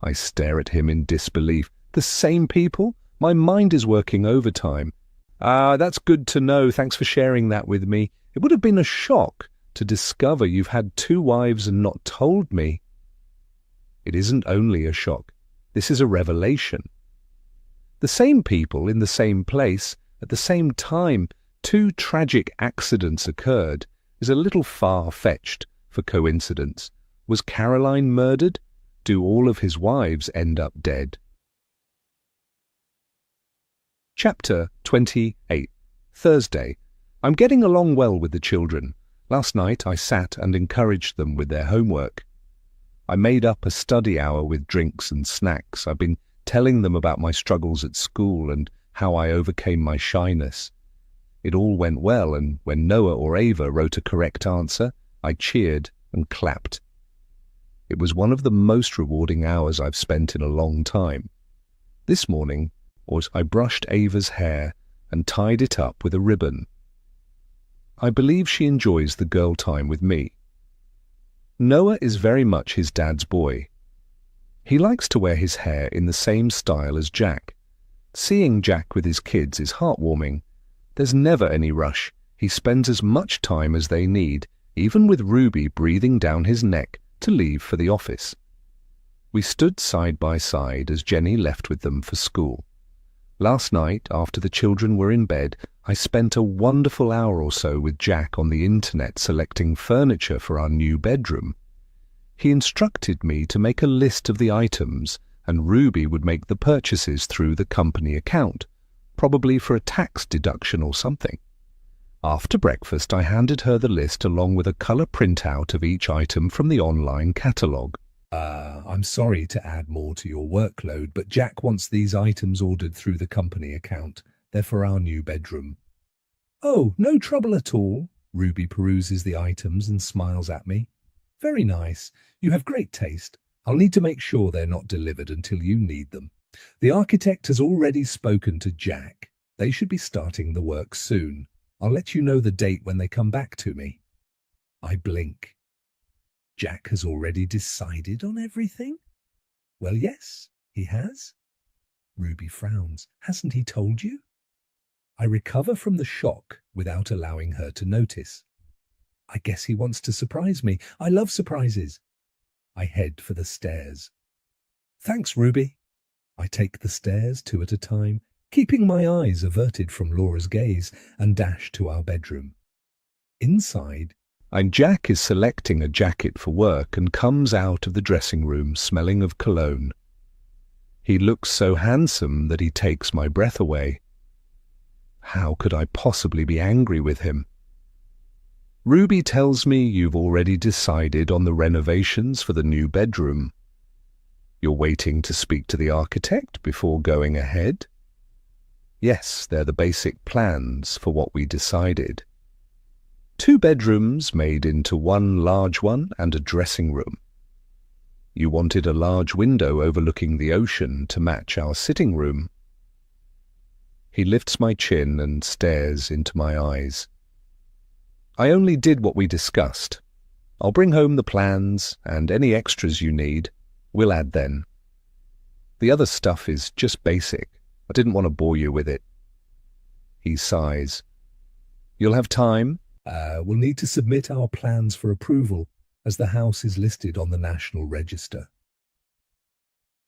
I stare at him in disbelief. The same people? My mind is working overtime. That's good to know. Thanks for sharing that with me. It would have been a shock to discover you've had 2 wives and not told me. It isn't only a shock. This is a revelation. The same people in the same place at the same time, 2 tragic accidents occurred, is a little far-fetched for coincidence. Was Caroline murdered? Do all of his wives end up dead? Chapter 28. Thursday. I'm getting along well with the children. Last night I sat and encouraged them with their homework. I made up a study hour with drinks and snacks. I've been telling them about my struggles at school and how I overcame my shyness. It all went well, and when Noah or Ava wrote a correct answer, I cheered and clapped. It was one of the most rewarding hours I've spent in a long time. This morning, I brushed Ava's hair and tied it up with a ribbon. I believe she enjoys the girl time with me. Noah is very much his dad's boy. He likes to wear his hair in the same style as Jack. Seeing Jack with his kids is heartwarming. There's never any rush. He spends as much time as they need, even with Ruby breathing down his neck to leave for the office. We stood side by side as Jenny left with them for school. Last night, after the children were in bed, I spent a wonderful hour or so with Jack on the internet selecting furniture for our new bedroom. He instructed me to make a list of the items, and Ruby would make the purchases through the company account, probably for a tax deduction or something. After breakfast, I handed her the list along with a colour printout of each item from the online catalogue. I'm sorry to add more to your workload, but Jack wants these items ordered through the company account. They're for our new bedroom. Oh, no trouble at all. Ruby peruses the items and smiles at me. Very nice. You have great taste. I'll need to make sure they're not delivered until you need them. The architect has already spoken to Jack. They should be starting the work soon. I'll let you know the date when they come back to me. I blink. Jack has already decided on everything? Well, yes, he has. Ruby frowns. Hasn't he told you? I recover from the shock without allowing her to notice. I guess he wants to surprise me. I love surprises. I head for the stairs. Thanks, Ruby. I take the stairs 2 at a time, keeping my eyes averted from Laura's gaze, and dash to our bedroom. Inside, Jack is selecting a jacket for work and comes out of the dressing room smelling of cologne. He looks so handsome that he takes my breath away. How could I possibly be angry with him? Ruby tells me you've already decided on the renovations for the new bedroom. You're waiting to speak to the architect before going ahead? Yes, they're the basic plans for what we decided. 2 bedrooms made into 1 large one and a dressing room. You wanted a large window overlooking the ocean to match our sitting room. He lifts my chin and stares into my eyes. I only did what we discussed. I'll bring home the plans, and any extras you need, we'll add then. The other stuff is just basic. I didn't want to bore you with it. He sighs. You'll have time? We'll need to submit our plans for approval, as the house is listed on the National Register.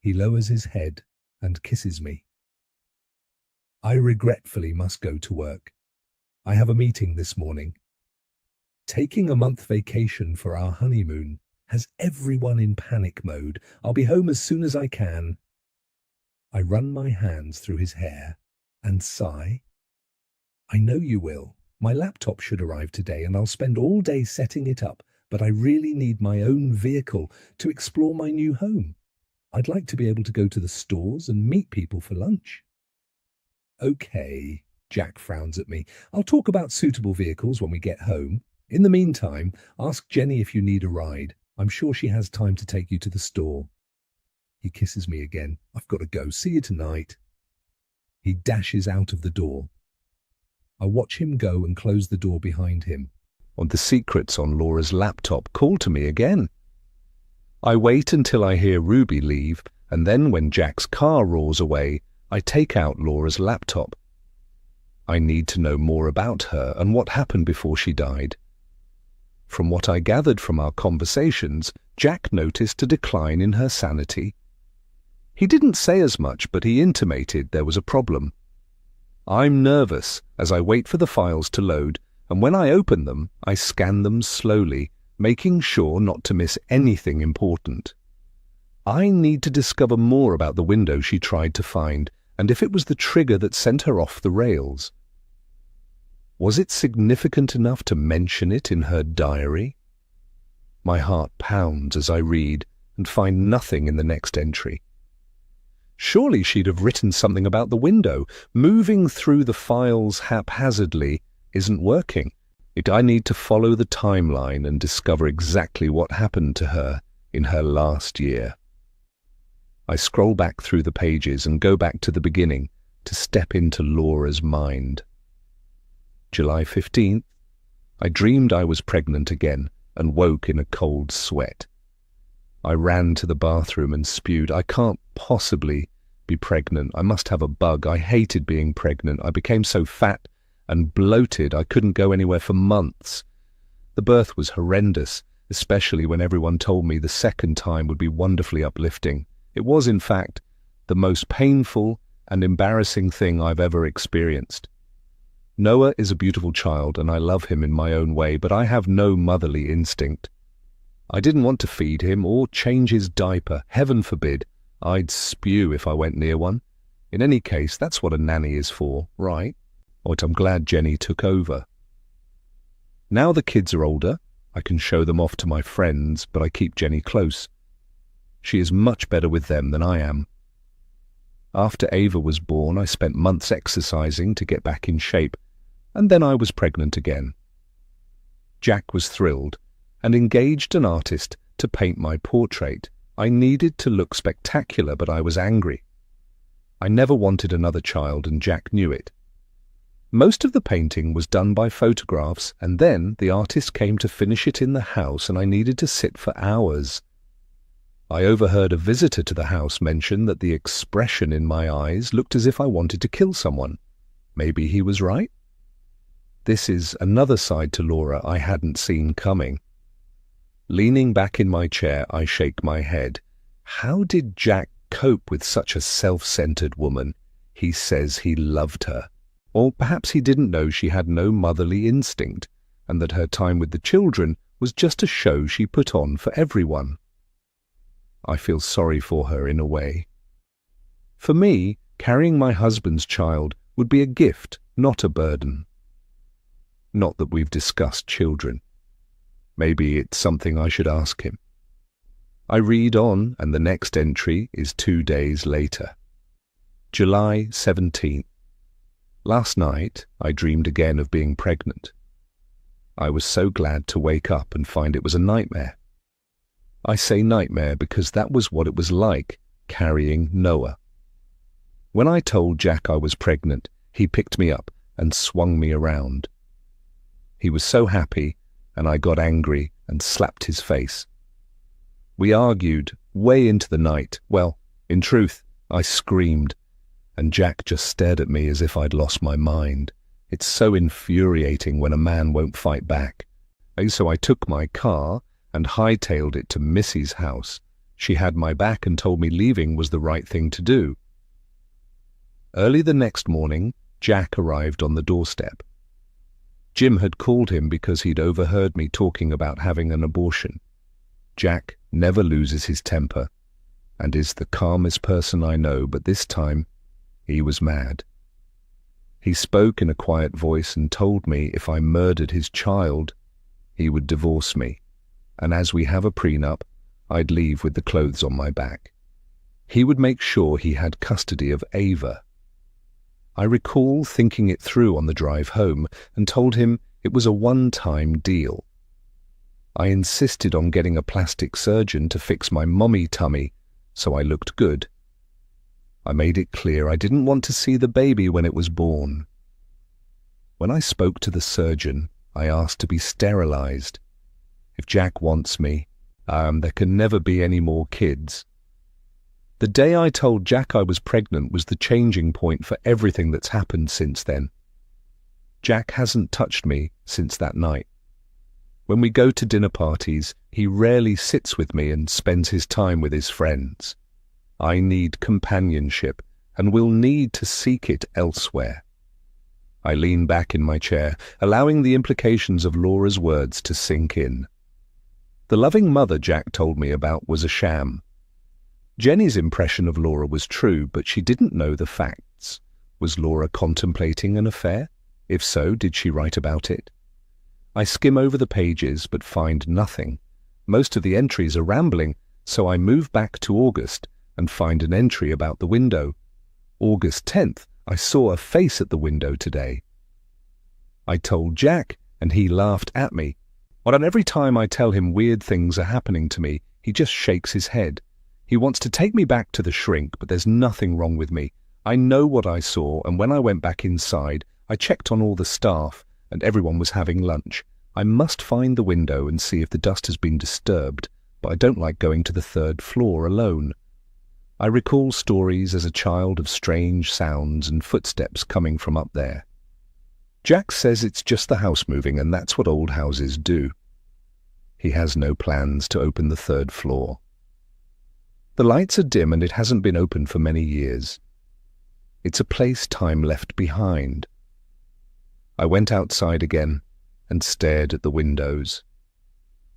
He lowers his head and kisses me. I regretfully must go to work. I have a meeting this morning. Taking a month vacation for our honeymoon has everyone in panic mode. I'll be home as soon as I can. I run my hands through his hair and sigh. I know you will. My laptop should arrive today and I'll spend all day setting it up, but I really need my own vehicle to explore my new home. I'd like to be able to go to the stores and meet people for lunch. Okay, Jack frowns at me. I'll talk about suitable vehicles when we get home. In the meantime, ask Jenny if you need a ride. I'm sure she has time to take you to the store. He kisses me again. I've got to go. See you tonight. He dashes out of the door. I watch him go and close the door behind him. The secrets on Laura's laptop call to me again. I wait until I hear Ruby leave, and then when Jack's car roars away, I take out Laura's laptop. I need to know more about her and what happened before she died. From what I gathered from our conversations, Jack noticed a decline in her sanity. He didn't say as much, but he intimated there was a problem. I'm nervous as I wait for the files to load, and when I open them, I scan them slowly, making sure not to miss anything important. I need to discover more about the window she tried to find, and if it was the trigger that sent her off the rails. Was it significant enough to mention it in her diary? My heart pounds as I read and find nothing in the next entry. Surely she'd have written something about the window. Moving through the files haphazardly isn't working. I need to follow the timeline and discover exactly what happened to her in her last year. I scroll back through the pages and go back to the beginning to step into Laura's mind. July 15th, I dreamed I was pregnant again and woke in a cold sweat. I ran to the bathroom and spewed. I can't possibly be pregnant. I must have a bug. I hated being pregnant. I became so fat and bloated I couldn't go anywhere for months. The birth was horrendous, especially when everyone told me the second time would be wonderfully uplifting. It was, in fact, the most painful and embarrassing thing I've ever experienced. Noah is a beautiful child and I love him in my own way, but I have no motherly instinct. I didn't want to feed him or change his diaper. Heaven forbid. I'd spew if I went near one. In any case, that's what a nanny is for, right? But I'm glad Jenny took over. Now the kids are older, I can show them off to my friends, but I keep Jenny close. She is much better with them than I am. After Ava was born, I spent months exercising to get back in shape, and then I was pregnant again. Jack was thrilled and engaged an artist to paint my portrait. I needed to look spectacular, but I was angry. I never wanted another child, and Jack knew it. Most of the painting was done by photographs, and then the artist came to finish it in the house, and I needed to sit for hours. I overheard a visitor to the house mention that the expression in my eyes looked as if I wanted to kill someone. Maybe he was right? This is another side to Laura I hadn't seen coming. Leaning back in my chair, I shake my head. How did Jack cope with such a self-centered woman? He says he loved her. Or perhaps he didn't know she had no motherly instinct, and that her time with the children was just a show she put on for everyone. I feel sorry for her in a way. For me, carrying my husband's child would be a gift, not a burden. Not that we've discussed children. Maybe it's something I should ask him. I read on, and the next entry is 2 days later. July 17th. Last night, I dreamed again of being pregnant. I was so glad to wake up and find it was a nightmare. I say nightmare because that was what it was like, carrying Noah. When I told Jack I was pregnant, he picked me up and swung me around. He was so happy, and I got angry and slapped his face. We argued way into the night. Well, in truth, I screamed, and Jack just stared at me as if I'd lost my mind. It's so infuriating when a man won't fight back. So I took my car and hightailed it to Missy's house. She had my back and told me leaving was the right thing to do. Early the next morning, Jack arrived on the doorstep. Jim had called him because he'd overheard me talking about having an abortion. Jack never loses his temper and is the calmest person I know, but this time he was mad. He spoke in a quiet voice and told me if I murdered his child, he would divorce me, and as we have a prenup, I'd leave with the clothes on my back. He would make sure he had custody of Ava. I recall thinking it through on the drive home and told him it was a one-time deal. I insisted on getting a plastic surgeon to fix my mommy tummy so I looked good. I made it clear I didn't want to see the baby when it was born. When I spoke to the surgeon, I asked to be sterilized. If Jack wants me, there can never be any more kids. The day I told Jack I was pregnant was the changing point for everything that's happened since then. Jack hasn't touched me since that night. When we go to dinner parties, he rarely sits with me and spends his time with his friends. I need companionship and will need to seek it elsewhere. I lean back in my chair, allowing the implications of Laura's words to sink in. The loving mother Jack told me about was a sham. Jenny's impression of Laura was true, but she didn't know the facts. Was Laura contemplating an affair? If so, did she write about it? I skim over the pages but find nothing. Most of the entries are rambling, so I move back to August and find an entry about the window. August 10th, I saw a face at the window today. I told Jack, and he laughed at me. But every time I tell him weird things are happening to me, he just shakes his head. He wants to take me back to the shrink, but there's nothing wrong with me. I know what I saw, and when I went back inside, I checked on all the staff, and everyone was having lunch. I must find the window and see if the dust has been disturbed, but I don't like going to the 3rd floor alone. I recall stories as a child of strange sounds and footsteps coming from up there. Jack says it's just the house moving, and that's what old houses do. He has no plans to open the 3rd floor. The lights are dim and it hasn't been open for many years. It's a place time left behind. I went outside again and stared at the windows.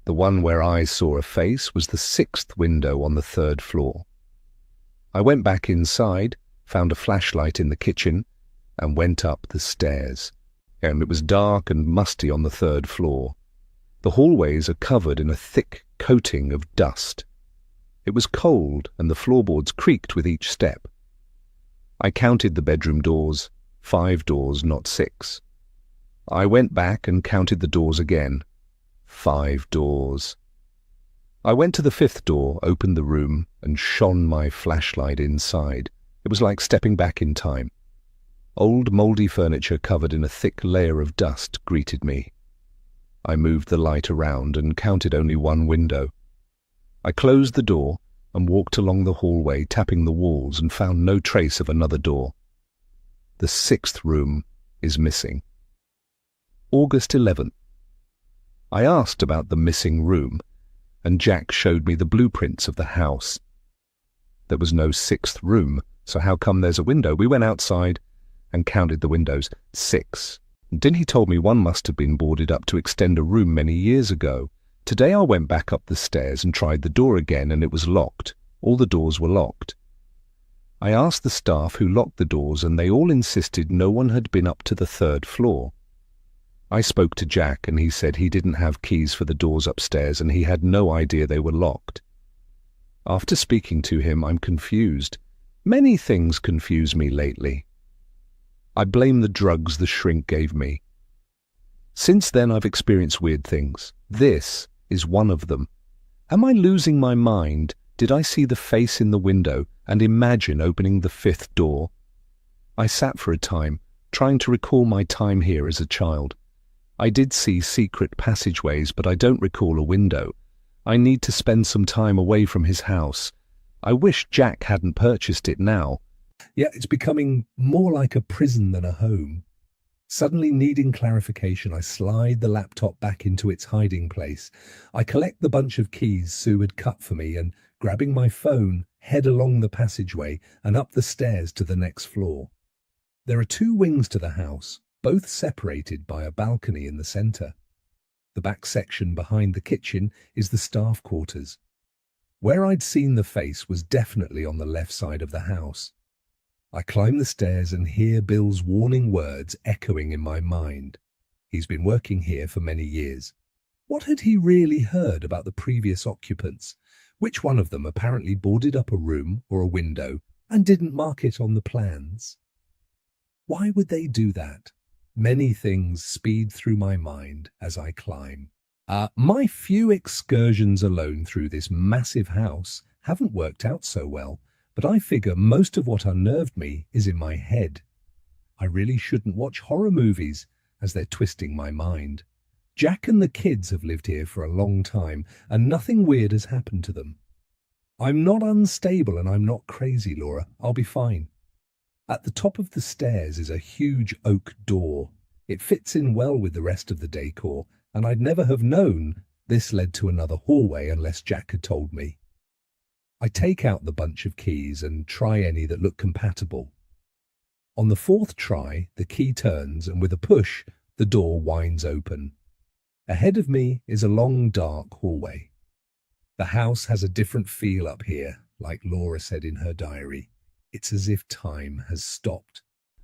The one where I saw a face was the 6th window on the 3rd floor. I went back inside, found a flashlight in the kitchen, and went up the stairs. And it was dark and musty on the 3rd floor. The hallways are covered in a thick coating of dust. It was cold, and the floorboards creaked with each step. I counted the bedroom doors, 5 doors, not 6. I went back and counted the doors again. 5 doors. I went to the 5th door, opened the room, and shone my flashlight inside. It was like stepping back in time. Old mouldy furniture covered in a thick layer of dust greeted me. I moved the light around and counted only 1 window. I closed the door and walked along the hallway, tapping the walls, and found no trace of another door. The 6th room is missing. August 11th. I asked about the missing room, and Jack showed me the blueprints of the house. There was no 6th room, so how come there's a window? We went outside and counted the windows. 6. Then he told me one must have been boarded up to extend a room many years ago. Today I went back up the stairs and tried the door again, and it was locked. All the doors were locked. I asked the staff who locked the doors, and they all insisted no one had been up to the 3rd floor. I spoke to Jack, and he said he didn't have keys for the doors upstairs, and he had no idea they were locked. After speaking to him, I'm confused. Many things confuse me lately. I blame the drugs the shrink gave me. Since then I've experienced weird things. This is one of them. Am I losing my mind? Did I see the face in the window and imagine opening the 5th door? I sat for a time, trying to recall my time here as a child. I did see secret passageways, but I don't recall a window. I need to spend some time away from his house. I wish Jack hadn't purchased it now. Yeah, it's becoming more like a prison than a home. Suddenly needing clarification, I slide the laptop back into its hiding place. I collect the bunch of keys Sue had cut for me and, grabbing my phone, head along the passageway and up the stairs to the next floor. There are 2 wings to the house, both separated by a balcony in the center. The back section behind the kitchen is the staff quarters. Where I'd seen the face was definitely on the left side of the house. I climb the stairs and hear Bill's warning words echoing in my mind. He's been working here for many years. What had he really heard about the previous occupants? Which one of them apparently boarded up a room or a window and didn't mark it on the plans? Why would they do that? Many things speed through my mind as I climb. My few excursions alone through this massive house haven't worked out so well, but I figure most of what unnerved me is in my head. I really shouldn't watch horror movies, as they're twisting my mind. Jack and the kids have lived here for a long time, and nothing weird has happened to them. I'm not unstable and I'm not crazy, Laura. I'll be fine. At the top of the stairs is a huge oak door. It fits in well with the rest of the decor, and I'd never have known this led to another hallway unless Jack had told me. I take out the bunch of keys and try any that look compatible. On the 4th try, the key turns, and with a push, the door winds open. Ahead of me is a long, dark hallway. The house has a different feel up here, like Laura said in her diary. It's as if time has stopped.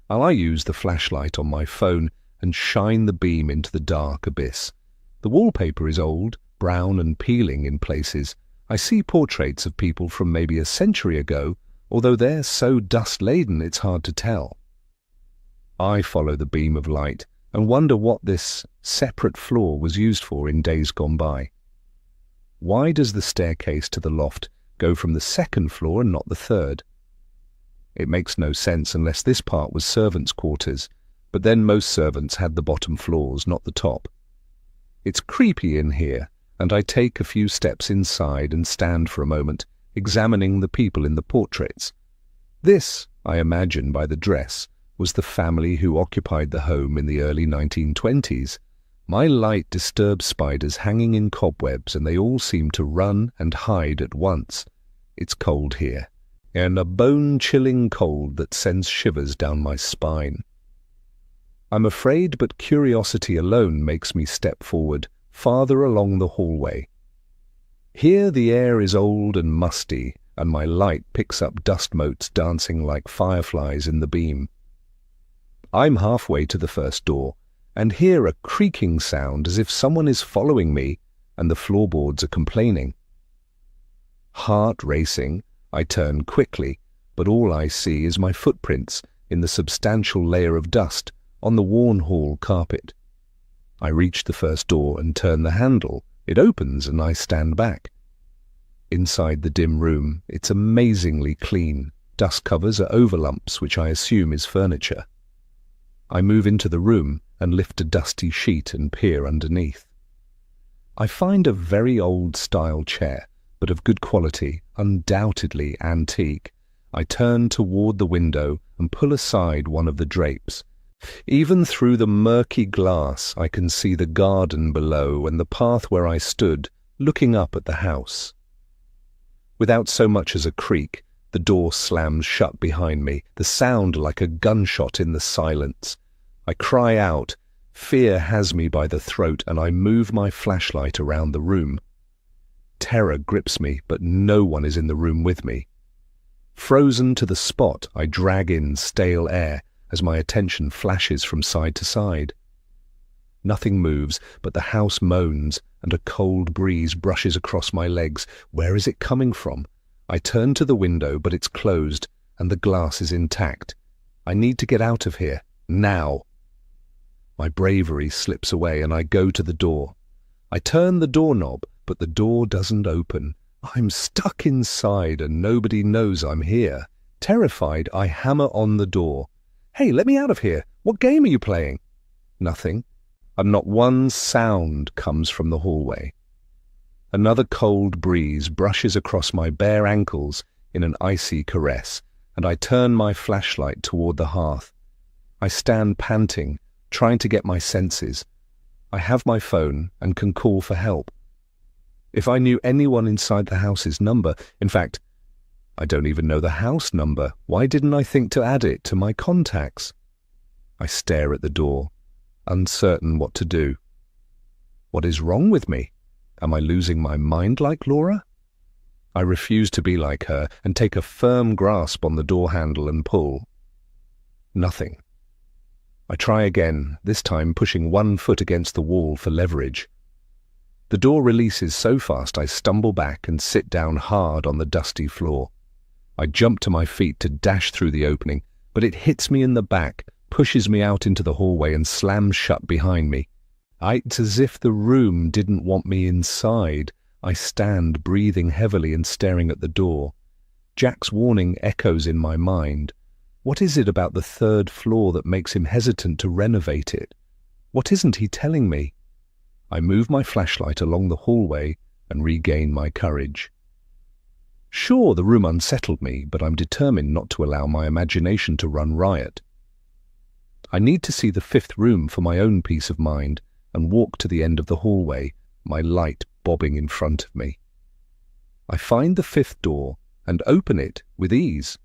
I use the flashlight on my phone and shine the beam into the dark abyss. The wallpaper is old, brown and peeling in places. I see portraits of people from maybe a century ago, although they're so dust-laden it's hard to tell. I follow the beam of light and wonder what this separate floor was used for in days gone by. Why does the staircase to the loft go from the 2nd floor and not the 3rd? It makes no sense unless this part was servants' quarters, but then most servants had the bottom floors, not the top. It's creepy in here, and I take a few steps inside and stand for a moment, examining the people in the portraits. This, I imagine by the dress, was the family who occupied the home in the early 1920s. My light disturbs spiders hanging in cobwebs, and they all seem to run and hide at once. It's cold here, and a bone-chilling cold that sends shivers down my spine. I'm afraid, but curiosity alone makes me step forward, farther along the hallway. Here the air is old and musty, and my light picks up dust motes dancing like fireflies in the beam. I'm halfway to the first door, and hear a creaking sound as if someone is following me and the floorboards are complaining. Heart racing, I turn quickly, but all I see is my footprints in the substantial layer of dust on the worn hall carpet. I reach the first door and turn the handle. It opens and I stand back. Inside the dim room, it's amazingly clean. Dust covers are overlumps, which I assume is furniture. I move into the room and lift a dusty sheet and peer underneath. I find a very old-style chair, but of good quality, undoubtedly antique. I turn toward the window and pull aside one of the drapes. Even through the murky glass, I can see the garden below and the path where I stood, looking up at the house. Without so much as a creak, the door slams shut behind me, the sound like a gunshot in the silence. I cry out. Fear has me by the throat, and I move my flashlight around the room. Terror grips me, but no one is in the room with me. Frozen to the spot, I drag in stale air as my attention flashes from side to side. Nothing moves, but the house moans, and a cold breeze brushes across my legs. Where is it coming from? I turn to the window, but it's closed, and the glass is intact. I need to get out of here, now. My bravery slips away, and I go to the door. I turn the doorknob, but the door doesn't open. I'm stuck inside, and nobody knows I'm here. Terrified, I hammer on the door. Hey, let me out of here. What game are you playing? Nothing. And not one sound comes from the hallway. Another cold breeze brushes across my bare ankles in an icy caress, and I turn my flashlight toward the hearth. I stand panting, trying to get my senses. I have my phone and can call for help. If I knew anyone inside the house's number, in fact, I don't even know the house number. Why didn't I think to add it to my contacts? I stare at the door, uncertain what to do. What is wrong with me? Am I losing my mind like Laura? I refuse to be like her and take a firm grasp on the door handle and pull. Nothing. I try again, this time pushing one foot against the wall for leverage. The door releases so fast I stumble back and sit down hard on the dusty floor. I jump to my feet to dash through the opening, but it hits me in the back, pushes me out into the hallway and slams shut behind me. It's as if the room didn't want me inside. I stand breathing heavily and staring at the door. Jack's warning echoes in my mind. What is it about the third floor that makes him hesitant to renovate it? What isn't he telling me? I move my flashlight along the hallway and regain my courage. Sure, the room unsettled me, but I'm determined not to allow my imagination to run riot. I need to see the fifth room for my own peace of mind and walk to the end of the hallway, my light bobbing in front of me. I find the fifth door and open it with ease.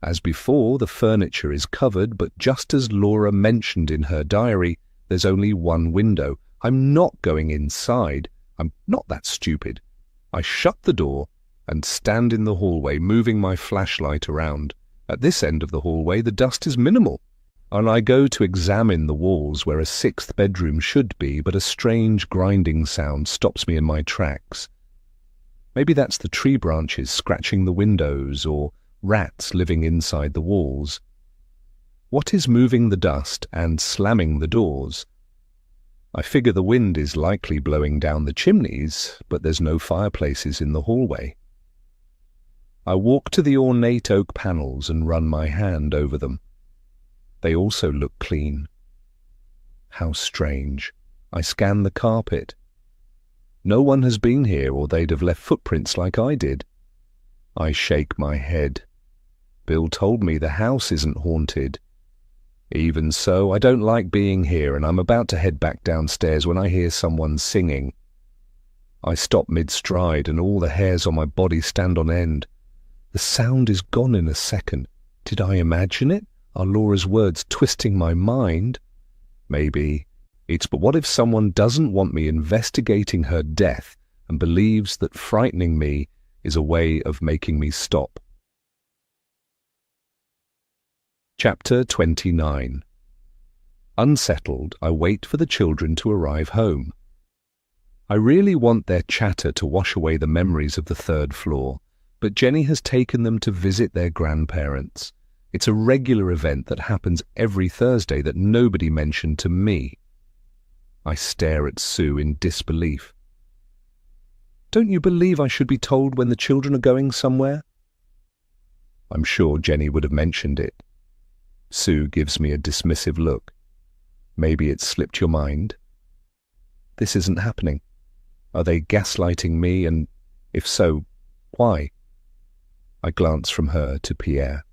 As before, the furniture is covered, but just as Laura mentioned in her diary, there's only one window. I'm not going inside. I'm not that stupid. I shut the door and stand in the hallway, moving my flashlight around. At this end of the hallway, the dust is minimal, and I go to examine the walls where a sixth bedroom should be, but a strange grinding sound stops me in my tracks. Maybe that's the tree branches scratching the windows, or rats living inside the walls. What is moving the dust and slamming the doors? I figure the wind is likely blowing down the chimneys, but there's no fireplaces in the hallway. I walk to the ornate oak panels and run my hand over them. They also look clean. How strange. I scan the carpet. No one has been here, or they'd have left footprints like I did. I shake my head. Bill told me the house isn't haunted. Even so, I don't like being here, and I'm about to head back downstairs when I hear someone singing. I stop mid-stride, and all the hairs on my body stand on end. The sound is gone in a second. Did I imagine it? Are Laura's words twisting my mind? Maybe, But what if someone doesn't want me investigating her death and believes that frightening me is a way of making me stop? Chapter 29. Unsettled, I wait for the children to arrive home. I really want their chatter to wash away the memories of the third floor, but Jenny has taken them to visit their grandparents. It's a regular event that happens every Thursday that nobody mentioned to me. I stare at Sue in disbelief. Don't you believe I should be told when the children are going somewhere? I'm sure Jenny would have mentioned it. Sue gives me a dismissive look. Maybe it's slipped your mind. This isn't happening. Are they gaslighting me, and if so, why? I glance from her to Pierre.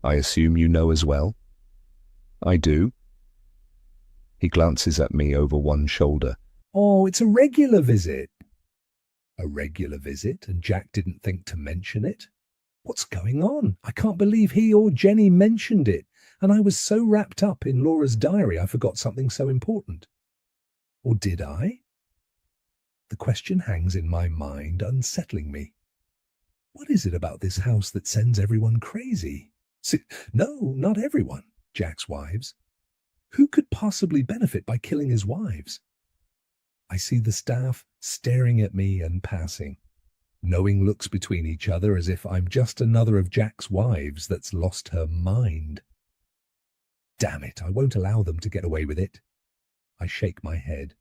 I assume you know as well? I do. He glances at me over one shoulder. Oh, it's a regular visit. A regular visit, and Jack didn't think to mention it? What's going on? I can't believe he or Jenny mentioned it, and I was so wrapped up in Laura's diary I forgot something so important. Or did I? The question hangs in my mind, unsettling me. What is it about this house that sends everyone crazy? No, not everyone, Jack's wives. Who could possibly benefit by killing his wives? I see the staff staring at me and passing, knowing looks between each other as if I'm just another of Jack's wives that's lost her mind. Damn it, I won't allow them to get away with it. I shake my head.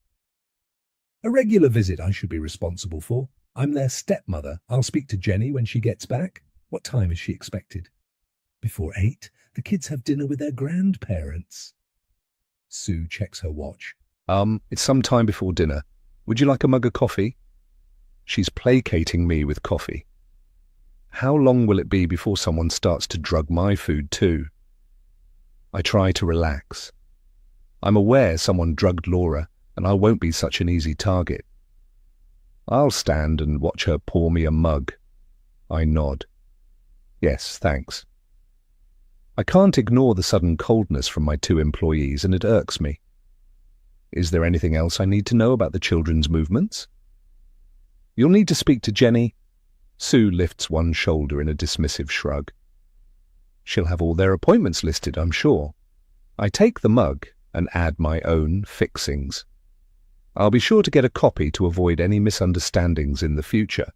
A regular visit I should be responsible for. I'm their stepmother. I'll speak to Jenny when she gets back. What time is she expected? Before 8. The kids have dinner with their grandparents. Sue checks her watch. It's some time before dinner. Would you like a mug of coffee? She's placating me with coffee. How long will it be before someone starts to drug my food too? I try to relax. I'm aware someone drugged Laura, and I won't be such an easy target. I'll stand and watch her pour me a mug. I nod. Yes, thanks. I can't ignore the sudden coldness from my 2 employees, and it irks me. Is there anything else I need to know about the children's movements? You'll need to speak to Jenny. Sue lifts one shoulder in a dismissive shrug. She'll have all their appointments listed, I'm sure. I take the mug and add my own fixings. I'll be sure to get a copy to avoid any misunderstandings in the future.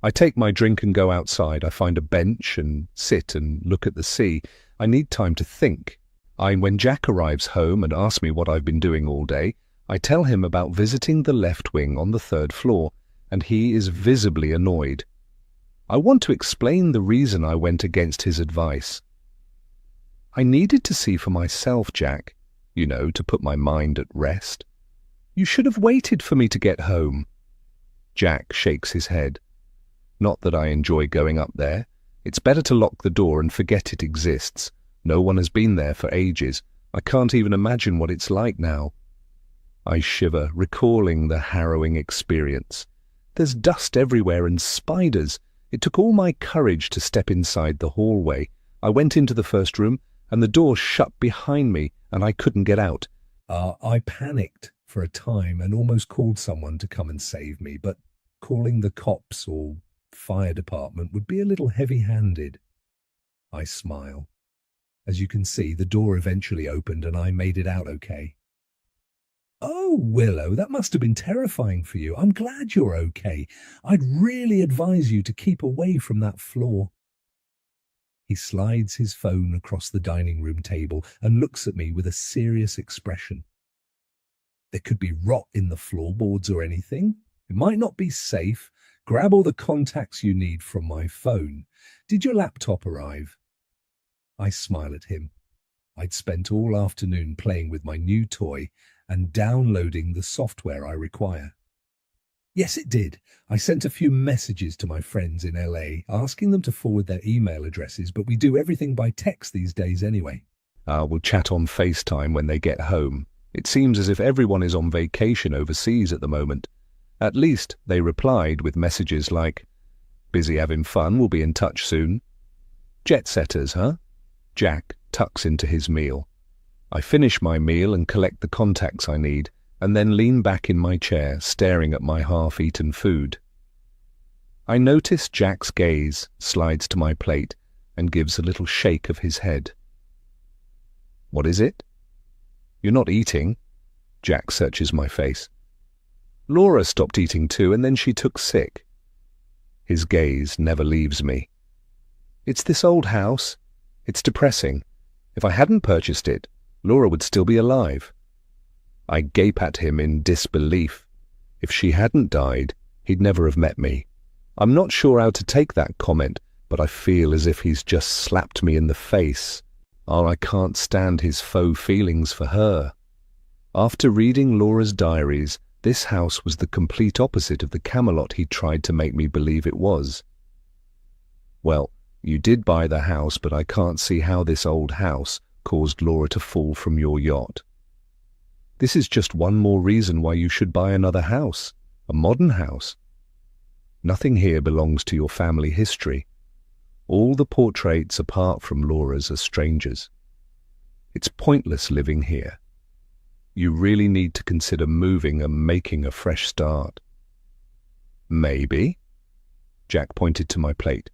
I take my drink and go outside. I find a bench and sit and look at the sea. I need time to think. When Jack arrives home and asks me what I've been doing all day, I tell him about visiting the left wing on the 3rd floor, and he is visibly annoyed. I want to explain the reason I went against his advice. I needed to see for myself, Jack, to put my mind at rest. You should have waited for me to get home. Jack shakes his head. Not that I enjoy going up there. It's better to lock the door and forget it exists. No one has been there for ages. I can't even imagine what it's like now. I shiver, recalling the harrowing experience. There's dust everywhere and spiders. It took all my courage to step inside the hallway. I went into the first room, and the door shut behind me, and I couldn't get out. I panicked for a time and almost called someone to come and save me, but calling the cops or fire department would be a little heavy-handed. I smile. As you can see, the door eventually opened and I made it out okay. Oh, Willow, that must have been terrifying for you. I'm glad you're okay. I'd really advise you to keep away from that floor. He slides his phone across the dining room table and looks at me with a serious expression. There could be rot in the floorboards or anything. It might not be safe. Grab all the contacts you need from my phone. Did your laptop arrive? I smile at him. I'd spent all afternoon playing with my new toy and downloading the software I require. Yes, it did. I sent a few messages to my friends in LA, asking them to forward their email addresses, but we do everything by text these days anyway. We'll chat on FaceTime when they get home. It seems as if everyone is on vacation overseas at the moment. At least they replied with messages like, "Busy having fun, we'll be in touch soon." Jet setters, huh? Jack tucks into his meal. I finish my meal and collect the contacts I need, and then lean back in my chair, staring at my half-eaten food. I notice Jack's gaze slides to my plate and gives a little shake of his head. What is it? You're not eating? Jack searches my face. Laura stopped eating too, and then she took sick. His gaze never leaves me. It's this old house. It's depressing. If I hadn't purchased it, Laura would still be alive. I gape at him in disbelief. If she hadn't died, he'd never have met me. I'm not sure how to take that comment, but I feel as if he's just slapped me in the face. Oh, I can't stand his faux feelings for her. After reading Laura's diaries, this house was the complete opposite of the Camelot he tried to make me believe it was. Well, you did buy the house, but I can't see how this old house caused Laura to fall from your yacht. This is just one more reason why you should buy another house, a modern house. Nothing here belongs to your family history. All the portraits apart from Laura's are strangers. It's pointless living here. You really need to consider moving and making a fresh start. Maybe. Jack pointed to my plate.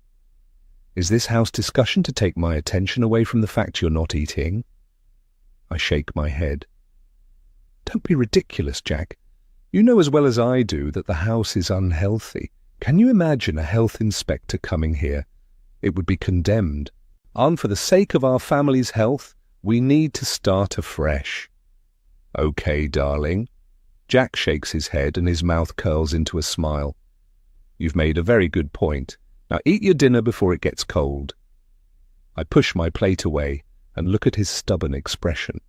Is this house discussion to take my attention away from the fact you're not eating? I shake my head. Don't be ridiculous, Jack. You know as well as I do that the house is unhealthy. Can you imagine a health inspector coming here? It would be condemned. And for the sake of our family's health, we need to start afresh. Okay, darling. Jack shakes his head and his mouth curls into a smile. You've made a very good point. Now eat your dinner before it gets cold. I push my plate away and look at his stubborn expression.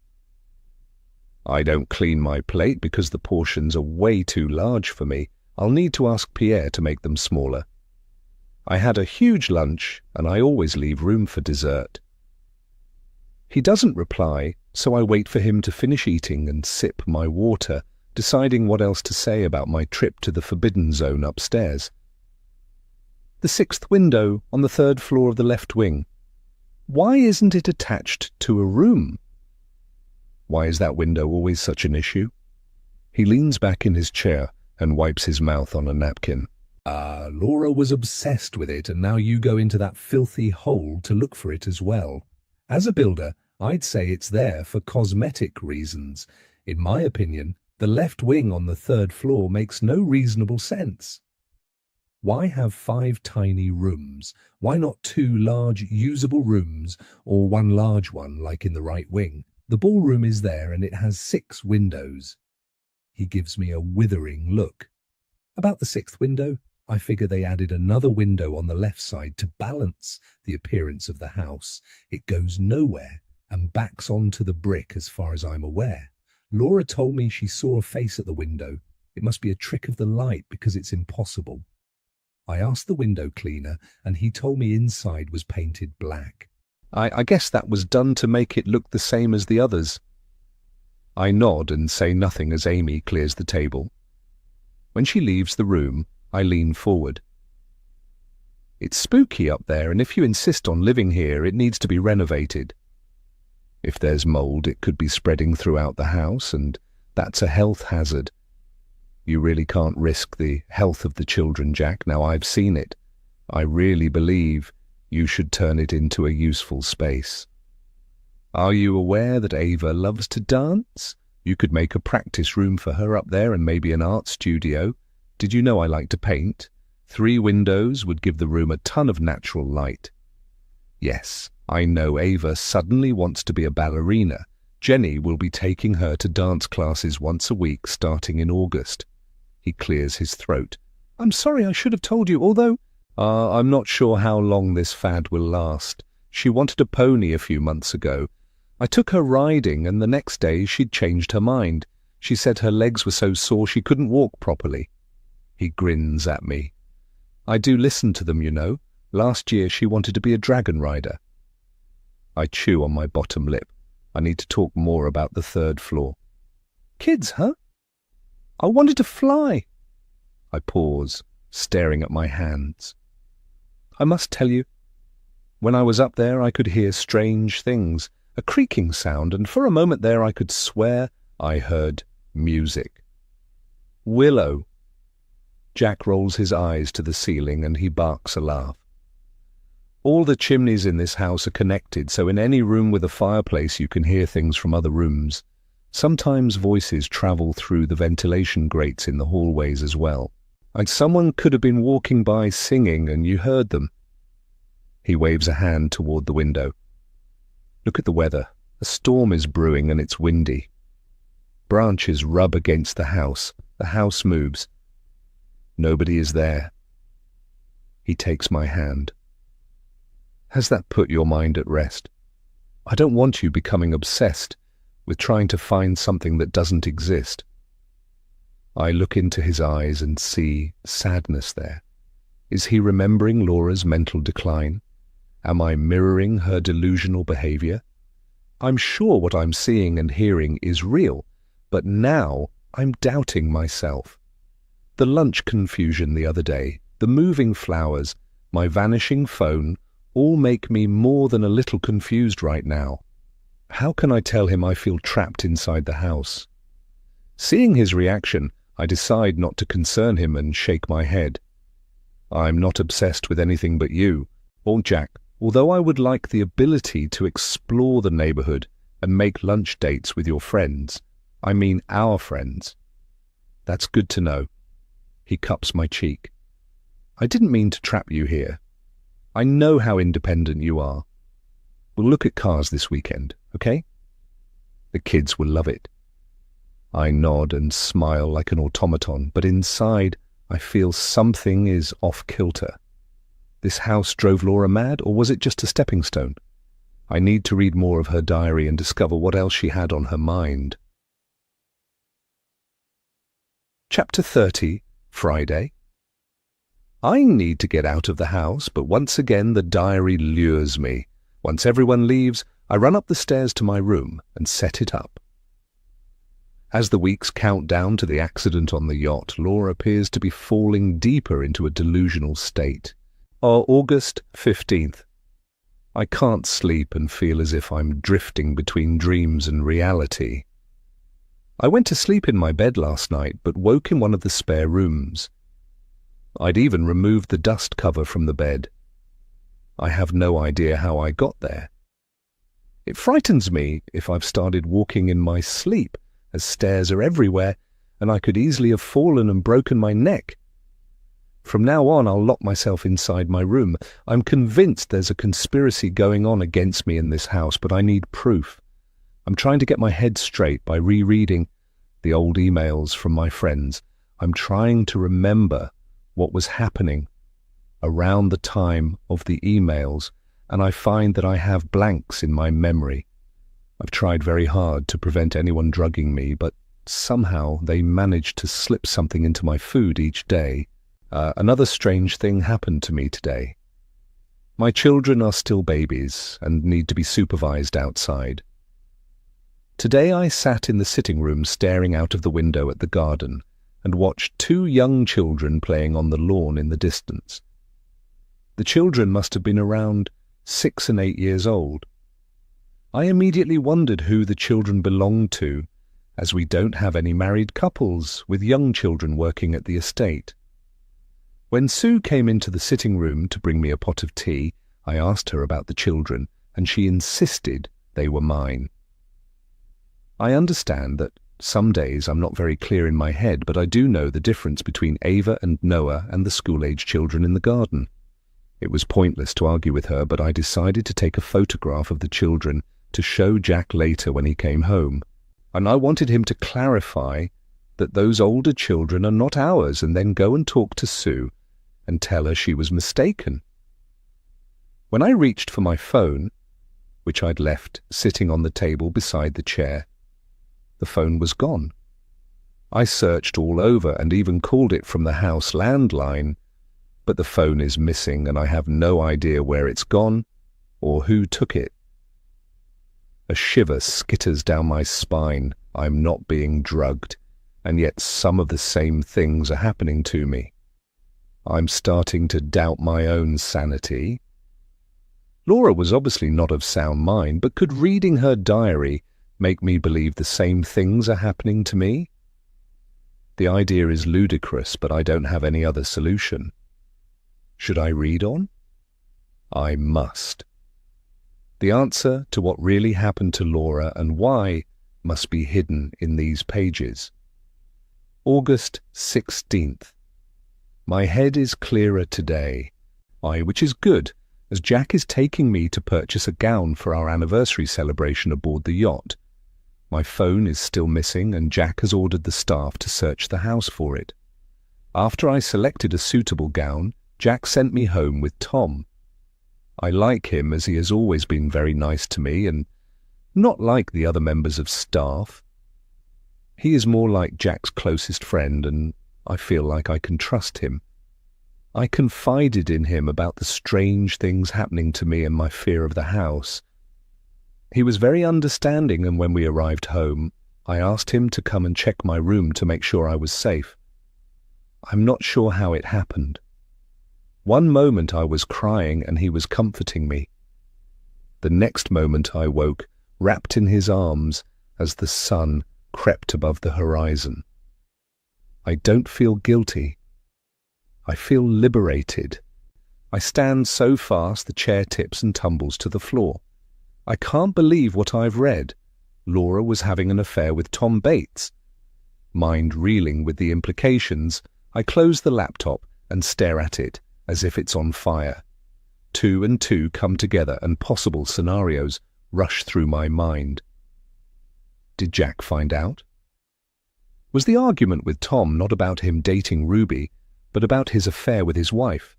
I don't clean my plate because the portions are way too large for me. I'll need to ask Pierre to make them smaller. I had a huge lunch and I always leave room for dessert. He doesn't reply, so I wait for him to finish eating and sip my water, deciding what else to say about my trip to the forbidden zone upstairs. The 6th window on the 3rd floor of the left wing. Why isn't it attached to a room? Why is that window always such an issue? He leans back in his chair and wipes his mouth on a napkin. Laura was obsessed with it, and now you go into that filthy hole to look for it as well. As a builder, I'd say it's there for cosmetic reasons. In my opinion, the left wing on the 3rd floor makes no reasonable sense. Why have 5 tiny rooms? Why not 2 large usable rooms or 1 large one like in the right wing? The ballroom is there and it has 6 windows. He gives me a withering look. About the 6th window, I figure they added another window on the left side to balance the appearance of the house. It goes nowhere and backs onto the brick as far as I'm aware. Laura told me she saw a face at the window. It must be a trick of the light because it's impossible. I asked the window cleaner and he told me inside was painted black. I guess that was done to make it look the same as the others. I nod and say nothing as Amy clears the table. When she leaves the room, I lean forward. It's spooky up there, and if you insist on living here, it needs to be renovated. If there's mold, it could be spreading throughout the house, and that's a health hazard. You really can't risk the health of the children, Jack. Now I've seen it. I really believe you should turn it into a useful space. Are you aware that Ava loves to dance? You could make a practice room for her up there and maybe an art studio. Did you know I like to paint? 3 windows would give the room a ton of natural light. Yes, I know Ava suddenly wants to be a ballerina. Jenny will be taking her to dance classes once a week starting in August. He clears his throat. I'm sorry, I should have told you, although I'm not sure how long this fad will last. She wanted a pony a few months ago. I took her riding and the next day she'd changed her mind. She said her legs were so sore she couldn't walk properly. He grins at me. I do listen to them, you know. Last year she wanted to be a dragon rider. I chew on my bottom lip. I need to talk more about the 3rd floor. Kids, huh? I wanted to fly. I pause, staring at my hands. I must tell you, when I was up there I could hear strange things. a creaking sound, and for a moment there I could swear I heard music. Willow. Jack rolls his eyes to the ceiling and he barks a laugh. All the chimneys in this house are connected, so in any room with a fireplace you can hear things from other rooms. Sometimes voices travel through the ventilation grates in the hallways as well. Like someone could have been walking by singing and you heard them. He waves a hand toward the window. Look at the weather. A storm is brewing and it's windy. Branches rub against the house. The house moves. Nobody is there. He takes my hand. Has that put your mind at rest? I don't want you becoming obsessed with trying to find something that doesn't exist. I look into his eyes and see sadness there. Is he remembering Laura's mental decline? Am I mirroring her delusional behavior? I'm sure what I'm seeing and hearing is real, but now I'm doubting myself. The lunch confusion the other day, the moving flowers, my vanishing phone, all make me more than a little confused right now. How can I tell him I feel trapped inside the house? Seeing his reaction, I decide not to concern him and shake my head. I'm not obsessed with anything but you, or Jack, although I would like the ability to explore the neighborhood and make lunch dates with your friends. I mean our friends. That's good to know. He cups my cheek. I didn't mean to trap you here. I know how independent you are. We'll look at cars this weekend, okay? The kids will love it. I nod and smile like an automaton, but inside I feel something is off-kilter. This house drove Laura mad, or was it just a stepping stone? I need to read more of her diary and discover what else she had on her mind. Chapter 30, Friday. I need to get out of the house, but once again the diary lures me. Once everyone leaves, I run up the stairs to my room and set it up. As the weeks count down to the accident on the yacht, Laura appears to be falling deeper into a delusional state. August 15th. I can't sleep and feel as if I'm drifting between dreams and reality. I went to sleep in my bed last night, but woke in one of the spare rooms. I'd even removed the dust cover from the bed. I have no idea how I got there. It frightens me if I've started walking in my sleep, as stairs are everywhere, and I could easily have fallen and broken my neck. From now on, I'll lock myself inside my room. I'm convinced there's a conspiracy going on against me in this house, but I need proof. I'm trying to get my head straight by rereading the old emails from my friends. I'm trying to remember what was happening around the time of the emails, and I find that I have blanks in my memory. I've tried very hard to prevent anyone drugging me, but somehow they manage to slip something into my food each day. Another strange thing happened to me today. My children are still babies and need to be supervised outside. Today I sat in the sitting room staring out of the window at the garden and watched two young children playing on the lawn in the distance. The children must have been around 6 and 8 years old. I immediately wondered who the children belonged to, as we don't have any married couples with young children working at the estate. When Sue came into the sitting room to bring me a pot of tea, I asked her about the children, and she insisted they were mine. I understand that some days I'm not very clear in my head, but I do know the difference between Ava and Noah and the school-age children in the garden. It was pointless to argue with her, but I decided to take a photograph of the children to show Jack later when he came home. And I wanted him to clarify that those older children are not ours, and then go and talk to Sue and tell her she was mistaken. When I reached for my phone, which I'd left sitting on the table beside the chair, the phone was gone. I searched all over and even called it from the house landline, but the phone is missing and I have no idea where it's gone or who took it. A shiver skitters down my spine. I'm not being drugged, and yet some of the same things are happening to me. I'm starting to doubt my own sanity. Laura was obviously not of sound mind, but could reading her diary make me believe the same things are happening to me? The idea is ludicrous, but I don't have any other solution. Should I read on? I must. The answer to what really happened to Laura and why must be hidden in these pages. August 16th. My head is clearer today, which is good, as Jack is taking me to purchase a gown for our anniversary celebration aboard the yacht. My phone is still missing, and Jack has ordered the staff to search the house for it. After I selected a suitable gown, Jack sent me home with Tom. I like him as he has always been very nice to me and not like the other members of staff. He is more like Jack's closest friend, and I feel like I can trust him. I confided in him about the strange things happening to me and my fear of the house. He was very understanding, and when we arrived home, I asked him to come and check my room to make sure I was safe. I'm not sure how it happened. One moment I was crying and he was comforting me. The next moment I woke, wrapped in his arms, as the sun crept above the horizon. I don't feel guilty. I feel liberated. I stand so fast the chair tips and tumbles to the floor. I can't believe what I've read. Laura was having an affair with Tom Bates. Mind reeling with the implications, I close the laptop and stare at it as if it's on fire. 2 and 2 come together and possible scenarios rush through my mind. Did Jack find out? Was the argument with Tom not about him dating Ruby, but about his affair with his wife?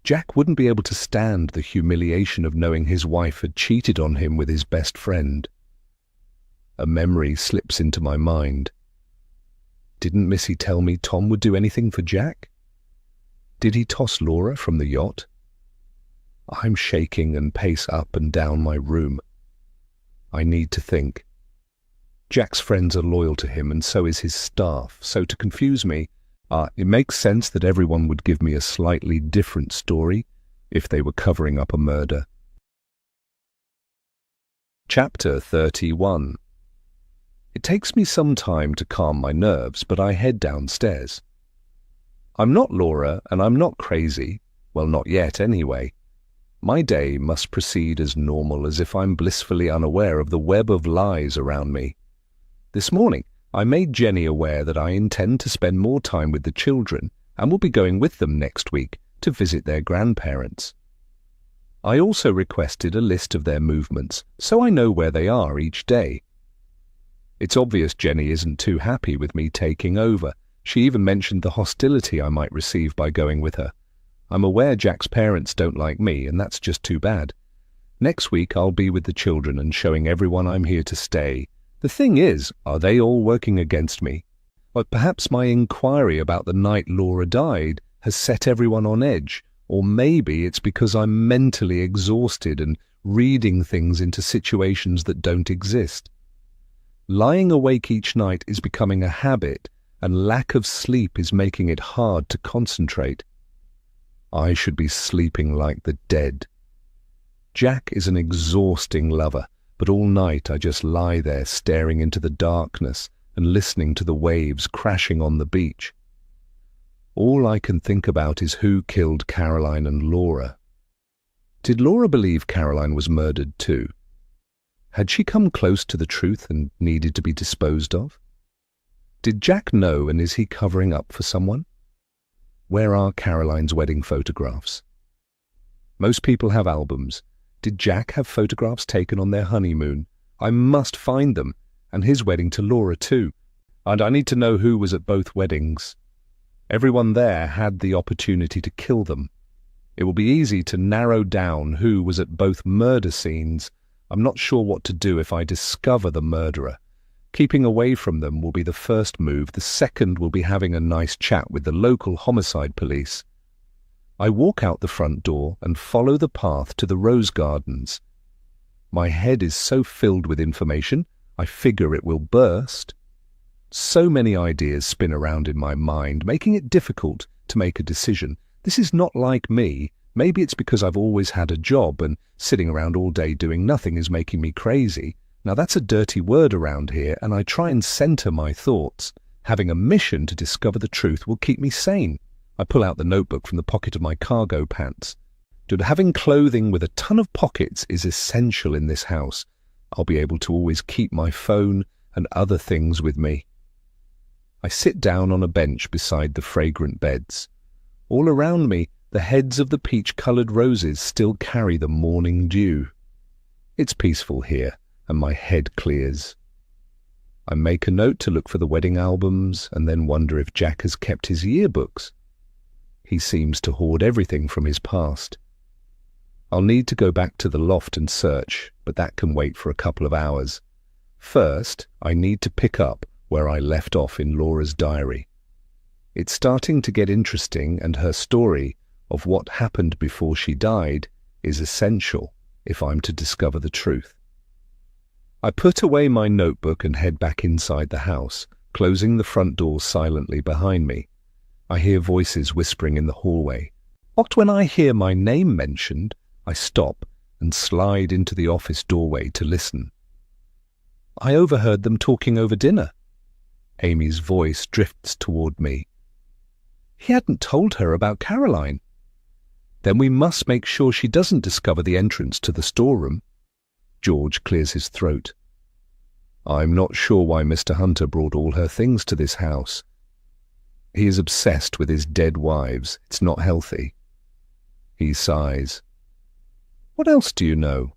Jack wouldn't be able to stand the humiliation of knowing his wife had cheated on him with his best friend. A memory slips into my mind. Didn't Missy tell me Tom would do anything for Jack? Did he toss Laura from the yacht? I'm shaking and pace up and down my room. I need to think. Jack's friends are loyal to him, and so is his staff, so to confuse me, it makes sense that everyone would give me a slightly different story if they were covering up a murder. Chapter 31. It takes me some time to calm my nerves, but I head downstairs. I'm not Laura, and I'm not crazy. Well, not yet, anyway. My day must proceed as normal, as if I'm blissfully unaware of the web of lies around me. This morning, I made Jenny aware that I intend to spend more time with the children and will be going with them next week to visit their grandparents. I also requested a list of their movements so I know where they are each day. It's obvious Jenny isn't too happy with me taking over. She even mentioned the hostility I might receive by going with her. I'm aware Jack's parents don't like me, and that's just too bad. Next week I'll be with the children and showing everyone I'm here to stay. The thing is, are they all working against me? But perhaps my inquiry about the night Laura died has set everyone on edge, or maybe it's because I'm mentally exhausted and reading things into situations that don't exist. Lying awake each night is becoming a habit, and lack of sleep is making it hard to concentrate. I should be sleeping like the dead. Jack is an exhausting lover, but all night I just lie there staring into the darkness and listening to the waves crashing on the beach. All I can think about is who killed Caroline and Laura. Did Laura believe Caroline was murdered too? Had she come close to the truth and needed to be disposed of? Did Jack know, and is he covering up for someone? Where are Caroline's wedding photographs? Most people have albums. Did Jack have photographs taken on their honeymoon? I must find them, and his wedding to Laura too. And I need to know who was at both weddings. Everyone there had the opportunity to kill them. It will be easy to narrow down who was at both murder scenes. I'm not sure what to do if I discover the murderer. Keeping away from them will be the first move. The second will be having a nice chat with the local homicide police. I walk out the front door and follow the path to the rose gardens. My head is so filled with information, I figure it will burst. So many ideas spin around in my mind, making it difficult to make a decision. This is not like me. Maybe it's because I've always had a job and sitting around all day doing nothing is making me crazy. Now that's a dirty word around here, and I try and center my thoughts. Having a mission to discover the truth will keep me sane. I pull out the notebook from the pocket of my cargo pants. Dude, having clothing with a ton of pockets is essential in this house. I'll be able to always keep my phone and other things with me. I sit down on a bench beside the fragrant beds. All around me, the heads of the peach-colored roses still carry the morning dew. It's peaceful here, and my head clears. I make a note to look for the wedding albums and then wonder if Jack has kept his yearbooks. He seems to hoard everything from his past. I'll need to go back to the loft and search, but that can wait for a couple of hours. First, I need to pick up where I left off in Laura's diary. It's starting to get interesting, and her story of what happened before she died is essential if I'm to discover the truth. I put away my notebook and head back inside the house, closing the front door silently behind me. I hear voices whispering in the hallway. But when I hear my name mentioned, I stop and slide into the office doorway to listen. I overheard them talking over dinner. Amy's voice drifts toward me. He hadn't told her about Caroline. Then we must make sure she doesn't discover the entrance to the storeroom. George clears his throat. I'm not sure why Mr. Hunter brought all her things to this house. He is obsessed with his dead wives. It's not healthy. He sighs. What else do you know?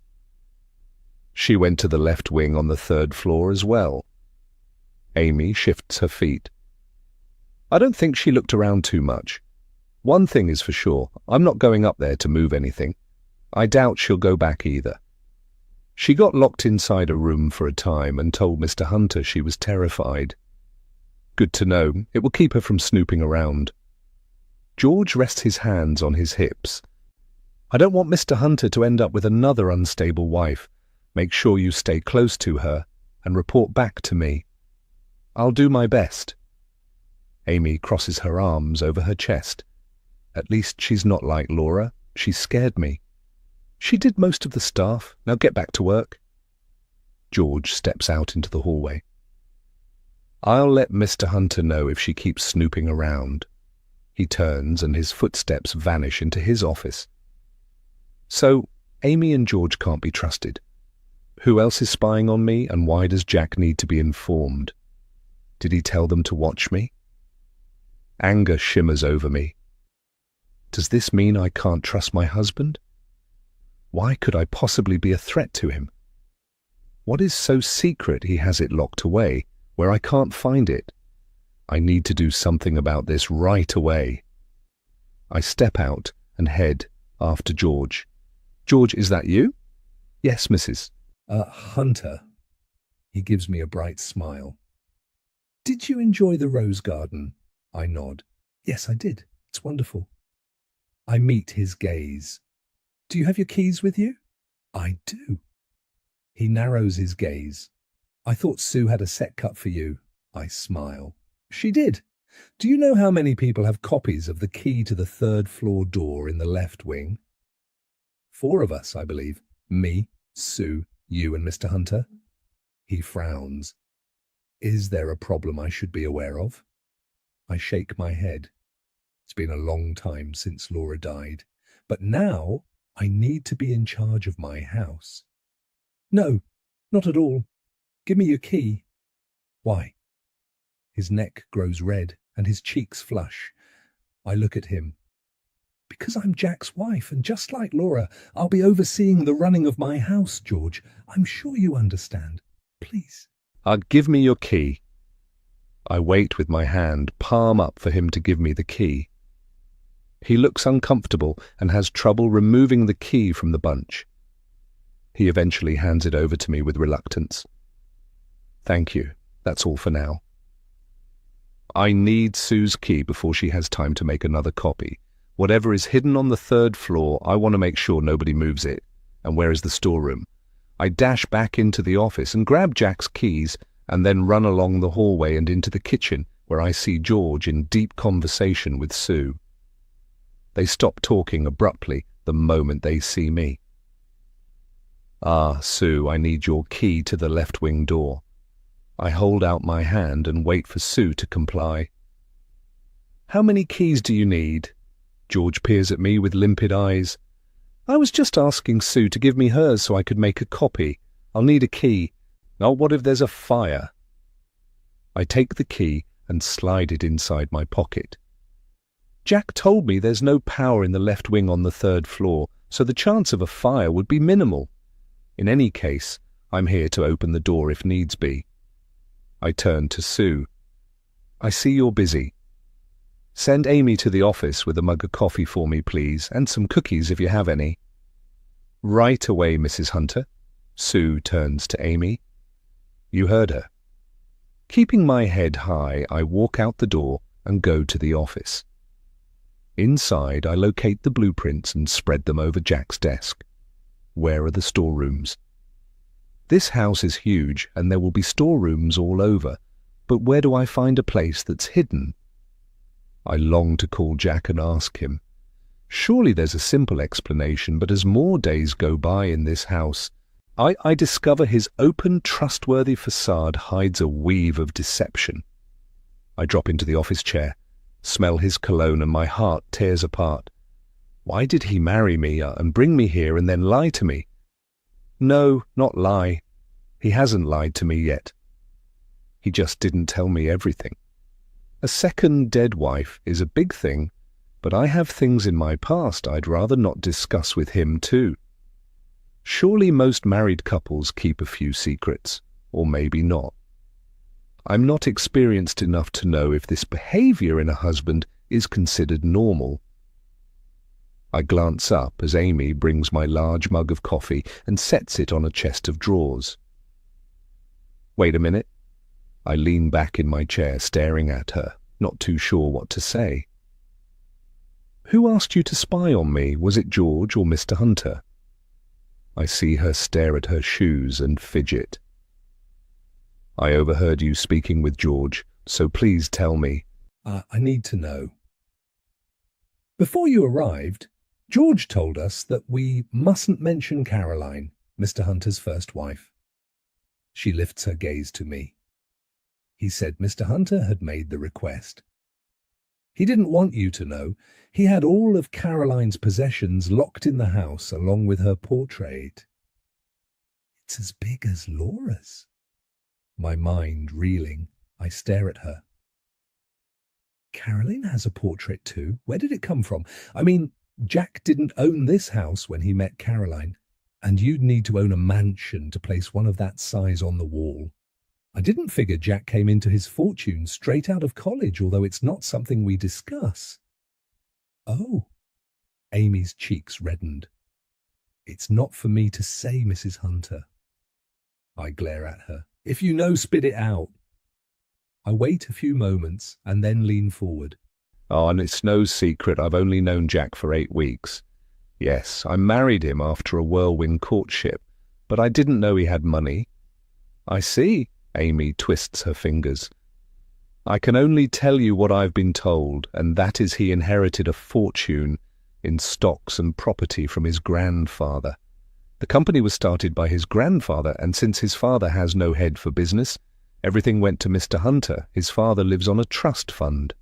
She went to the left wing on the 3rd floor as well. Amy shifts her feet. I don't think she looked around too much. One thing is for sure, I'm not going up there to move anything. I doubt she'll go back either. She got locked inside a room for a time and told Mr. Hunter she was terrified. Good to know, it will keep her from snooping around. George rests his hands on his hips. I don't want Mr. Hunter to end up with another unstable wife. Make sure you stay close to her and report back to me. I'll do my best. Amy crosses her arms over her chest. At least she's not like Laura. She scared me. She did most of the staff. Now get back to work. George steps out into the hallway. I'll let Mr. Hunter know if she keeps snooping around. He turns and his footsteps vanish into his office. So, Amy and George can't be trusted. Who else is spying on me, and why does Jack need to be informed? Did he tell them to watch me? Anger shimmers over me. Does this mean I can't trust my husband? Why could I possibly be a threat to him? What is so secret he has it locked away, where I can't find it? I need to do something about this right away. I step out and head after George. George, is that you? Yes, Mrs. Hunter. He gives me a bright smile. Did you enjoy the rose garden? I nod. Yes, I did. It's wonderful. I meet his gaze. Do you have your keys with you? I do. He narrows his gaze. I thought Sue had a set cut for you. I smile. She did. Do you know how many people have copies of the key to the 3rd floor door in the left wing? 4 of us, I believe. Me, Sue, you and Mr. Hunter. He frowns. Is there a problem I should be aware of? I shake my head. It's been a long time since Laura died, but now I need to be in charge of my house. No, not at all. Give me your key. Why? His neck grows red and his cheeks flush. I look at him. Because I'm Jack's wife, and just like Laura, I'll be overseeing the running of my house, George. I'm sure you understand. Please. Give me your key. I wait with my hand, palm up, for him to give me the key. He looks uncomfortable and has trouble removing the key from the bunch. He eventually hands it over to me with reluctance. Thank you. That's all for now. I need Sue's key before she has time to make another copy. Whatever is hidden on the 3rd floor, I want to make sure nobody moves it. And where is the storeroom? I dash back into the office and grab Jack's keys and then run along the hallway and into the kitchen, where I see George in deep conversation with Sue. They stop talking abruptly the moment they see me. "Ah, Sue, I need your key to the left wing door." I hold out my hand and wait for Sue to comply. "How many keys do you need?" George peers at me with limpid eyes. "I was just asking Sue to give me hers so I could make a copy. I'll need a key. Oh, what if there's a fire?" I take the key and slide it inside my pocket. "Jack told me there's no power in the left wing on the 3rd floor, so the chance of a fire would be minimal. In any case, I'm here to open the door if needs be." I turn to Sue. "I see you're busy. Send Amy to the office with a mug of coffee for me, please, and some cookies if you have any." "Right away, Mrs. Hunter." Sue turns to Amy. You heard her. Keeping my head high, I walk out the door and go to the office. Inside, I locate the blueprints and spread them over Jack's desk. Where are the storerooms? This house is huge and there will be storerooms all over, but where do I find a place that's hidden? I long to call Jack and ask him. Surely there's a simple explanation, but as more days go by in this house, I discover his open, trustworthy facade hides a weave of deception. I drop into the office chair, smell his cologne, and my heart tears apart. Why did he marry me and bring me here and then lie to me? No, not lie. He hasn't lied to me yet. He just didn't tell me everything. A second dead wife is a big thing, but I have things in my past I'd rather not discuss with him too. Surely most married couples keep a few secrets, or maybe not. I'm not experienced enough to know if this behavior in a husband is considered normal. I glance up as Amy brings my large mug of coffee and sets it on a chest of drawers. Wait a minute. I lean back in my chair, staring at her, not too sure what to say. Who asked you to spy on me? Was it George or Mr. Hunter? I see her stare at her shoes and fidget. I overheard you speaking with George, so please tell me. I need to know. Before you arrived, George told us that we mustn't mention Caroline, Mr. Hunter's first wife. She lifts her gaze to me. He said Mr. Hunter had made the request. He didn't want you to know. He had all of Caroline's possessions locked in the house along with her portrait. It's as big as Laura's. My mind reeling, I stare at her. Caroline has a portrait too? Where did it come from? I mean, Jack didn't own this house when he met Caroline, and you'd need to own a mansion to place one of that size on the wall. I didn't figure Jack came into his fortune straight out of college, although it's not something we discuss. Oh, Amy's cheeks reddened. It's not for me to say, Mrs. Hunter. I glare at her. If you know, spit it out. I wait a few moments and then lean forward. Oh, and it's no secret I've only known Jack for 8 weeks. Yes, I married him after a whirlwind courtship, but I didn't know he had money. I see. Amy twists her fingers. I can only tell you what I've been told, and that is he inherited a fortune in stocks and property from his grandfather. The company was started by his grandfather, and since his father has no head for business, everything went to Mr. Hunter. His father lives on a trust fund.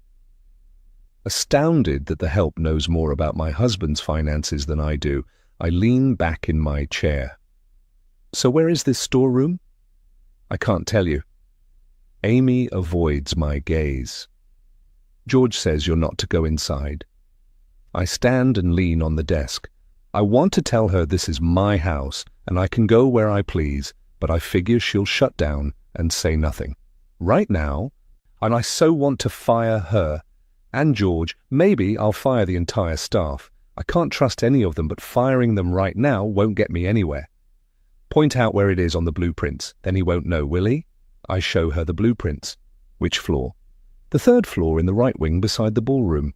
Astounded that the help knows more about my husband's finances than I do, I lean back in my chair. So where is this storeroom? I can't tell you. Amy avoids my gaze. George says you're not to go inside. I stand and lean on the desk. I want to tell her this is my house and I can go where I please, but I figure she'll shut down and say nothing. Right now, and I so want to fire her and George. Maybe I'll fire the entire staff. I can't trust any of them, but firing them right now won't get me anywhere. Point out where it is on the blueprints, then he won't know, will he? I show her the blueprints. Which floor? The 3rd floor in the right wing beside the ballroom.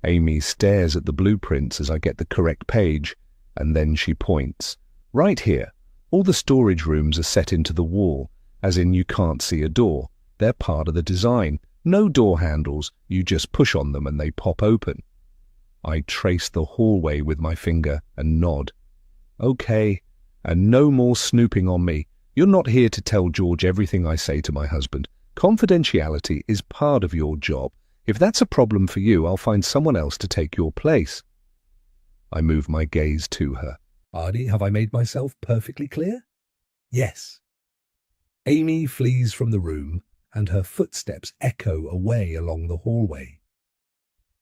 Amy stares at the blueprints as I get the correct page, and then she points. Right here. All the storage rooms are set into the wall, as in you can't see a door. They're part of the design. No door handles, you just push on them and they pop open. I trace the hallway with my finger and nod. Okay, and no more snooping on me. You're not here to tell George everything I say to my husband. Confidentiality is part of your job. If that's a problem for you, I'll find someone else to take your place. I move my gaze to her. Ardy, have I made myself perfectly clear? Yes. Amy flees from the room, and her footsteps echo away along the hallway.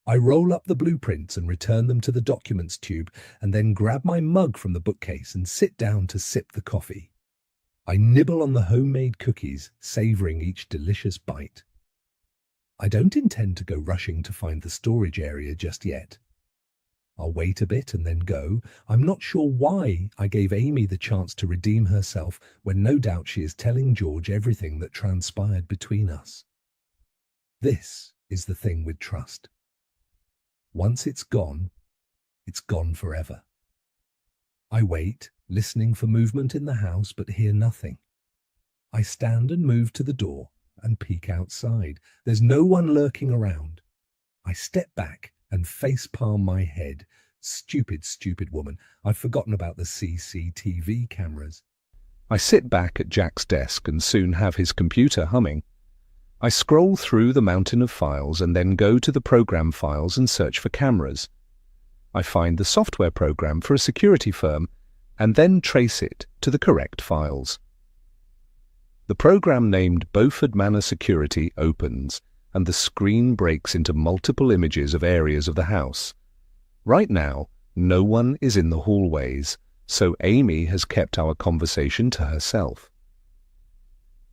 I roll up the blueprints and return them to the documents tube, and then grab my mug from the bookcase and sit down to sip the coffee. I nibble on the homemade cookies, savouring each delicious bite. I don't intend to go rushing to find the storage area just yet. I'll wait a bit and then go. I'm not sure why I gave Amy the chance to redeem herself when no doubt she is telling George everything that transpired between us. This is the thing with trust. Once it's gone forever. I wait, listening for movement in the house, but hear nothing. I stand and move to the door and peek outside. There's no one lurking around. I step back and face-palm my head. Stupid, stupid woman. I've forgotten about the CCTV cameras. I sit back at Jack's desk and soon have his computer humming. I scroll through the mountain of files and then go to the program files and search for cameras. I find the software program for a security firm and then trace it to the correct files. The program named Beaufort Manor Security opens, and the screen breaks into multiple images of areas of the house. Right now, no one is in the hallways, so Amy has kept our conversation to herself.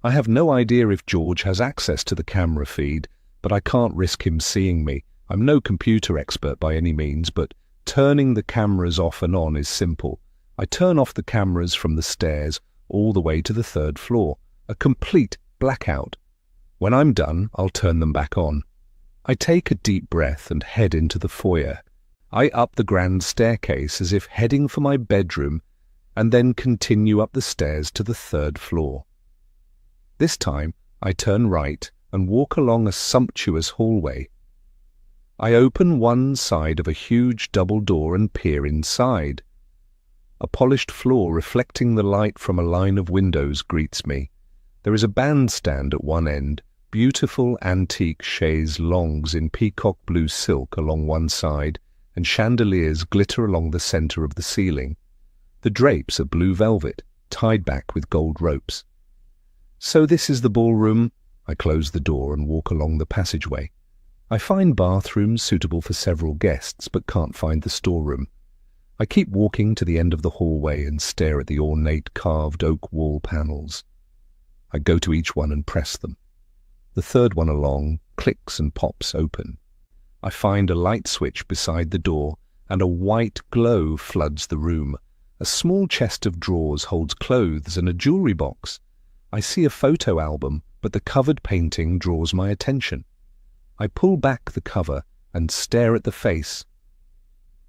I have no idea if George has access to the camera feed, but I can't risk him seeing me. I'm no computer expert by any means, but turning the cameras off and on is simple. I turn off the cameras from the stairs all the way to the 3rd floor, a complete blackout. When I'm done, I'll turn them back on. I take a deep breath and head into the foyer. I up the grand staircase as if heading for my bedroom, and then continue up the stairs to the 3rd floor. This time, I turn right and walk along a sumptuous hallway. I open one side of a huge double door and peer inside. A polished floor reflecting the light from a line of windows greets me. There is a bandstand at one end, beautiful antique chaise longues in peacock blue silk along one side, and chandeliers glitter along the centre of the ceiling. The drapes are blue velvet, tied back with gold ropes. So this is the ballroom. I close the door and walk along the passageway. I find bathrooms suitable for several guests, but can't find the storeroom. I keep walking to the end of the hallway and stare at the ornate carved oak wall panels. I go to each one and press them. The 3rd one along clicks and pops open. I find a light switch beside the door, and a white glow floods the room. A small chest of drawers holds clothes and a jewellery box. I see a photo album, but the covered painting draws my attention. I pull back the cover and stare at the face.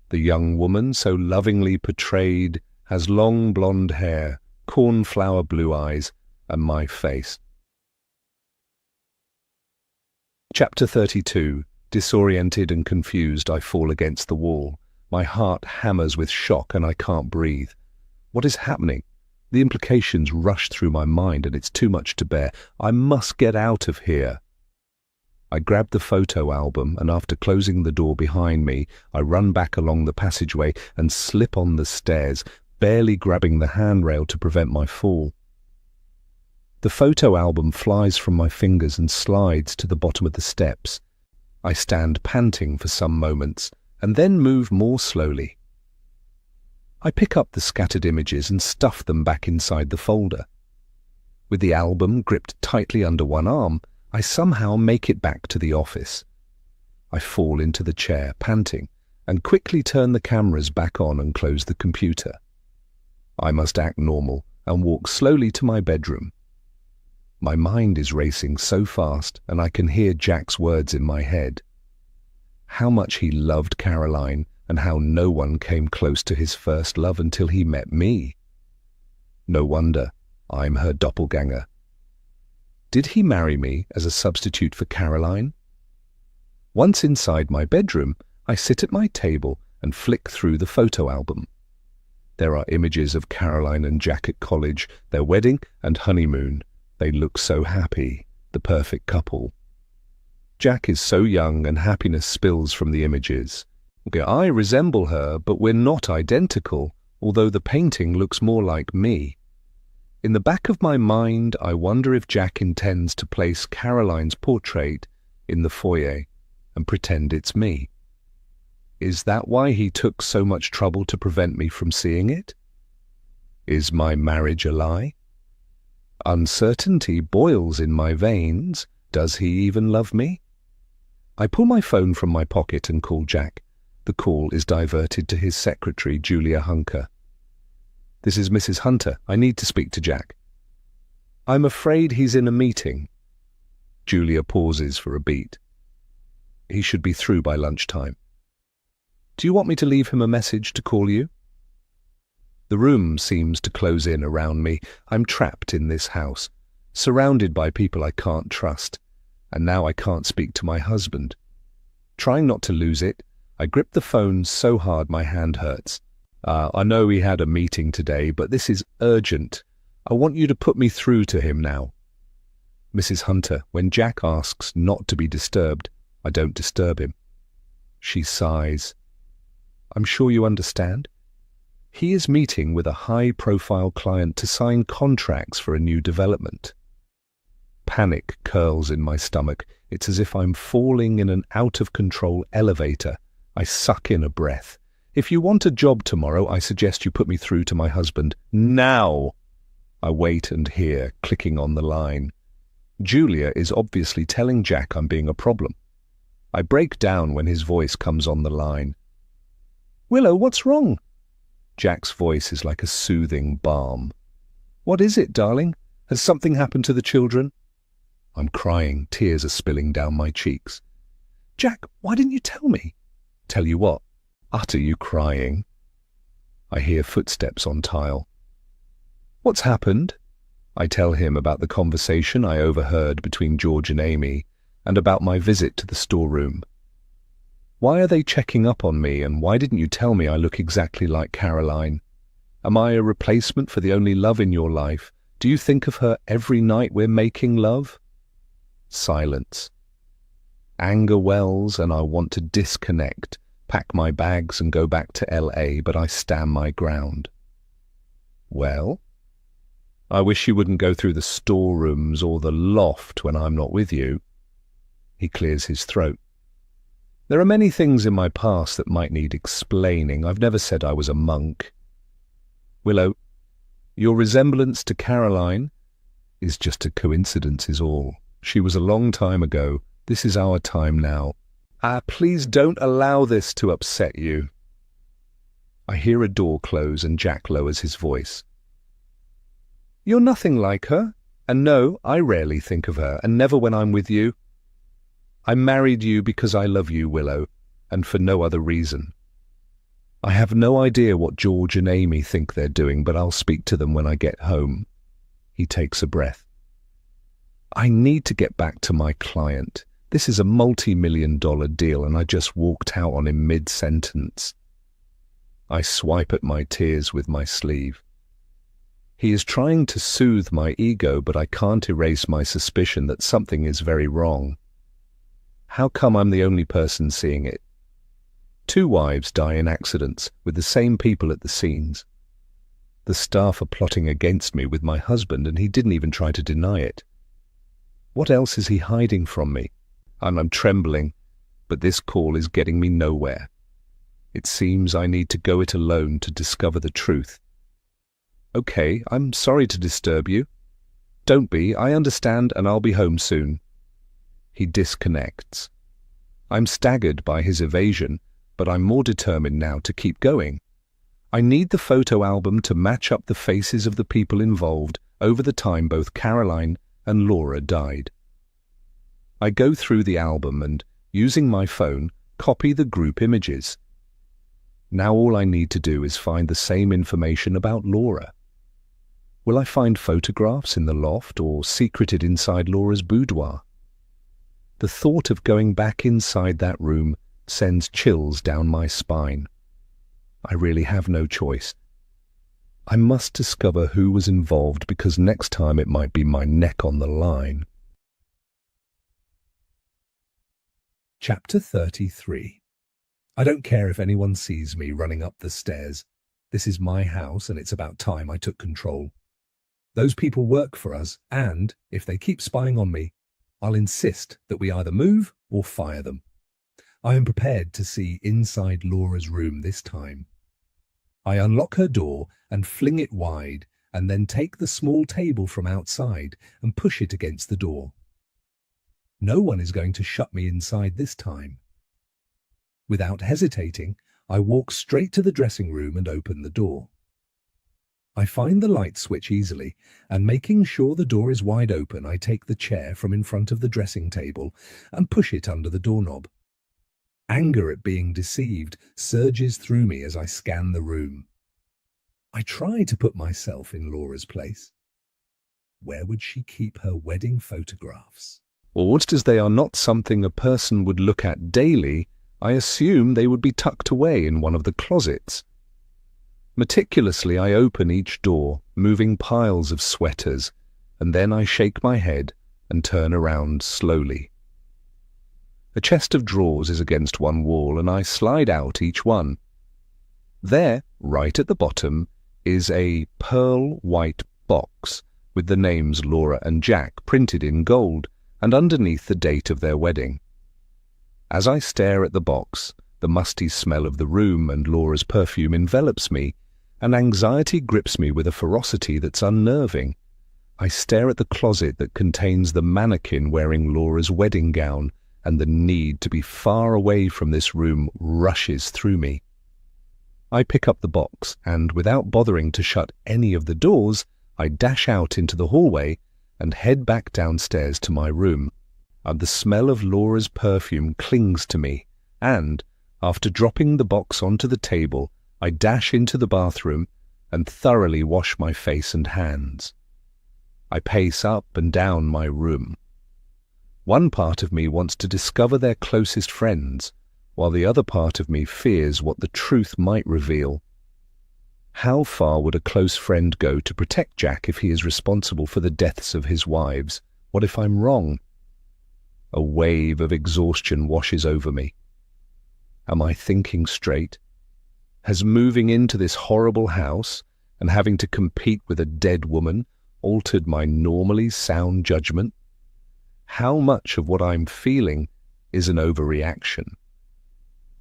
The young woman so lovingly portrayed has long blonde hair, cornflower blue eyes, and my face. Chapter 32. Disoriented and confused, I fall against the wall. My heart hammers with shock and I can't breathe. What is happening? The implications rush through my mind and it's too much to bear. I must get out of here. I grab the photo album and after closing the door behind me, I run back along the passageway and slip on the stairs, barely grabbing the handrail to prevent my fall. The photo album flies from my fingers and slides to the bottom of the steps. I stand panting for some moments and then move more slowly. I pick up the scattered images and stuff them back inside the folder. With the album gripped tightly under one arm, I somehow make it back to the office. I fall into the chair, panting, and quickly turn the cameras back on and close the computer. I must act normal and walk slowly to my bedroom. My mind is racing so fast, and I can hear Jack's words in my head. How much he loved Caroline, and how no one came close to his first love until he met me. No wonder I'm her doppelganger. Did he marry me as a substitute for Caroline? Once inside my bedroom, I sit at my table and flick through the photo album. There are images of Caroline and Jack at college, their wedding and honeymoon. They look so happy, the perfect couple. Jack is so young and happiness spills from the images. I resemble her, but we're not identical, although the painting looks more like me. In the back of my mind, I wonder if Jack intends to place Caroline's portrait in the foyer and pretend it's me. Is that why he took so much trouble to prevent me from seeing it? Is my marriage a lie? Uncertainty boils in my veins. Does he even love me? I pull my phone from my pocket and call Jack. The call is diverted to his secretary, Julia Hunker. "This is Mrs. Hunter. I need to speak to Jack." "I'm afraid he's in a meeting." Julia pauses for a beat. "He should be through by lunchtime. Do you want me to leave him a message to call you?" The room seems to close in around me. I'm trapped in this house, surrounded by people I can't trust, and now I can't speak to my husband. Trying not to lose it, I grip the phone so hard my hand hurts. "I know he had a meeting today, but this is urgent. I want you to put me through to him now." "Mrs. Hunter, when Jack asks not to be disturbed, I don't disturb him." She sighs. "I'm sure you understand. He is meeting with a high-profile client to sign contracts for a new development." Panic curls in my stomach. It's as if I'm falling in an out-of-control elevator. I suck in a breath. "If you want a job tomorrow, I suggest you put me through to my husband. Now!" I wait and hear clicking on the line. Julia is obviously telling Jack I'm being a problem. I break down when his voice comes on the line. "Willow, what's wrong?" Jack's voice is like a soothing balm. "What is it, darling? Has something happened to the children?" I'm crying. Tears are spilling down my cheeks. "Jack, why didn't you tell me?" "Tell you what?" "Utter you crying." I hear footsteps on tile. "What's happened?" I tell him about the conversation I overheard between George and Amy and about my visit to the storeroom. "Why are they checking up on me, and why didn't you tell me I look exactly like Caroline? Am I a replacement for the only love in your life? Do you think of her every night we're making love?" Silence. Anger wells and I want to disconnect, pack my bags and go back to LA, but I stand my ground. "Well?" "I wish you wouldn't go through the storerooms or the loft when I'm not with you." He clears his throat. "There are many things in my past that might need explaining. I've never said I was a monk." "Willow, your resemblance to Caroline is just a coincidence is all. She was a long time ago. This is our time now. Please don't allow this to upset you." I hear a door close and Jack lowers his voice. "You're nothing like her. And no, I rarely think of her, and never when I'm with you. I married you because I love you, Willow, and for no other reason. I have no idea what George and Amy think they're doing, but I'll speak to them when I get home." He takes a breath. "I need to get back to my client. This is a multi-million-dollar deal, and I just walked out on him mid-sentence." I swipe at my tears with my sleeve. He is trying to soothe my ego, but I can't erase my suspicion that something is very wrong. How come I'm the only person seeing it? 2 wives die in accidents with the same people at the scenes. The staff are plotting against me with my husband, and he didn't even try to deny it. What else is he hiding from me? I'm trembling, but this call is getting me nowhere. It seems I need to go it alone to discover the truth. "Okay, I'm sorry to disturb you." "Don't be, I understand, and I'll be home soon." He disconnects. I'm staggered by his evasion, but I'm more determined now to keep going. I need the photo album to match up the faces of the people involved over the time both Caroline and Laura died. I go through the album and, using my phone, copy the group images. Now all I need to do is find the same information about Laura. Will I find photographs in the loft or secreted inside Laura's boudoir? The thought of going back inside that room sends chills down my spine. I really have no choice. I must discover who was involved because next time it might be my neck on the line. Chapter 33. I don't care if anyone sees me running up the stairs. This is my house and it's about time I took control. Those people work for us and, if they keep spying on me, I'll insist that we either move or fire them. I am prepared to see inside Laura's room this time. I unlock her door and fling it wide and then take the small table from outside and push it against the door. No one is going to shut me inside this time. Without hesitating, I walk straight to the dressing room and open the door. I find the light switch easily, and making sure the door is wide open, I take the chair from in front of the dressing table and push it under the doorknob. Anger at being deceived surges through me as I scan the room. I try to put myself in Laura's place. Where would she keep her wedding photographs? Or just as they are not something a person would look at daily, I assume they would be tucked away in one of the closets. Meticulously I open each door, moving piles of sweaters, and then I shake my head and turn around slowly. A chest of drawers is against one wall, and I slide out each one. There, right at the bottom, is a pearl white box with the names Laura and Jack printed in gold, and underneath the date of their wedding. As I stare at the box, the musty smell of the room and Laura's perfume envelops me, and anxiety grips me with a ferocity that's unnerving. I stare at the closet that contains the mannequin wearing Laura's wedding gown, and the need to be far away from this room rushes through me. I pick up the box, and without bothering to shut any of the doors, I dash out into the hallway and head back downstairs to my room. The smell of Laura's perfume clings to me, and, after dropping the box onto the table, I dash into the bathroom and thoroughly wash my face and hands. I pace up and down my room. One part of me wants to discover their closest friends, while the other part of me fears what the truth might reveal. How far would a close friend go to protect Jack if he is responsible for the deaths of his wives? What if I'm wrong? A wave of exhaustion washes over me. Am I thinking straight? Has moving into this horrible house and having to compete with a dead woman altered my normally sound judgment? How much of what I'm feeling is an overreaction?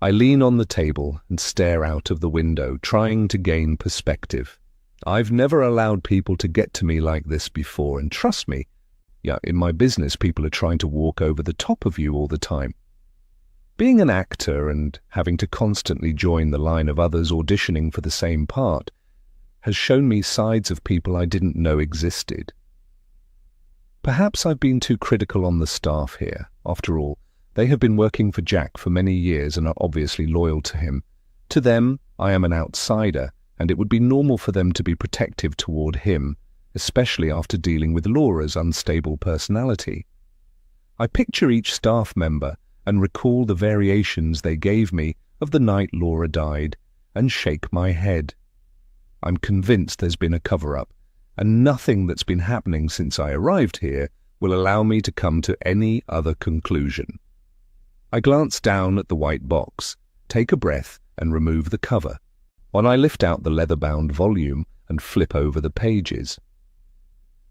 I lean on the table and stare out of the window, trying to gain perspective. I've never allowed people to get to me like this before, and trust me, in my business people are trying to walk over the top of you all the time. Being an actor and having to constantly join the line of others auditioning for the same part has shown me sides of people I didn't know existed. Perhaps I've been too critical on the staff here. After all, they have been working for Jack for many years and are obviously loyal to him. To them, I am an outsider, and it would be normal for them to be protective toward him, especially after dealing with Laura's unstable personality. I picture each staff member and recall the variations they gave me of the night Laura died, and shake my head. I'm convinced there's been a cover-up, and nothing that's been happening since I arrived here will allow me to come to any other conclusion. I glance down at the white box, take a breath, and remove the cover, while I lift out the leather-bound volume and flip over the pages.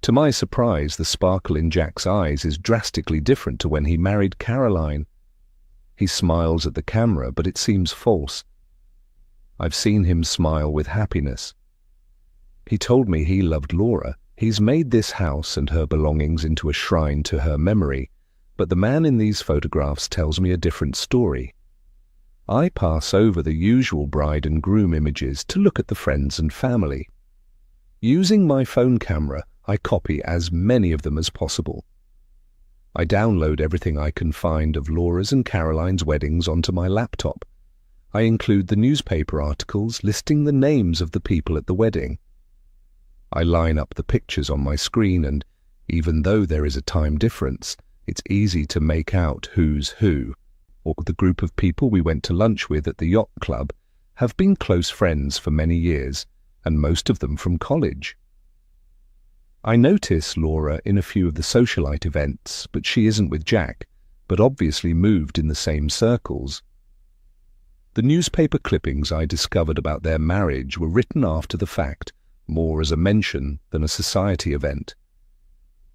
To my surprise, the sparkle in Jack's eyes is drastically different to when he married Caroline. He smiles at the camera, but it seems false. I've seen him smile with happiness. He told me he loved Laura. He's made this house and her belongings into a shrine to her memory, but the man in these photographs tells me a different story. I pass over the usual bride and groom images to look at the friends and family. Using my phone camera, I copy as many of them as possible. I download everything I can find of Laura's and Caroline's weddings onto my laptop. I include the newspaper articles listing the names of the people at the wedding. I line up the pictures on my screen, and even though there is a time difference, it's easy to make out who's who. or the group of people we went to lunch with at the yacht club, have been close friends for many years, and most of them from college. I notice Laura in a few of the socialite events, but she isn't with Jack, but obviously moved in the same circles. The newspaper clippings I discovered about their marriage were written after the fact, more as a mention than a society event.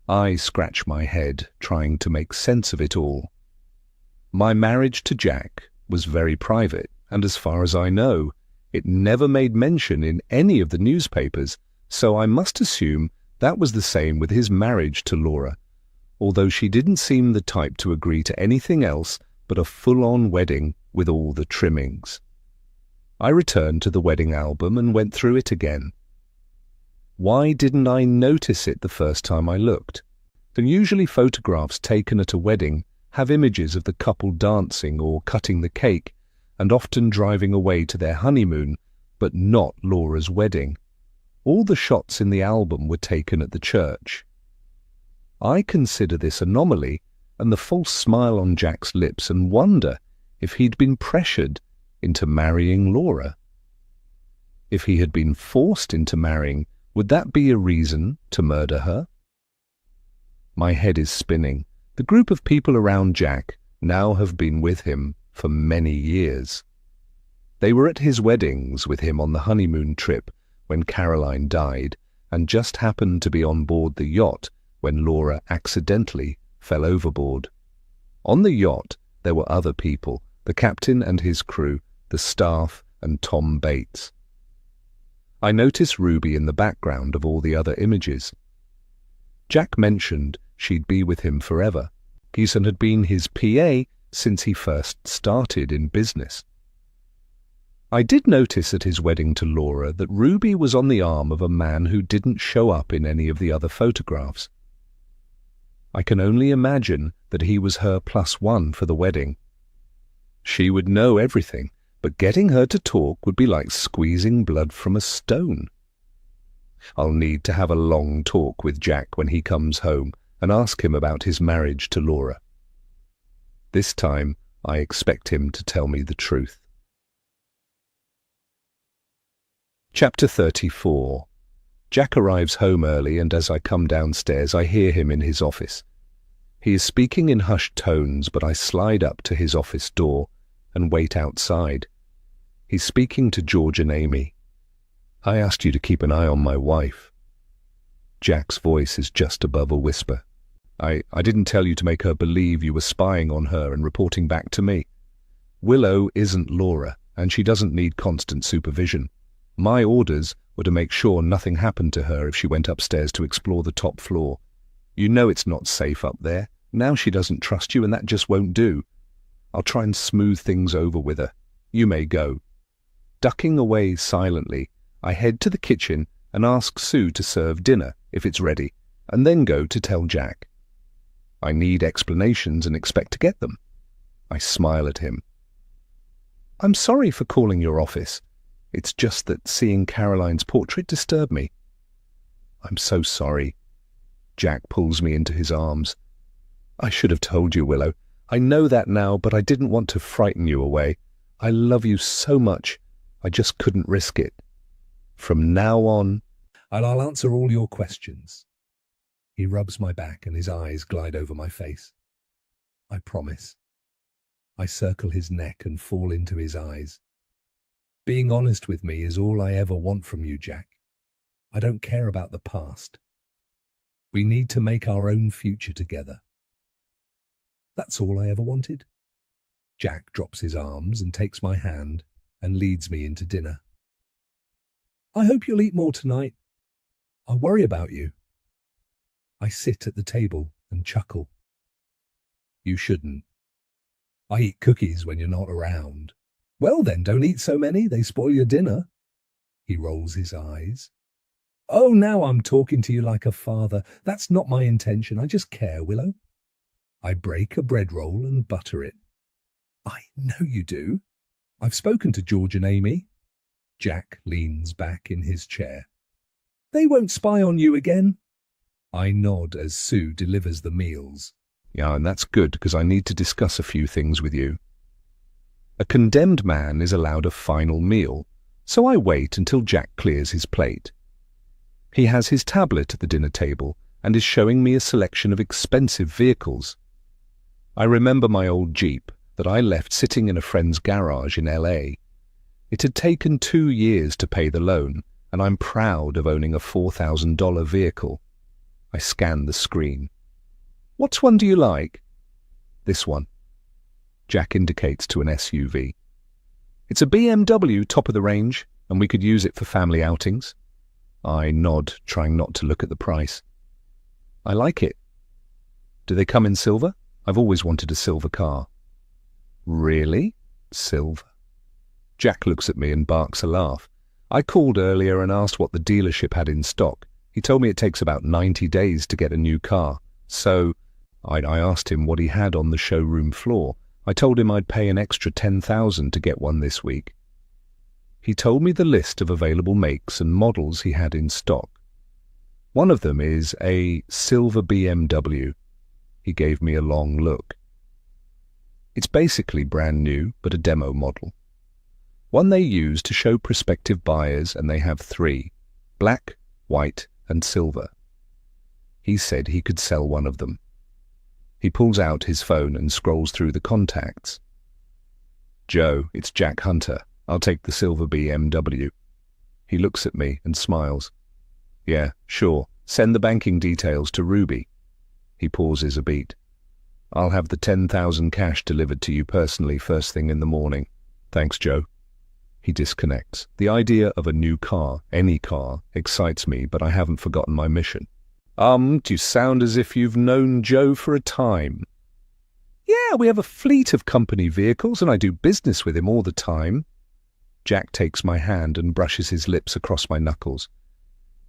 I scratch my head, trying to make sense of it all. My marriage to Jack was very private, and as far as I know, it never made mention in any of the newspapers, so I must assume that was the same with his marriage to Laura, although she didn't seem the type to agree to anything else but a full-on wedding with all the trimmings. I returned to the wedding album and went through it again. Why didn't I notice it the first time I looked? And usually photographs taken at a wedding have images of the couple dancing or cutting the cake, and often driving away to their honeymoon, but not Laura's wedding. All the shots in the album were taken at the church. I consider this anomaly and the false smile on Jack's lips and wonder if he'd been pressured into marrying Laura. If he had been forced into marrying, would that be a reason to murder her? My head is spinning. The group of people around Jack now have been with him for many years. They were at his weddings with him on the honeymoon trip when Caroline died, and just happened to be on board the yacht when Laura accidentally fell overboard. On the yacht there were other people, the captain and his crew, the staff, and Tom Bates. I notice Ruby in the background of all the other images. Jack mentioned she'd be with him forever. Geeson had been his PA since he first started in business. I did notice at his wedding to Laura that Ruby was on the arm of a man who didn't show up in any of the other photographs. I can only imagine that he was her +1 for the wedding. She would know everything, but getting her to talk would be like squeezing blood from a stone. I'll need to have a long talk with Jack when he comes home and ask him about his marriage to Laura. This time, I expect him to tell me the truth. Chapter 34. Jack arrives home early, and as I come downstairs, I hear him in his office. He is speaking in hushed tones, but I slide up to his office door and wait outside. He's speaking to George and Amy. I asked you to keep an eye on my wife. Jack's voice is just above a whisper. I didn't tell you to make her believe you were spying on her and reporting back to me. Willow isn't Laura, and she doesn't need constant supervision. My orders were to make sure nothing happened to her if she went upstairs to explore the top floor. You know it's not safe up there. Now she doesn't trust you, and that just won't do. I'll try and smooth things over with her. You may go. Ducking away silently, I head to the kitchen and ask Sue to serve dinner, if it's ready, and then go to tell Jack. I need explanations and expect to get them. I smile at him. I'm sorry for calling your office. It's just that seeing Caroline's portrait disturbed me. I'm so sorry. Jack pulls me into his arms. I should have told you, Willow. I know that now, but I didn't want to frighten you away. I love you so much. I just couldn't risk it. From now on, I'll answer all your questions. He rubs my back and his eyes glide over my face. I promise. I circle his neck and fall into his eyes. Being honest with me is all I ever want from you, Jack. I don't care about the past. We need to make our own future together. That's all I ever wanted. Jack drops his arms and takes my hand and leads me into dinner. I hope you'll eat more tonight. I worry about you. I sit at the table and chuckle. You shouldn't. I eat cookies when you're not around. Well then, don't eat so many, they spoil your dinner. He rolls his eyes. Oh, now I'm talking to you like a father. That's not my intention. I just care, Willow. I break a bread roll and butter it. I know you do. I've spoken to George and Amy. Jack leans back in his chair. They won't spy on you again. I nod as Sue delivers the meals. Yeah, and that's good, because I need to discuss a few things with you. A condemned man is allowed a final meal, so I wait until Jack clears his plate. He has his tablet at the dinner table and is showing me a selection of expensive vehicles. I remember my old Jeep that I left sitting in a friend's garage in LA. It had taken 2 years to pay the loan, and I'm proud of owning a $4,000 vehicle. I scan the screen. "What one do you like?" "This one." Jack indicates to an SUV. "It's a BMW top of the range, and we could use it for family outings." I nod, trying not to look at the price. "I like it." "Do they come in silver? I've always wanted a silver car." "Really? Silver?" Jack looks at me and barks a laugh. "I called earlier and asked what the dealership had in stock. He told me it takes about 90 days to get a new car. So I asked him what he had on the showroom floor. I told him I'd pay an extra $10,000 to get one this week. He told me the list of available makes and models he had in stock. One of them is a silver BMW. He gave me a long look. It's basically brand new, but a demo model. One they use to show prospective buyers, and they have 3, black, white, and silver. He said he could sell one of them. He pulls out his phone and scrolls through the contacts. "Joe, it's Jack Hunter. I'll take the silver BMW." He looks at me and smiles. "Yeah, sure. Send the banking details to Ruby." He pauses a beat. "I'll have the 10,000 cash delivered to you personally first thing in the morning. Thanks, Joe." He disconnects. The idea of a new car, any car, excites me, but I haven't forgotten my mission. You sound as if you've known Joe for a time." "Yeah, we have a fleet of company vehicles and I do business with him all the time." Jack takes my hand and brushes his lips across my knuckles.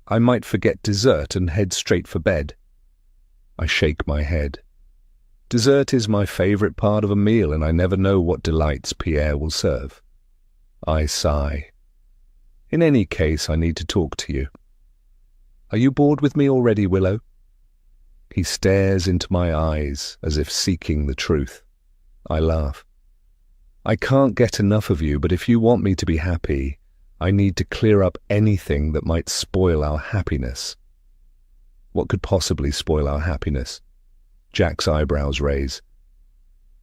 "I might forget dessert and head straight for bed." I shake my head. Dessert is my favorite part of a meal, and I never know what delights Pierre will serve. I sigh. "In any case, I need to talk to you." "Are you bored with me already, Willow?" He stares into my eyes as if seeking the truth. I laugh. "I can't get enough of you, but if you want me to be happy, I need to clear up anything that might spoil our happiness." "What could possibly spoil our happiness?" Jack's eyebrows raise.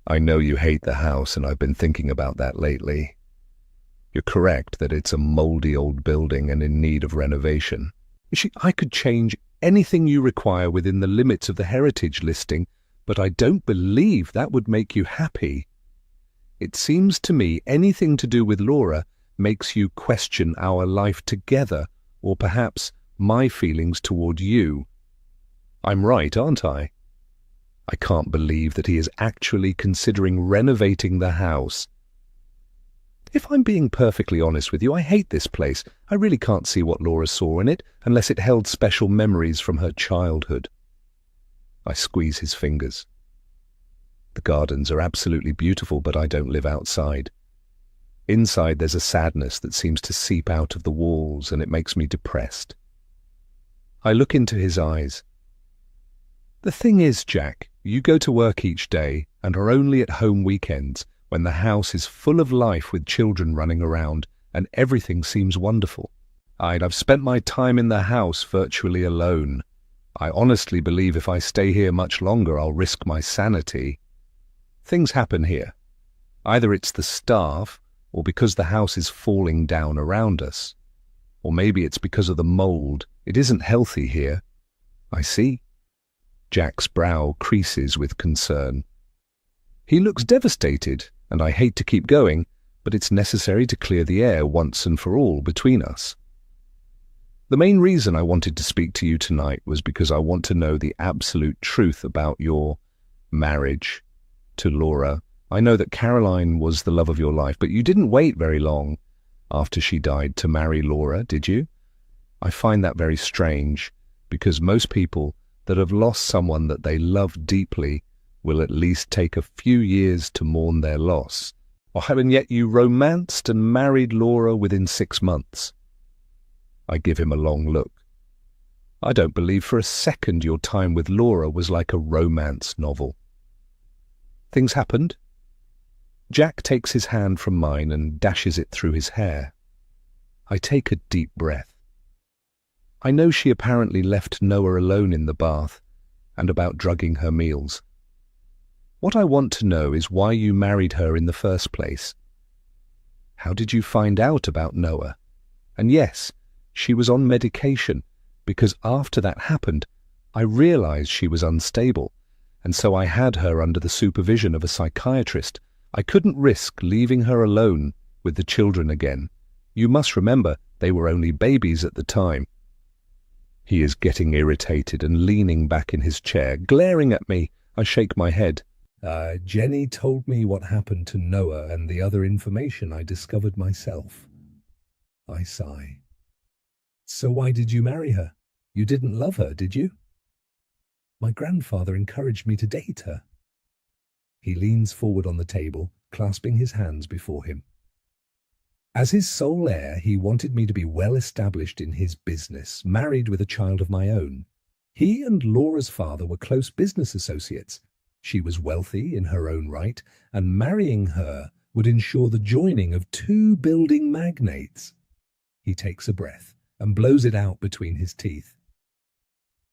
"I know you hate the house, and I've been thinking about that lately. You're correct that it's a moldy old building and in need of renovation. I could change anything you require within the limits of the heritage listing, but I don't believe that would make you happy. It seems to me anything to do with Laura makes you question our life together, or perhaps my feelings toward you. I'm right, aren't I?" I can't believe that he is actually considering renovating the house. "If I'm being perfectly honest with you, I hate this place. I really can't see what Laura saw in it, unless it held special memories from her childhood." I squeeze his fingers. "The gardens are absolutely beautiful, but I don't live outside. Inside there's a sadness that seems to seep out of the walls, and it makes me depressed." I look into his eyes. "The thing is, Jack, you go to work each day and are only at home weekends, when the house is full of life with children running around and everything seems wonderful. I've spent my time in the house virtually alone. I honestly believe if I stay here much longer, I'll risk my sanity. Things happen here. Either it's the staff, or because the house is falling down around us. Or maybe it's because of the mold. It isn't healthy here." "I see." Jack's brow creases with concern. He looks devastated, and I hate to keep going, but it's necessary to clear the air once and for all between us. "The main reason I wanted to speak to you tonight was because I want to know the absolute truth about your marriage to Laura. I know that Caroline was the love of your life, but you didn't wait very long after she died to marry Laura, did you? I find that very strange, because most people that have lost someone that they love deeply will at least take a few years to mourn their loss. And yet you romanced and married Laura within 6 months. I give him a long look. I don't believe for a second your time with Laura was like a romance novel. Things happened? Jack takes his hand from mine and dashes it through his hair. I take a deep breath. I know she apparently left Noah alone in the bath and about drugging her meals. What I want to know is why you married her in the first place. How did you find out about Noah? And yes, she was on medication, because after that happened, I realized she was unstable, and so I had her under the supervision of a psychiatrist. I couldn't risk leaving her alone with the children again. You must remember, they were only babies at the time. He is getting irritated and leaning back in his chair, glaring at me. I shake my head. Jenny told me what happened to Noah and the other information I discovered myself. I sigh. So why did you marry her? You didn't love her, did you? My grandfather encouraged me to date her. He leans forward on the table, clasping his hands before him. As his sole heir, he wanted me to be well established in his business, married with a child of my own. He and Laura's father were close business associates. She was wealthy in her own right, and marrying her would ensure the joining of two building magnates. He takes a breath and blows it out between his teeth.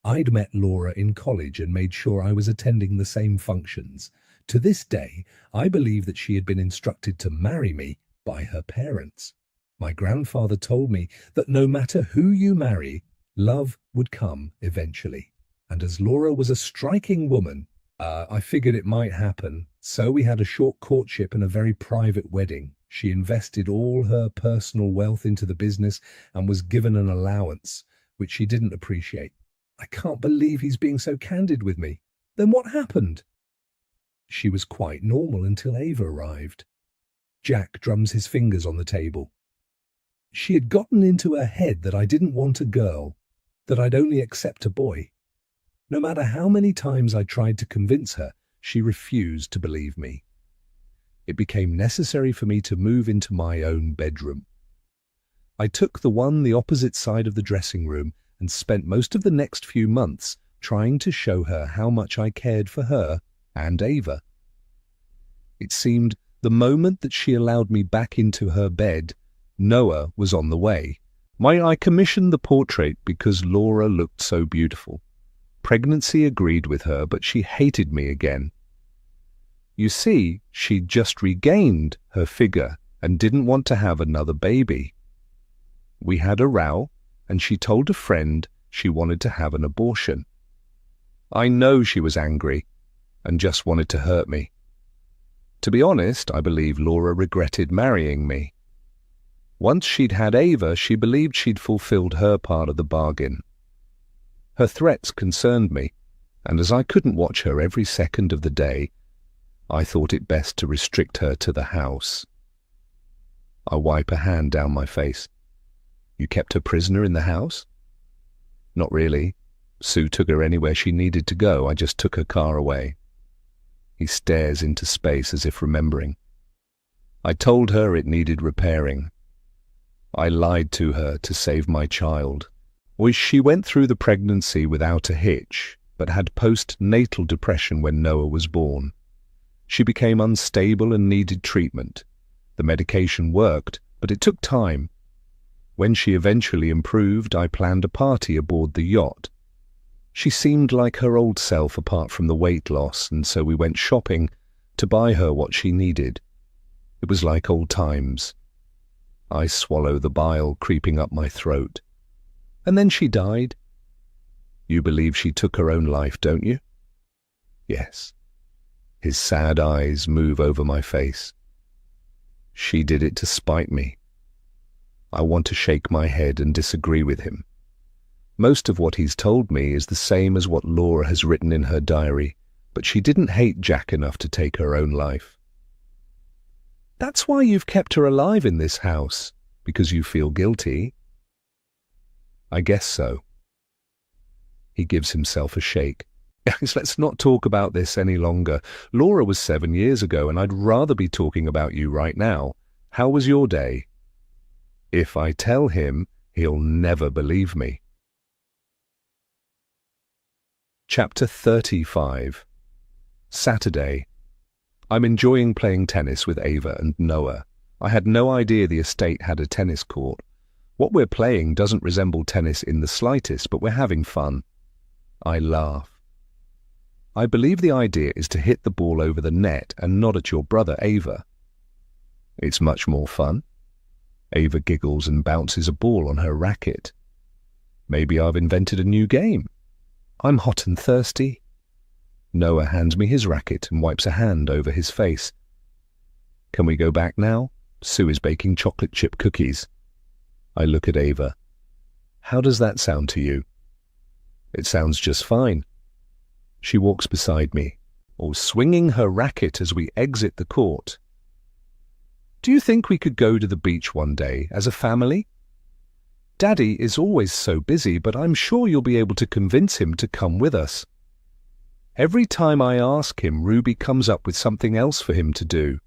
I'd met Laura in college and made sure I was attending the same functions. To this day, I believe that she had been instructed to marry me by her parents. My grandfather told me that no matter who you marry, love would come eventually. And as Laura was a striking woman, I figured it might happen. So we had a short courtship and a very private wedding. She invested all her personal wealth into the business and was given an allowance, which she didn't appreciate. I can't believe he's being so candid with me. Then what happened? She was quite normal until Ava arrived. Jack drums his fingers on the table. She had gotten into her head that I didn't want a girl, that I'd only accept a boy. No matter how many times I tried to convince her, she refused to believe me. It became necessary for me to move into my own bedroom. I took the one the opposite side of the dressing room and spent most of the next few months trying to show her how much I cared for her and Ava. It seemed the moment that she allowed me back into her bed, Noah was on the way. I commissioned the portrait because Laura looked so beautiful. Pregnancy agreed with her, but she hated me again. You see, she'd just regained her figure and didn't want to have another baby. We had a row, and she told a friend she wanted to have an abortion. I know she was angry and just wanted to hurt me. To be honest, I believe Laura regretted marrying me. Once she'd had Ava, she believed she'd fulfilled her part of the bargain. Her threats concerned me, and as I couldn't watch her every second of the day, I thought it best to restrict her to the house. I wipe a hand down my face. You kept her prisoner in the house? Not really. Sue took her anywhere she needed to go. I just took her car away. He stares into space as if remembering. I told her it needed repairing. I lied to her to save my child. She went through the pregnancy without a hitch, but had postnatal depression when Noah was born. She became unstable and needed treatment. The medication worked, but it took time. When she eventually improved, I planned a party aboard the yacht. She seemed like her old self apart from the weight loss, and so we went shopping to buy her what she needed. It was like old times. I swallow the bile creeping up my throat. And then she died. You believe she took her own life, don't you? Yes. His sad eyes move over my face. She did it to spite me. I want to shake my head and disagree with him. Most of what he's told me is the same as what Laura has written in her diary, but she didn't hate Jack enough to take her own life. That's why you've kept her alive in this house, because you feel guilty. I guess so. He gives himself a shake. Let's not talk about this any longer. Laura was 7 years ago, and I'd rather be talking about you right now. How was your day? If I tell him, he'll never believe me. Chapter 35. Saturday. I'm enjoying playing tennis with Ava and Noah. I had no idea the estate had a tennis court. What we're playing doesn't resemble tennis in the slightest, but we're having fun. I laugh. I believe the idea is to hit the ball over the net and not at your brother, Ava. It's much more fun. Ava giggles and bounces a ball on her racket. Maybe I've invented a new game. I'm hot and thirsty. Noah hands me his racket and wipes a hand over his face. Can we go back now? Sue is baking chocolate chip cookies. I look at Ava. How does that sound to you? It sounds just fine. She walks beside me, swinging her racket as we exit the court. Do you think we could go to the beach one day as a family? Daddy is always so busy, but I'm sure you'll be able to convince him to come with us. Every time I ask him, Ruby comes up with something else for him to do.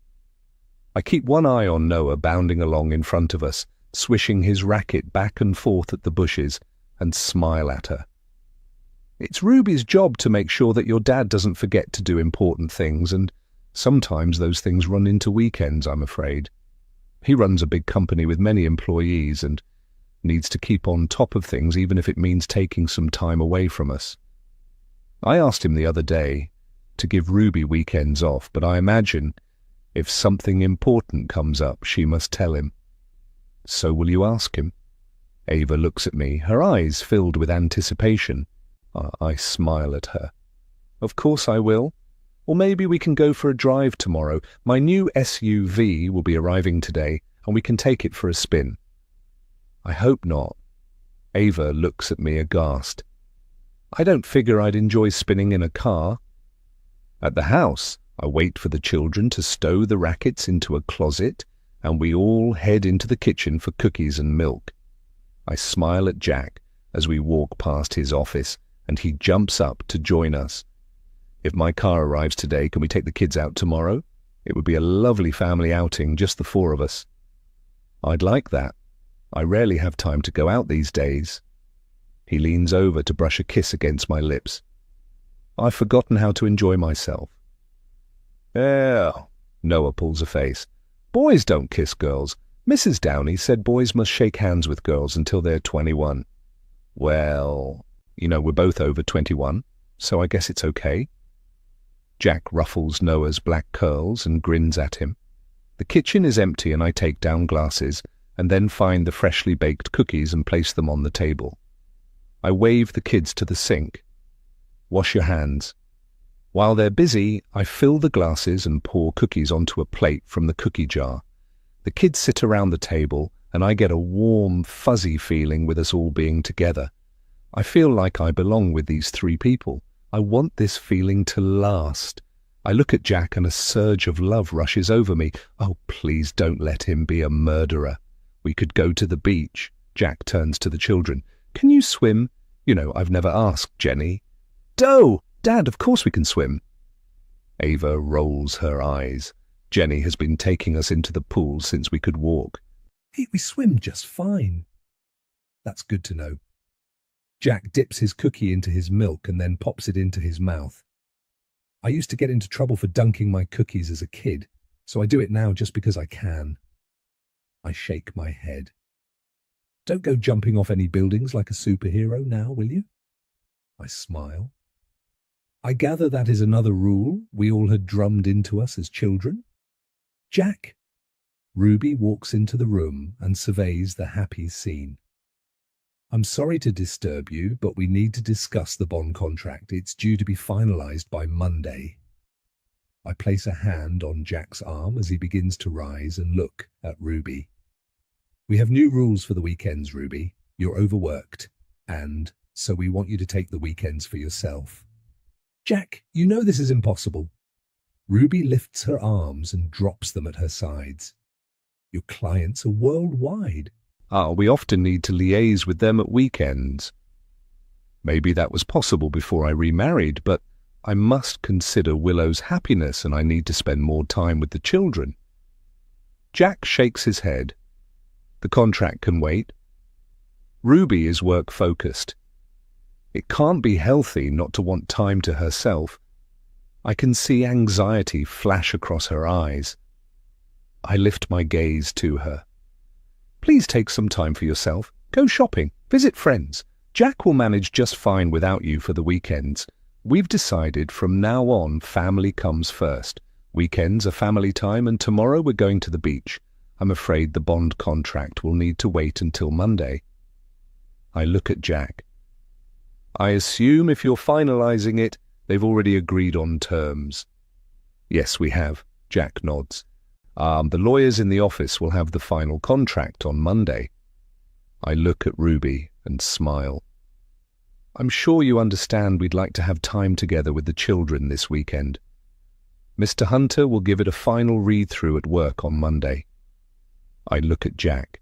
I keep one eye on Noah bounding along in front of us, swishing his racket back and forth at the bushes, and smile at her. It's Ruby's job to make sure that your dad doesn't forget to do important things, and sometimes those things run into weekends, I'm afraid. He runs a big company with many employees and needs to keep on top of things even if it means taking some time away from us. I asked him the other day to give Ruby weekends off, but I imagine if something important comes up, she must tell him. So will you ask him? Ava looks at me, her eyes filled with anticipation. I smile at her. Of course I will. Or maybe we can go for a drive tomorrow. My new SUV will be arriving today, and we can take it for a spin. I hope not. Ava looks at me aghast. I don't figure I'd enjoy spinning in a car. At the house, I wait for the children to stow the rackets into a closet, and we all head into the kitchen for cookies and milk. I smile at Jack as we walk past his office, and he jumps up to join us. If my car arrives today, can we take the kids out tomorrow? It would be a lovely family outing, just the four of us. I'd like that. I rarely have time to go out these days. He leans over to brush a kiss against my lips. I've forgotten how to enjoy myself. Noah pulls a face. Boys don't kiss girls. Mrs. Downey said boys must shake hands with girls until they're 21. Well, we're both over 21, so I guess it's okay. Jack ruffles Noah's black curls and grins at him. The kitchen is empty and I take down glasses and then find the freshly baked cookies and place them on the table. I wave the kids to the sink. Wash your hands. While they're busy, I fill the glasses and pour cookies onto a plate from the cookie jar. The kids sit around the table and I get a warm, fuzzy feeling with us all being together. I feel like I belong with these three people. I want this feeling to last. I look at Jack and a surge of love rushes over me. Oh, please don't let him be a murderer. We could go to the beach. Jack turns to the children. Can you swim? I've never asked Jenny. Dad, of course we can swim. Ava rolls her eyes. Jenny has been taking us into the pool since we could walk. Hey, we swim just fine. That's good to know. Jack dips his cookie into his milk and then pops it into his mouth. I used to get into trouble for dunking my cookies as a kid, so I do it now just because I can. I shake my head. Don't go jumping off any buildings like a superhero now, will you? I smile. I gather that is another rule we all had drummed into us as children. Jack. Ruby walks into the room and surveys the happy scene. I'm sorry to disturb you, but we need to discuss the bond contract. It's due to be finalized by Monday. I place a hand on Jack's arm as he begins to rise and look at Ruby. We have new rules for the weekends, Ruby. You're overworked, and so we want you to take the weekends for yourself. Jack, you know this is impossible. Ruby lifts her arms and drops them at her sides. Your clients are worldwide. We often need to liaise with them at weekends. Maybe that was possible before I remarried, but I must consider Willow's happiness and I need to spend more time with the children. Jack shakes his head. The contract can wait. Ruby is work-focused. It can't be healthy not to want time to herself. I can see anxiety flash across her eyes. I lift my gaze to her. Please take some time for yourself. Go shopping. Visit friends. Jack will manage just fine without you for the weekends. We've decided from now on family comes first. Weekends are family time, and tomorrow we're going to the beach. I'm afraid the bond contract will need to wait until Monday. I look at Jack. I assume if you're finalizing it, they've already agreed on terms. Yes, we have. Jack nods. The lawyers in the office will have the final contract on Monday. I look at Ruby and smile. I'm sure you understand we'd like to have time together with the children this weekend. Mr. Hunter will give it a final read-through at work on Monday. I look at Jack.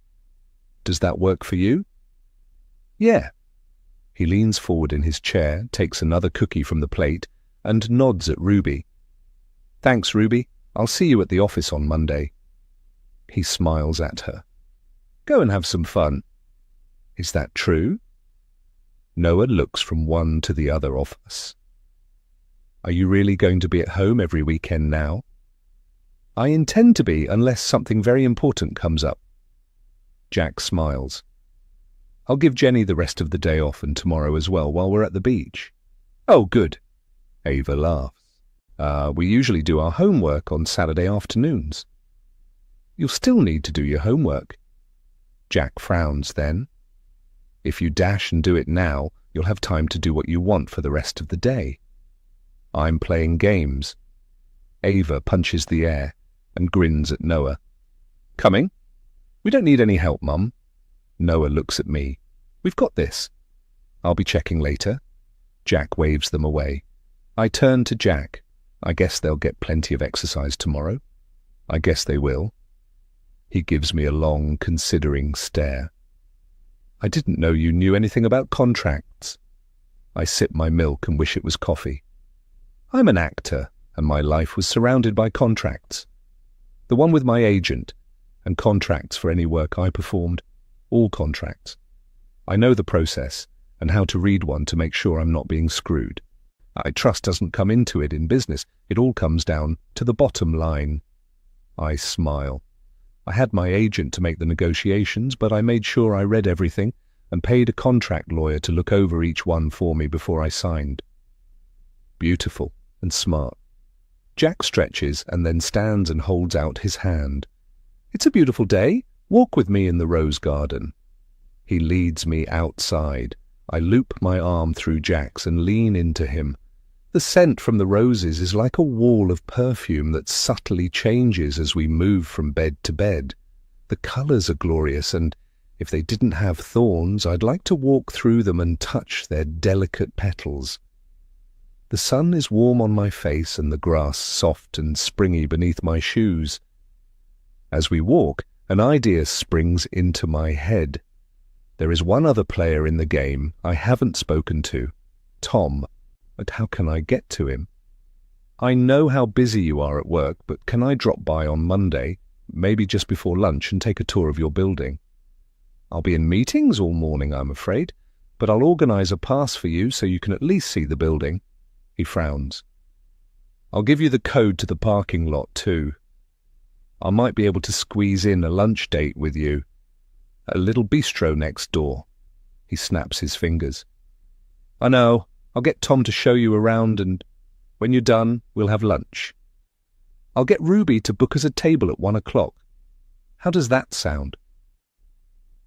Does that work for you? Yeah. He leans forward in his chair, takes another cookie from the plate, and nods at Ruby. Thanks, Ruby. I'll see you at the office on Monday. He smiles at her. Go and have some fun. Is that true? Noah looks from one to the other of us. Are you really going to be at home every weekend now? I intend to be, unless something very important comes up. Jack smiles. I'll give Jenny the rest of the day off and tomorrow as well while we're at the beach. Oh, good. Ava laughs. We usually do our homework on Saturday afternoons. You'll still need to do your homework. Jack frowns then. If you dash and do it now, you'll have time to do what you want for the rest of the day. I'm playing games. Ava punches the air and grins at Noah. Coming? We don't need any help, Mum. Noah looks at me. We've got this. I'll be checking later. Jack waves them away. I turn to Jack. I guess they'll get plenty of exercise tomorrow. I guess they will. He gives me a long, considering stare. I didn't know you knew anything about contracts. I sip my milk and wish it was coffee. I'm an actor, and my life was surrounded by contracts. The one with my agent, and contracts for any work I performed. All contracts. I know the process, and how to read one to make sure I'm not being screwed. Trust doesn't come into it in business. It all comes down to the bottom line. I smile. I had my agent to make the negotiations, but I made sure I read everything and paid a contract lawyer to look over each one for me before I signed. Beautiful and smart. Jack stretches and then stands and holds out his hand. It's a beautiful day. Walk with me in the rose garden. He leads me outside. I loop my arm through Jack's and lean into him. The scent from the roses is like a wall of perfume that subtly changes as we move from bed to bed. The colours are glorious, and if they didn't have thorns, I'd like to walk through them and touch their delicate petals. The sun is warm on my face and the grass soft and springy beneath my shoes. As we walk, an idea springs into my head. There is one other player in the game I haven't spoken to, Tom. But how can I get to him? I know how busy you are at work, but can I drop by on Monday, maybe just before lunch, and take a tour of your building? I'll be in meetings all morning, I'm afraid, but I'll organize a pass for you so you can at least see the building. He frowns. I'll give you the code to the parking lot too. I might be able to squeeze in a lunch date with you. A little bistro next door. He snaps his fingers. I know. I'll get Tom to show you around, and when you're done, we'll have lunch. I'll get Ruby to book us a table at 1 o'clock. How does that sound?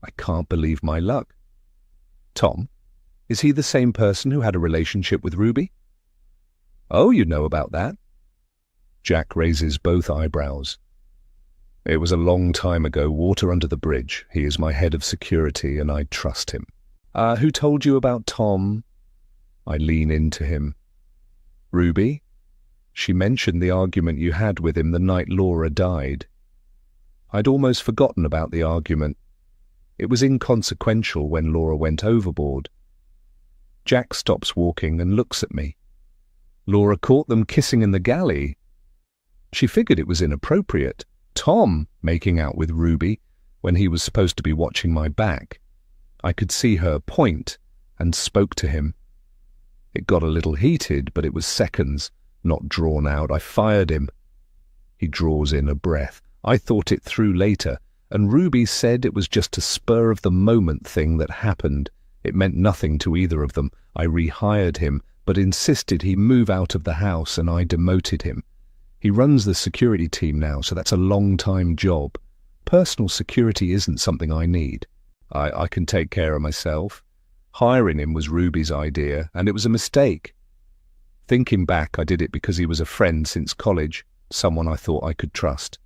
I can't believe my luck. Tom, is he the same person who had a relationship with Ruby? Oh, you know about that? Jack raises both eyebrows. It was a long time ago, water under the bridge. He is my head of security, and I trust him. Who told you about Tom? I lean into him. Ruby? She mentioned the argument you had with him the night Laura died. I'd almost forgotten about the argument. It was inconsequential when Laura went overboard. Jack stops walking and looks at me. Laura caught them kissing in the galley. She figured it was inappropriate. Tom making out with Ruby when he was supposed to be watching my back. I could see her point and spoke to him. It got a little heated, but it was seconds, Not drawn out. I fired him. He draws in a breath. I thought it through later, and Ruby said it was just a spur-of-the-moment thing that happened. It meant nothing to either of them. I rehired him, but insisted he move out of the house, and I demoted him. He runs the security team now, so that's a long-time job. Personal security isn't something I need. I can take care of myself. Hiring him was Ruby's idea, and it was a mistake. Thinking back, I did it because he was a friend since college, someone I thought I could trust.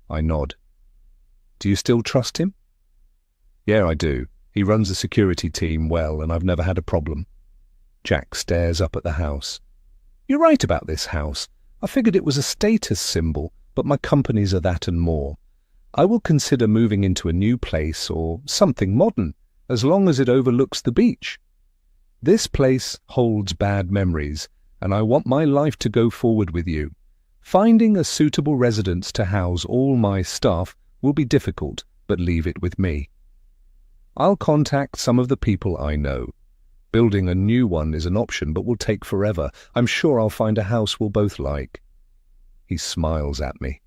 I nod. Do you still trust him? Yeah, I do. He runs the security team well, and I've never had a problem. Jack stares up at the house. You're right about this house. I figured it was a status symbol, but my companies are that and more. I will consider moving into a new place or something modern, as long as it overlooks the beach. This place holds bad memories, and I want my life to go forward with you. Finding a suitable residence to house all my staff will be difficult, but leave it with me. I'll contact some of the people I know. Building a new one is an option, but will take forever. I'm sure I'll find a house we'll both like. He smiles at me.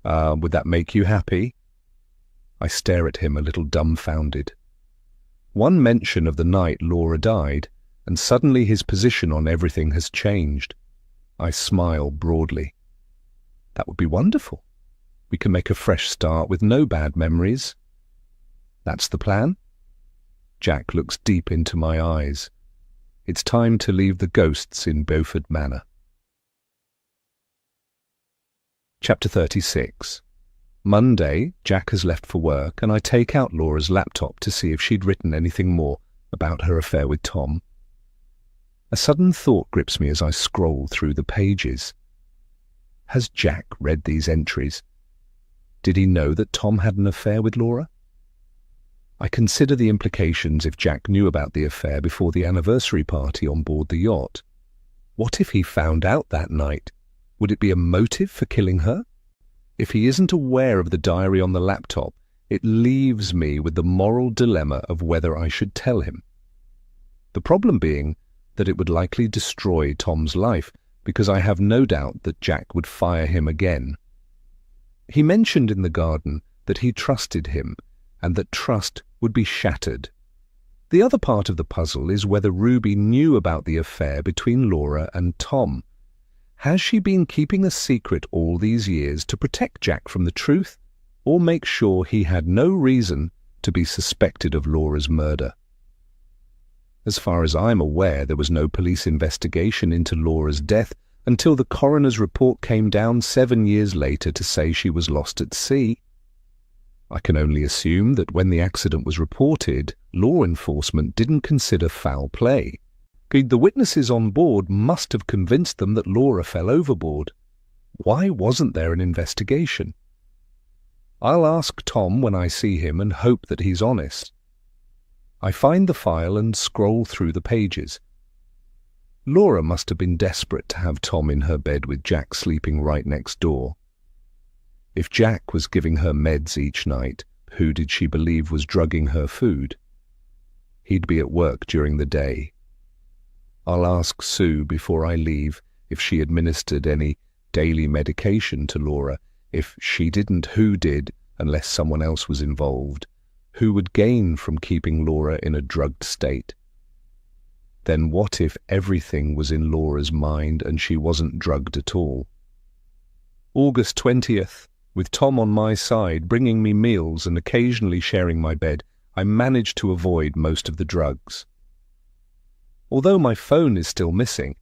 Would that make you happy? I stare at him a little dumbfounded. One mention of the night Laura died, and suddenly his position on everything has changed. I smile broadly. That would be wonderful. We can make a fresh start with no bad memories. That's the plan? Jack looks deep into my eyes. It's time to leave the ghosts in Beaufort Manor. Chapter 36. Monday, Jack has left for work, and I take out Laura's laptop to see if she'd written anything more about her affair with Tom. A sudden thought grips me as I scroll through the pages. Has Jack read these entries? Did he know that Tom had an affair with Laura? I consider the implications if Jack knew about the affair before the anniversary party on board the yacht. What if he found out that night? Would it be a motive for killing her? If he isn't aware of the diary on the laptop, it leaves me with the moral dilemma of whether I should tell him. The problem being that it would likely destroy Tom's life, because I have no doubt that Jack would fire him again. He mentioned in the garden that he trusted him, and that trust would be shattered. The other part of the puzzle is whether Ruby knew about the affair between Laura and Tom. Has she been keeping a secret all these years to protect Jack from the truth, or make sure he had no reason to be suspected of Laura's murder? As far as I'm aware, there was no police investigation into Laura's death until the coroner's report came down 7 years later to say she was lost at sea. I can only assume that when the accident was reported, law enforcement didn't consider foul play. The witnesses on board must have convinced them that Laura fell overboard. Why wasn't there an investigation? I'll ask Tom when I see him and hope that he's honest. I find the file and scroll through the pages. Laura must have been desperate to have Tom in her bed with Jack sleeping right next door. If Jack was giving her meds each night, who did she believe was drugging her food? He'd be at work during the day. I'll ask Sue before I leave if she administered any daily medication to Laura. If she didn't, who did, unless someone else was involved? Who would gain from keeping Laura in a drugged state? Then what if everything was in Laura's mind and she wasn't drugged at all? August 20th. With Tom on my side, bringing me meals and occasionally sharing my bed, I managed to avoid most of the drugs. Although my phone is still missing,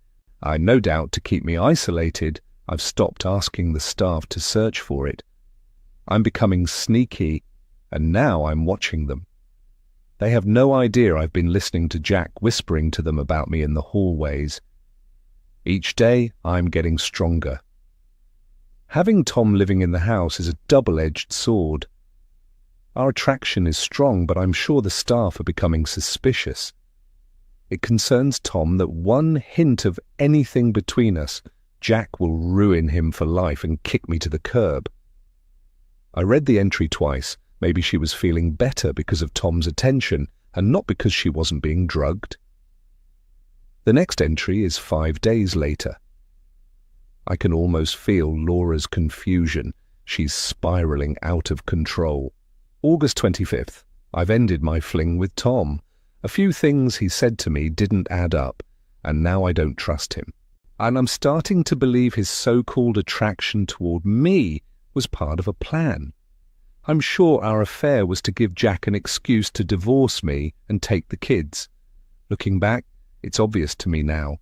no doubt to keep me isolated, I've stopped asking the staff to search for it. I'm becoming sneaky, and now I'm watching them. They have no idea I've been listening to Jack whispering to them about me in the hallways. Each day, I'm getting stronger. Having Tom living in the house is a double-edged sword. Our attraction is strong, but I'm sure the staff are becoming suspicious. It concerns Tom that one hint of anything between us, Jack will ruin him for life and kick me to the curb. I read the entry twice. Maybe she was feeling better because of Tom's attention and not because she wasn't being drugged. The next entry is 5 days later. I can almost feel Laura's confusion. She's spiraling out of control. August 25th. I've ended my fling with Tom. A few things he said to me didn't add up, and now I don't trust him. And I'm starting to believe his so-called attraction toward me was part of a plan. I'm sure our affair was to give Jack an excuse to divorce me and take the kids. Looking back, it's obvious to me now.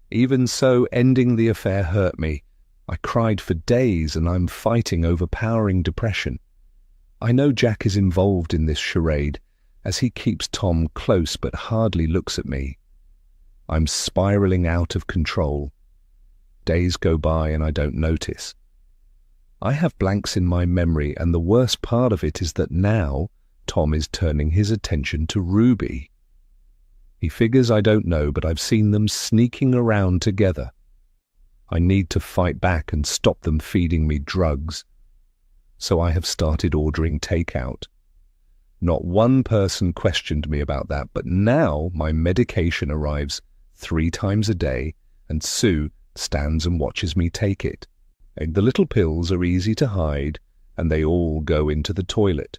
Even so, ending the affair hurt me. I cried for days and I'm fighting overpowering depression. I know Jack is involved in this charade, as he keeps Tom close but hardly looks at me. I'm spiraling out of control. Days go by and I don't notice. I have blanks in my memory, and the worst part of it is that now Tom is turning his attention to Ruby. He figures I don't know, but I've seen them sneaking around together. I need to fight back and stop them feeding me drugs. So I have started ordering takeout. Not one person questioned me about that, but now my medication arrives 3 times a day, and Sue stands and watches me take it. And the little pills are easy to hide, and they all go into the toilet.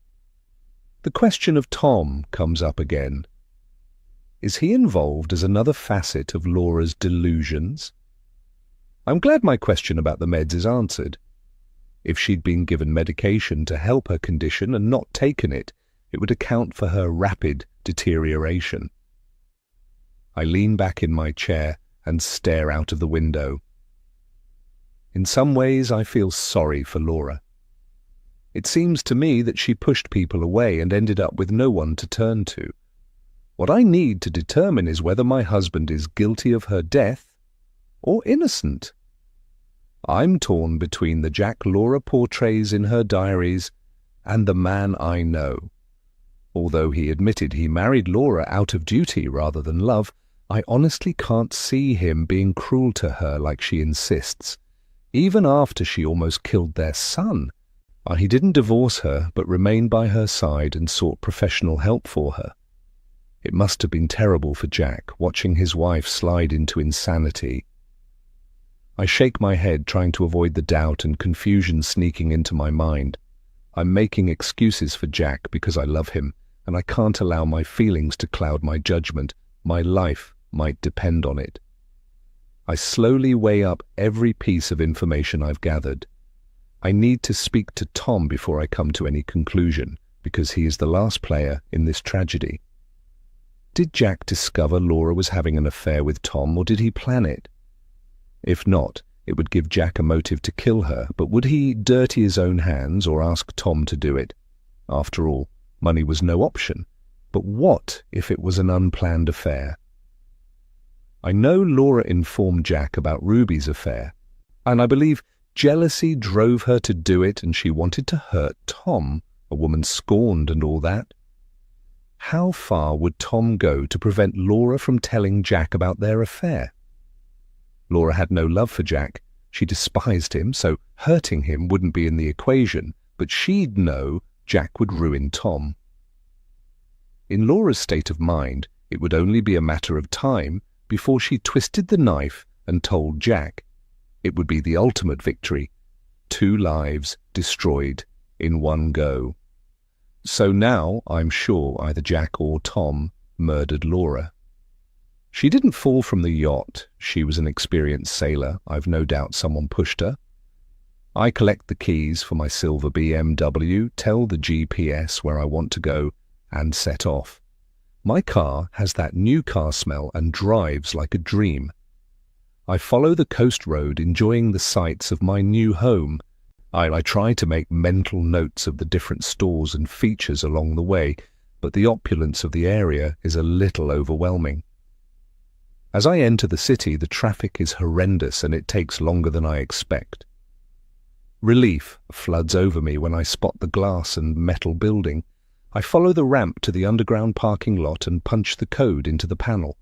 The question of Tom comes up again. Is he involved as another facet of Laura's delusions? I'm glad my question about the meds is answered. If she'd been given medication to help her condition and not taken it, it would account for her rapid deterioration. I lean back in my chair and stare out of the window. In some ways, I feel sorry for Laura. It seems to me that she pushed people away and ended up with no one to turn to. What I need to determine is whether my husband is guilty of her death or innocent. I'm torn between the Jack Laura portrays in her diaries and the man I know. Although he admitted he married Laura out of duty rather than love, I honestly can't see him being cruel to her like she insists. Even after she almost killed their son, he didn't divorce her but remained by her side and sought professional help for her. It must have been terrible for Jack, watching his wife slide into insanity. I shake my head, trying to avoid the doubt and confusion sneaking into my mind. I'm making excuses for Jack because I love him, and I can't allow my feelings to cloud my judgment. My life might depend on it. I slowly weigh up every piece of information I've gathered. I need to speak to Tom before I come to any conclusion, because he is the last player in this tragedy. Did Jack discover Laura was having an affair with Tom, or did he plan it? If not, it would give Jack a motive to kill her, but would he dirty his own hands or ask Tom to do it? After all, money was no option. But what if it was an unplanned affair? I know Laura informed Jack about Ruby's affair, and I believe jealousy drove her to do it, and she wanted to hurt Tom, a woman scorned and all that. How far would Tom go to prevent Laura from telling Jack about their affair? Laura had no love for Jack. She despised him, so hurting him wouldn't be in the equation, but she'd know Jack would ruin Tom. In Laura's state of mind, it would only be a matter of time before she twisted the knife and told Jack. It would be the ultimate victory. 2 lives destroyed in one go. So now I'm sure either Jack or Tom murdered Laura. She didn't fall from the yacht. She was an experienced sailor. I've no doubt someone pushed her. I collect the keys for my silver BMW, tell the GPS where I want to go, and set off. My car has that new car smell and drives like a dream. I follow the coast road, enjoying the sights of my new home. I try to make mental notes of the different stores and features along the way, but the opulence of the area is a little overwhelming. As I enter the city, the traffic is horrendous and it takes longer than I expect. Relief floods over me when I spot the glass and metal building. I follow the ramp to the underground parking lot and punch the code into the panel.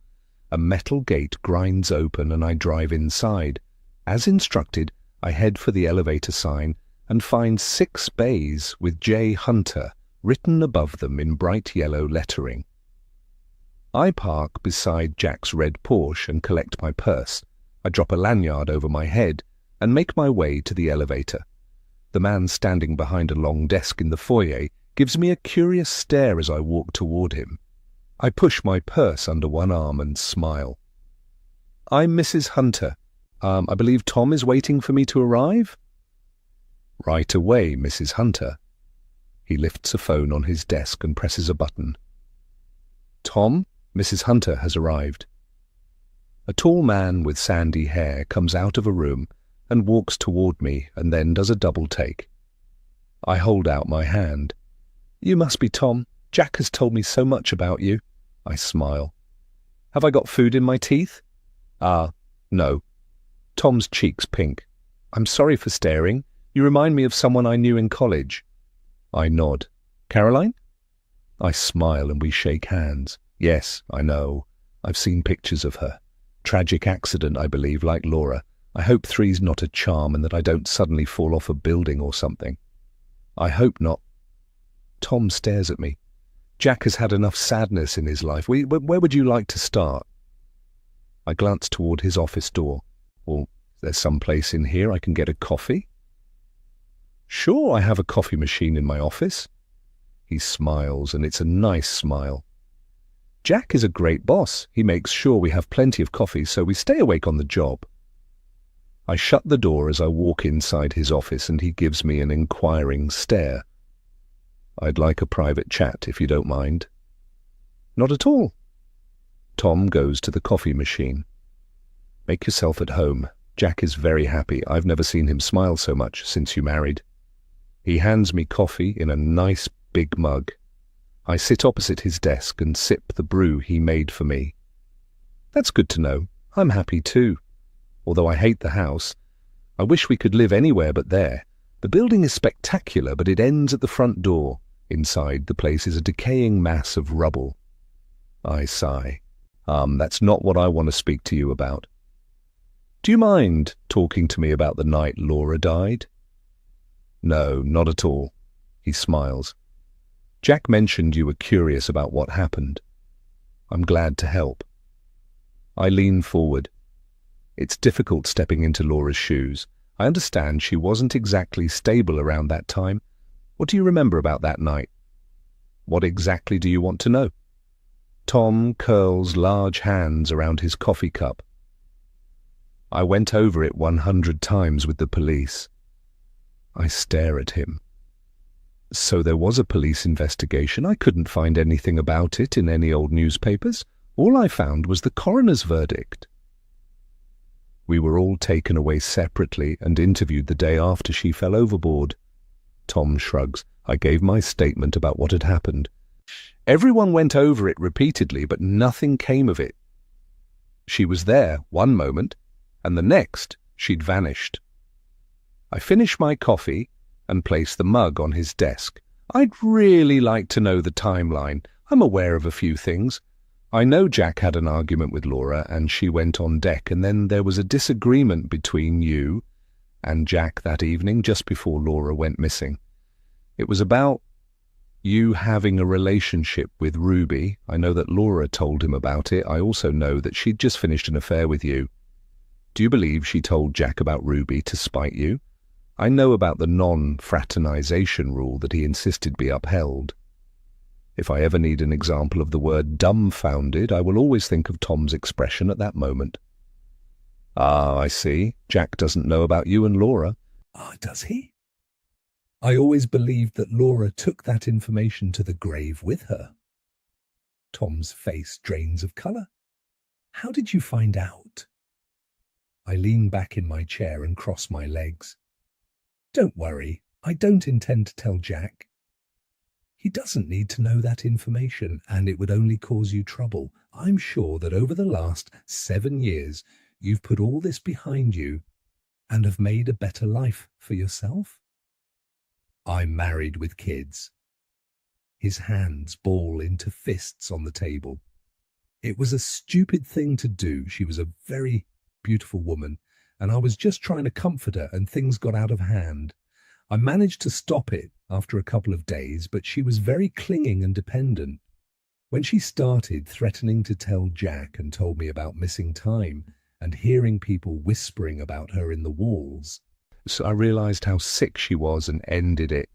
A metal gate grinds open and I drive inside. As instructed, I head for the elevator sign and find 6 bays with J. Hunter written above them in bright yellow lettering. I park beside Jack's red Porsche and collect my purse. I drop a lanyard over my head. and make my way to the elevator. The man standing behind a long desk in the foyer gives me a curious stare as I walk toward him. I push my purse under one arm and smile. "I'm Mrs. Hunter. I believe Tom is waiting for me to arrive?" "Right away, Mrs. Hunter." He lifts a phone on his desk and presses a button. "Tom, Mrs. Hunter has arrived." A tall man with sandy hair comes out of a room and walks toward me and then does a double take. I hold out my hand. "You must be Tom. Jack has told me so much about you." I smile. "Have I got food in my teeth?" No." Tom's cheeks pink. "I'm sorry for staring. You remind me of someone I knew in college." I nod. "Caroline?" I smile and we shake hands. "Yes, I know. I've seen pictures of her. Tragic accident, I believe, like Laura. I hope 3's not a charm and that I don't suddenly fall off a building or something." "I hope not." Tom stares at me. "Jack has had enough sadness in his life. Where would you like to start?" I glance toward his office door. "Well, there's some place in here I can get a coffee?" "Sure, I have a coffee machine in my office." He smiles, and it's a nice smile. "Jack is a great boss. He makes sure we have plenty of coffee, so we stay awake on the job." I shut the door as I walk inside his office, and he gives me an inquiring stare. "I'd like a private chat, if you don't mind." "Not at all." Tom goes to the coffee machine. "Make yourself at home. Jack is very happy. I've never seen him smile so much since you married." He hands me coffee in a nice big mug. I sit opposite his desk and sip the brew he made for me. "That's good to know. I'm happy too. Although I hate the house. I wish we could live anywhere but there. The building is spectacular, but it ends at the front door. Inside, the place is a decaying mass of rubble." I sigh. That's not what I want to speak to you about." "Do you mind talking to me about the night Laura died?" "No, not at all." He smiles. "Jack mentioned you were curious about what happened. I'm glad to help." I lean forward. It's difficult stepping into Laura's shoes. I understand she wasn't exactly stable around that time. What do you remember about that night? What exactly do you want to know? Tom curls large hands around his coffee cup. "I went over it 100 times with the police." I stare at him. "So there was a police investigation. I couldn't find anything about it in any old newspapers. All I found was the coroner's verdict." "We were all taken away separately and interviewed the day after she fell overboard." Tom shrugs. "I gave my statement about what had happened. Everyone went over it repeatedly, but nothing came of it. She was there one moment, and the next she'd vanished." I finish my coffee and place the mug on his desk. "I'd really like to know the timeline. I'm aware of a few things. I know Jack had an argument with Laura and she went on deck, and then there was a disagreement between you and Jack that evening just before Laura went missing. It was about you having a relationship with Ruby. I know that Laura told him about it. I also know that she'd just finished an affair with you. Do you believe she told Jack about Ruby to spite you? I know about the non-fraternization rule that he insisted be upheld. If I ever need an example of the word dumbfounded, I will always think of Tom's expression at that moment." "Ah, I see. Jack doesn't know about you and Laura." Does he? I always believed that Laura took that information to the grave with her." Tom's face drains of colour. "How did you find out?" I lean back in my chair and cross my legs. "Don't worry, I don't intend to tell Jack. He doesn't need to know that information, and it would only cause you trouble. I'm sure that over the last 7 years, you've put all this behind you and have made a better life for yourself. I'm married with kids." His hands ball into fists on the table. "It was a stupid thing to do. She was a very beautiful woman, and I was just trying to comfort her, and things got out of hand. I managed to stop it after a couple of days, but she was very clinging and dependent. When she started threatening to tell Jack and told me about missing time, and hearing people whispering about her in the walls. So I realized how sick she was and ended it.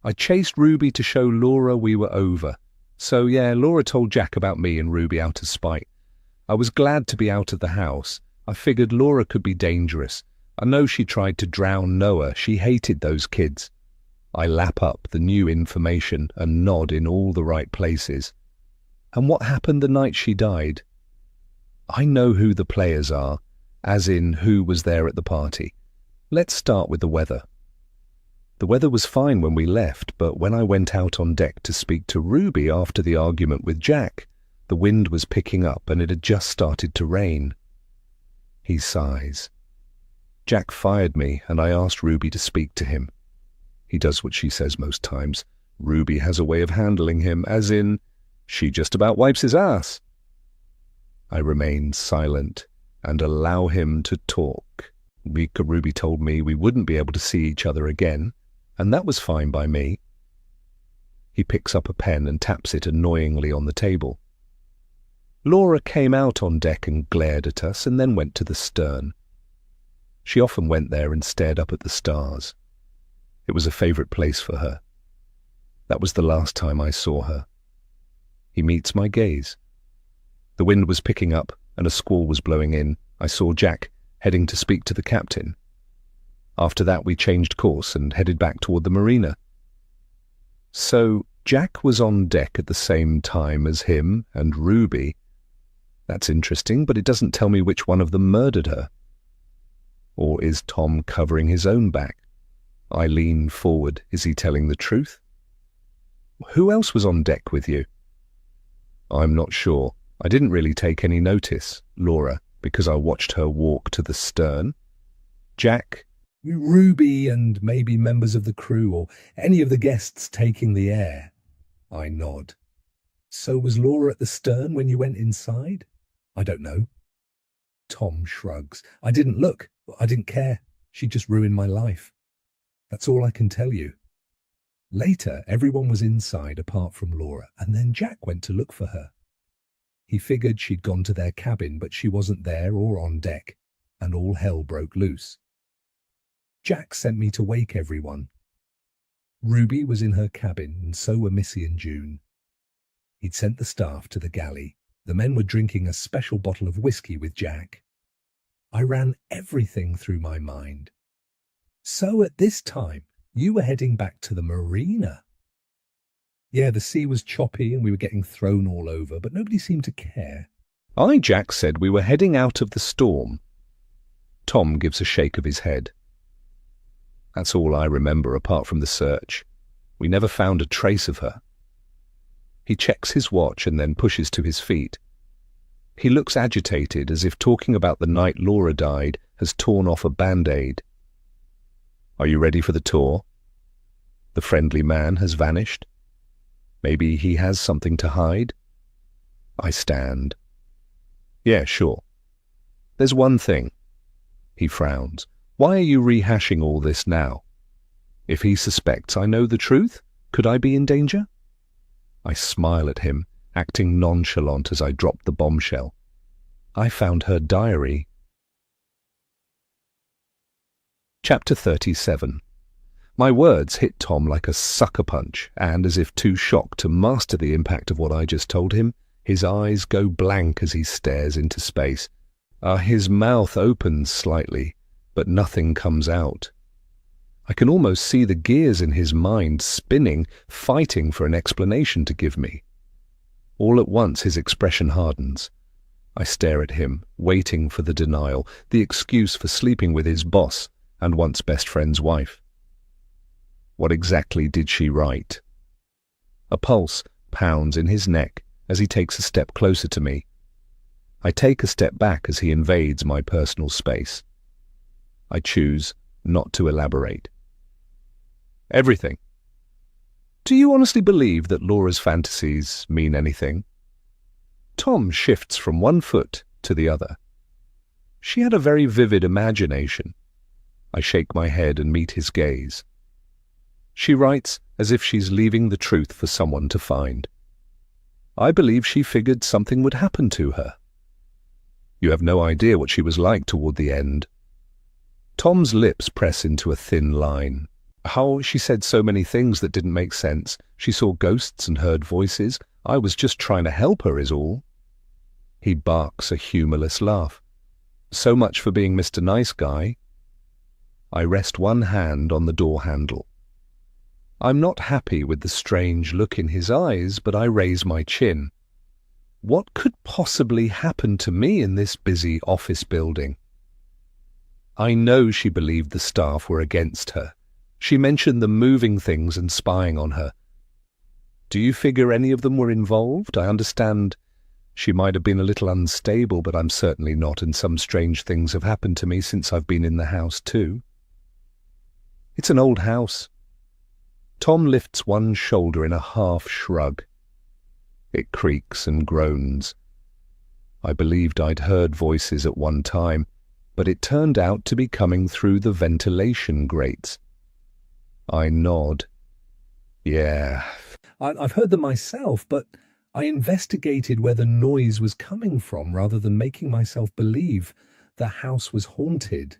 I chased Ruby to show Laura we were over. So yeah, Laura told Jack about me and Ruby out of spite. I was glad to be out of the house. I figured Laura could be dangerous. I know she tried to drown Noah. She hated those kids. I lap up the new information and nod in all the right places. And what happened the night she died? I know who the players are, as in who was there at the party. Let's start with the weather. The weather was fine when we left, but when I went out on deck to speak to Ruby after the argument with Jack, the wind was picking up and it had just started to rain. He sighs. Jack fired me and I asked Ruby to speak to him. He does what she says most times. Ruby has a way of handling him, as in, she just about wipes his ass. I remain silent and allow him to talk. Ruby told me we wouldn't be able to see each other again, and that was fine by me. He picks up a pen and taps it annoyingly on the table. Laura came out on deck and glared at us and then went to the stern. She often went there and stared up at the stars. It was a favourite place for her. That was the last time I saw her. He meets my gaze. The wind was picking up and a squall was blowing in. I saw Jack heading to speak to the captain. After that we changed course and headed back toward the marina. So Jack was on deck at the same time as him and Ruby. That's interesting, but it doesn't tell me which one of them murdered her. Or is Tom covering his own back? I lean forward. Is he telling the truth? Who else was on deck with you? I'm not sure. I didn't really take any notice, Laura, because I watched her walk to the stern. Jack? Ruby and maybe members of the crew or any of the guests taking the air. I nod. So was Laura at the stern when you went inside? I don't know. Tom shrugs. I didn't look. I didn't care. She just ruined my life. That's all I can tell you. Later, everyone was inside apart from Laura, and then Jack went to look for her. He figured she'd gone to their cabin, but she wasn't there or on deck, and all hell broke loose. Jack sent me to wake everyone. Ruby was in her cabin, and so were Missy and June. He'd sent the staff to the galley. The men were drinking a special bottle of whiskey with Jack. I ran everything through my mind. So at this time, you were heading back to the marina. Yeah, the sea was choppy and we were getting thrown all over, but nobody seemed to care. Jack said we were heading out of the storm. Tom gives a shake of his head. That's all I remember apart from the search. We never found a trace of her. He checks his watch and then pushes to his feet. He looks agitated, as if talking about the night Laura died has torn off a band-aid. Are you ready for the tour? The friendly man has vanished. Maybe he has something to hide? I stand. Yeah, sure. There's one thing. He frowns. Why are you rehashing all this now? If he suspects I know the truth, could I be in danger? I smile at him, acting nonchalant as I drop the bombshell. I found her diary. Chapter 37. My words hit Tom like a sucker punch, and as if too shocked to master the impact of what I just told him, his eyes go blank as he stares into space. His mouth opens slightly, but nothing comes out. I can almost see the gears in his mind spinning, fighting for an explanation to give me. All at once his expression hardens. I stare at him, waiting for the denial, the excuse for sleeping with his boss and once best friend's wife. What exactly did she write? A pulse pounds in his neck as he takes a step closer to me. I take a step back as he invades my personal space. I choose not to elaborate. Everything. Do you honestly believe that Laura's fantasies mean anything? Tom shifts from one foot to the other. She had a very vivid imagination. I shake my head and meet his gaze. She writes as if she's leaving the truth for someone to find. I believe she figured something would happen to her. You have no idea what she was like toward the end. Tom's lips press into a thin line. How she said so many things that didn't make sense. She saw ghosts and heard voices. I was just trying to help her is all. He barks a humorless laugh. So much for being Mr. Nice Guy. I rest one hand on the door handle. I'm not happy with the strange look in his eyes, but I raise my chin. What could possibly happen to me in this busy office building? I know she believed the staff were against her. She mentioned them moving things and spying on her. Do you figure any of them were involved? I understand she might have been a little unstable, but I'm certainly not, and some strange things have happened to me since I've been in the house too. It's an old house. Tom lifts one shoulder in a half shrug. It creaks and groans. I believed I'd heard voices at one time, but it turned out to be coming through the ventilation grates. I nod. Yeah. I've heard them myself, but I investigated where the noise was coming from rather than making myself believe the house was haunted.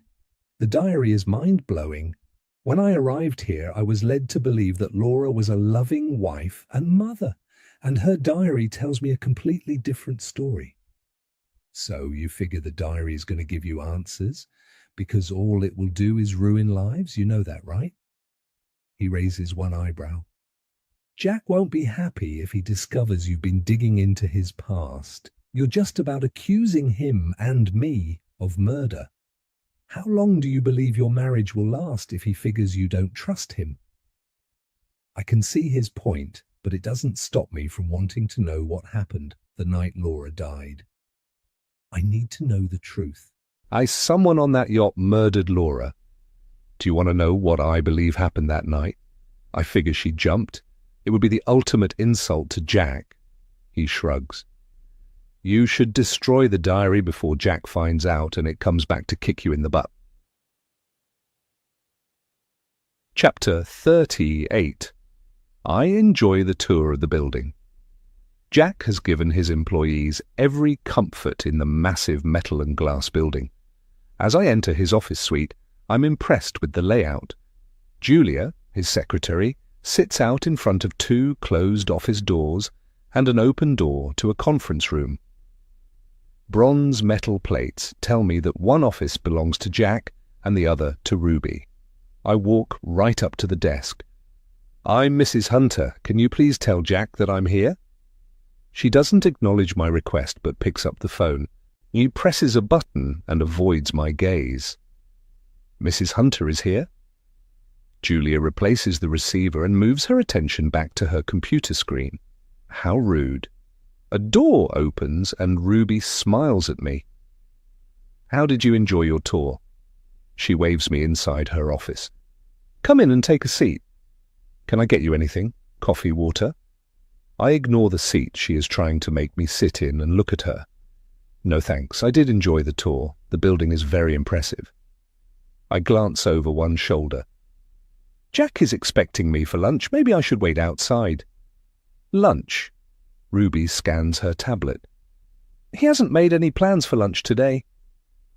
The diary is mind-blowing. When I arrived here, I was led to believe that Laura was a loving wife and mother, and her diary tells me a completely different story. So you figure the diary is going to give you answers, because all it will do is ruin lives? You know that, right? He raises one eyebrow. Jack won't be happy if he discovers you've been digging into his past. You're just about accusing him and me of murder. How long do you believe your marriage will last if he figures you don't trust him? I can see his point, but it doesn't stop me from wanting to know what happened the night Laura died. I need to know the truth. Someone on that yacht murdered Laura. Do you want to know what I believe happened that night? I figure she jumped. It would be the ultimate insult to Jack. He shrugs. You should destroy the diary before Jack finds out and it comes back to kick you in the butt. Chapter 38. I enjoy the tour of the building. Jack has given his employees every comfort in the massive metal and glass building. As I enter his office suite, I'm impressed with the layout. Julia, his secretary, sits out in front of two closed office doors and an open door to a conference room. Bronze metal plates tell me that one office belongs to Jack and the other to Ruby. I walk right up to the desk. I'm Mrs. Hunter. Can you please tell Jack that I'm here? She doesn't acknowledge my request but picks up the phone. He presses a button and avoids my gaze. Mrs. Hunter is here? Julia replaces the receiver and moves her attention back to her computer screen. How rude. A door opens and Ruby smiles at me. How did you enjoy your tour? She waves me inside her office. Come in and take a seat. Can I get you anything? Coffee, water? I ignore the seat she is trying to make me sit in and look at her. No thanks, I did enjoy the tour. The building is very impressive. I glance over one shoulder. Jack is expecting me for lunch. Maybe I should wait outside. Lunch? Ruby scans her tablet. He hasn't made any plans for lunch today.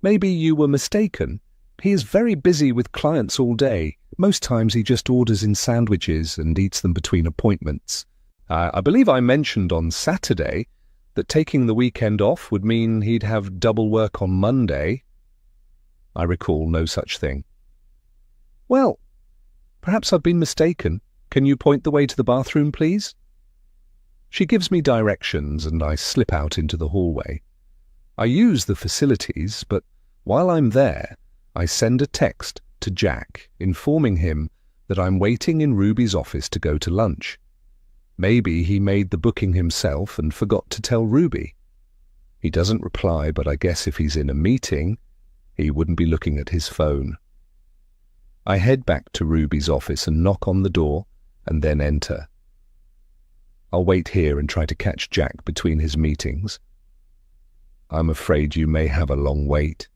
Maybe you were mistaken. He is very busy with clients all day. Most times he just orders in sandwiches and eats them between appointments. I believe I mentioned on Saturday that taking the weekend off would mean he'd have double work on Monday. I recall no such thing. Well, perhaps I've been mistaken. Can you point the way to the bathroom, please? She gives me directions and I slip out into the hallway. I use the facilities, but while I'm there, I send a text to Jack informing him that I'm waiting in Ruby's office to go to lunch. Maybe he made the booking himself and forgot to tell Ruby. He doesn't reply, but I guess if he's in a meeting, he wouldn't be looking at his phone. I head back to Ruby's office and knock on the door and then enter. I'll wait here and try to catch Jack between his meetings. I'm afraid you may have a long wait.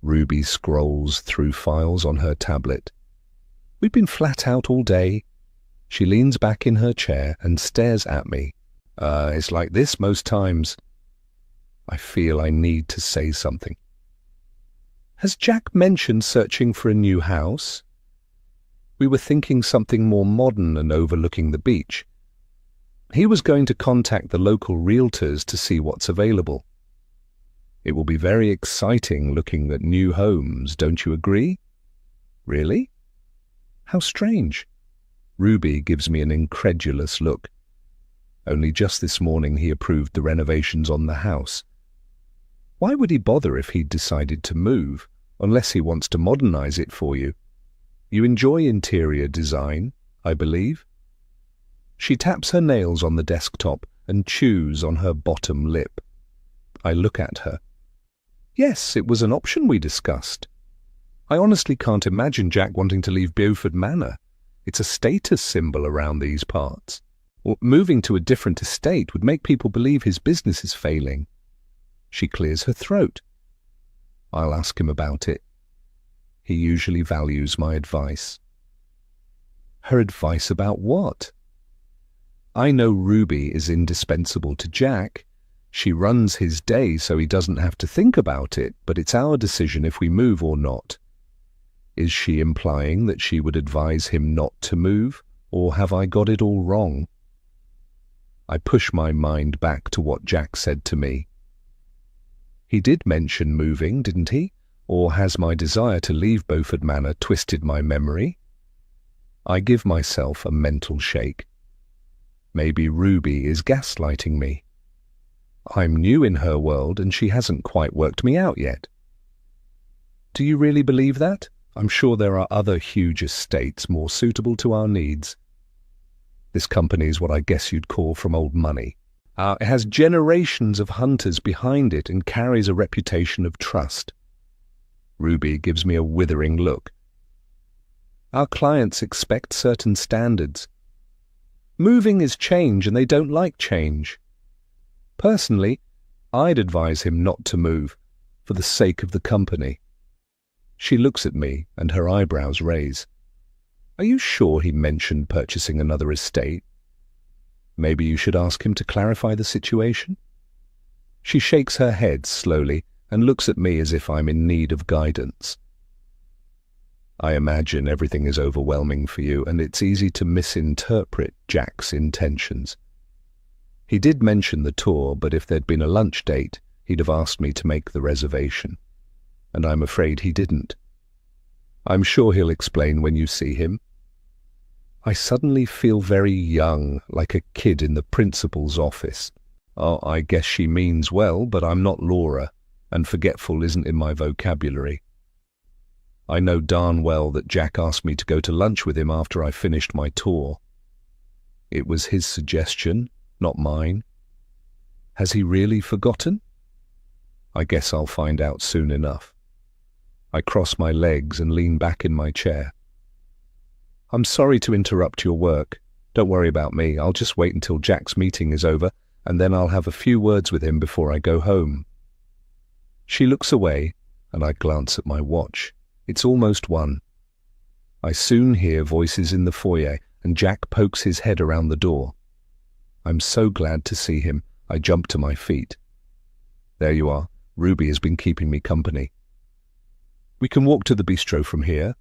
Ruby scrolls through files on her tablet. We've been flat out all day. She leans back in her chair and stares at me. It's like this most times. I feel I need to say something. Has Jack mentioned searching for a new house? We were thinking something more modern and overlooking the beach. He was going to contact the local realtors to see what's available. It will be very exciting looking at new homes, don't you agree? Really? How strange. Ruby gives me an incredulous look. Only just this morning he approved the renovations on the house. Why would he bother if he'd decided to move, unless he wants to modernize it for you? You enjoy interior design, I believe. She taps her nails on the desktop and chews on her bottom lip. I look at her. Yes, it was an option we discussed. I honestly can't imagine Jack wanting to leave Beaufort Manor. It's a status symbol around these parts. Or moving to a different estate would make people believe his business is failing. She clears her throat. I'll ask him about it. He usually values my advice. Her advice about what? I know Ruby is indispensable to Jack. She runs his day so he doesn't have to think about it, but it's our decision if we move or not. Is she implying that she would advise him not to move, or have I got it all wrong? I push my mind back to what Jack said to me. He did mention moving, didn't he? Or has my desire to leave Beaufort Manor twisted my memory? I give myself a mental shake. Maybe Ruby is gaslighting me. I'm new in her world and she hasn't quite worked me out yet. Do you really believe that? I'm sure there are other huge estates more suitable to our needs. This company is what I guess you'd call from old money. It has generations of hunters behind it and carries a reputation of trust. Ruby gives me a withering look. Our clients expect certain standards. Moving is change and they don't like change. Personally, I'd advise him not to move, for the sake of the company. She looks at me and her eyebrows raise. Are you sure he mentioned purchasing another estate? Maybe you should ask him to clarify the situation? She shakes her head slowly and looks at me as if I'm in need of guidance. I imagine everything is overwhelming for you and it's easy to misinterpret Jack's intentions. He did mention the tour, but if there'd been a lunch date, he'd have asked me to make the reservation. And I'm afraid he didn't. I'm sure he'll explain when you see him. I suddenly feel very young, like a kid in the principal's office. Oh, I guess she means well, but I'm not Laura, and forgetful isn't in my vocabulary. I know darn well that Jack asked me to go to lunch with him after I finished my tour. It was his suggestion, not mine. Has he really forgotten? I guess I'll find out soon enough. I cross my legs and lean back in my chair. I'm sorry to interrupt your work. Don't worry about me. I'll just wait until Jack's meeting is over, and then I'll have a few words with him before I go home. She looks away, and I glance at my watch. It's almost 1. I soon hear voices in the foyer, and Jack pokes his head around the door. I'm so glad to see him, I jump to my feet. There you are. Ruby has been keeping me company. We can walk to the bistro from here.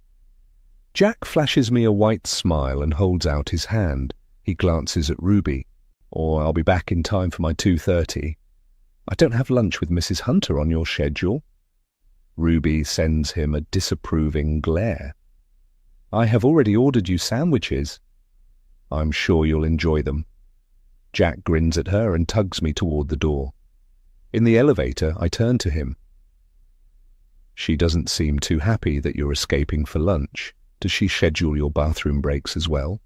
Jack flashes me a white smile and holds out his hand. He glances at Ruby. Or I'll be back in time for my 2:30. I don't have lunch with Mrs. Hunter on your schedule. Ruby sends him a disapproving glare. I have already ordered you sandwiches. I'm sure you'll enjoy them. Jack grins at her and tugs me toward the door. In the elevator, I turn to him. She doesn't seem too happy that you're escaping for lunch. Does she schedule your bathroom breaks as well?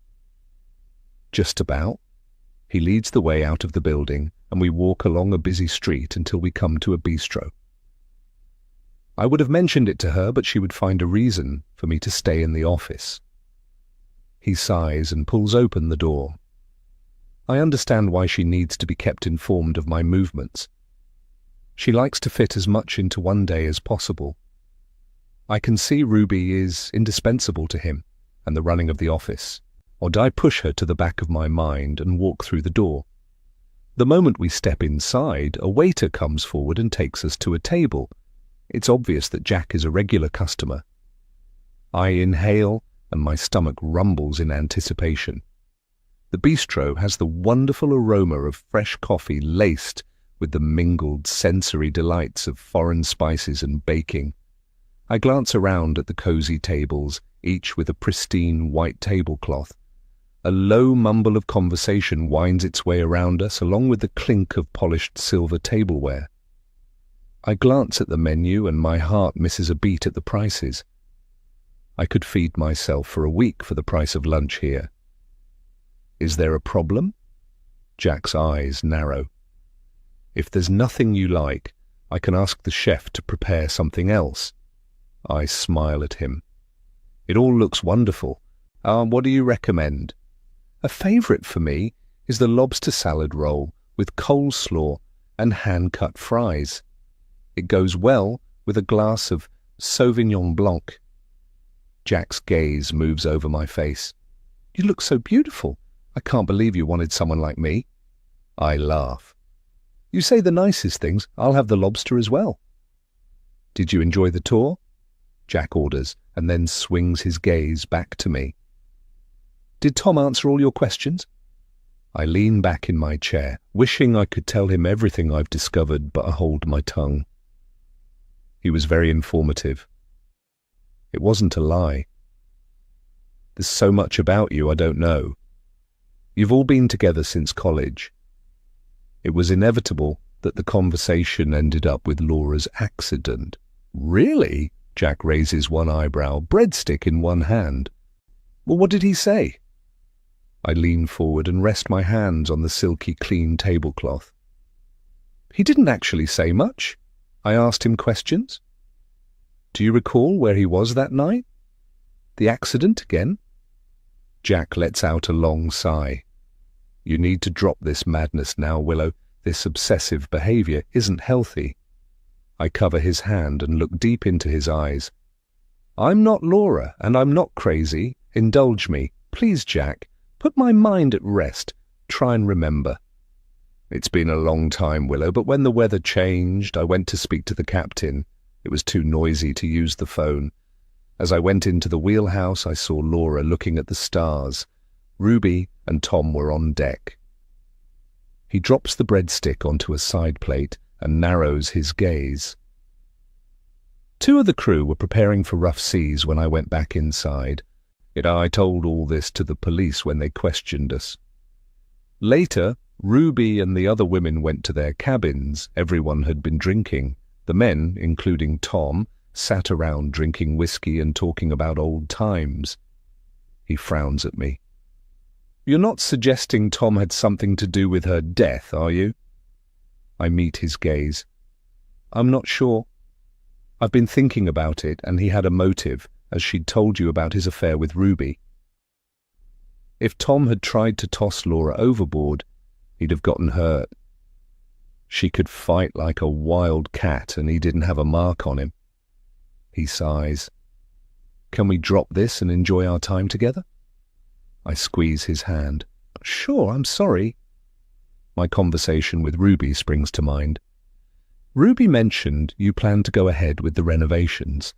Just about. He leads the way out of the building, and we walk along a busy street until we come to a bistro. I would have mentioned it to her, but she would find a reason for me to stay in the office. He sighs and pulls open the door. I understand why she needs to be kept informed of my movements. She likes to fit as much into one day as possible. I can see Ruby is indispensable to him and the running of the office. Or do I push her to the back of my mind and walk through the door? The moment we step inside, a waiter comes forward and takes us to a table. It's obvious that Jack is a regular customer. I inhale and my stomach rumbles in anticipation. The bistro has the wonderful aroma of fresh coffee laced with the mingled sensory delights of foreign spices and baking. I glance around at the cozy tables, each with a pristine white tablecloth. A low mumble of conversation winds its way around us, along with the clink of polished silver tableware. I glance at the menu and my heart misses a beat at the prices. I could feed myself for a week for the price of lunch here. Is there a problem? Jack's eyes narrow. If there's nothing you like, I can ask the chef to prepare something else. I smile at him. It all looks wonderful. What do you recommend? A favourite for me is the lobster salad roll with coleslaw and hand-cut fries. It goes well with a glass of Sauvignon Blanc. Jack's gaze moves over my face. You look so beautiful. I can't believe you wanted someone like me. I laugh. You say the nicest things. I'll have the lobster as well. Did you enjoy the tour? Jack orders and then swings his gaze back to me. Did Tom answer all your questions? I lean back in my chair, wishing I could tell him everything I've discovered, but I hold my tongue. He was very informative. It wasn't a lie. There's so much about you I don't know. You've all been together since college. It was inevitable that the conversation ended up with Laura's accident. Really? Jack raises one eyebrow, breadstick in one hand. Well, what did he say? I lean forward and rest my hands on the silky clean tablecloth. He didn't actually say much. I asked him questions. Do you recall where he was that night? The accident again? Jack lets out a long sigh. You need to drop this madness now, Willow. This obsessive behaviour isn't healthy. I cover his hand and look deep into his eyes. I'm not Laura, and I'm not crazy. Indulge me. Please, Jack. Put my mind at rest. Try and remember. It's been a long time, Willow, but when the weather changed, I went to speak to the captain. It was too noisy to use the phone. As I went into the wheelhouse, I saw Laura looking at the stars. Ruby and Tom were on deck. He drops the breadstick onto a side plate and narrows his gaze. 2 of the crew were preparing for rough seas when I went back inside. Yet I told all this to the police when they questioned us. Later, Ruby and the other women went to their cabins. Everyone had been drinking. The men, including Tom, sat around drinking whiskey and talking about old times. He frowns at me. You're not suggesting Tom had something to do with her death, are you? I meet his gaze. I'm not sure. I've been thinking about it, and he had a motive, as she'd told you about his affair with Ruby. If Tom had tried to toss Laura overboard, he'd have gotten hurt. She could fight like a wild cat, and he didn't have a mark on him. He sighs. Can we drop this and enjoy our time together? I squeeze his hand. Sure, I'm sorry. My conversation with Ruby springs to mind. Ruby mentioned you plan to go ahead with the renovations.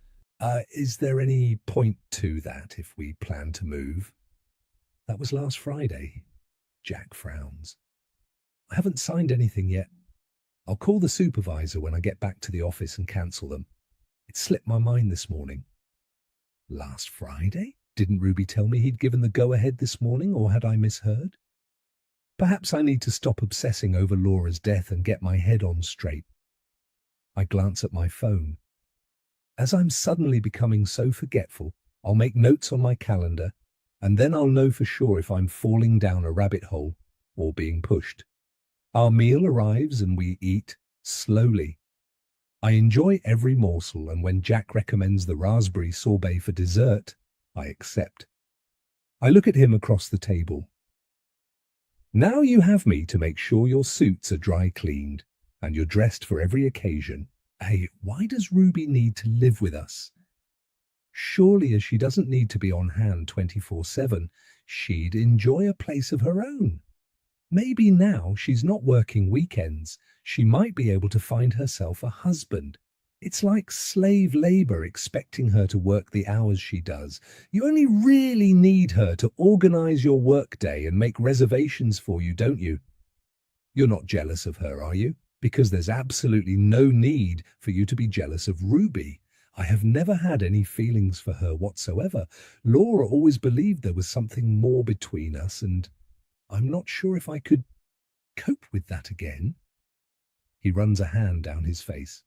Is there any point to that if we plan to move? That was last Friday. Jack frowns. I haven't signed anything yet. I'll call the supervisor when I get back to the office and cancel them. It slipped my mind this morning. Last Friday? Didn't Ruby tell me he'd given the go-ahead this morning, or had I misheard? Perhaps I need to stop obsessing over Laura's death and get my head on straight. I glance at my phone. As I'm suddenly becoming so forgetful, I'll make notes on my calendar, and then I'll know for sure if I'm falling down a rabbit hole or being pushed. Our meal arrives and we eat slowly. I enjoy every morsel, and when Jack recommends the raspberry sorbet for dessert, I accept. I look at him across the table. Now you have me to make sure your suits are dry cleaned and you're dressed for every occasion. Hey, why does Ruby need to live with us? Surely, as she doesn't need to be on hand 24/7, she'd enjoy a place of her own. Maybe now she's not working weekends, she might be able to find herself a husband. It's like slave labor expecting her to work the hours she does. You only really need her to organize your workday and make reservations for you, don't you? You're not jealous of her, are you? Because there's absolutely no need for you to be jealous of Ruby. I have never had any feelings for her whatsoever. Laura always believed there was something more between us, and I'm not sure if I could cope with that again. He runs a hand down his face.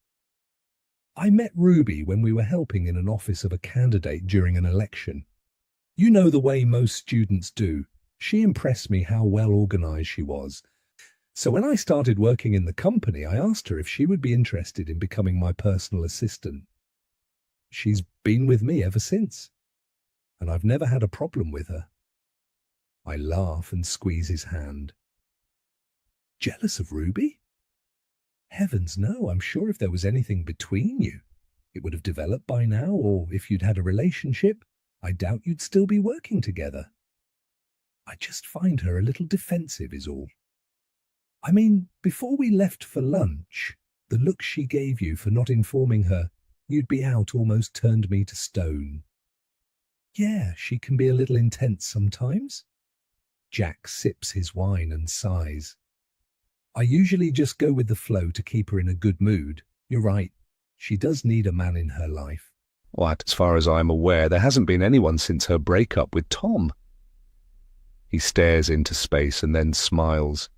I met Ruby when we were helping in an office of a candidate during an election. You know the way most students do. She impressed me how well organized she was. So when I started working in the company, I asked her if she would be interested in becoming my personal assistant. She's been with me ever since, and I've never had a problem with her. I laugh and squeeze his hand. Jealous of Ruby? Heavens no, I'm sure if there was anything between you, it would have developed by now, or if you'd had a relationship, I doubt you'd still be working together. I just find her a little defensive is all. I mean, before we left for lunch, the look she gave you for not informing her you'd be out almost turned me to stone. Yeah, she can be a little intense sometimes. Jack sips his wine and sighs. I usually just go with the flow to keep her in a good mood. You're right, she does need a man in her life. What, as far as I'm aware, there hasn't been anyone since her breakup with Tom. He stares into space and then smiles.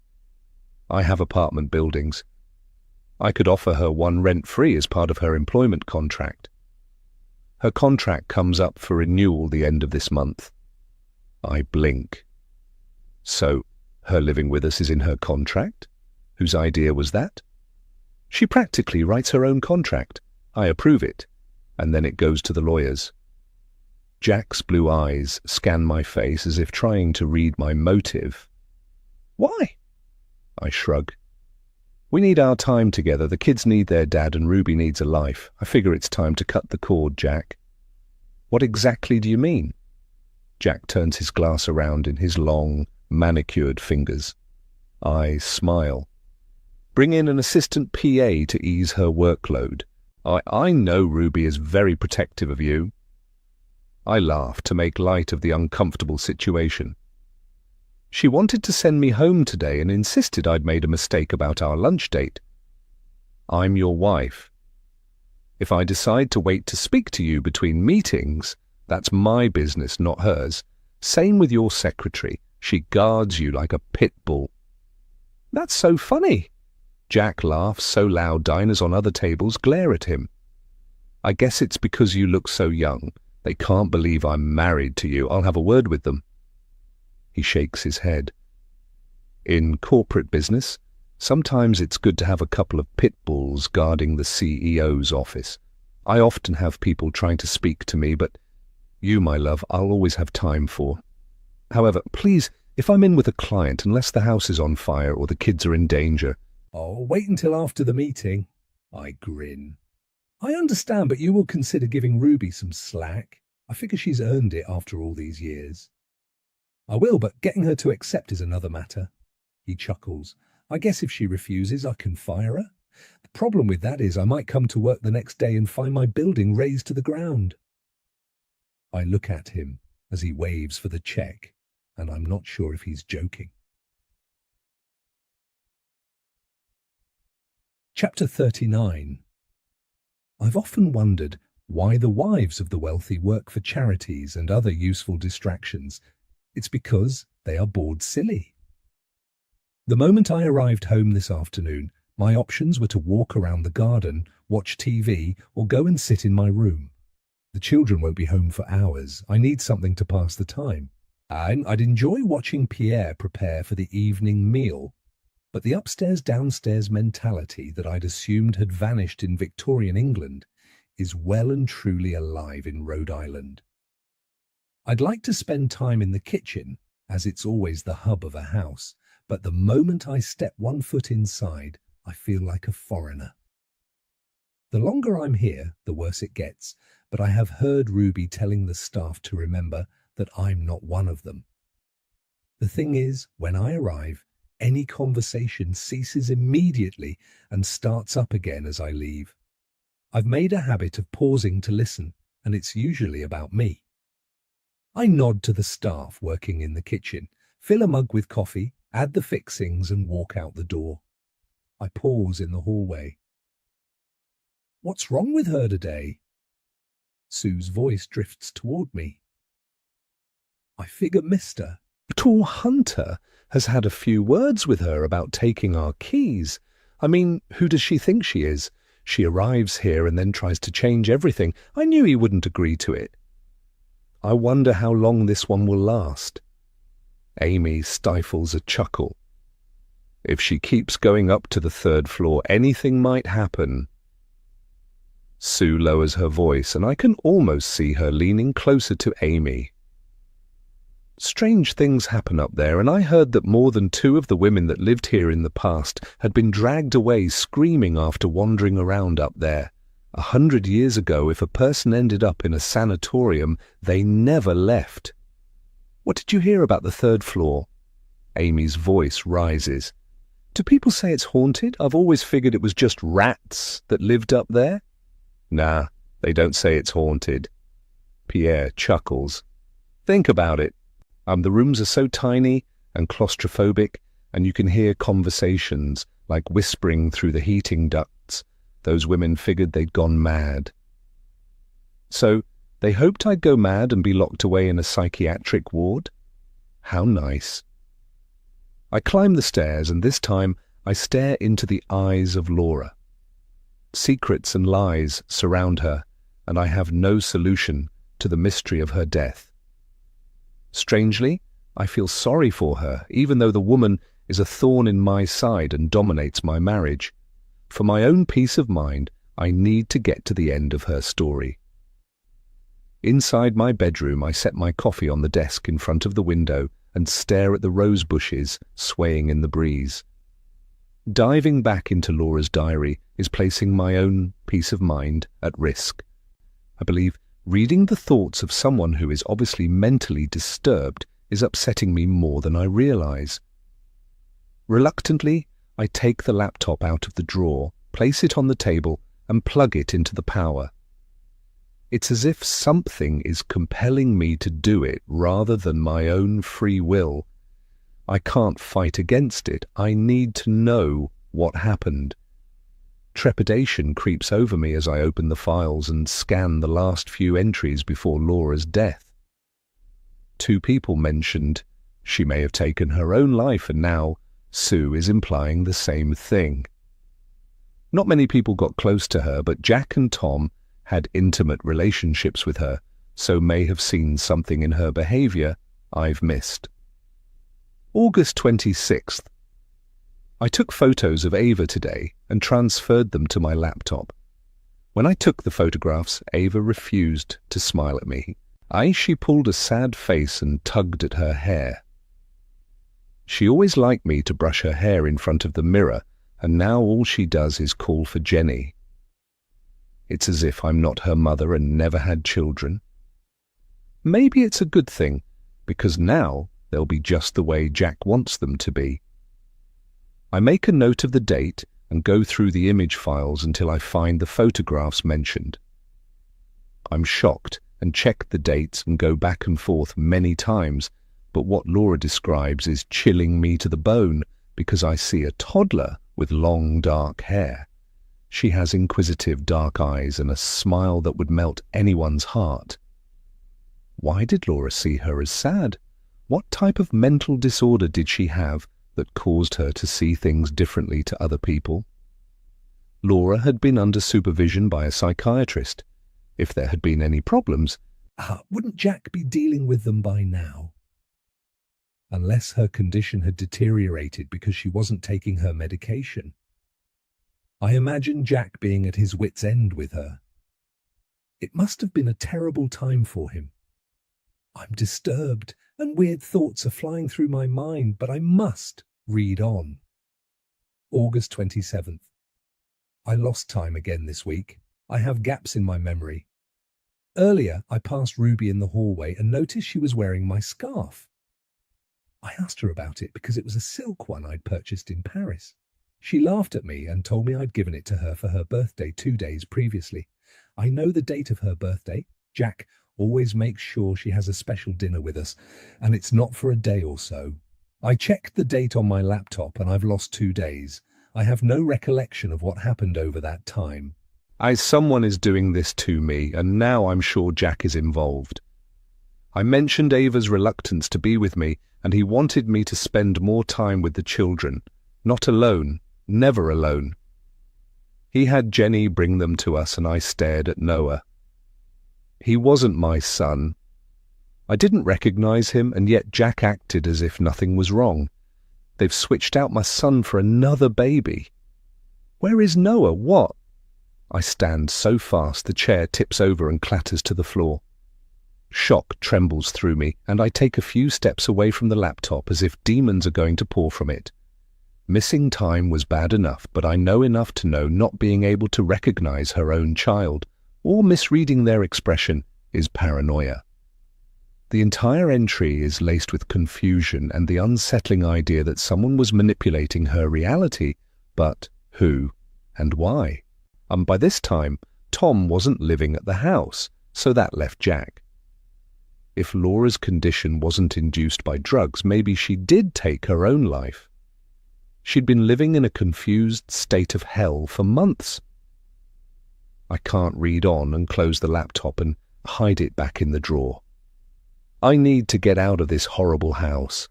I have apartment buildings. I could offer her one rent-free as part of her employment contract. Her contract comes up for renewal the end of this month. I blink. So, her living with us is in her contract? Whose idea was that? She practically writes her own contract. I approve it, and then it goes to the lawyers. Jack's blue eyes scan my face as if trying to read my motive. Why? I shrug. We need our time together. The kids need their dad and Ruby needs a life. I figure it's time to cut the cord, Jack. What exactly do you mean? Jack turns his glass around in his long, manicured fingers. I smile. Bring in an assistant PA to ease her workload. I know Ruby is very protective of you. I laugh to make light of the uncomfortable situation. She wanted to send me home today and insisted I'd made a mistake about our lunch date. I'm your wife. If I decide to wait to speak to you between meetings, that's my business, not hers. Same with your secretary. She guards you like a pit bull. That's so funny. Jack laughs so loud diners on other tables glare at him. I guess it's because you look so young. They can't believe I'm married to you. I'll have a word with them. He shakes his head. In corporate business, sometimes it's good to have a couple of pit bulls guarding the CEO's office. I often have people trying to speak to me, but you, my love, I'll always have time for. However, please, if I'm in with a client, unless the house is on fire or the kids are in danger. Oh, wait until after the meeting. I grin. I understand, but you will consider giving Ruby some slack. I figure she's earned it after all these years. I will, but getting her to accept is another matter. He chuckles. I guess if she refuses, I can fire her. The problem with that is I might come to work the next day and find my building razed to the ground. I look at him as he waves for the check, and I'm not sure if he's joking. Chapter 39. I've often wondered why the wives of the wealthy work for charities and other useful distractions. It's because they are bored silly. The moment I arrived home this afternoon, my options were to walk around the garden, watch TV, or go and sit in my room. The children won't be home for hours. I need something to pass the time. And I'd enjoy watching Pierre prepare for the evening meal. But the upstairs-downstairs mentality that I'd assumed had vanished in Victorian England is well and truly alive in Rhode Island. I'd like to spend time in the kitchen, as it's always the hub of a house, but the moment I step one foot inside, I feel like a foreigner. The longer I'm here, the worse it gets, but I have heard Ruby telling the staff to remember that I'm not one of them. The thing is, when I arrive, any conversation ceases immediately and starts up again as I leave. I've made a habit of pausing to listen, and it's usually about me. I nod to the staff working in the kitchen, fill a mug with coffee, add the fixings, and walk out the door. I pause in the hallway. "What's wrong with her today?" Sue's voice drifts toward me. I figure Mr. Tall Hunter has had a few words with her about taking our keys. I mean, who does she think she is? She arrives here and then tries to change everything. I knew he wouldn't agree to it. I wonder how long this one will last. Amy stifles a chuckle. If she keeps going up to the third floor, anything might happen. Sue lowers her voice, and I can almost see her leaning closer to Amy. Strange things happen up there, and I heard that more than 2 of the women that lived here in the past had been dragged away screaming after wandering around up there. 100 years ago, if a person ended up in a sanatorium, they never left. What did you hear about the third floor? Amy's voice rises. Do people say it's haunted? I've always figured it was just rats that lived up there. Nah, they don't say it's haunted. Pierre chuckles. Think about it. The rooms are so tiny and claustrophobic, and you can hear conversations like whispering through the heating ducts. Those women figured they'd gone mad. So they hoped I'd go mad and be locked away in a psychiatric ward? How nice. I climb the stairs, and this time I stare into the eyes of Laura. Secrets and lies surround her, and I have no solution to the mystery of her death. Strangely, I feel sorry for her, even though the woman is a thorn in my side and dominates my marriage. For my own peace of mind, I need to get to the end of her story. Inside my bedroom, I set my coffee on the desk in front of the window and stare at the rose bushes swaying in the breeze. Diving back into Laura's diary is placing my own peace of mind at risk. I believe reading the thoughts of someone who is obviously mentally disturbed is upsetting me more than I realize. Reluctantly, I take the laptop out of the drawer, place it on the table, and plug it into the power. It's as if something is compelling me to do it rather than my own free will. I can't fight against it. I need to know what happened. Trepidation creeps over me as I open the files and scan the last few entries before Laura's death. 2 people mentioned she may have taken her own life, and now Sue is implying the same thing. Not many people got close to her, but Jack and Tom had intimate relationships with her, so may have seen something in her behavior I've missed. August 26th. I took photos of Ava today and transferred them to my laptop. When I took the photographs, Ava refused to smile at me. She pulled a sad face and tugged at her hair. She always liked me to brush her hair in front of the mirror, and now all she does is call for Jenny. It's as if I'm not her mother and never had children. Maybe it's a good thing, because now they'll be just the way Jack wants them to be. I make a note of the date and go through the image files until I find the photographs mentioned. I'm shocked and check the dates and go back and forth many times, but what Laura describes is chilling me to the bone because I see a toddler with long dark hair. She has inquisitive dark eyes and a smile that would melt anyone's heart. Why did Laura see her as sad? What type of mental disorder did she have that caused her to see things differently to other people? Laura had been under supervision by a psychiatrist. If there had been any problems, wouldn't Jack be dealing with them by now? Unless her condition had deteriorated because she wasn't taking her medication. I imagine Jack being at his wit's end with her. It must have been a terrible time for him. I'm disturbed, and weird thoughts are flying through my mind, but I must read on. August 27th. I lost time again this week. I have gaps in my memory. Earlier, I passed Ruby in the hallway and noticed she was wearing my scarf. I asked her about it because it was a silk one I'd purchased in Paris. She laughed at me and told me I'd given it to her for her birthday 2 days previously. I know the date of her birthday. Jack always makes sure she has a special dinner with us, and it's not for a day or so. I checked the date on my laptop and I've lost 2 days. I have no recollection of what happened over that time. Someone is doing this to me, and now I'm sure Jack is involved. I mentioned Ava's reluctance to be with me, and he wanted me to spend more time with the children. Not alone, never alone. He had Jenny bring them to us, and I stared at Noah. He wasn't my son. I didn't recognize him, and yet Jack acted as if nothing was wrong. They've switched out my son for another baby. Where is Noah? What? I stand so fast the chair tips over and clatters to the floor. Shock trembles through me, and I take a few steps away from the laptop as if demons are going to pour from it. Missing time was bad enough, but I know enough to know not being able to recognize her own child, or misreading their expression, is paranoia. The entire entry is laced with confusion and the unsettling idea that someone was manipulating her reality, but who and why? By this time, Tom wasn't living at the house, so that left Jack. If Laura's condition wasn't induced by drugs, maybe she did take her own life. She'd been living in a confused state of hell for months. I can't read on and close the laptop and hide it back in the drawer. I need to get out of this horrible house.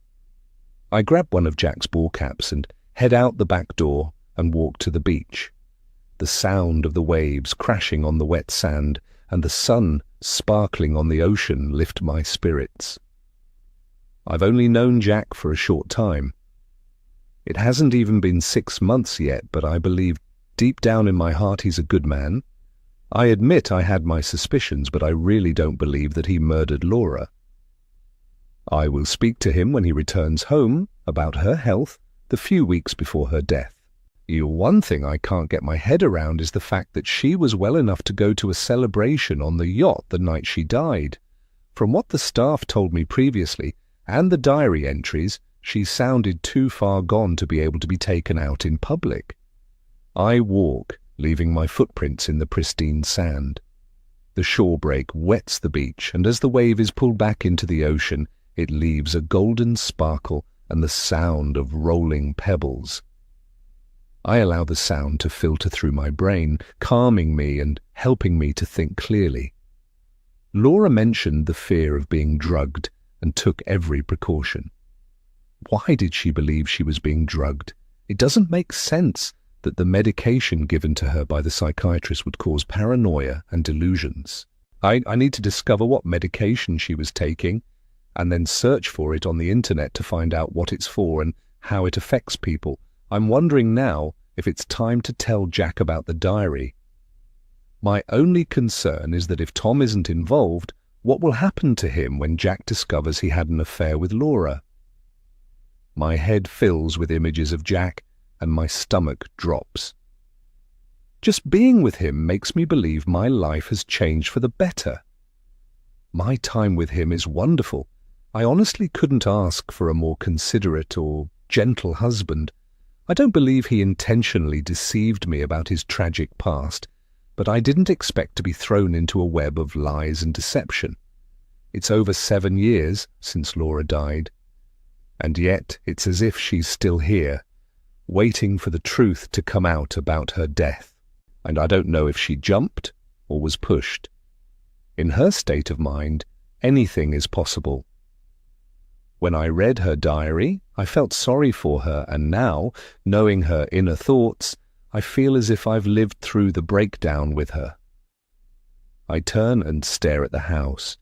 I grab one of Jack's ball caps and head out the back door and walk to the beach. The sound of the waves crashing on the wet sand and the sun sparkling on the ocean lift my spirits. I've only known Jack for a short time. It hasn't even been 6 months yet, but I believe deep down in my heart he's a good man. I admit I had my suspicions, but I really don't believe that he murdered Laura. I will speak to him when he returns home about her health the few weeks before her death. One thing I can't get my head around is the fact that she was well enough to go to a celebration on the yacht the night she died. From what the staff told me previously, and the diary entries, she sounded too far gone to be able to be taken out in public. I walk, leaving my footprints in the pristine sand. The shore break wets the beach, and as the wave is pulled back into the ocean, it leaves a golden sparkle and the sound of rolling pebbles. I allow the sound to filter through my brain, calming me and helping me to think clearly. Laura mentioned the fear of being drugged and took every precaution. Why did she believe she was being drugged? It doesn't make sense that the medication given to her by the psychiatrist would cause paranoia and delusions. I need to discover what medication she was taking and then search for it on the internet to find out what it's for and how it affects people. I'm wondering now if it's time to tell Jack about the diary. My only concern is that if Tom isn't involved, what will happen to him when Jack discovers he had an affair with Laura? My head fills with images of Jack and my stomach drops. Just being with him makes me believe my life has changed for the better. My time with him is wonderful. I honestly couldn't ask for a more considerate or gentle husband. I don't believe he intentionally deceived me about his tragic past, but I didn't expect to be thrown into a web of lies and deception. It's over 7 years since Laura died, and yet it's as if she's still here, waiting for the truth to come out about her death. And I don't know if she jumped or was pushed. In her state of mind, anything is possible. When I read her diary, I felt sorry for her, and now, knowing her inner thoughts, I feel as if I've lived through the breakdown with her. I turn and stare at the house.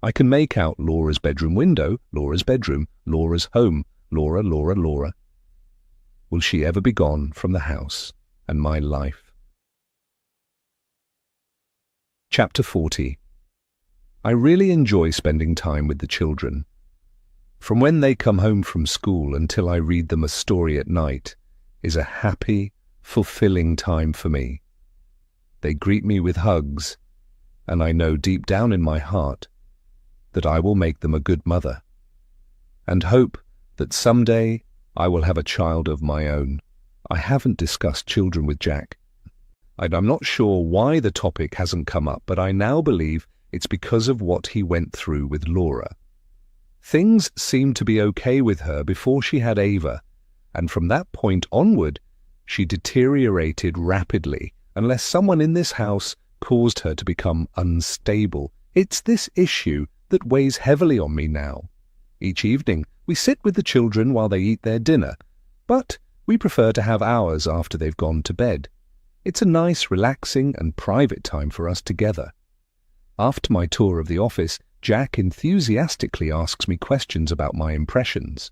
I can make out Laura's bedroom window, Laura's bedroom, Laura's home, Laura, Laura, Laura. Will she ever be gone from the house and my life? Chapter 40. I really enjoy spending time with the children. From when they come home from school until I read them a story at night is a happy, fulfilling time for me. They greet me with hugs, and I know deep down in my heart that I will make them a good mother. and hope that someday I will have a child of my own. I haven't discussed children with Jack. I'm not sure why the topic hasn't come up, but I now believe it's because of what he went through with Laura. Things seemed to be okay with her before she had Ava, and from that point onward, she deteriorated rapidly unless someone in this house caused her to become unstable. It's this issue that weighs heavily on me now. Each evening, we sit with the children while they eat their dinner, but we prefer to have ours after they've gone to bed. It's a nice, relaxing and private time for us together. After my tour of the office, Jack enthusiastically asks me questions about my impressions.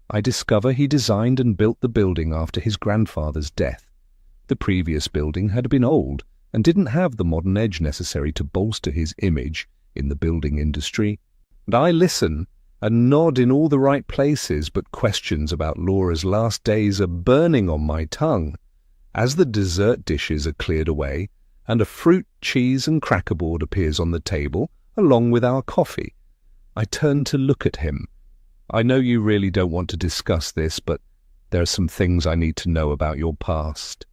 I discover he designed and built the building after his grandfather's death. The previous building had been old and didn't have the modern edge necessary to bolster his image in the building industry. And I listen and nod in all the right places, but questions about Laura's last days are burning on my tongue. As the dessert dishes are cleared away and a fruit, cheese and cracker board appears on the table along with our coffee, I turn to look at him. I know you really don't want to discuss this, but there are some things I need to know about your past.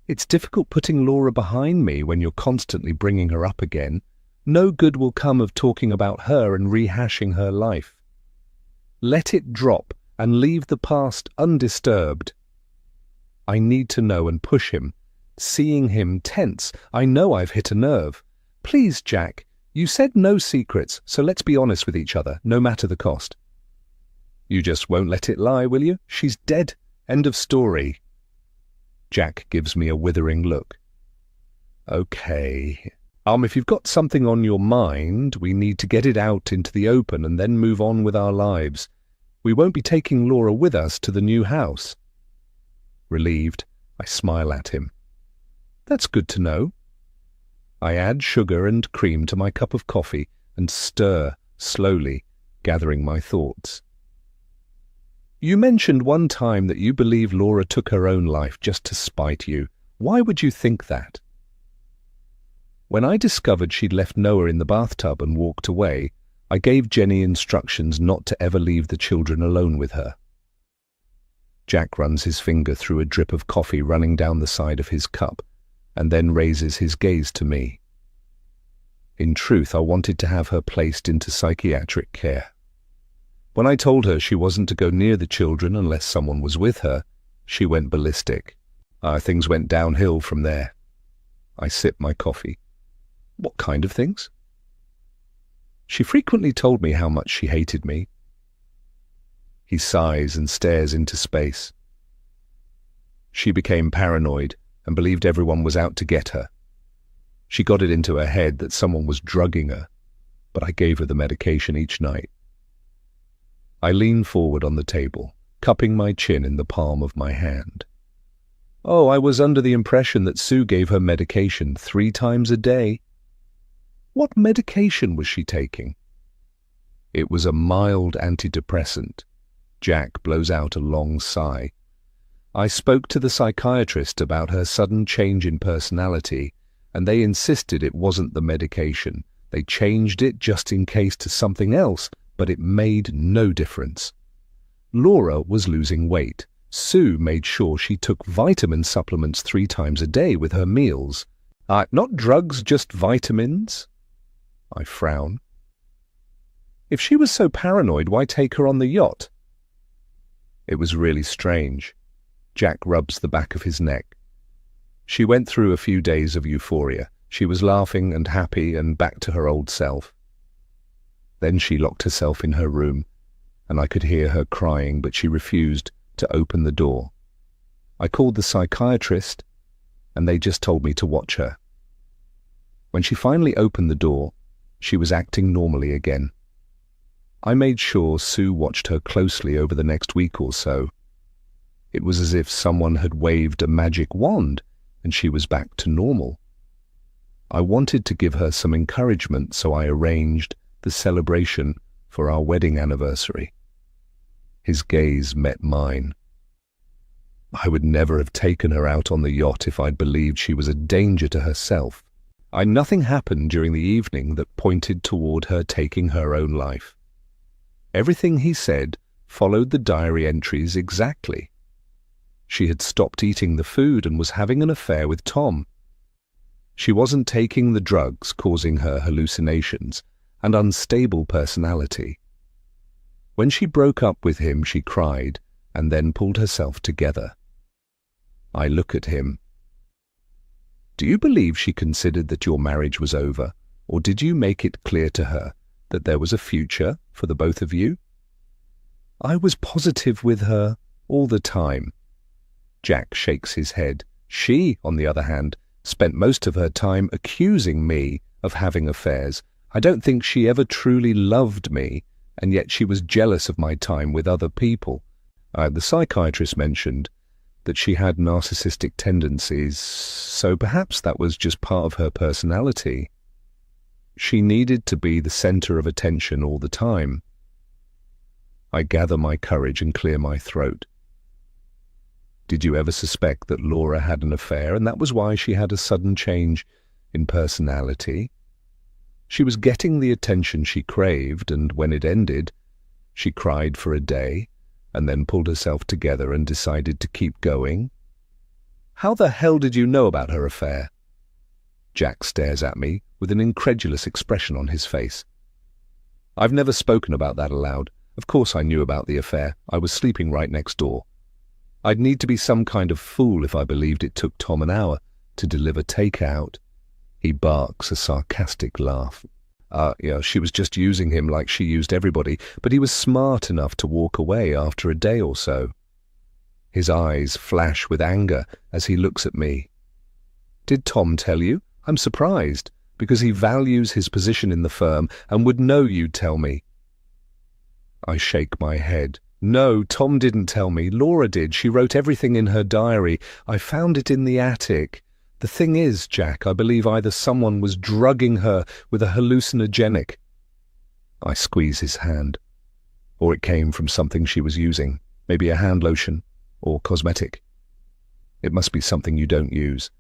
It's difficult putting Laura behind me when you're constantly bringing her up again. No good will come of talking about her and rehashing her life. Let it drop and leave the past undisturbed. I need to know and push him. Seeing him tense, I know I've hit a nerve. Please, Jack, you said no secrets, so let's be honest with each other, no matter the cost. You just won't let it lie, will you? She's dead. End of story. Jack gives me a withering look. Okay. If you've got something on your mind, we need to get it out into the open and then move on with our lives. We won't be taking Laura with us to the new house. Relieved, I smile at him. That's good to know. I add sugar and cream to my cup of coffee and stir slowly, gathering my thoughts. You mentioned one time that you believe Laura took her own life just to spite you. Why would you think that? When I discovered she'd left Noah in the bathtub and walked away, I gave Jenny instructions not to ever leave the children alone with her. Jack runs his finger through a drip of coffee running down the side of his cup, and then raises his gaze to me. In truth, I wanted to have her placed into psychiatric care. When I told her she wasn't to go near the children unless someone was with her, she went ballistic. Things went downhill from there. I sip my coffee. What kind of things? She frequently told me how much she hated me. He sighs and stares into space. She became paranoid and believed everyone was out to get her. She got it into her head that someone was drugging her, but I gave her the medication each night. I lean forward on the table, cupping my chin in the palm of my hand. I was under the impression that Sue gave her medication 3 times a day. What medication was she taking? It was a mild antidepressant. Jack blows out a long sigh. I spoke to the psychiatrist about her sudden change in personality, and they insisted it wasn't the medication. They changed it just in case to something else, but it made no difference. Laura was losing weight. Sue made sure she took vitamin supplements 3 times a day with her meals. Not drugs, just vitamins? I frown. If she was so paranoid, why take her on the yacht? It was really strange. Jack rubs the back of his neck. She went through a few days of euphoria. She was laughing and happy and back to her old self. Then she locked herself in her room, and I could hear her crying, but she refused to open the door. I called the psychiatrist, and they just told me to watch her. When she finally opened the door, she was acting normally again. I made sure Sue watched her closely over the next week or so. It was as if someone had waved a magic wand, and she was back to normal. I wanted to give her some encouragement, so I arranged the celebration for our wedding anniversary. His gaze met mine. I would never have taken her out on the yacht if I'd believed she was a danger to herself. Nothing happened during the evening that pointed toward her taking her own life. Everything he said followed the diary entries exactly. She had stopped eating the food and was having an affair with Tom. She wasn't taking the drugs causing her hallucinations and unstable personality. When she broke up with him, she cried and then pulled herself together. I look at him. Do you believe she considered that your marriage was over, or did you make it clear to her that there was a future for the both of you? I was positive with her all the time. Jack shakes his head. She, on the other hand, spent most of her time accusing me of having affairs. I don't think she ever truly loved me, and yet she was jealous of my time with other people. The psychiatrist mentioned that she had narcissistic tendencies, so perhaps that was just part of her personality. She needed to be the center of attention all the time. I gather my courage and clear my throat. Did you ever suspect that Laura had an affair, and that was why she had a sudden change in personality? She was getting the attention she craved, and when it ended, she cried for a day, and then pulled herself together and decided to keep going. How the hell did you know about her affair? Jack stares at me with an incredulous expression on his face. I've never spoken about that aloud. Of course I knew about the affair. I was sleeping right next door. I'd need to be some kind of fool if I believed it took Tom an hour to deliver takeout. He barks a sarcastic laugh. She was just using him like she used everybody, but he was smart enough to walk away after a day or so. His eyes flash with anger as he looks at me. Did Tom tell you? I'm surprised, because he values his position in the firm and would know you'd tell me. I shake my head. No, Tom didn't tell me. Laura did. She wrote everything in her diary. I found it in the attic. The thing is, Jack, I believe either someone was drugging her with a hallucinogenic. I squeeze his hand. Or it came from something she was using. Maybe a hand lotion or cosmetic. It must be something you don't use.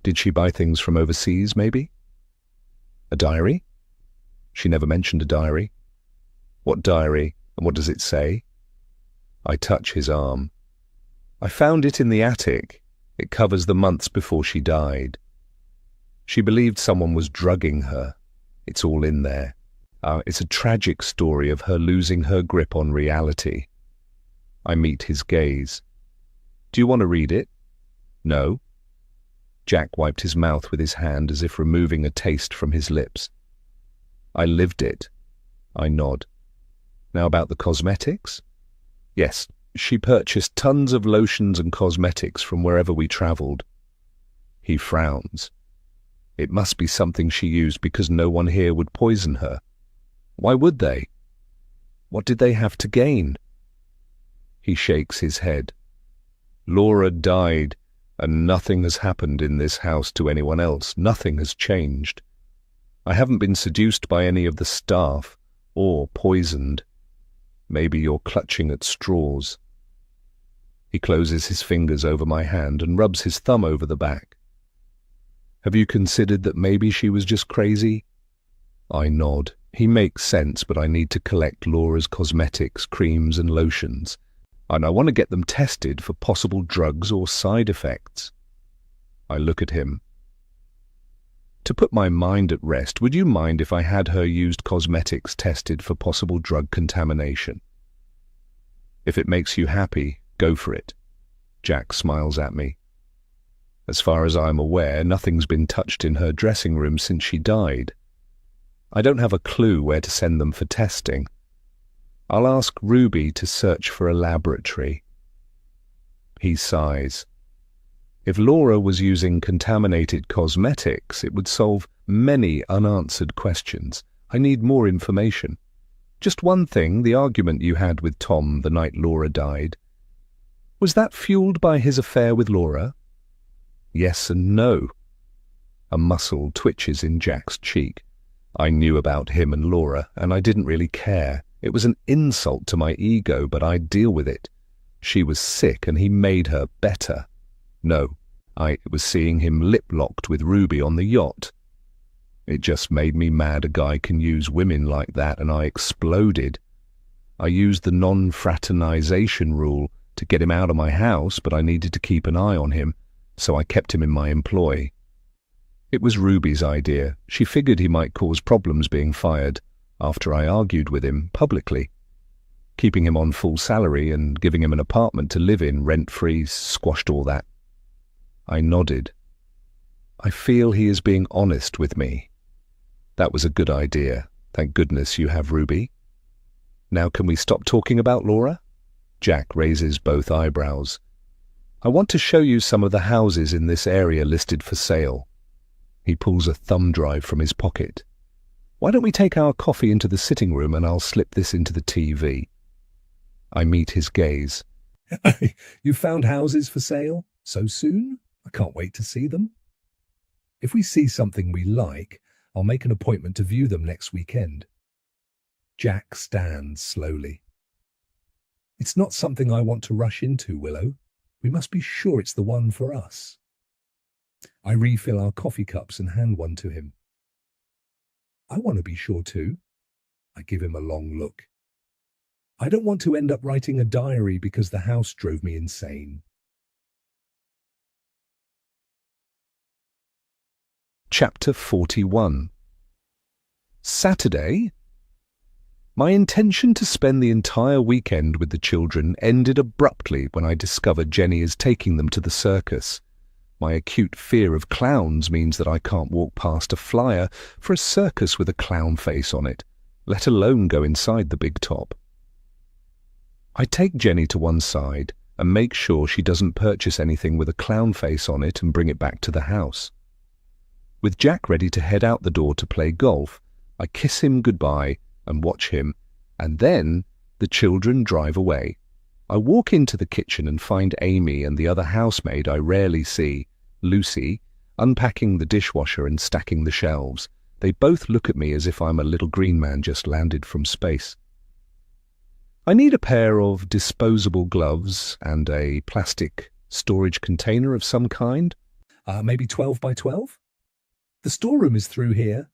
Did she buy things from overseas, maybe? A diary? She never mentioned a diary. What diary, and what does it say? I touch his arm. I found it in the attic. It covers the months before she died. She believed someone was drugging her. It's all in there. It's a tragic story of her losing her grip on reality. I meet his gaze. Do you want to read it? No. Jack wiped his mouth with his hand as if removing a taste from his lips. I lived it. I nod. Now about the cosmetics? Yes, she purchased tons of lotions and cosmetics from wherever we traveled. He frowns. It must be something she used because no one here would poison her. Why would they? What did they have to gain? He shakes his head. Laura died, and nothing has happened in this house to anyone else. Nothing has changed. I haven't been seduced by any of the staff, or poisoned. Maybe you're clutching at straws. He closes his fingers over my hand and rubs his thumb over the back. Have you considered that maybe she was just crazy? I nod. He makes sense, but I need to collect Laura's cosmetics, creams and lotions, and I want to get them tested for possible drugs or side effects. I look at him. To put my mind at rest, would you mind if I had her used cosmetics tested for possible drug contamination? If it makes you happy, go for it. Jack smiles at me. As far as I'm aware, nothing's been touched in her dressing room since she died. I don't have a clue where to send them for testing. I'll ask Ruby to search for a laboratory. He sighs. If Laura was using contaminated cosmetics, it would solve many unanswered questions. I need more information. Just one thing, the argument you had with Tom the night Laura died. Was that fueled by his affair with Laura? Yes and no. A muscle twitches in Jack's cheek. I knew about him and Laura, and I didn't really care. It was an insult to my ego, but I'd deal with it. She was sick, and he made her better. No, I was seeing him lip-locked with Ruby on the yacht. It just made me mad a guy can use women like that, and I exploded. I used the non-fraternization rule to get him out of my house, but I needed to keep an eye on him, so I kept him in my employ. It was Ruby's idea. She figured he might cause problems being fired after I argued with him publicly. Keeping him on full salary and giving him an apartment to live in rent-free squashed all that. I nodded. I feel he is being honest with me. That was a good idea. Thank goodness you have Ruby. Now can we stop talking about Laura? Jack raises both eyebrows. I want to show you some of the houses in this area listed for sale. He pulls a thumb drive from his pocket. Why don't we take our coffee into the sitting room and I'll slip this into the TV. I meet his gaze. You found houses for sale? So soon? I can't wait to see them. If we see something we like, I'll make an appointment to view them next weekend. Jack stands slowly. It's not something I want to rush into, Willow. We must be sure it's the one for us. I refill our coffee cups and hand one to him. I want to be sure too. I give him a long look. I don't want to end up writing a diary because the house drove me insane. Chapter 41. Saturday. My intention to spend the entire weekend with the children ended abruptly when I discovered Jenny is taking them to the circus. My acute fear of clowns means that I can't walk past a flyer for a circus with a clown face on it, let alone go inside the big top. I take Jenny to one side and make sure she doesn't purchase anything with a clown face on it and bring it back to the house. With Jack ready to head out the door to play golf, I kiss him goodbye and watch him, and then the children drive away. I walk into the kitchen and find Amy and the other housemaid I rarely see, Lucy, unpacking the dishwasher and stacking the shelves. They both look at me as if I'm a little green man just landed from space. I need a pair of disposable gloves and a plastic storage container of some kind. Maybe 12 by 12? The storeroom is through here.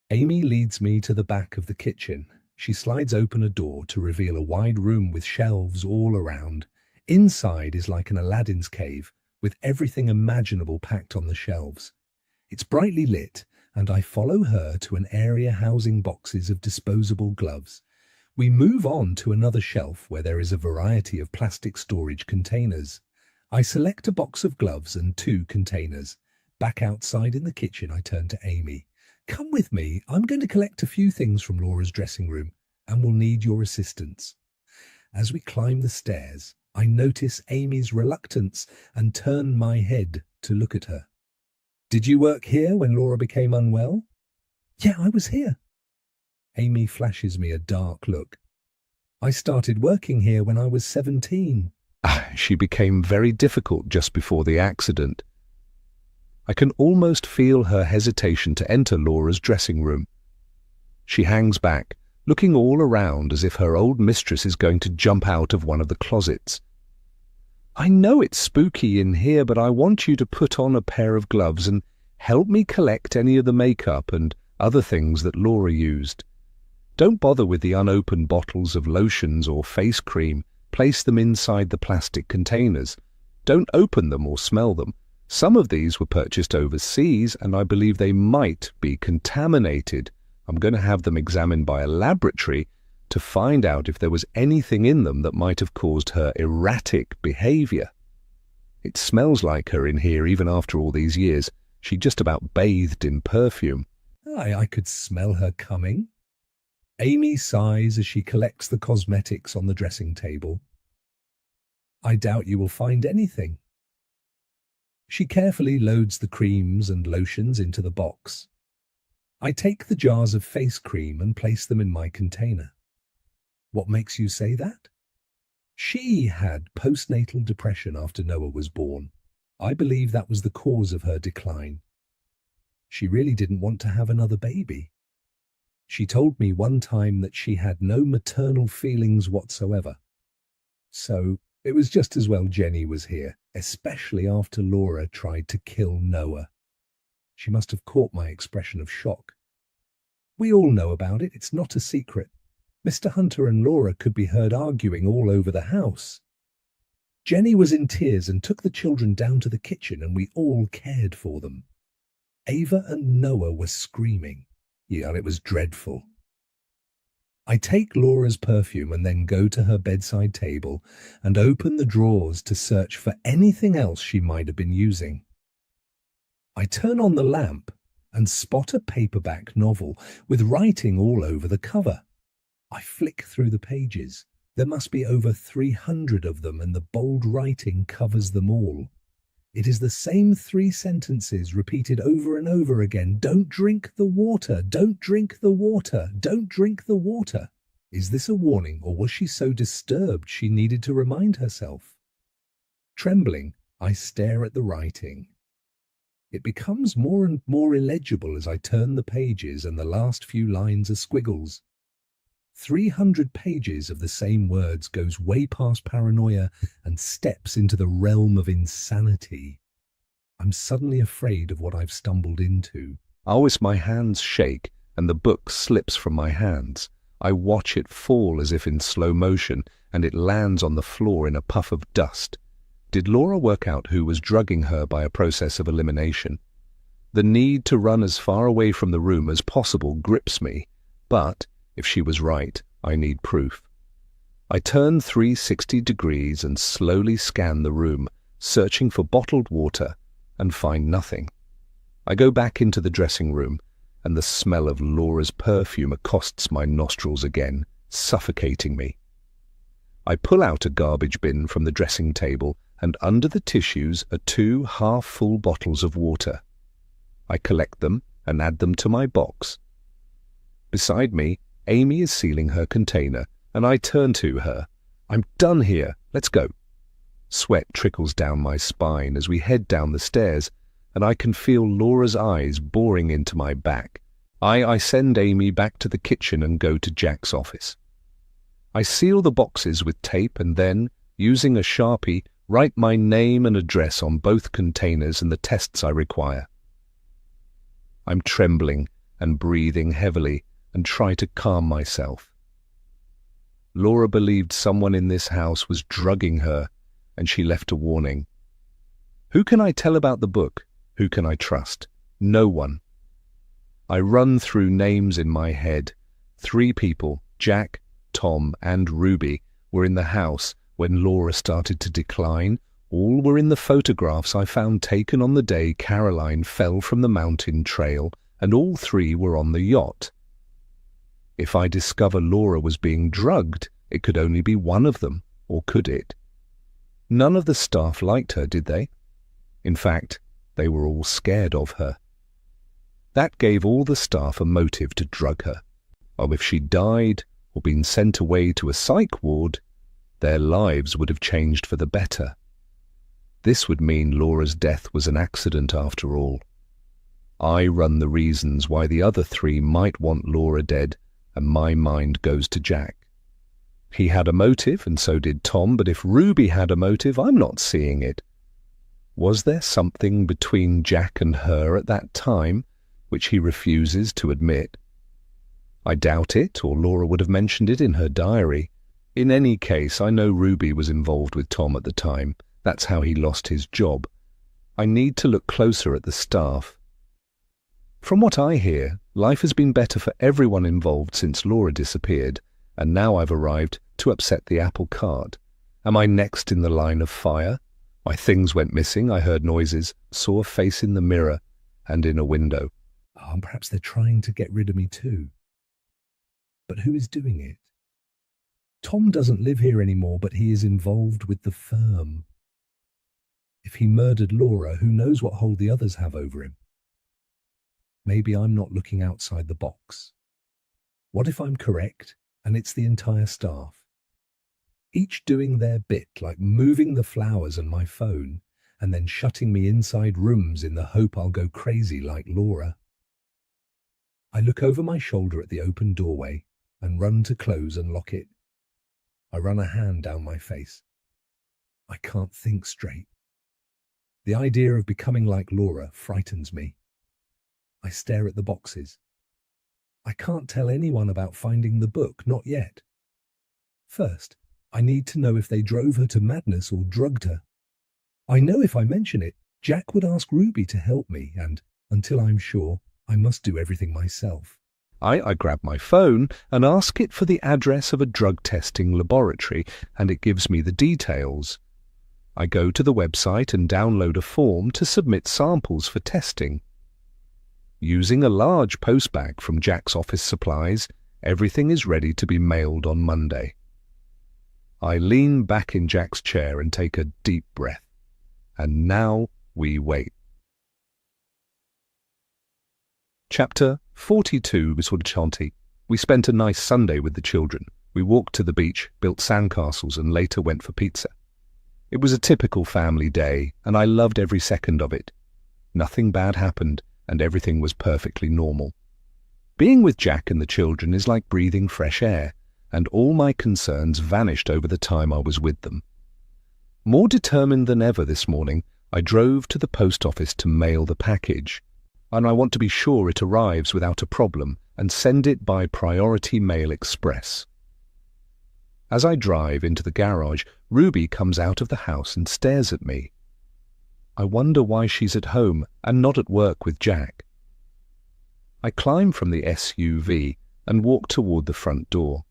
Amy leads me to the back of the kitchen. She slides open a door to reveal a wide room with shelves all around. Inside is like an Aladdin's cave, with everything imaginable packed on the shelves. It's brightly lit, and I follow her to an area housing boxes of disposable gloves. We move on to another shelf where there is a variety of plastic storage containers. I select a box of gloves and 2 containers. Back outside in the kitchen, I turn to Amy. Come with me. I'm going to collect a few things from Laura's dressing room, and will need your assistance. As we climb the stairs, I notice Amy's reluctance and turn my head to look at her. Did you work here when Laura became unwell? Yeah, I was here. Amy flashes me a dark look. I started working here when I was 17. She became very difficult just before the accident. I can almost feel her hesitation to enter Laura's dressing room. She hangs back, looking all around as if her old mistress is going to jump out of one of the closets. I know it's spooky in here, but I want you to put on a pair of gloves and help me collect any of the makeup and other things that Laura used. Don't bother with the unopened bottles of lotions or face cream. Place them inside the plastic containers. Don't open them or smell them. Some of these were purchased overseas, and I believe they might be contaminated. I'm going to have them examined by a laboratory to find out if there was anything in them that might have caused her erratic behavior. It smells like her in here even after all these years. She just about bathed in perfume. I could smell her coming. Amy sighs as she collects the cosmetics on the dressing table. I doubt you will find anything. She carefully loads the creams and lotions into the box. I take the jars of face cream and place them in my container. What makes you say that? She had postnatal depression after Noah was born. I believe that was the cause of her decline. She really didn't want to have another baby. She told me one time that she had no maternal feelings whatsoever. So it was just as well Jenny was here, especially after Laura tried to kill Noah. She must have caught my expression of shock. We all know about it. It's not a secret. Mr. Hunter and Laura could be heard arguing all over the house. Jenny was in tears and took the children down to the kitchen, and we all cared for them. Ava and Noah were screaming. Yeah, it was dreadful. I take Laura's perfume and then go to her bedside table and open the drawers to search for anything else she might have been using. I turn on the lamp and spot a paperback novel with writing all over the cover. I flick through the pages. There must be over 300 of them, and the bold writing covers them all. It is the same 3 sentences repeated over and over again. Don't drink the water, don't drink the water, don't drink the water. Is this a warning, or was she so disturbed she needed to remind herself? Trembling, I stare at the writing. It becomes more and more illegible as I turn the pages, and the last few lines are squiggles. 300 pages of the same words goes way past paranoia and steps into the realm of insanity. I'm suddenly afraid of what I've stumbled into. As my hands shake and the book slips from my hands, I watch it fall as if in slow motion, and it lands on the floor in a puff of dust. Did Laura work out who was drugging her by a process of elimination? The need to run as far away from the room as possible grips me, but if she was right, I need proof. I turn 360 degrees and slowly scan the room, searching for bottled water, and find nothing. I go back into the dressing room, and the smell of Laura's perfume accosts my nostrils again, suffocating me. I pull out a garbage bin from the dressing table, and under the tissues are 2 half-full bottles of water. I collect them and add them to my box. Beside me, Amy is sealing her container, and I turn to her. I'm done here. Let's go. Sweat trickles down my spine as we head down the stairs, and I can feel Laura's eyes boring into my back. I send Amy back to the kitchen and go to Jack's office. I seal the boxes with tape and then, using a Sharpie, write my name and address on both containers and the tests I require. I'm trembling and breathing heavily and try to calm myself. Laura believed someone in this house was drugging her, and she left a warning. Who can I tell about the book? Who can I trust? No one. I run through names in my head. 3 people, Jack, Tom, and Ruby, were in the house when Laura started to decline. All were in the photographs I found taken on the day Caroline fell from the mountain trail, and all 3 were on the yacht. If I discover Laura was being drugged, it could only be one of them, or could it? None of the staff liked her, did they? In fact, they were all scared of her. That gave all the staff a motive to drug her. Or if she died or been sent away to a psych ward, their lives would have changed for the better. This would mean Laura's death was an accident after all. I run the reasons why the other 3 might want Laura dead, and my mind goes to Jack. He had a motive, and so did Tom, but if Ruby had a motive, I'm not seeing it. Was there something between Jack and her at that time, which he refuses to admit? I doubt it, or Laura would have mentioned it in her diary. In any case, I know Ruby was involved with Tom at the time. That's how he lost his job. I need to look closer at the staff. From what I hear, life has been better for everyone involved since Laura disappeared, and now I've arrived to upset the apple cart. Am I next in the line of fire? My things went missing, I heard noises, saw a face in the mirror and in a window. Oh, perhaps they're trying to get rid of me too. But who is doing it? Tom doesn't live here anymore, but he is involved with the firm. If he murdered Laura, who knows what hold the others have over him? Maybe I'm not looking outside the box. What if I'm correct, and it's the entire staff? Each doing their bit, like moving the flowers and my phone, and then shutting me inside rooms in the hope I'll go crazy like Laura. I look over my shoulder at the open doorway and run to close and lock it. I run a hand down my face. I can't think straight. The idea of becoming like Laura frightens me. I stare at the boxes. I can't tell anyone about finding the book, not yet. First, I need to know if they drove her to madness or drugged her. I know if I mention it, Jack would ask Ruby to help me, and until I'm sure, I must do everything myself. I grab my phone and ask it for the address of a drug testing laboratory, and it gives me the details. I go to the website and download a form to submit samples for testing. Using a large postbag from Jack's office supplies, everything is ready to be mailed on Monday. I lean back in Jack's chair and take a deep breath. And now we wait. Chapter 42, Miss Chanty. We spent a nice Sunday with the children. We walked to the beach, built sandcastles, and later went for pizza. It was a typical family day, and I loved every second of it. Nothing bad happened, and everything was perfectly normal. Being with Jack and the children is like breathing fresh air, and all my concerns vanished over the time I was with them. More determined than ever this morning, I drove to the post office to mail the package, and I want to be sure it arrives without a problem and send it by Priority Mail Express. As I drive into the garage, Ruby comes out of the house and stares at me. I wonder why she's at home and not at work with Jack. I climb from the SUV and walk toward the front door.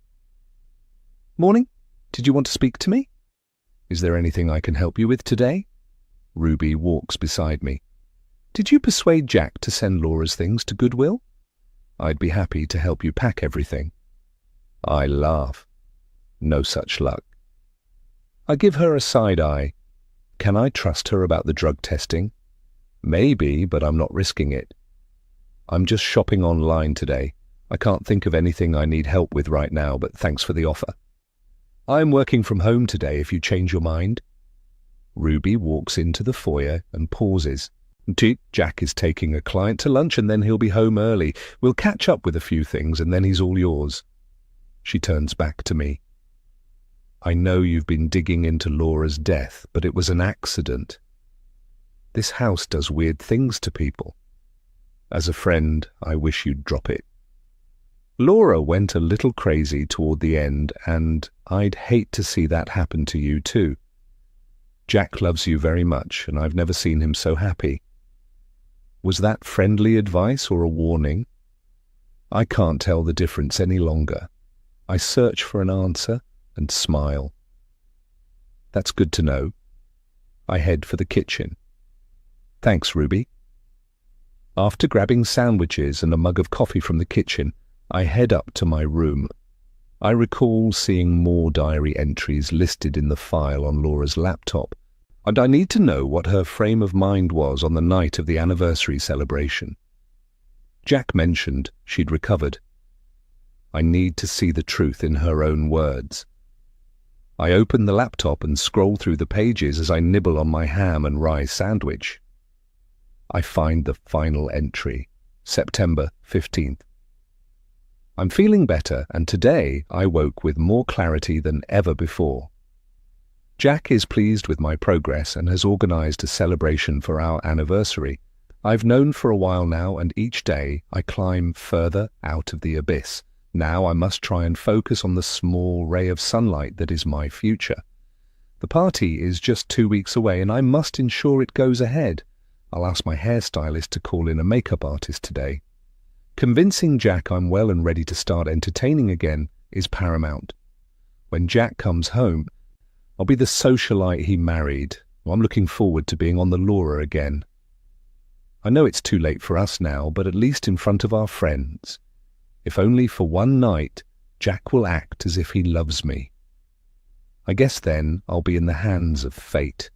"Morning. Did you want to speak to me? Is there anything I can help you with today?" Ruby walks beside me. "Did you persuade Jack to send Laura's things to Goodwill? I'd be happy to help you pack everything." I laugh. No such luck. I give her a side eye. Can I trust her about the drug testing? Maybe, but I'm not risking it. I'm just shopping online today. I can't think of anything I need help with right now, but thanks for the offer. I'm working from home today if you change your mind. Ruby walks into the foyer and pauses. Jack is taking a client to lunch and then he'll be home early. We'll catch up with a few things and then he's all yours. She turns back to me. I know you've been digging into Laura's death, but it was an accident. This house does weird things to people. As a friend, I wish you'd drop it. Laura went a little crazy toward the end, and I'd hate to see that happen to you too. Jack loves you very much, and I've never seen him so happy. Was that friendly advice or a warning? I can't tell the difference any longer. I search for an answer and smile. That's good to know. I head for the kitchen. Thanks, Ruby. After grabbing sandwiches and a mug of coffee from the kitchen, I head up to my room. I recall seeing more diary entries listed in the file on Laura's laptop, and I need to know what her frame of mind was on the night of the anniversary celebration. Jack mentioned she'd recovered. I need to see the truth in her own words. I open the laptop and scroll through the pages as I nibble on my ham and rye sandwich. I find the final entry, September 15th. I'm feeling better, and today I woke with more clarity than ever before. Jack is pleased with my progress and has organized a celebration for our anniversary. I've known for a while now, and each day I climb further out of the abyss. Now I must try and focus on the small ray of sunlight that is my future. The party is just 2 weeks away, and I must ensure it goes ahead. I'll ask my hairstylist to call in a makeup artist today. Convincing Jack I'm well and ready to start entertaining again is paramount. When Jack comes home, I'll be the socialite he married. I'm looking forward to being on the Laura again. I know it's too late for us now, but at least in front of our friends. If only for one night, Jack will act as if he loves me. I guess then I'll be in the hands of fate.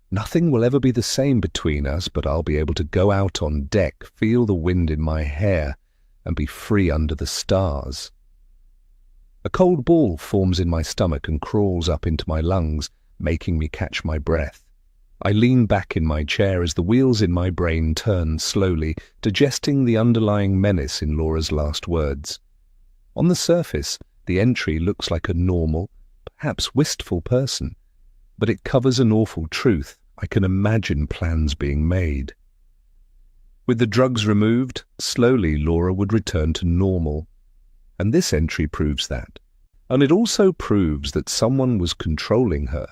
Nothing will ever be the same between us, but I'll be able to go out on deck, feel the wind in my hair, and be free under the stars. A cold ball forms in my stomach and crawls up into my lungs, making me catch my breath. I lean back in my chair as the wheels in my brain turn slowly, digesting the underlying menace in Laura's last words. On the surface, the entry looks like a normal, perhaps wistful person, but it covers an awful truth. I can imagine plans being made. With the drugs removed, slowly Laura would return to normal. And this entry proves that. And it also proves that someone was controlling her.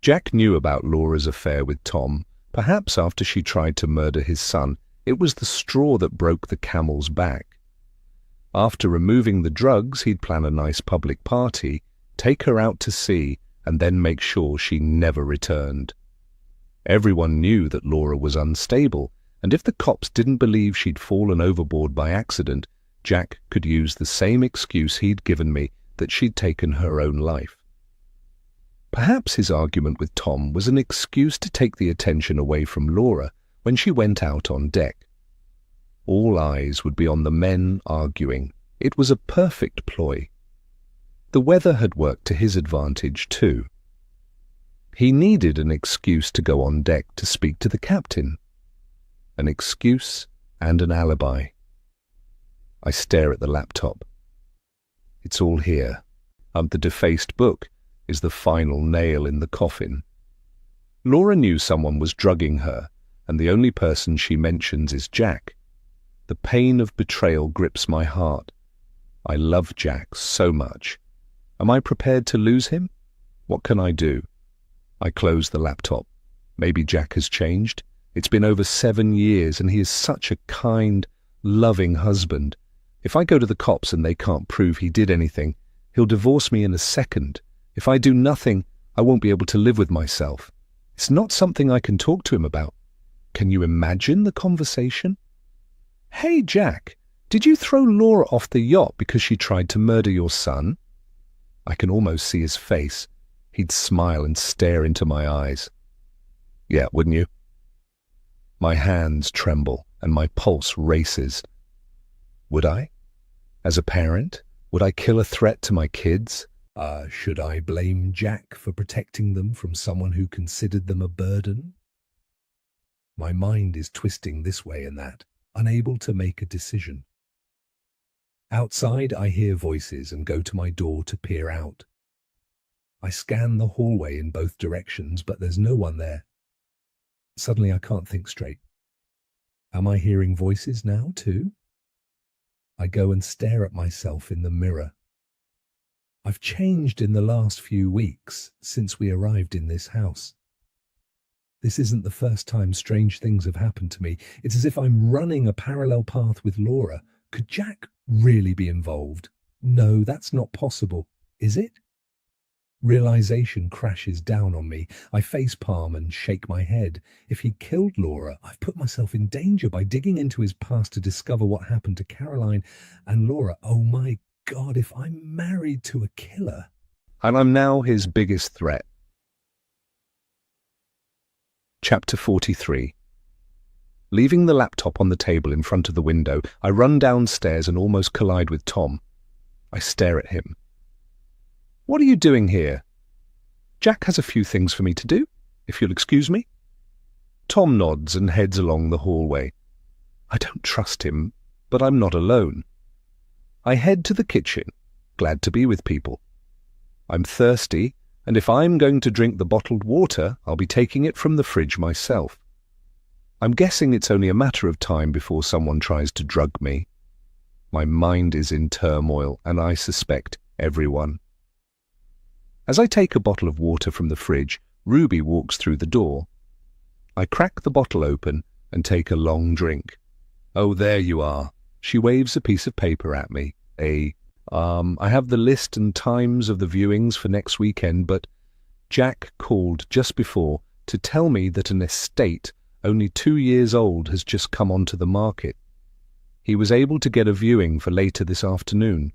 Jack knew about Laura's affair with Tom. Perhaps after she tried to murder his son, it was the straw that broke the camel's back. After removing the drugs, he'd plan a nice public party, take her out to sea, and then make sure she never returned. Everyone knew that Laura was unstable, and if the cops didn't believe she'd fallen overboard by accident, Jack could use the same excuse he'd given me, that she'd taken her own life. Perhaps his argument with Tom was an excuse to take the attention away from Laura when she went out on deck. All eyes would be on the men arguing. It was a perfect ploy. The weather had worked to his advantage too. He needed an excuse to go on deck to speak to the captain. An excuse and an alibi. I stare at the laptop. It's all here. The defaced book is the final nail in the coffin. Laura knew someone was drugging her, and the only person she mentions is Jack. The pain of betrayal grips my heart. I love Jack so much. Am I prepared to lose him? What can I do? I close the laptop. Maybe Jack has changed. It's been over 7 years, and he is such a kind, loving husband. If I go to the cops and they can't prove he did anything, he'll divorce me in a second. If I do nothing, I won't be able to live with myself. It's not something I can talk to him about. Can you imagine the conversation? Hey, Jack, did you throw Laura off the yacht because she tried to murder your son? I can almost see his face. He'd smile and stare into my eyes. Yeah, wouldn't you? My hands tremble and my pulse races. Would I? As a parent, would I kill a threat to my kids? Should I blame Jack for protecting them from someone who considered them a burden? My mind is twisting this way and that, unable to make a decision. Outside, I hear voices and go to my door to peer out. I scan the hallway in both directions, but there's no one there. Suddenly, I can't think straight. Am I hearing voices now, too? I go and stare at myself in the mirror. I've changed in the last few weeks since we arrived in this house. This isn't the first time strange things have happened to me. It's as if I'm running a parallel path with Laura. Could Jack really be involved? No, that's not possible, is it? Realization crashes down on me. I facepalm and shake my head. If he killed Laura, I've put myself in danger by digging into his past to discover what happened to Caroline and Laura. Oh my God, if I'm married to a killer. And I'm now his biggest threat. Chapter 43. Leaving the laptop on the table in front of the window, I run downstairs and almost collide with Tom. I stare at him. What are you doing here? Jack has a few things for me to do, if you'll excuse me. Tom nods and heads along the hallway. I don't trust him, but I'm not alone. I head to the kitchen, glad to be with people. I'm thirsty, and if I'm going to drink the bottled water, I'll be taking it from the fridge myself. I'm guessing it's only a matter of time before someone tries to drug me. My mind is in turmoil, and I suspect everyone. As I take a bottle of water from the fridge, Ruby walks through the door. I crack the bottle open and take a long drink. Oh, there you are. She waves a piece of paper at me. I have the list and times of the viewings for next weekend, but Jack called just before to tell me that an estate only 2 years old has just come onto the market. He was able to get a viewing for later this afternoon.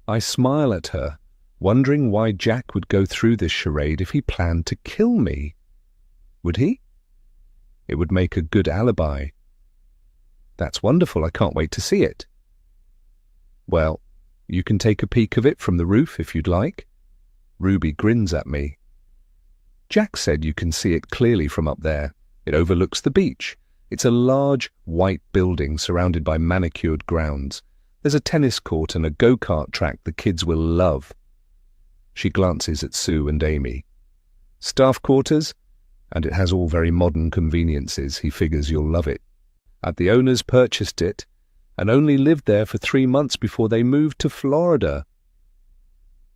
I smile at her, wondering why Jack would go through this charade if he planned to kill me. Would he? It would make a good alibi. That's wonderful. I can't wait to see it. Well, you can take a peek of it from the roof if you'd like. Ruby grins at me. Jack said you can see it clearly from up there. It overlooks the beach. It's a large, white building surrounded by manicured grounds. There's a tennis court and a go-kart track the kids will love. She glances at Sue and Amy. Staff quarters, and it has all very modern conveniences. He figures you'll love it. The owners purchased it and only lived there for 3 months before they moved to Florida.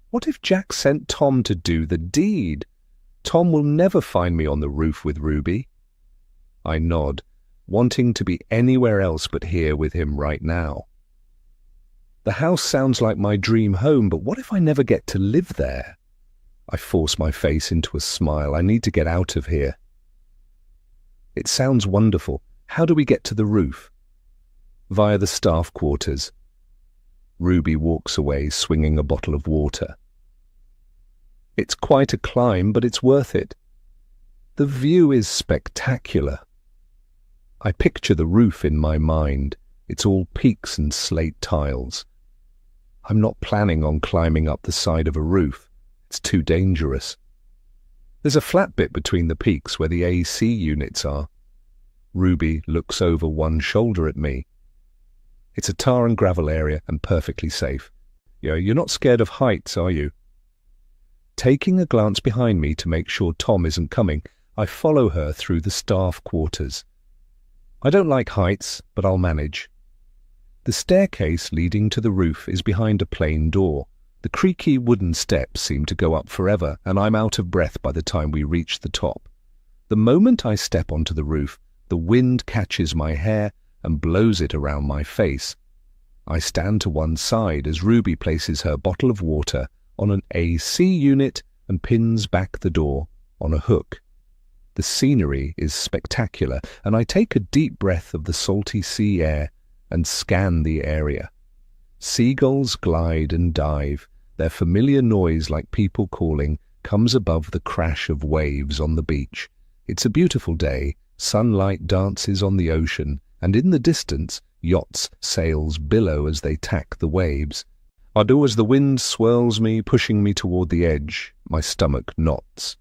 What if Jack sent Tom to do the deed? Tom will never find me on the roof with Ruby. I nod, wanting to be anywhere else but here with him right now. The house sounds like my dream home, but what if I never get to live there? I force my face into a smile. I need to get out of here. It sounds wonderful. How do we get to the roof? Via the staff quarters. Ruby walks away, swinging a bottle of water. It's quite a climb, but it's worth it. The view is spectacular. I picture the roof in my mind. It's all peaks and slate tiles. I'm not planning on climbing up the side of a roof. It's too dangerous. There's a flat bit between the peaks where the AC units are. Ruby looks over one shoulder at me. It's a tar and gravel area and perfectly safe. You're not scared of heights, are you? Taking a glance behind me to make sure Tom isn't coming, I follow her through the staff quarters. I don't like heights, but I'll manage. The staircase leading to the roof is behind a plain door. The creaky wooden steps seem to go up forever, and I'm out of breath by the time we reach the top. The moment I step onto the roof, the wind catches my hair and blows it around my face. I stand to one side as Ruby places her bottle of water on an AC unit and pins back the door on a hook. The scenery is spectacular, and I take a deep breath of the salty sea air and scan the area. Seagulls glide and dive. Their familiar noise, like people calling, comes above the crash of waves on the beach. It's a beautiful day. Sunlight dances on the ocean, and in the distance, yachts' sails billow as they tack the waves. I do as the wind swirls me, pushing me toward the edge. My stomach knots.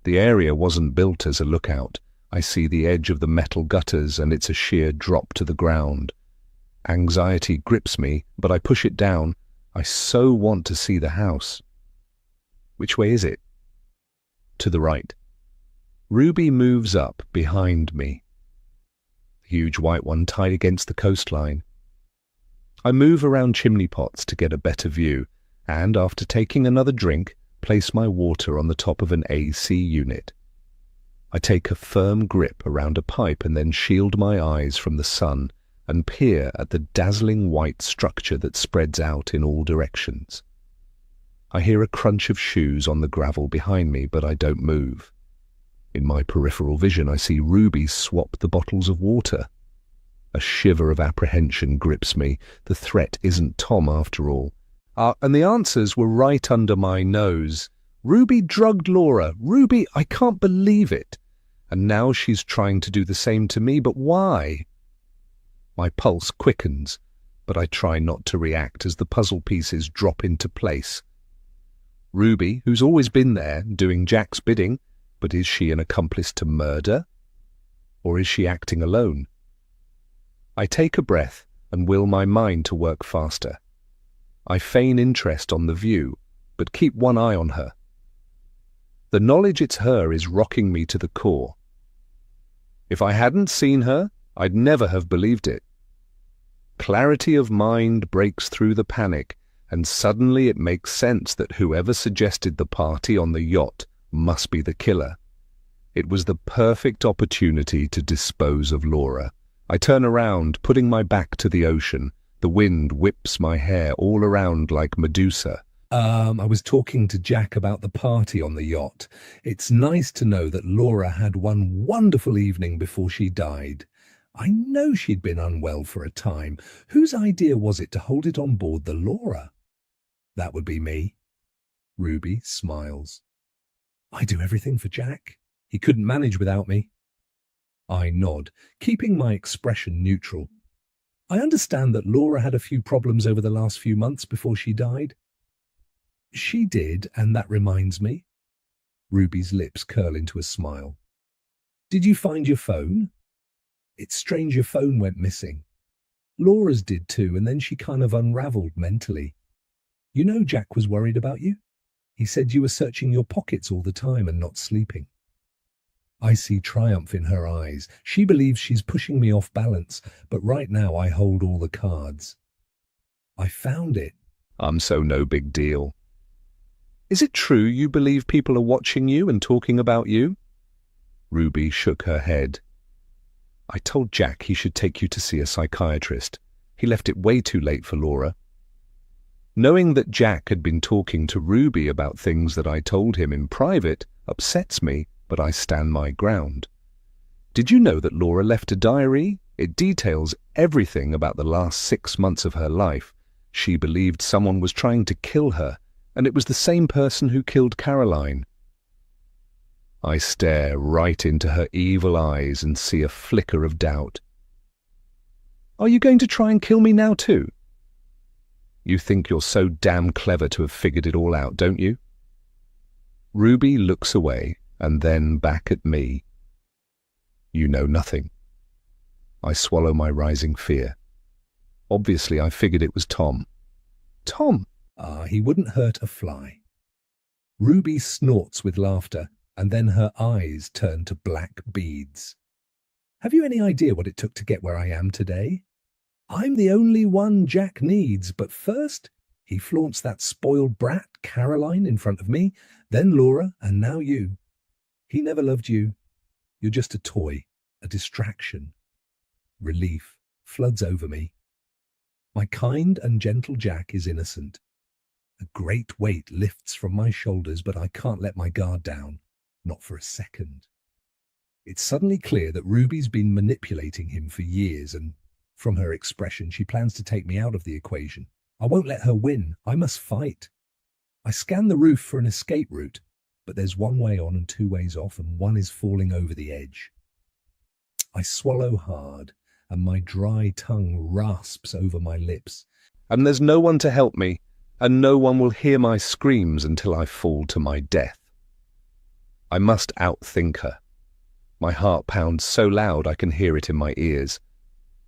The area wasn't built as a lookout. I see the edge of the metal gutters, and it's a sheer drop to the ground. Anxiety grips me, but I push it down. I so want to see the house. Which way is it? To the right. Ruby moves up behind me. A huge white one tied against the coastline. I move around chimney pots to get a better view, and after taking another drink, place my water on the top of an AC unit. I take a firm grip around a pipe and then shield my eyes from the sun and peer at the dazzling white structure that spreads out in all directions. I hear a crunch of shoes on the gravel behind me, but I don't move. In my peripheral vision, I see Ruby swap the bottles of water. A shiver of apprehension grips me. The threat isn't Tom after all. And the answers were right under my nose. Ruby drugged Laura. Ruby, I can't believe it. And now she's trying to do the same to me, but why? My pulse quickens, but I try not to react as the puzzle pieces drop into place. Ruby, who's always been there, doing Jack's bidding, but is she an accomplice to murder? Or is she acting alone? I take a breath and will my mind to work faster. I feign interest on the view, but keep one eye on her. The knowledge it's her is rocking me to the core. If I hadn't seen her, I'd never have believed it. Clarity of mind breaks through the panic, and suddenly it makes sense that whoever suggested the party on the yacht must be the killer. It was the perfect opportunity to dispose of Laura. I turn around, putting my back to the ocean. The wind whips my hair all around like Medusa. I was talking to Jack about the party on the yacht. It's nice to know that Laura had one wonderful evening before she died. I know she'd been unwell for a time. Whose idea was it to hold it on board the Laura? That would be me. Ruby smiles. I do everything for Jack. He couldn't manage without me. I nod, keeping my expression neutral. I understand that Laura had a few problems over the last few months before she died. She did, and that reminds me. Ruby's lips curl into a smile. Did you find your phone? It's strange your phone went missing. Laura's did too, and then she kind of unraveled mentally. You know Jack was worried about you? He said you were searching your pockets all the time and not sleeping. I see triumph in her eyes. She believes she's pushing me off balance, but right now I hold all the cards. I found it. I'm so no big deal. Is it true you believe people are watching you and talking about you? Ruby shook her head. I told Jack he should take you to see a psychiatrist. He left it way too late for Laura. Knowing that Jack had been talking to Ruby about things that I told him in private upsets me, but I stand my ground. Did you know that Laura left a diary? It details everything about the last 6 months of her life. She believed someone was trying to kill her, and it was the same person who killed Caroline. I stare right into her evil eyes and see a flicker of doubt. Are you going to try and kill me now too? You think you're so damn clever to have figured it all out, don't you? Ruby looks away and then back at me. You know nothing. I swallow my rising fear. Obviously, I figured it was Tom. Tom? He wouldn't hurt a fly. Ruby snorts with laughter, and then her eyes turn to black beads. Have you any idea what it took to get where I am today? I'm the only one Jack needs, but first he flaunts that spoiled brat, Caroline, in front of me, then Laura, and now you. He never loved you. You're just a toy, a distraction. Relief floods over me. My kind and gentle Jack is innocent. A great weight lifts from my shoulders, but I can't let my guard down, not for a second. It's suddenly clear that Ruby's been manipulating him for years, and from her expression, she plans to take me out of the equation. I won't let her win. I must fight. I scan the roof for an escape route, but there's one way on and two ways off, and one is falling over the edge. I swallow hard, and my dry tongue rasps over my lips. And there's no one to help me, and no one will hear my screams until I fall to my death. I must outthink her. My heart pounds so loud I can hear it in my ears.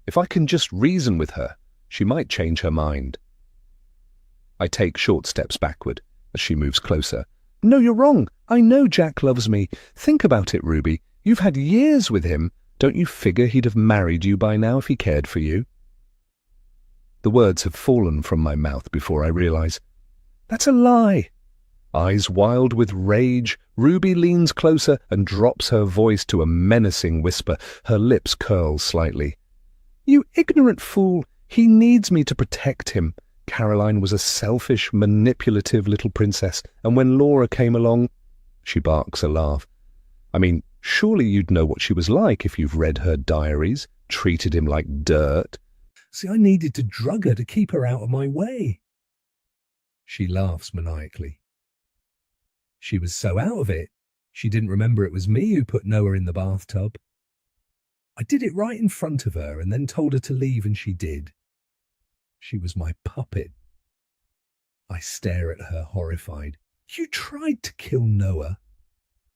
If I can just reason with her, she might change her mind. I take short steps backward as she moves closer. No, you're wrong. I know Jack loves me. Think about it, Ruby. You've had years with him. Don't you figure he'd have married you by now if he cared for you? The words have fallen from my mouth before I realize. That's a lie. Eyes wild with rage, Ruby leans closer and drops her voice to a menacing whisper. Her lips curl slightly. You ignorant fool. He needs me to protect him. Caroline was a selfish, manipulative little princess, and when Laura came along, she barks a laugh. I mean, surely you'd know what she was like if you've read her diaries, treated him like dirt. See, I needed to drug her to keep her out of my way. She laughs maniacally. She was so out of it, she didn't remember it was me who put Noah in the bathtub. I did it right in front of her and then told her to leave, and she did. She was my puppet. I stare at her horrified. You tried to kill Noah.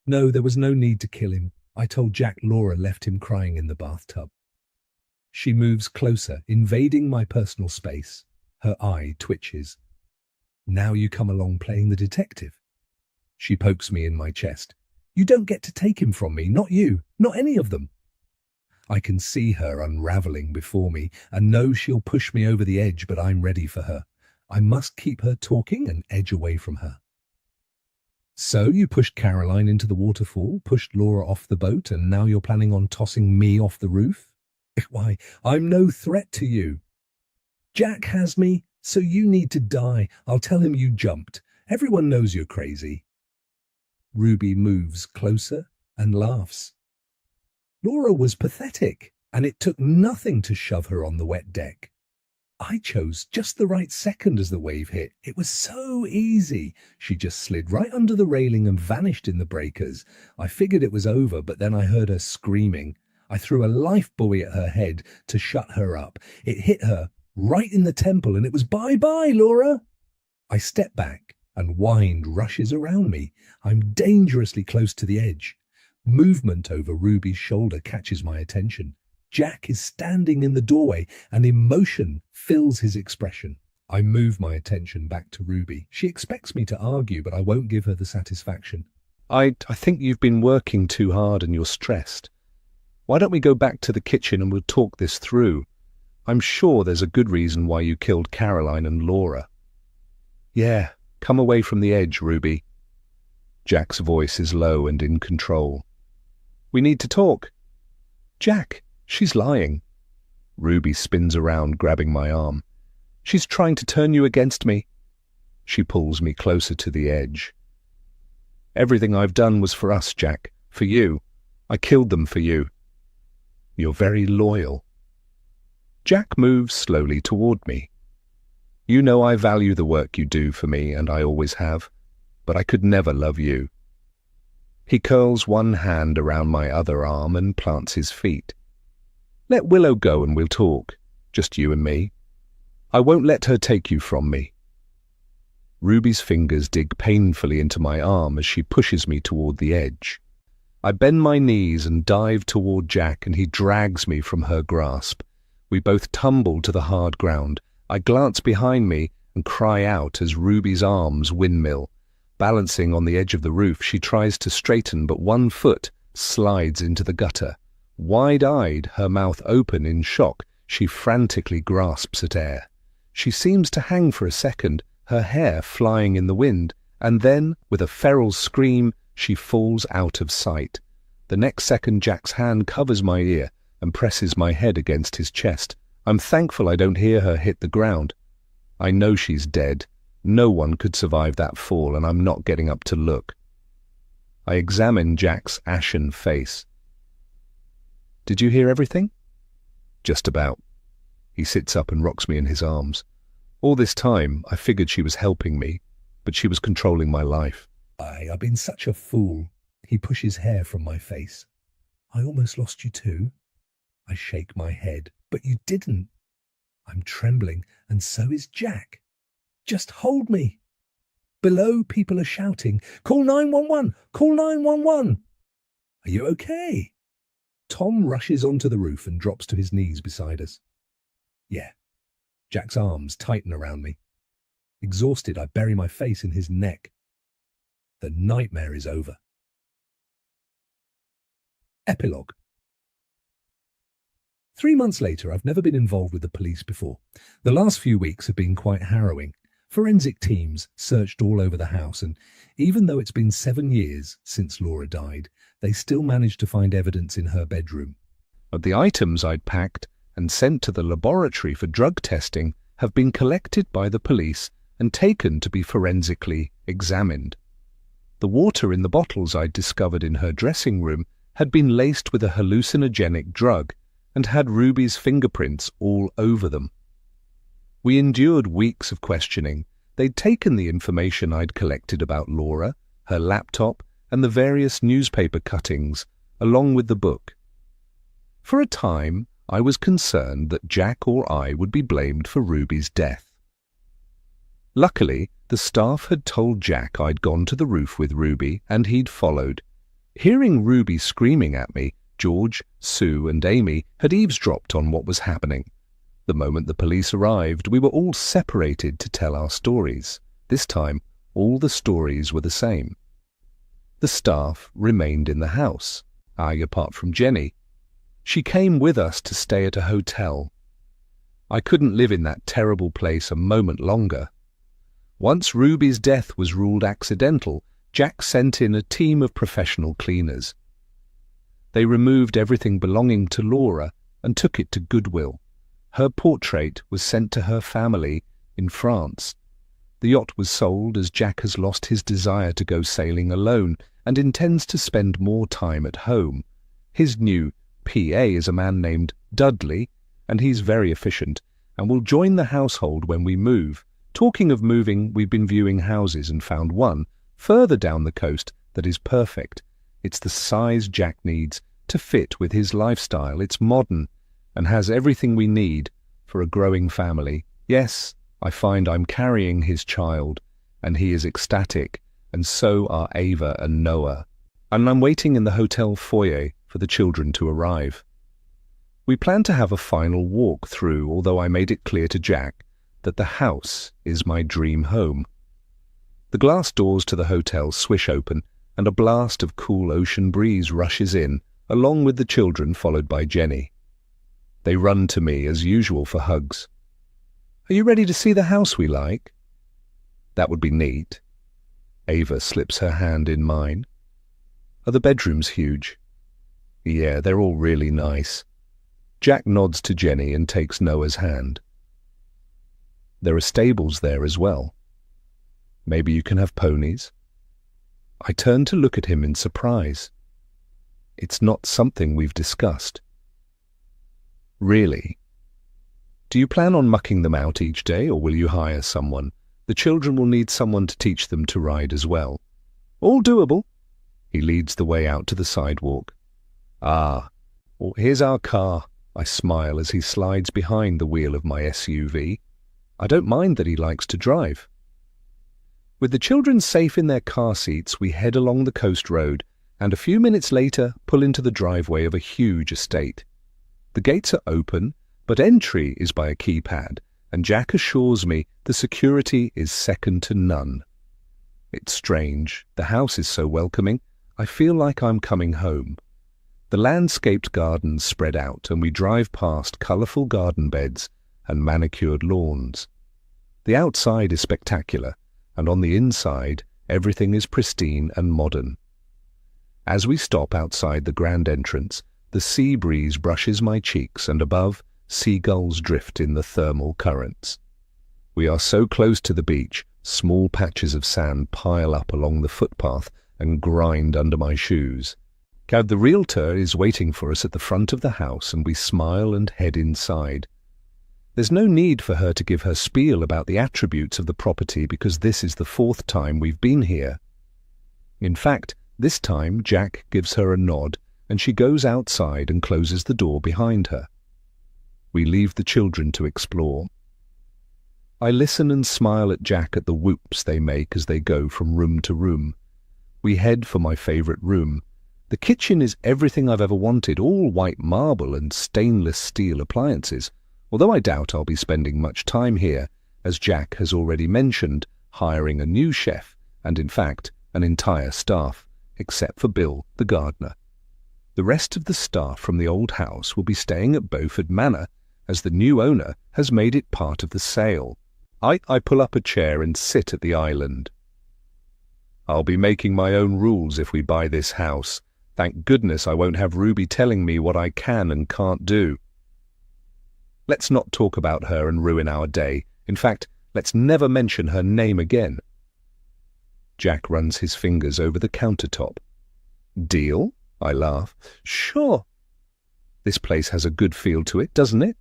No, there was no need to kill him. I told Jack Laura left him crying in the bathtub. She moves closer, invading my personal space. Her eye twitches. Now you come along playing the detective. She pokes me in my chest. You don't get to take him from me, not you, not any of them. I can see her unraveling before me and know she'll push me over the edge, but I'm ready for her. I must keep her talking and edge away from her. So you pushed Caroline into the waterfall, pushed Laura off the boat, and now you're planning on tossing me off the roof? Why, I'm no threat to you. Jack has me, so you need to die. I'll tell him you jumped. Everyone knows you're crazy. Ruby moves closer and laughs. Laura was pathetic, and it took nothing to shove her on the wet deck. I chose just the right second as the wave hit. It was so easy. She just slid right under the railing and vanished in the breakers. I figured it was over, but then I heard her screaming. I threw a life buoy at her head to shut her up. It hit her right in the temple, and it was bye-bye, Laura. I step back, and wind rushes around me. I'm dangerously close to the edge. Movement over Ruby's shoulder catches my attention. Jack is standing in the doorway, and emotion fills his expression. I move my attention back to Ruby. She expects me to argue, but I won't give her the satisfaction. I think you've been working too hard and you're stressed. Why don't we go back to the kitchen and we'll talk this through? I'm sure there's a good reason why you killed Caroline and Laura. Yeah, come away from the edge, Ruby. Jack's voice is low and in control. We need to talk. Jack, she's lying. Ruby spins around, grabbing my arm. She's trying to turn you against me. She pulls me closer to the edge. Everything I've done was for us, Jack. For you. I killed them for you. You're very loyal. Jack moves slowly toward me. You know I value the work you do for me, and I always have, but I could never love you. He curls one hand around my other arm and plants his feet. Let Willow go and we'll talk, just you and me. I won't let her take you from me. Ruby's fingers dig painfully into my arm as she pushes me toward the edge. I bend my knees and dive toward Jack, and he drags me from her grasp. We both tumble to the hard ground. I glance behind me and cry out as Ruby's arms windmill. Balancing on the edge of the roof, she tries to straighten, but one foot slides into the gutter. Wide-eyed, her mouth open in shock, she frantically grasps at air. She seems to hang for a second, her hair flying in the wind, and then, with a feral scream, she falls out of sight. The next second, Jack's hand covers my ear and presses my head against his chest. I'm thankful I don't hear her hit the ground. I know she's dead. No one could survive that fall, and I'm not getting up to look. I examine Jack's ashen face. Did you hear everything? Just about. He sits up and rocks me in his arms. All this time, I figured she was helping me, but she was controlling my life. I've been such a fool. He pushes hair from my face. I almost lost you too. I shake my head. But you didn't. I'm trembling, and so is Jack. Just hold me. Below, people are shouting, "Call 911! Call 911!" Are you okay? Tom rushes onto the roof and drops to his knees beside us. Yeah. Jack's arms tighten around me. Exhausted, I bury my face in his neck. The nightmare is over. Epilogue. 3 months later, I've never been involved with the police before. The last few weeks have been quite harrowing. Forensic teams searched all over the house, and even though it's been 7 years since Laura died, they still managed to find evidence in her bedroom. But the items I'd packed and sent to the laboratory for drug testing have been collected by the police and taken to be forensically examined. The water in the bottles I'd discovered in her dressing room had been laced with a hallucinogenic drug and had Ruby's fingerprints all over them. We endured weeks of questioning. They'd taken the information I'd collected about Laura, her laptop, and the various newspaper cuttings, along with the book. For a time, I was concerned that Jack or I would be blamed for Ruby's death. Luckily, the staff had told Jack I'd gone to the roof with Ruby, and he'd followed. Hearing Ruby screaming at me, George, Sue, and Amy had eavesdropped on what was happening. The moment the police arrived, we were all separated to tell our stories. This time, all the stories were the same. The staff remained in the house, apart from Jenny. She came with us to stay at a hotel. I couldn't live in that terrible place a moment longer. Once Ruby's death was ruled accidental, Jack sent in a team of professional cleaners. They removed everything belonging to Laura and took it to Goodwill. Her portrait was sent to her family in France. The yacht was sold as Jack has lost his desire to go sailing alone and intends to spend more time at home. His new PA is a man named Dudley, and he's very efficient and will join the household when we move. Talking of moving, we've been viewing houses and found one further down the coast that is perfect. It's the size Jack needs to fit with his lifestyle. It's modern and has everything we need for a growing family. Yes, I find I'm carrying his child, and he is ecstatic, and so are Ava and Noah. And I'm waiting in the hotel foyer for the children to arrive. We plan to have a final walk through, although I made it clear to Jack that the house is my dream home. The glass doors to the hotel swish open, and a blast of cool ocean breeze rushes in, along with the children, followed by Jenny. They run to me as usual for hugs. "Are you ready to see the house we like?" "That would be neat." Ava slips her hand in mine. "Are the bedrooms huge?" "Yeah, they're all really nice." Jack nods to Jenny and takes Noah's hand. "There are stables there as well. Maybe you can have ponies?" I turn to look at him in surprise. It's not something we've discussed. "Really? Do you plan on mucking them out each day, or will you hire someone? The children will need someone to teach them to ride as well." "All doable." He leads the way out to the sidewalk. "Ah, well, here's our car." I smile as he slides behind the wheel of my SUV. I don't mind that he likes to drive. With the children safe in their car seats, we head along the coast road, and a few minutes later pull into the driveway of a huge estate. The gates are open, but entry is by a keypad, and Jack assures me the security is second to none. It's strange. The house is so welcoming. I feel like I'm coming home. The landscaped gardens spread out, and we drive past colourful garden beds and manicured lawns. The outside is spectacular, and on the inside, everything is pristine and modern. As we stop outside the grand entrance, the sea breeze brushes my cheeks, and above, seagulls drift in the thermal currents. We are so close to the beach, small patches of sand pile up along the footpath and grind under my shoes. The realtor is waiting for us at the front of the house, and we smile and head inside. There's no need for her to give her spiel about the attributes of the property, because this is the 4th time we've been here. In fact, this time Jack gives her a nod, and she goes outside and closes the door behind her. We leave the children to explore. I listen and smile at Jack at the whoops they make as they go from room to room. We head for my favourite room. The kitchen is everything I've ever wanted, all white marble and stainless steel appliances, although I doubt I'll be spending much time here, as Jack has already mentioned hiring a new chef and, in fact, an entire staff, except for Bill, the gardener. The rest of the staff from the old house will be staying at Beaufort Manor, as the new owner has made it part of the sale. I pull up a chair and sit at the island. "I'll be making my own rules if we buy this house. Thank goodness I won't have Ruby telling me what I can and can't do." "Let's not talk about her and ruin our day. In fact, let's never mention her name again." Jack runs his fingers over the countertop. "Deal?" I laugh. "Sure." "This place has a good feel to it, doesn't it?"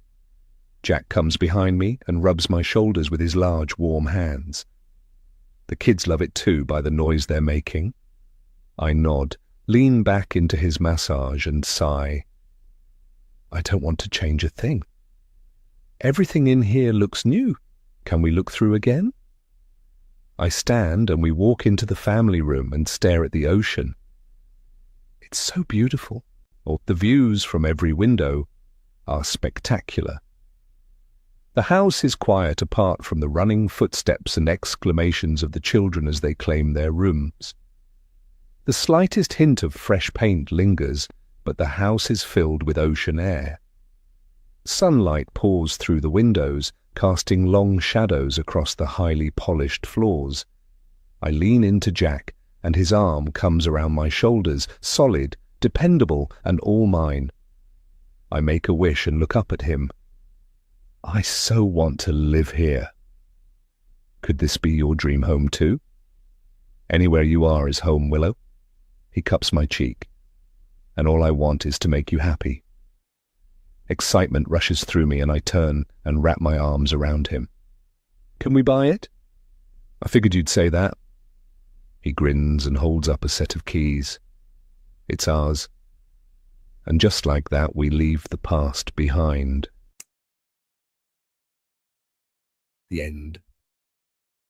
Jack comes behind me and rubs my shoulders with his large, warm hands. "The kids love it too, by the noise they're making." I nod, lean back into his massage and sigh. I don't want to change a thing. Everything in here looks new. Can we look through again? I stand and we walk into the family room and stare at the ocean. It's so beautiful. The views from every window are spectacular. The house is quiet apart from the running footsteps and exclamations of the children as they claim their rooms. The slightest hint of fresh paint lingers, but the house is filled with ocean air. Sunlight pours through the windows, casting long shadows across the highly polished floors. I lean into Jack, and his arm comes around my shoulders, solid, dependable, and all mine. I make a wish and look up at him. I so want to live here. Could this be your dream home too? Anywhere you are is home, Willow. He cups my cheek. And all I want is to make you happy. Excitement rushes through me, and I turn and wrap my arms around him. Can we buy it? I figured you'd say that. He grins and holds up a set of keys. It's ours. And just like that, we leave the past behind. The end.